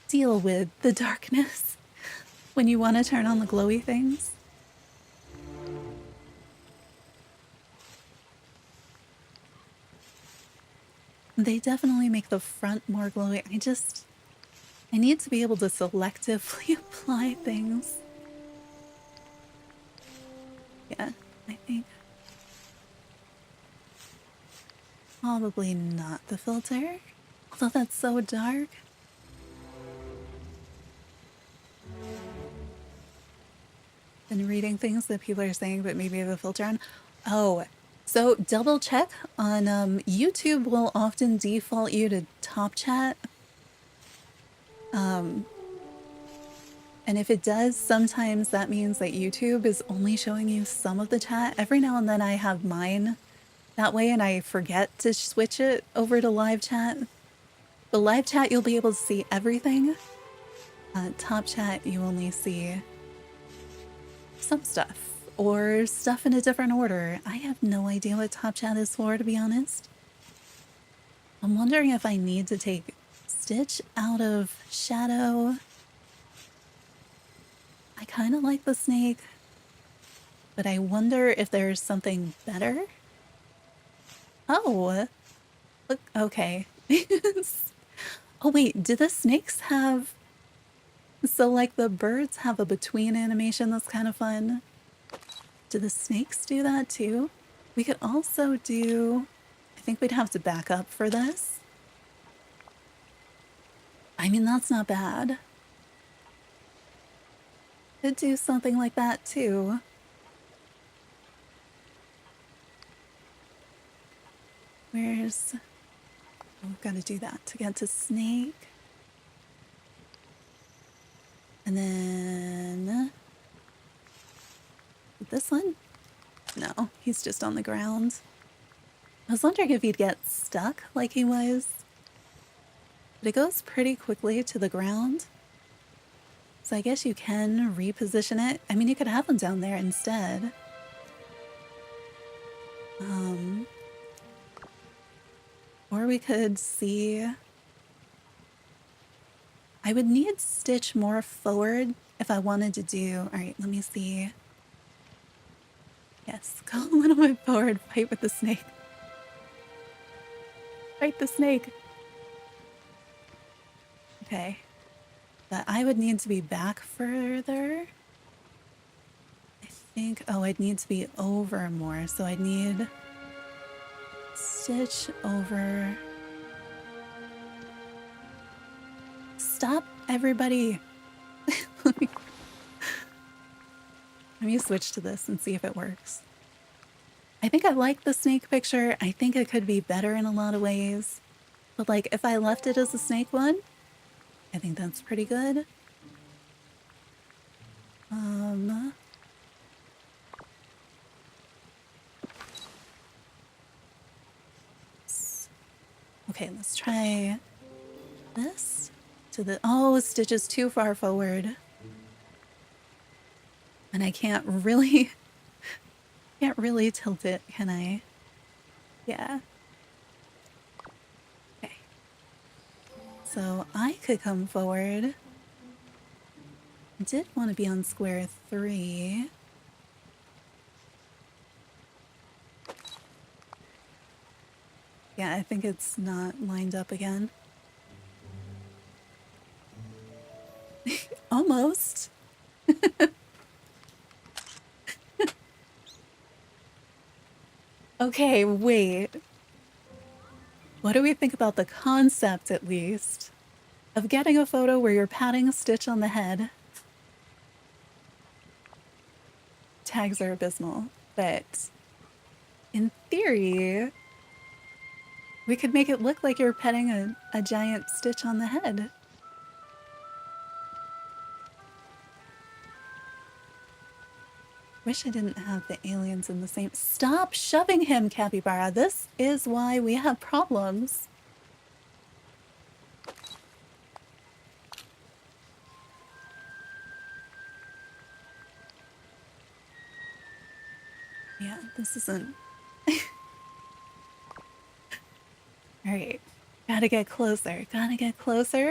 deal with the darkness when you want to turn on the glowy things. They definitely make the front more glowy. I need to be able to selectively apply things. Yeah, I think. Probably not the filter. Although that's so dark. Been reading things that people are saying, but maybe have a filter on. Oh, so double check on YouTube will often default you to top chat. And if it does, sometimes that means that YouTube is only showing you some of the chat. Every now and then I have mine that way and I forget to switch it over to live chat. The live chat, you'll be able to see everything. Top chat, you only see some stuff or stuff in a different order. I have no idea what top chat is for, to be honest. I'm wondering if I need to take Stitch out of Shadow. I kind of like the snake, but I wonder if there's something better. Oh, look, okay. Oh wait, do the snakes have... So like the birds have a between animation that's kind of fun. Do the snakes do that too? We could also do... I think we'd have to back up for this. I mean, that's not bad. Could do something like that too. Where's... Oh, we've got to do that to get to snake. And then... This one? No, he's just on the ground. I was wondering if he'd get stuck like he was. But it goes pretty quickly to the ground. So I guess you can reposition it. I mean, you could have him down there instead. Or we could see... I would need Stitch more forward if I wanted to do... Alright, let me see. Yes, go a little bit forward, fight with the snake. Fight the snake. Okay. But I would need to be back further. I think... Oh, I'd need to be over more, so I'd need... Stitch over... Stop, everybody! Let me switch to this and see if it works. I think I like the snake picture. I think it could be better in a lot of ways. But like if I left it as a snake one, I think that's pretty good. Okay, let's try this to the, oh, Stitch is too far forward. And I can't really tilt it, can I? Yeah. Okay. So I could come forward. I did want to be on square 3. Yeah, I think it's not lined up again. Almost. Okay, wait. What do we think about the concept, at least, of getting a photo where you're patting Stitch on the head? Tags are abysmal, but in theory, we could make it look like you're petting a giant Stitch on the head. Wish I didn't have the aliens in the same... Stop shoving him, Capybara. This is why we have problems. Yeah, this isn't... Alright. Gotta get closer,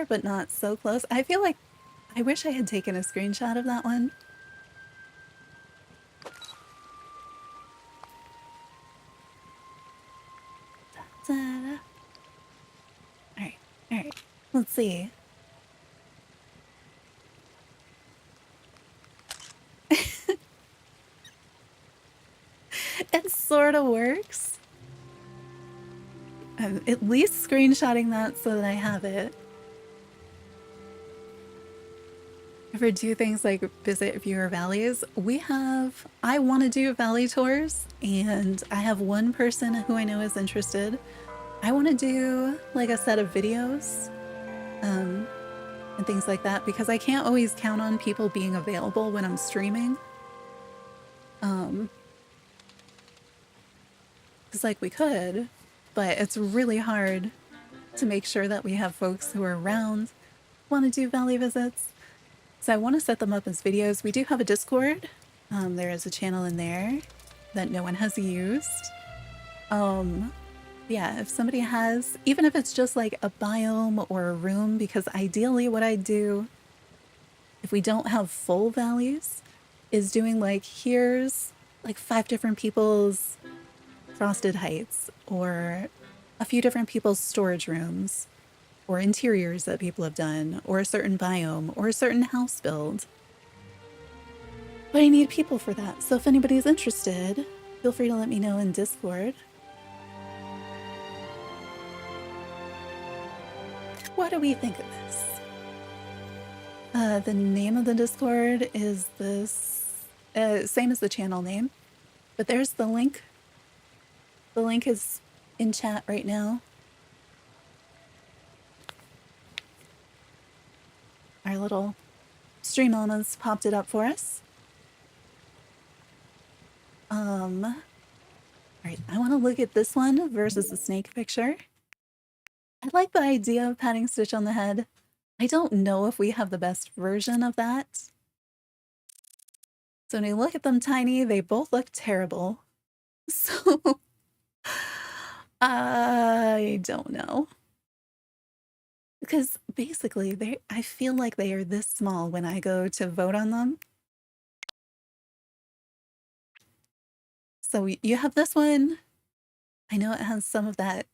but not so close. I feel like I wish I had taken a screenshot of that one. Alright. Let's see. It sort of works. I'm at least screenshotting that so that I have it. Ever do things like visit viewer valleys? I want to do valley tours, and I have one person who I know is interested. I want to do like a set of videos and things like that, because I can't always count on people being available when I'm streaming. It's like we could, but it's really hard to make sure that we have folks who are around, want to do valley visits. So I want to set them up as videos. We do have a Discord. There is a channel in there that no one has used. Yeah, if somebody has, even if it's just like a biome or a room, because ideally what I do, if we don't have full valleys, is doing like, here's like 5 different people's frosted heights, or a few different people's storage rooms, or interiors that people have done, or a certain biome, or a certain house build. But I need people for that, so if anybody's interested, feel free to let me know in Discord. What do we think of this? The name of the Discord is this, same as the channel name, but there's the link. The link is in chat right now. Our little stream elements popped it up for us. Alright, I want to look at this one versus the snake picture. I like the idea of patting Stitch on the head. I don't know if we have the best version of that. So when you look at them tiny, they both look terrible. So I don't know. Because basically, I feel like they are this small when I go to vote on them. So you have this one. I know it has some of the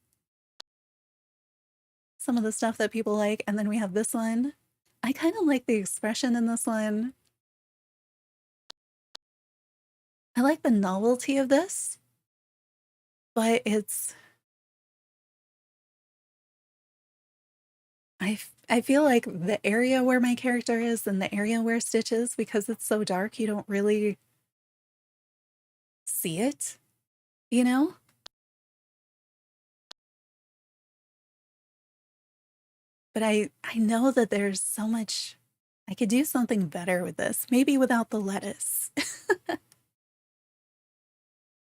stuff that people like, and then we have this one. I kind of like the expression in this one. I like the novelty of this, but I feel like the area where my character is and the area where Stitch is, because it's so dark, you don't really see it. you know? But I know that there's so much I could do something better with this, maybe without the lettuce.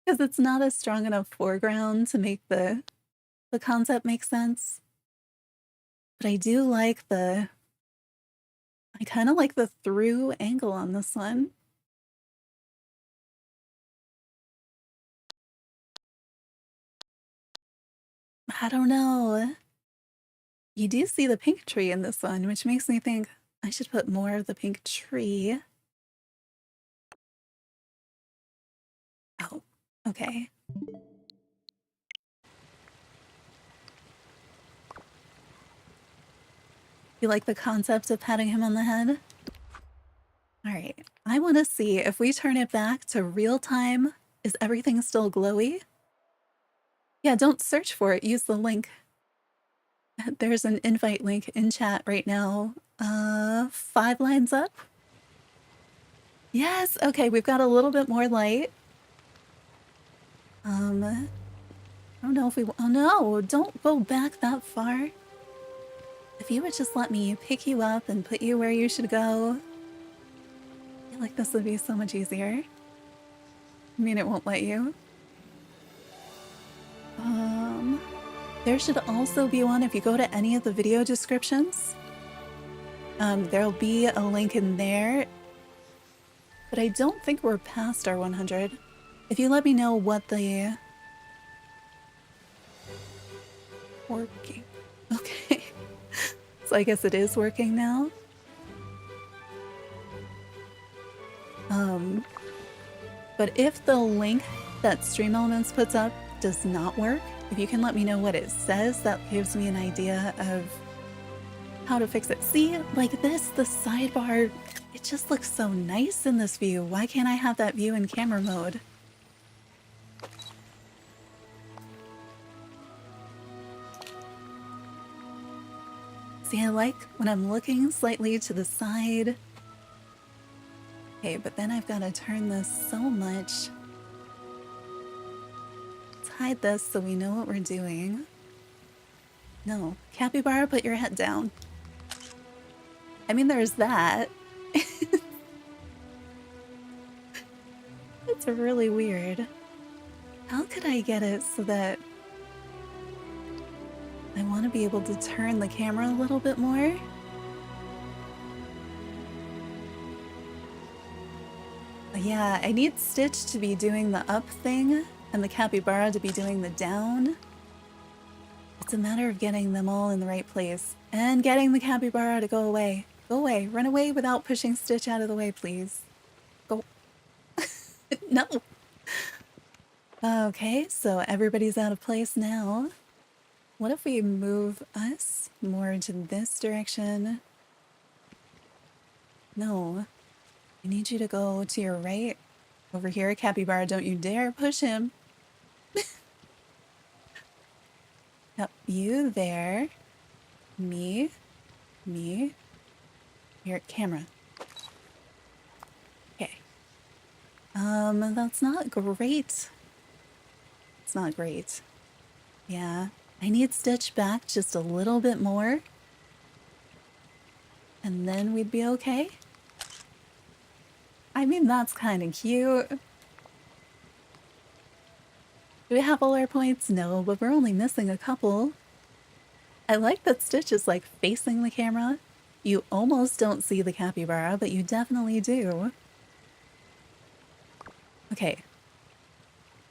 'Cause it's not a strong enough foreground to make the concept make sense. But I do like I kinda like the through angle on this one. I don't know. You do see the pink tree in this one, which makes me think I should put more of the pink tree. Oh, okay. You like the concept of patting him on the head? Alright, I wanna see if we turn it back to real time, is everything still glowy? Yeah, don't search for it, use the link. There's an invite link in chat right now. 5 lines up? Yes, okay, we've got a little bit more light. I don't know if we oh no, don't go back that far. If you would just let me pick you up and put you where you should go, I feel like this would be so much easier. I mean, it won't let you. There should also be one if you go to any of the video descriptions. There'll be a link in there, but I don't think we're past our 100. If you let me know what the working, okay. So I guess it is working now. But if the link that Stream Elements puts up does not work, if you can let me know what it says, that gives me an idea of how to fix it. See, like this, the sidebar, it just looks so nice in this view. Why can't I have that view in camera mode? See, I like when I'm looking slightly to the side. Okay, but then I've got to turn this so much. Let's hide this so we know what we're doing. No, Capybara, put your head down. I mean, there's that. It's really weird. How could I get it so that I want to be able to turn the camera a little bit more? Yeah, I need Stitch to be doing the up thing and the Capybara to be doing the down. It's a matter of getting them all in the right place and getting the Capybara to go away. Go away. Run away without pushing Stitch out of the way, please. Go. No. Okay, so everybody's out of place now. What if we move us more into this direction? No. I need you to go to your right. Over here, Capybara, don't you dare push him. Yep, you there. Me. Your camera. Okay. That's not great. It's not great. Yeah. I need Stitch back just a little bit more. And then we'd be okay. I mean, that's kind of cute. Do we have all our points? No, but we're only missing a couple. I like that Stitch is like facing the camera. You almost don't see the Capybara, but you definitely do. Okay.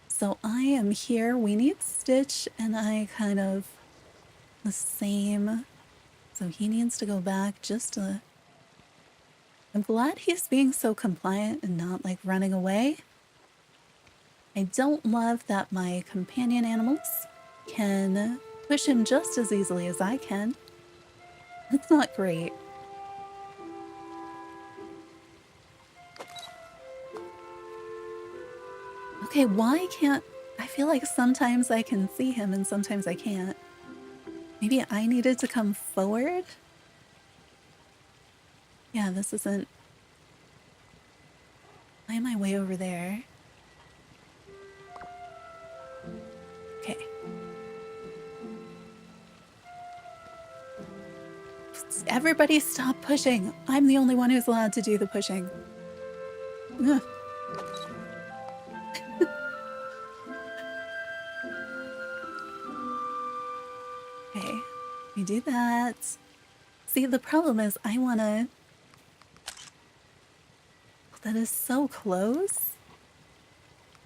So I am here. We need Stitch and I kind of the same. So he needs to go back just a... I'm glad he's being so compliant and not like running away. I don't love that my companion animals can push him just as easily as I can. That's not great. Okay, why can't... I feel like sometimes I can see him and sometimes I can't. Maybe I needed to come forward? Yeah, this isn't... Why am I way over there? Everybody stop pushing. I'm the only one who's allowed to do the pushing. Ugh. Okay, we do that. See, the problem is I wanna... That is so close.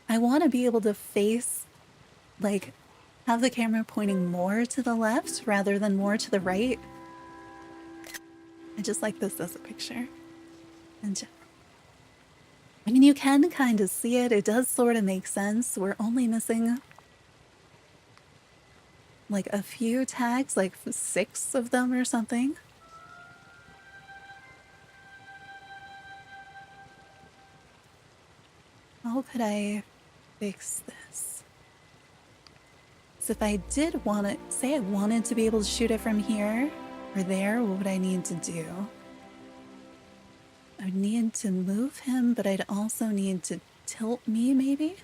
I want to be able to face, like, have the camera pointing more to the left rather than more to the right. I just like this as a picture. And I mean, you can kind of see it. It does sort of make sense. We're only missing like a few tags, like 6 of them or something. How could I fix this? So if I did want to, say I wanted to be able to shoot it from here or there, what would I need to do? I would need to move him, but I'd also need to tilt me, maybe?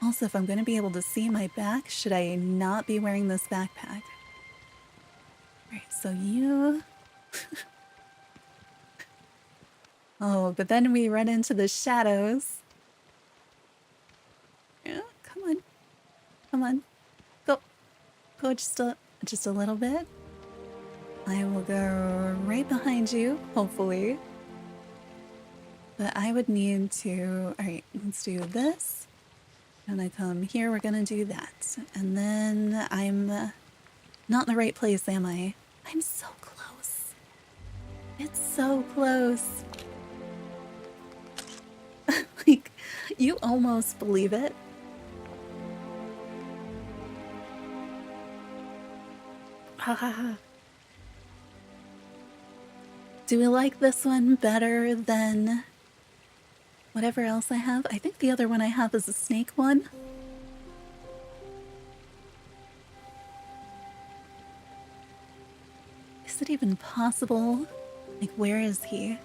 Also, if I'm going to be able to see my back, should I not be wearing this backpack? Alright, so you... Oh, but then we run into the shadows. Yeah, come on. Come on. Go. Go just a little bit. I will go right behind you, hopefully. But I would need to... Alright, let's do this. When I come here, we're gonna do that. And then I'm not in the right place, am I? I'm so close. It's so close. Like, you almost believe it. Ha ha ha. Do we like this one better than whatever else I have? I think the other one I have is a snake one. Is it even possible? Like, where is he?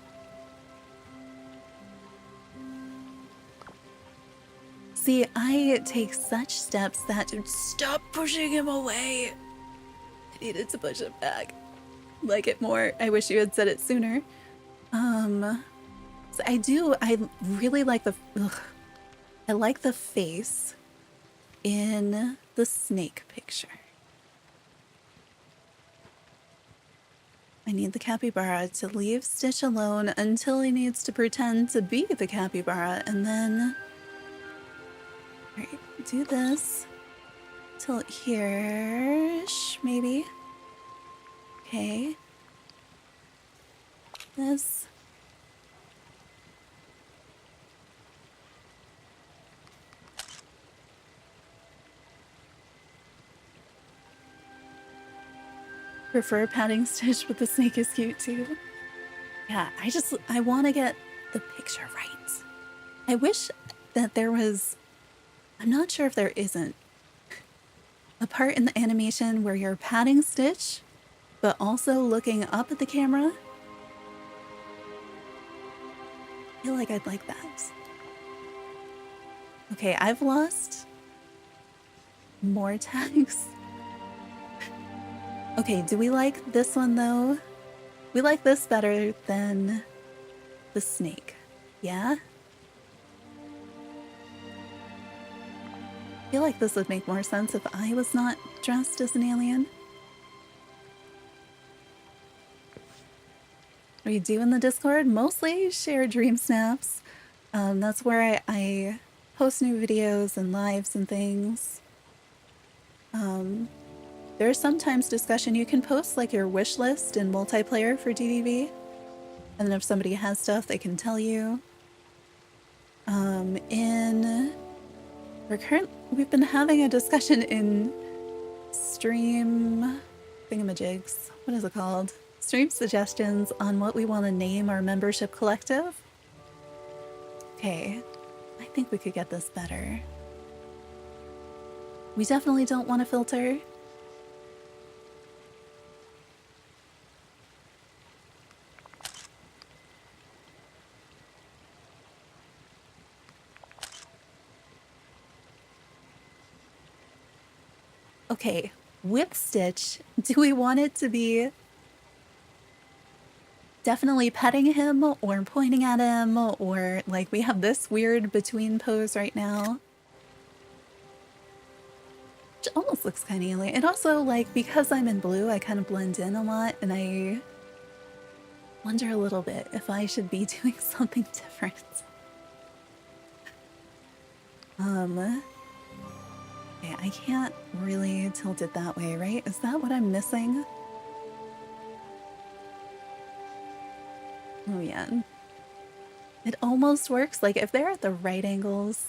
See, I take such steps that stop pushing him away. I needed to push him back. Like it more. I wish you had said it sooner. So I really like the, I like the face in the snake picture. I need the capybara to leave Stitch alone until he needs to pretend to be the capybara, and then... Alright, do this. Till here-ish, maybe. Okay. This. Prefer patting Stitch, but the snake is cute too. Yeah, I want to get the picture right. I wish that there was... I'm not sure if there isn't a part in the animation where you're patting Stitch, but also looking up at the camera. I feel like I'd like that. Okay, I've lost more tags. Okay, do we like this one though? We like this better than the snake. Yeah? I feel like this would make more sense if I was not dressed as an alien. What do you do in the Discord? Mostly share dream snaps. That's where I post new videos and lives and things. There's sometimes discussion. You can post like your wish list in multiplayer for DDV. And then if somebody has stuff, they can tell you. We've been having a discussion in stream thingamajigs. What is it called? Stream suggestions on what we want to name our membership collective. Okay, I think we could get this better. We definitely don't want to filter. Okay, whip stitch. Do we want it to be definitely petting him or pointing at him, or like we have this weird between pose right now. Which almost looks kind of alien. And also, like, because I'm in blue, I kind of blend in a lot, and I wonder a little bit if I should be doing something different. Yeah, I can't really tilt it that way, right? Is that what I'm missing? Oh, yeah. It almost works. Like, if they're at the right angles,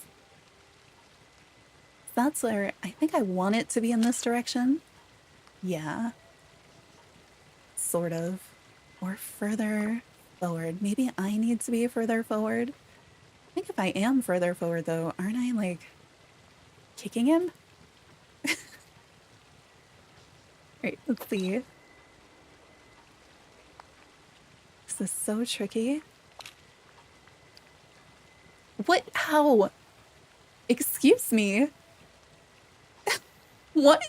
that's where I think I want it to be in this direction. Yeah. Sort of. Or further forward. Maybe I need to be further forward. I think if I am further forward, though, aren't I, like, kicking him? Right, let's see. This is so tricky. What? How? Excuse me? What?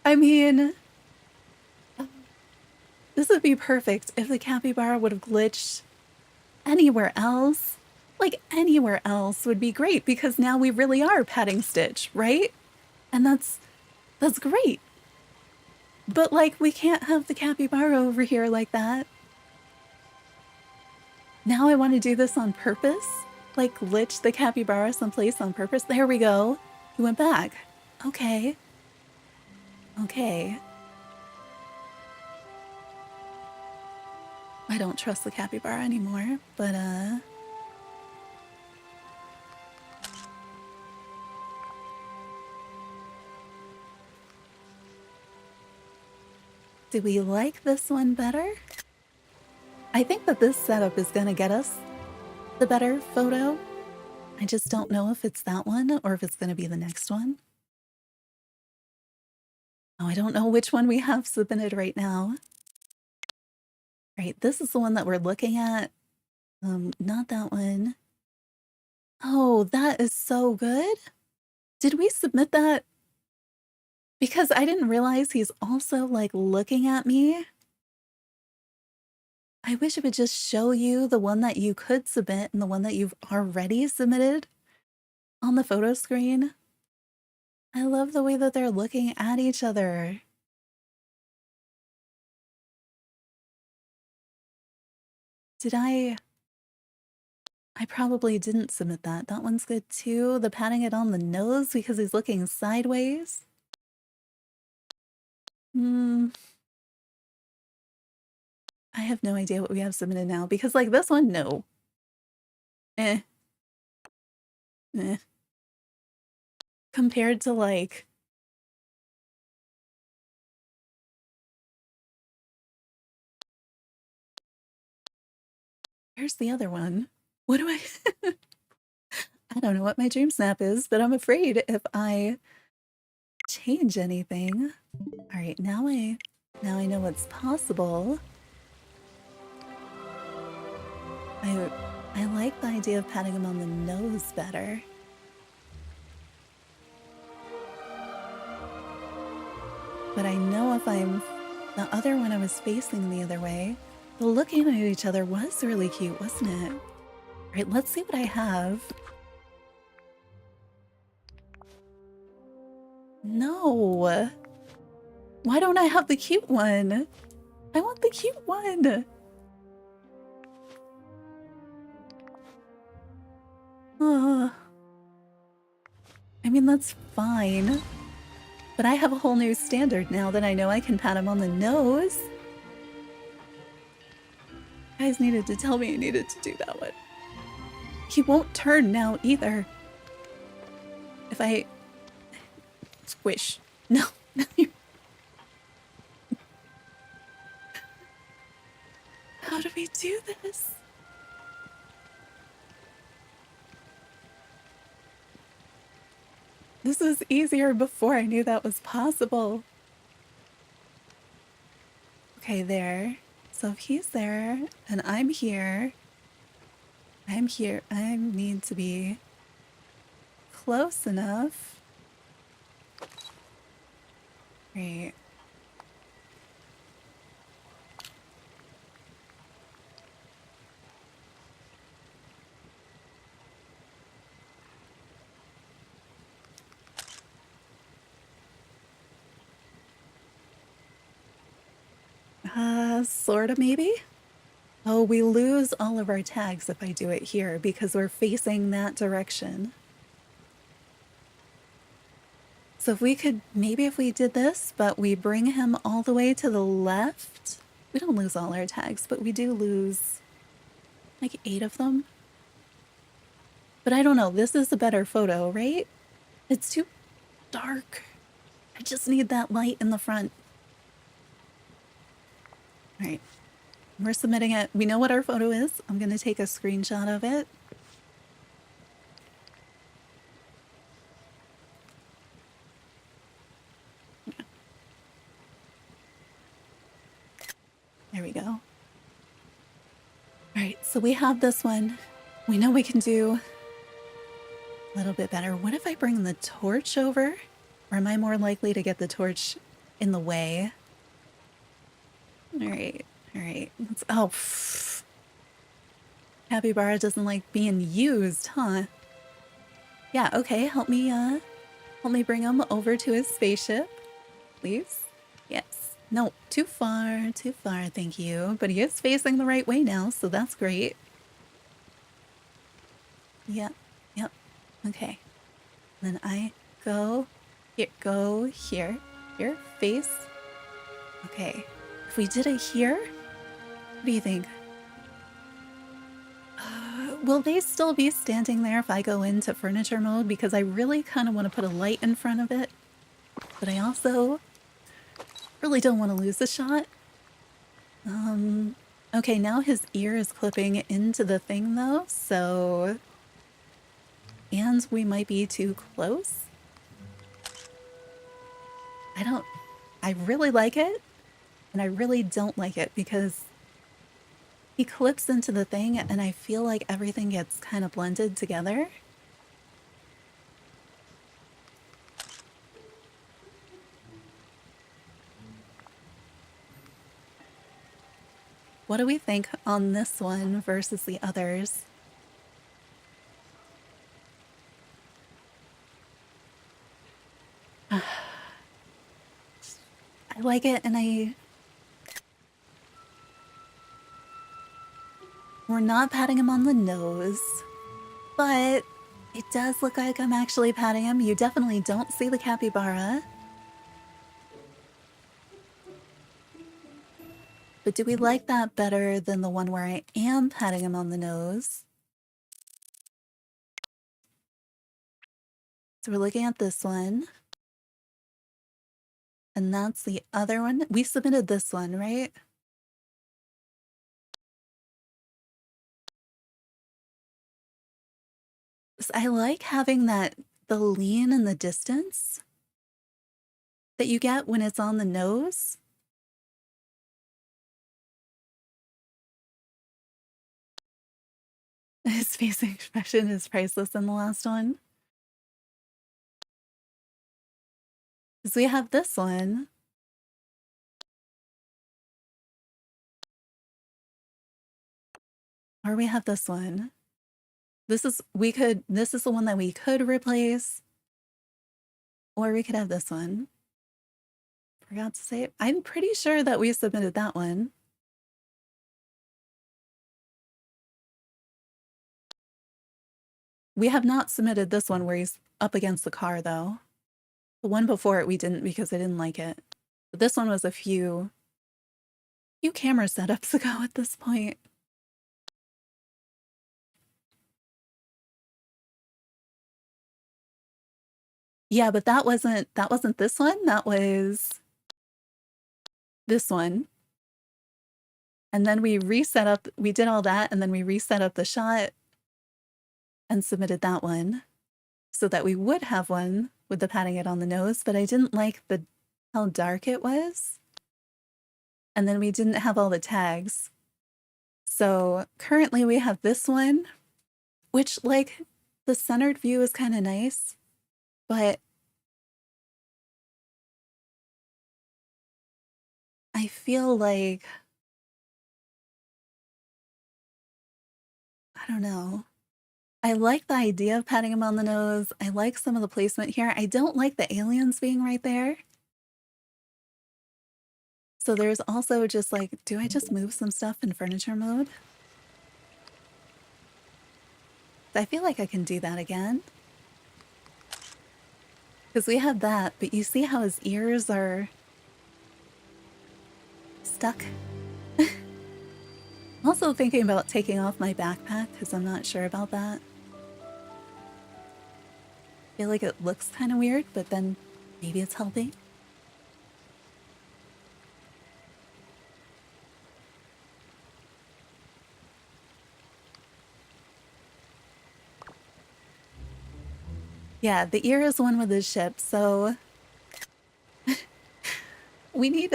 I mean, this would be perfect if the capybara would have glitched anywhere else. Like, anywhere else would be great, because now we really are patting Stitch, right? And that's great. But, like, we can't have the capybara over here like that. Now I want to do this on purpose. Like, glitch the capybara someplace on purpose. There we go. He went back. Okay. Okay. I don't trust the capybara anymore, but, do we like this one better? I think that this setup is gonna get us the better photo. I just don't know if it's that one or if it's gonna be the next one. Oh, I don't know which one we have submitted right now. Right, this is the one that we're looking at. Not that one. Oh, that is so good. Did we submit that? Because I didn't realize he's also, like, looking at me. I wish it would just show you the one that you could submit and the one that you've already submitted on the photo screen. I love the way that they're looking at each other. Did I probably didn't submit that. That one's good too. The patting it on the nose because he's looking sideways. I have no idea what we have submitted now, because, like, this one, no. Eh. Eh. Compared to, like, where's the other one? What do I don't know what my dream snap is, but I'm afraid if I change anything. All right, now I know what's possible. I like the idea of patting him on the nose better. But I know if I'm the other one, I was facing the other way. The looking at each other was really cute, wasn't it? All right, let's see what I have. No. Why don't I have the cute one? I want the cute one. I mean, that's fine. But I have a whole new standard now that I know I can pat him on the nose. You guys needed to tell me I needed to do that one. He won't turn now either. If I squish. No. How do we do this? This was easier before I knew that was possible. Okay, there. So if he's there and I'm here, I need to be close enough. Right. Sorta, maybe? Oh, we lose all of our tags if I do it here because we're facing that direction. So if we could, maybe if we did this, but we bring him all the way to the left, we don't lose all our tags, but we do lose like 8 of them. But I don't know, this is a better photo, right? It's too dark. I just need that light in the front. All right, we're submitting it. We know what our photo is. I'm gonna take a screenshot of it. There we go. All right, so we have this one. We know we can do a little bit better. What if I bring the torch over? Or am I more likely to get the torch in the way? All right, all right. Oh, pfft. Capybara doesn't like being used, huh? Yeah, okay, help me bring him over to his spaceship, please. Yes. No, too far, thank you. But he is facing the right way now, so that's great. Yep, yep, okay. Then I go here, face. Okay, if we did it here, what do you think? Will they still be standing there if I go into furniture mode? Because I really kind of want to put a light in front of it. But I also really don't want to lose the shot. Okay, now his ear is clipping into the thing though, so... And we might be too close. I really like it, and I really don't like it because he clips into the thing and I feel like everything gets kind of blended together. What do we think on this one versus the others? I like it, and we're not patting him on the nose, but it does look like I'm actually patting him. You definitely don't see the capybara. But do we like that better than the one where I am patting him on the nose? So we're looking at this one. And that's the other one. We submitted this one, right? So I like having the lean in the distance that you get when it's on the nose. His face expression is priceless in the last one. So we have this one. Or we have this one. This is the one that we could replace. Or we could have this one. Forgot to say it. I'm pretty sure that we submitted that one. We have not submitted this one where he's up against the car, though. The one before it we didn't because I didn't like it. But this one was a few camera setups ago at this point. Yeah, but that wasn't this one. That was this one. And then we did all that, and then we reset up the shot and submitted that one so that we would have one with the patting it on the nose, but I didn't like how dark it was. And then we didn't have all the tags. So currently we have this one, which like the centered view is kind of nice, but I feel like, I don't know. I like the idea of patting him on the nose. I like some of the placement here. I don't like the aliens being right there. So there's also just like, do I just move some stuff in furniture mode? I feel like I can do that again. Because we had that, but you see how his ears are stuck? I'm also thinking about taking off my backpack because I'm not sure about that. I feel like it looks kind of weird, but then maybe it's healthy. Yeah, the ear is one with the ship, so we need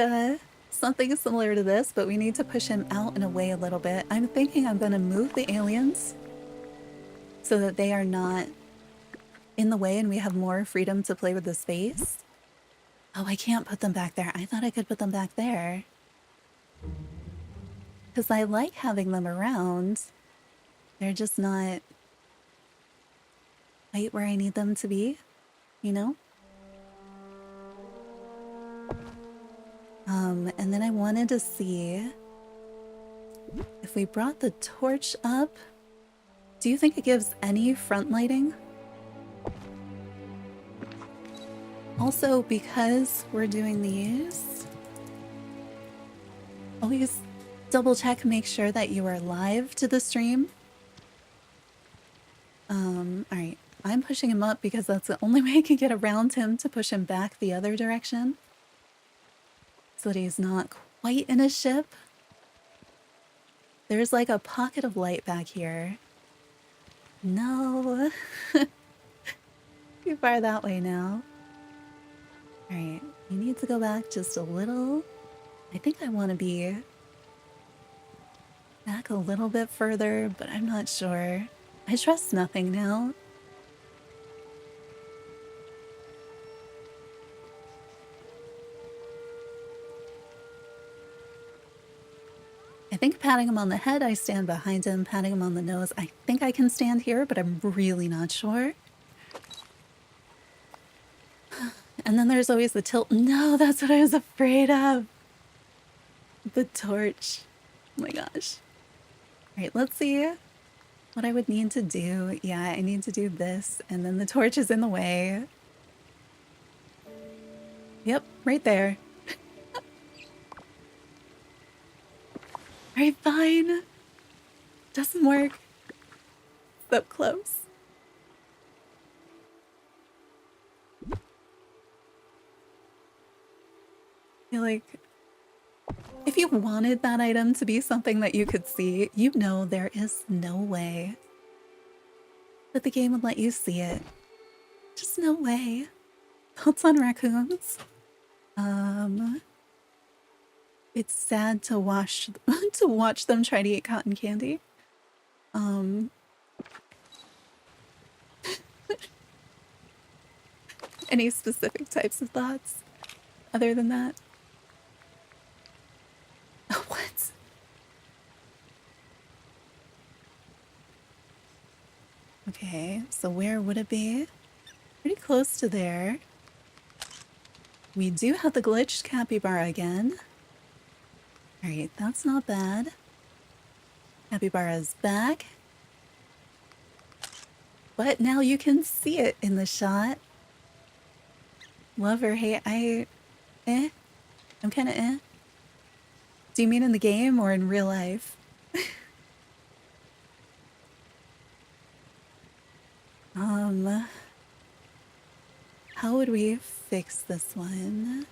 something similar to this, but we need to push him out and away a little bit. I'm thinking I'm going to move the aliens so that they are not in the way and we have more freedom to play with the space. Oh, I can't put them back there. I thought I could put them back there. Because I like having them around. They're just not right where I need them to be, you know? And then I wanted to see if we brought the torch up. Do you think it gives any front lighting? Also, because we're doing these, always double check, make sure that you are live to the stream. Alright. I'm pushing him up because that's the only way I can get around him to push him back the other direction. So that he's not quite in a ship. There's like a pocket of light back here. No. Too far that way now. Alright, you need to go back just a little. I think I want to be back a little bit further, but I'm not sure. I trust nothing now. I think patting him on the head, I stand behind him. Patting him on the nose, I think I can stand here, but I'm really not sure. And then there's always the tilt. No, that's what I was afraid of. The torch. Oh my gosh. All right, let's see what I would need to do. Yeah, I need to do this, and then the torch is in the way. Yep, right there. All right, fine. Doesn't work. It's up close. I feel like if you wanted that item to be something that you could see, you know there is no way that the game would let you see it. Just no way. Thoughts on raccoons? It's sad to watch them try to eat cotton candy. Any specific types of thoughts other than that? What? Okay, so where would it be? Pretty close to there. We do have the glitched capybara again. Alright, that's not bad. Capybara's back. But now you can see it in the shot. Love or hate, I'm kinda eh. Do you mean in the game or in real life? How would we fix this one?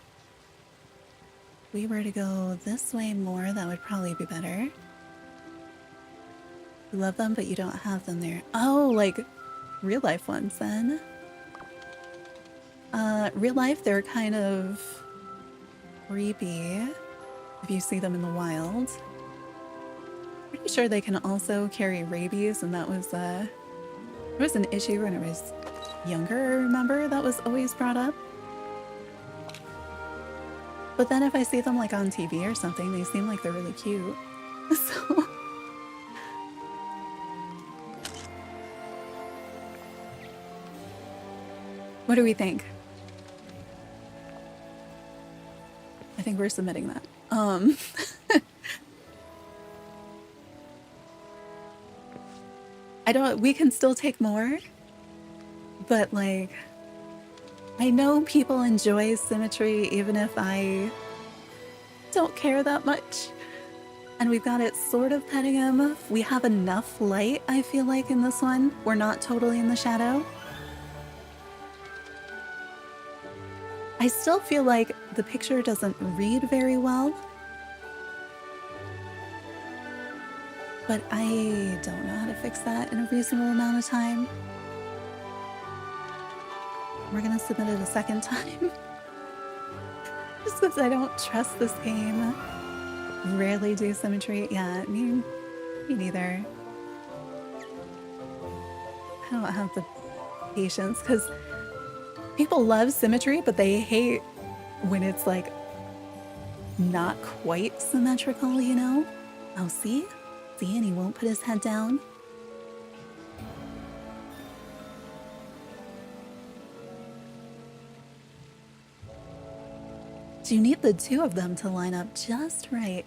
If we were to go this way more, that would probably be better. You love them, but you don't have them there. Oh, like real life ones then. Real life, they're kind of creepy if you see them in the wild. Pretty sure they can also carry rabies, and that was there was an issue when I was younger, remember? That was always brought up. But then if I see them like on TV or something, they seem like they're really cute. So what do we think? I think we're submitting that. Um, we can still take more, but like, I know people enjoy symmetry even if I don't care that much. And we've got it sort of petting him. We have enough light, I feel like, in this one. We're not totally in the shadow. I still feel like the picture doesn't read very well. But I don't know how to fix that in a reasonable amount of time. We're gonna submit it a second time. Just because I don't trust this game. Rarely do symmetry. Yeah, me neither. I don't have the patience because people love symmetry, but they hate when it's like not quite symmetrical, you know? Oh, see? See, and he won't put his head down. You need the two of them to line up just right.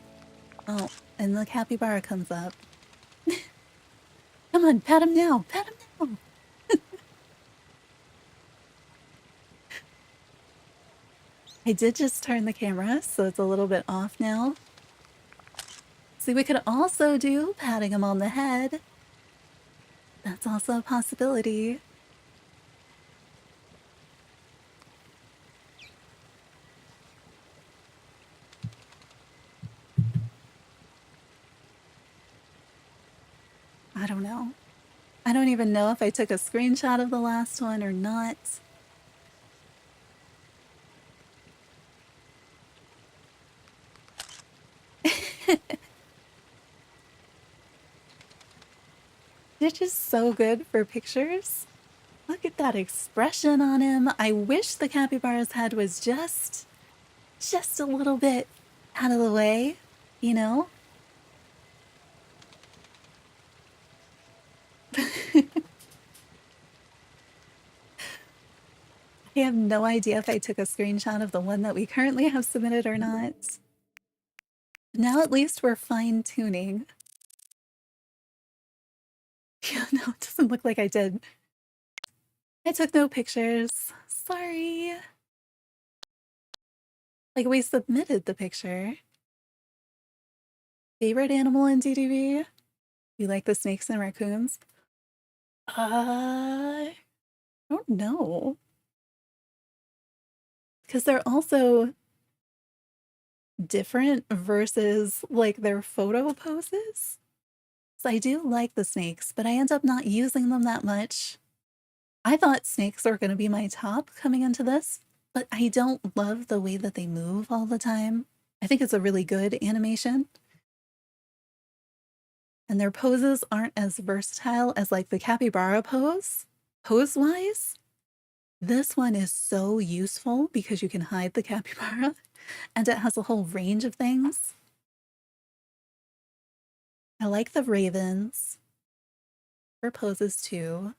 Oh, and the capybara comes up. Come on, pet him now! Pet him now! I did just turn the camera, so it's a little bit off now. See, we could also do patting him on the head. That's also a possibility. I don't know. I don't even know if I took a screenshot of the last one or not. They're just so good for pictures. Look at that expression on him. I wish the capybara's head was just a little bit out of the way, you know? I have no idea if I took a screenshot of the one that we currently have submitted or not. Now at least we're fine-tuning. Yeah, no, it doesn't look like I did. I took no pictures. Sorry. Like, we submitted the picture. Favorite animal in DDV? You like the snakes and raccoons? I don't know. Because they're also different versus, like, their photo poses. So I do like the snakes, but I end up not using them that much. I thought snakes were going to be my top coming into this, but I don't love the way that they move all the time. I think it's a really good animation. And their poses aren't as versatile as like the capybara pose. Pose-wise, this one is so useful because you can hide the capybara and it has a whole range of things. I like the ravens for poses too.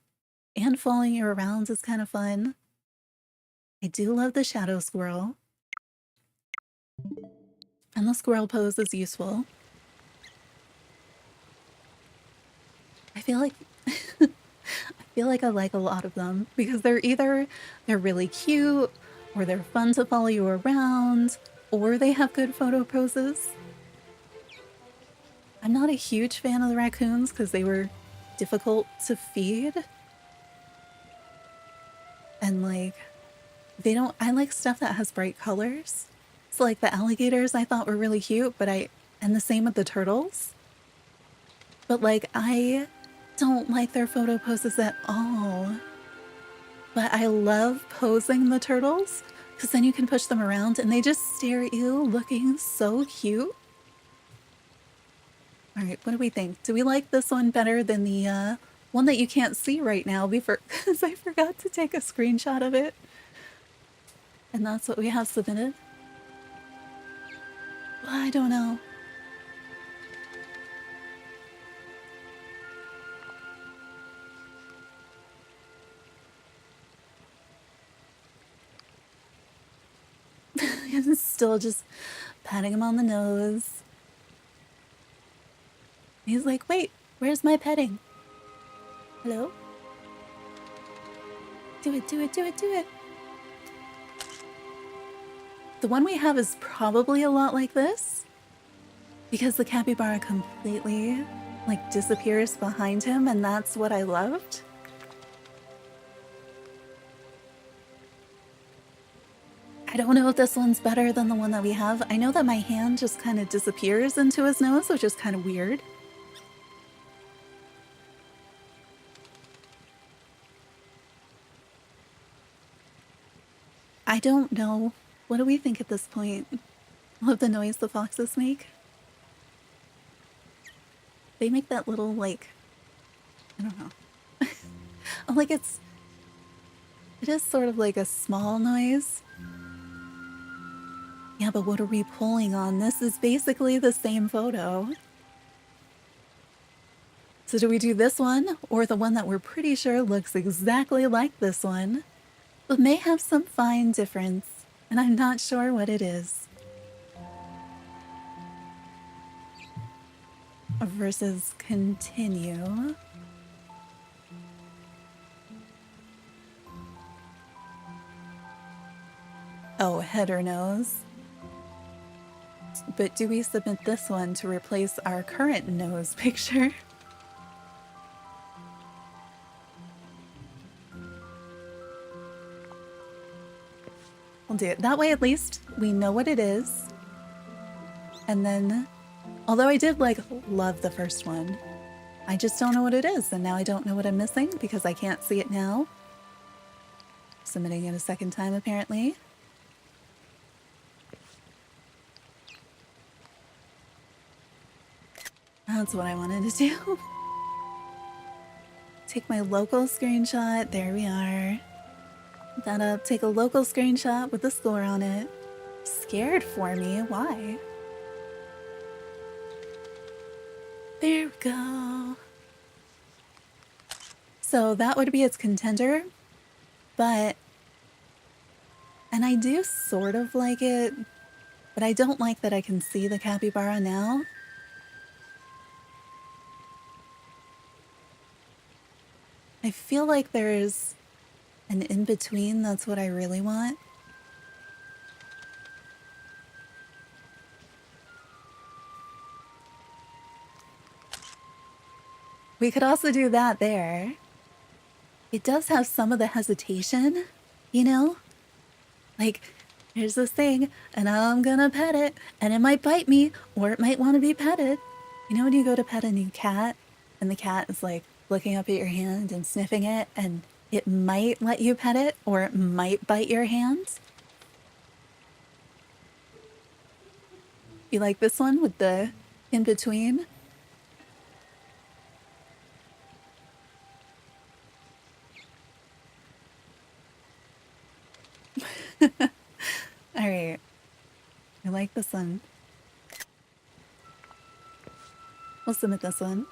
And following you around is kind of fun. I do love the shadow squirrel. And the squirrel pose is useful. I feel like I like a lot of them because they're really cute or they're fun to follow you around or they have good photo poses. I'm not a huge fan of the raccoons because they were difficult to feed. And like I like stuff that has bright colors. So like the alligators I thought were really cute, and the same with the turtles. But like I don't like their photo poses at all. But I love posing the turtles because then you can push them around and they just stare at you looking so cute. All right, what do we think? Do we like this one better than the one that you can't see right now because I forgot to take a screenshot of it? And that's what we have submitted? Well, I don't know. I'm still just patting him on the nose. He's like, wait, where's my petting? Hello? Do it, do it, do it, do it. The one we have is probably a lot like this because the capybara completely like disappears behind him, and that's what I loved. I don't know if this one's better than the one that we have. I know that my hand just kind of disappears into his nose, which is kind of weird. I don't know. What do we think at this point? Love the noise the foxes make. They make that little, like, I don't know. Like it is sort of like a small noise. Yeah, but what are we pulling on? This is basically the same photo. So do we do this one or the one that we're pretty sure looks exactly like this one, but may have some fine difference, and I'm not sure what it is? Versus continue. Oh, head or nose. But do we submit this one to replace our current nose picture? We'll do it. That way at least we know what it is. And then, although I did like love the first one, I just don't know what it is. And now I don't know what I'm missing because I can't see it now. Submitting it a second time apparently. That's what I wanted to do. Take my local screenshot. There we are. Put that up. Take a local screenshot with the score on it. Scared for me? Why? There we go. So that would be its contender, but... And I do sort of like it, but I don't like that I can see the capybara now. I feel like there's an in-between that's what I really want. We could also do that there. It does have some of the hesitation, you know? Like, here's this thing, and I'm gonna pet it, and it might bite me, or it might want to be petted. You know when you go to pet a new cat, and the cat is like looking up at your hand and sniffing it, and it might let you pet it, or it might bite your hand? You like this one with the in-between? Alright. I like this one. We'll submit this one.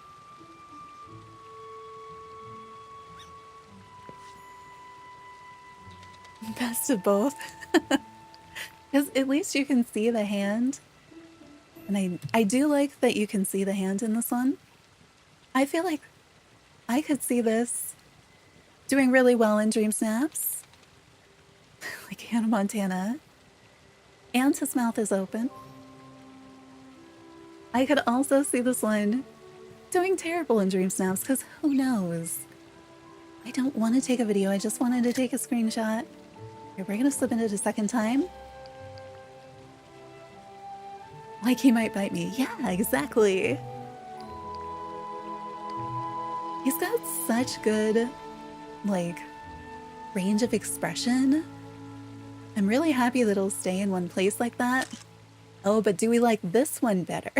Best of both. Because at least you can see the hand. And I do like that you can see the hand in this one. I feel like I could see this doing really well in DreamSnaps. Like Hannah Montana. And his mouth is open. I could also see this one doing terrible in DreamSnaps, because who knows? I don't want to take a video, I just wanted to take a screenshot. Here, we're gonna submit it a second time. Like he might bite me. Yeah, exactly. He's got such good, like, range of expression. I'm really happy that he'll stay in one place like that. Oh, but do we like this one better?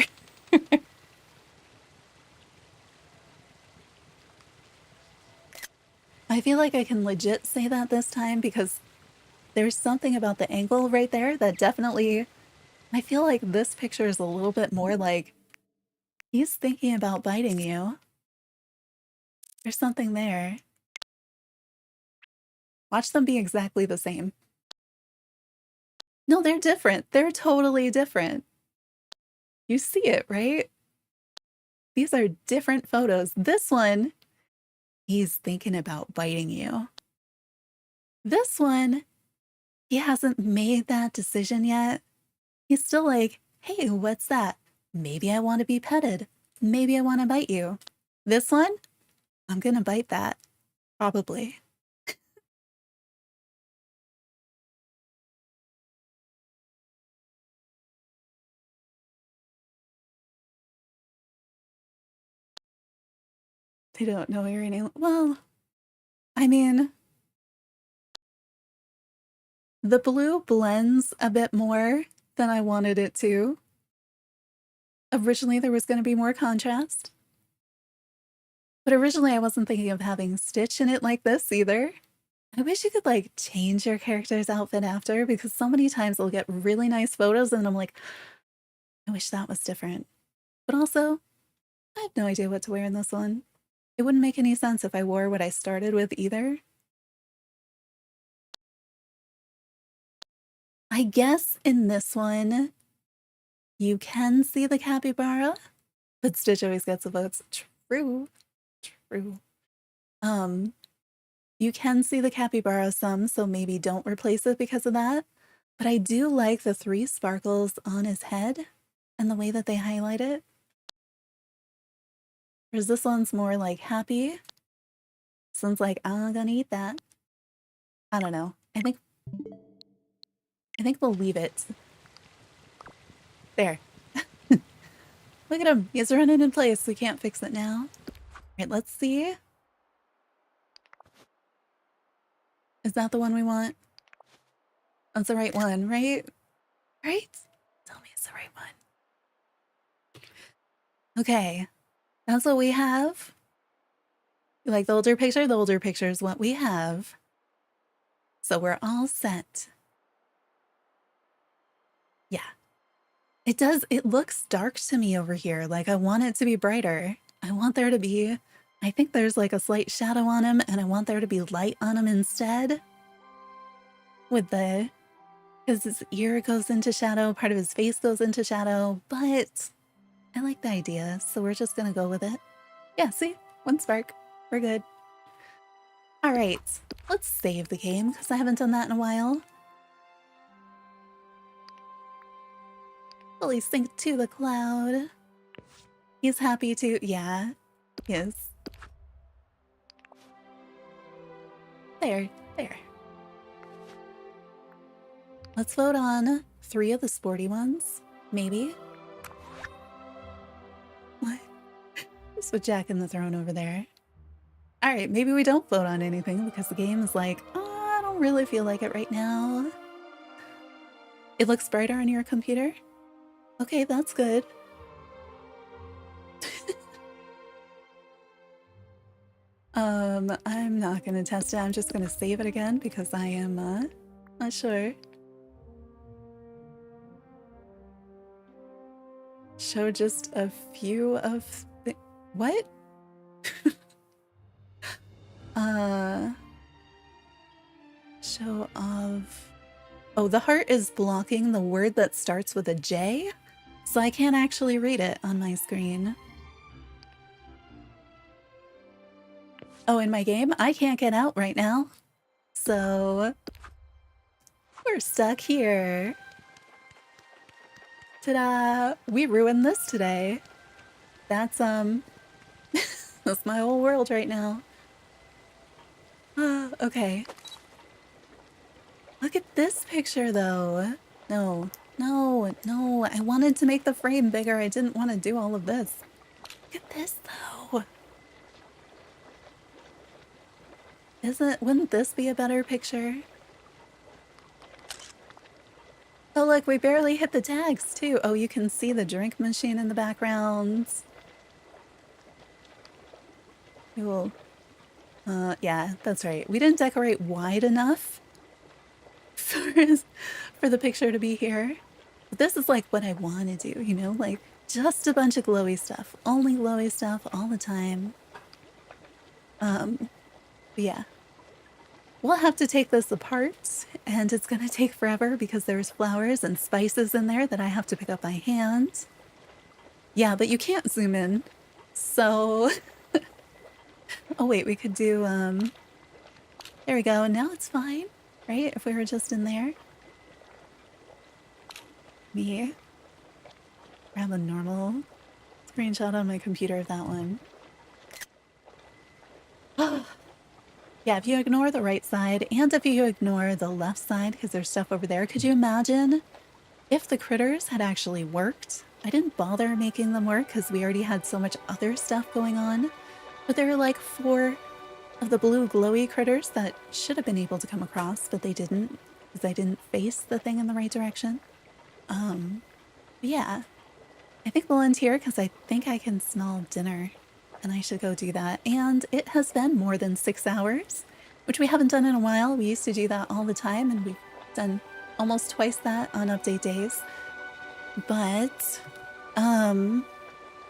I feel like I can legit say that this time because there's something about the angle right there that definitely... I feel like this picture is a little bit more like he's thinking about biting you. There's something there. Watch them be exactly the same. No, they're different. They're totally different. You see it, right? These are different photos. This one, he's thinking about biting you. This one, he hasn't made that decision yet. He's still like, hey, what's that? Maybe I want to be petted. Maybe I want to bite you. This one, I'm gonna bite that. Probably. They don't know your name. Well, I mean, the blue blends a bit more than I wanted it to. Originally, there was going to be more contrast. But originally, I wasn't thinking of having Stitch in it like this either. I wish you could, like, change your character's outfit after, because so many times I'll get really nice photos and I'm like, I wish that was different. But also, I have no idea what to wear in this one. It wouldn't make any sense if I wore what I started with either. I guess in this one, you can see the capybara, but Stitch always gets the votes. True. True. You can see the capybara some, so maybe don't replace it because of that. But I do like the 3 sparkles on his head and the way that they highlight it. Whereas this one's more like happy. This one's like, I'm gonna eat that. I don't know. I think we'll leave it. There. Look at him. He's running in place. We can't fix it now. All right, let's see. Is that the one we want? That's the right one, right? Right? Tell me it's the right one. Okay. That's what we have. You like the older picture? The older picture is what we have. So we're all set. Yeah. It does. It looks dark to me over here. Like, I want it to be brighter. I want there to be, I think there's like a slight shadow on him, and I want there to be light on him instead. With the, because his ear goes into shadow, part of his face goes into shadow, but I like the idea, so we're just gonna go with it. Yeah, see? 1 spark. We're good. All right, let's save the game, because I haven't done that in a while. Fully synced to the cloud. He's happy to, yeah, he is. There. Let's vote on 3 of the sporty ones, maybe. What? Just with Jack in the Throne over there. All right, maybe we don't vote on anything because the game is like, oh, I don't really feel like it right now. It looks brighter on your computer? Okay, that's good. I'm not gonna test it. I'm just gonna save it again because I am not sure. Show just a few of the what? Show of, oh, the heart is blocking the word that starts with a J, so I can't actually read it on my screen. Oh, in my game, I can't get out right now. So we're stuck here. Ta-da! We ruined this today. That's that's my whole world right now. Okay. Look at this picture though. No. I wanted to make the frame bigger. I didn't want to do all of this. Look at this though. Wouldn't this be a better picture? Oh look, we barely hit the tags too. Oh, you can see the drink machine in the background. Cool. Yeah, that's right. We didn't decorate wide enough for the picture to be here. But this is like what I want to do, you know? Like, just a bunch of glowy stuff. Only glowy stuff all the time. Yeah. we'll have to take this apart, and it's gonna take forever because there's flowers and spices in there that I have to pick up by hand. Yeah, but you can't zoom in. So, oh wait, we could do, there we go. Now it's fine, right? If we were just in there. Me grab a normal screenshot on my computer of that one. Yeah, if you ignore the right side and if you ignore the left side because there's stuff over there, could you imagine if the critters had actually worked? I didn't bother making them work because we already had so much other stuff going on, but there were like 4 of the blue glowy critters that should have been able to come across, but they didn't because I didn't face the thing in the right direction. Yeah, I think we'll end here because I think I can smell dinner and I should go do that. And it has been more than 6 hours, which we haven't done in a while. We used to do that all the time, and we've done almost twice that on update days. But,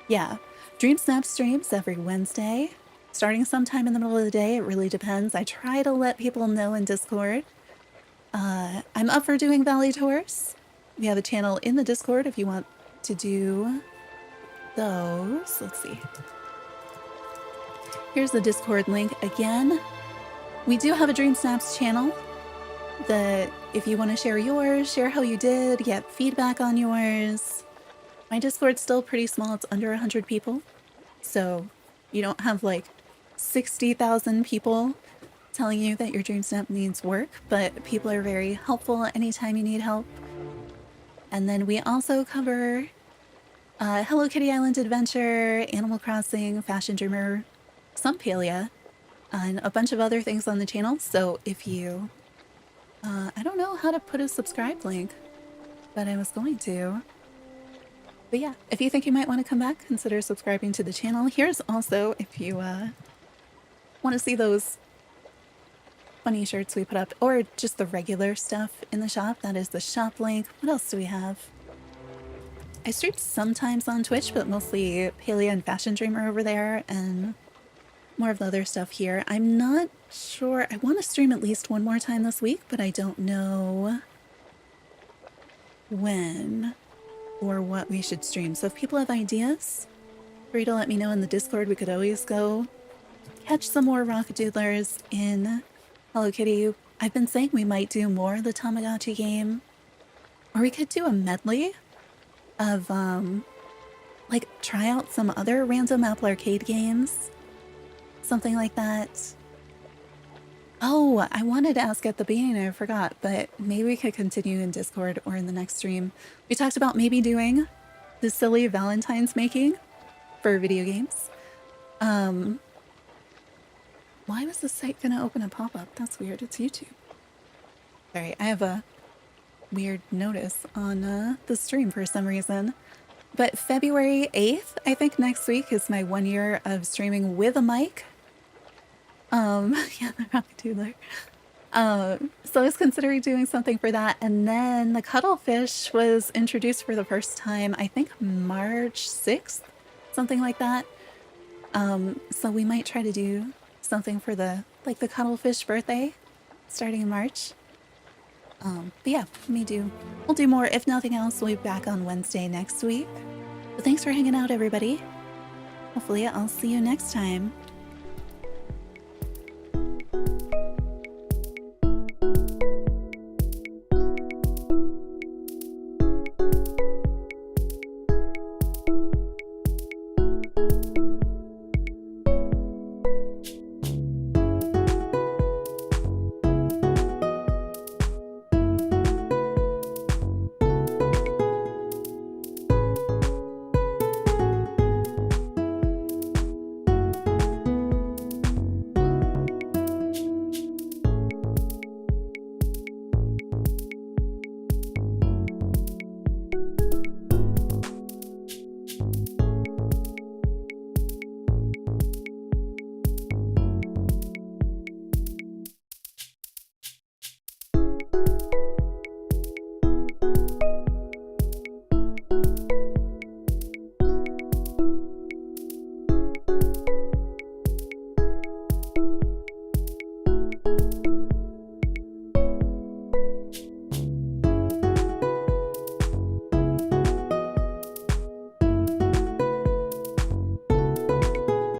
yeah, DreamSnaps streams every Wednesday, starting sometime in the middle of the day. It really depends. I try to let people know in Discord. I'm up for doing Valley tours. We have a channel in the Discord if you want to do those. Let's see. Here's the Discord link again. We do have a DreamSnaps channel that if you want to share yours, share how you did, get feedback on yours. My Discord's still pretty small. It's under 100 people. So you don't have like 60,000 people telling you that your DreamSnap needs work, but people are very helpful anytime you need help. And then we also cover Hello Kitty Island Adventure, Animal Crossing, Fashion Dreamer, some Palia, and a bunch of other things on the channel. So if you, I don't know how to put a subscribe link, but I was going to. But yeah, if you think you might want to come back, consider subscribing to the channel. Here's also, if you want to see those funny shirts we put up, or just the regular stuff in the shop, that is the shop link. What else do we have? I stream sometimes on Twitch, but mostly Palia and Fashion Dreamer over there, and more of the other stuff here. I'm not sure. I want to stream at least one more time this week, but I don't know when or what we should stream. So if people have ideas, free to let me know in the Discord. We could always go catch some more Rockadoodlers in Hello Kitty. I've been saying we might do more of the Tamagotchi game, or we could do a medley of like try out some other random Apple Arcade games, something like that. Oh, I wanted to ask at the beginning, I forgot, but maybe we could continue in Discord or in the next stream. We talked about maybe doing the silly Valentine's making for video games. Why was the site gonna open a pop-up? That's weird. It's YouTube. Sorry, I have a weird notice on the stream for some reason. But February 8th, I think next week, is my 1 year of streaming with a mic. Yeah, the Rockadoodler. So I was considering doing something for that. And then the cuttlefish was introduced for the first time, I think March 6th, something like that. So we might try to do something for the cuttlefish birthday starting in March. But yeah, we'll do more. If nothing else, we'll be back on Wednesday next week. But thanks for hanging out, everybody. Hopefully I'll see you next time.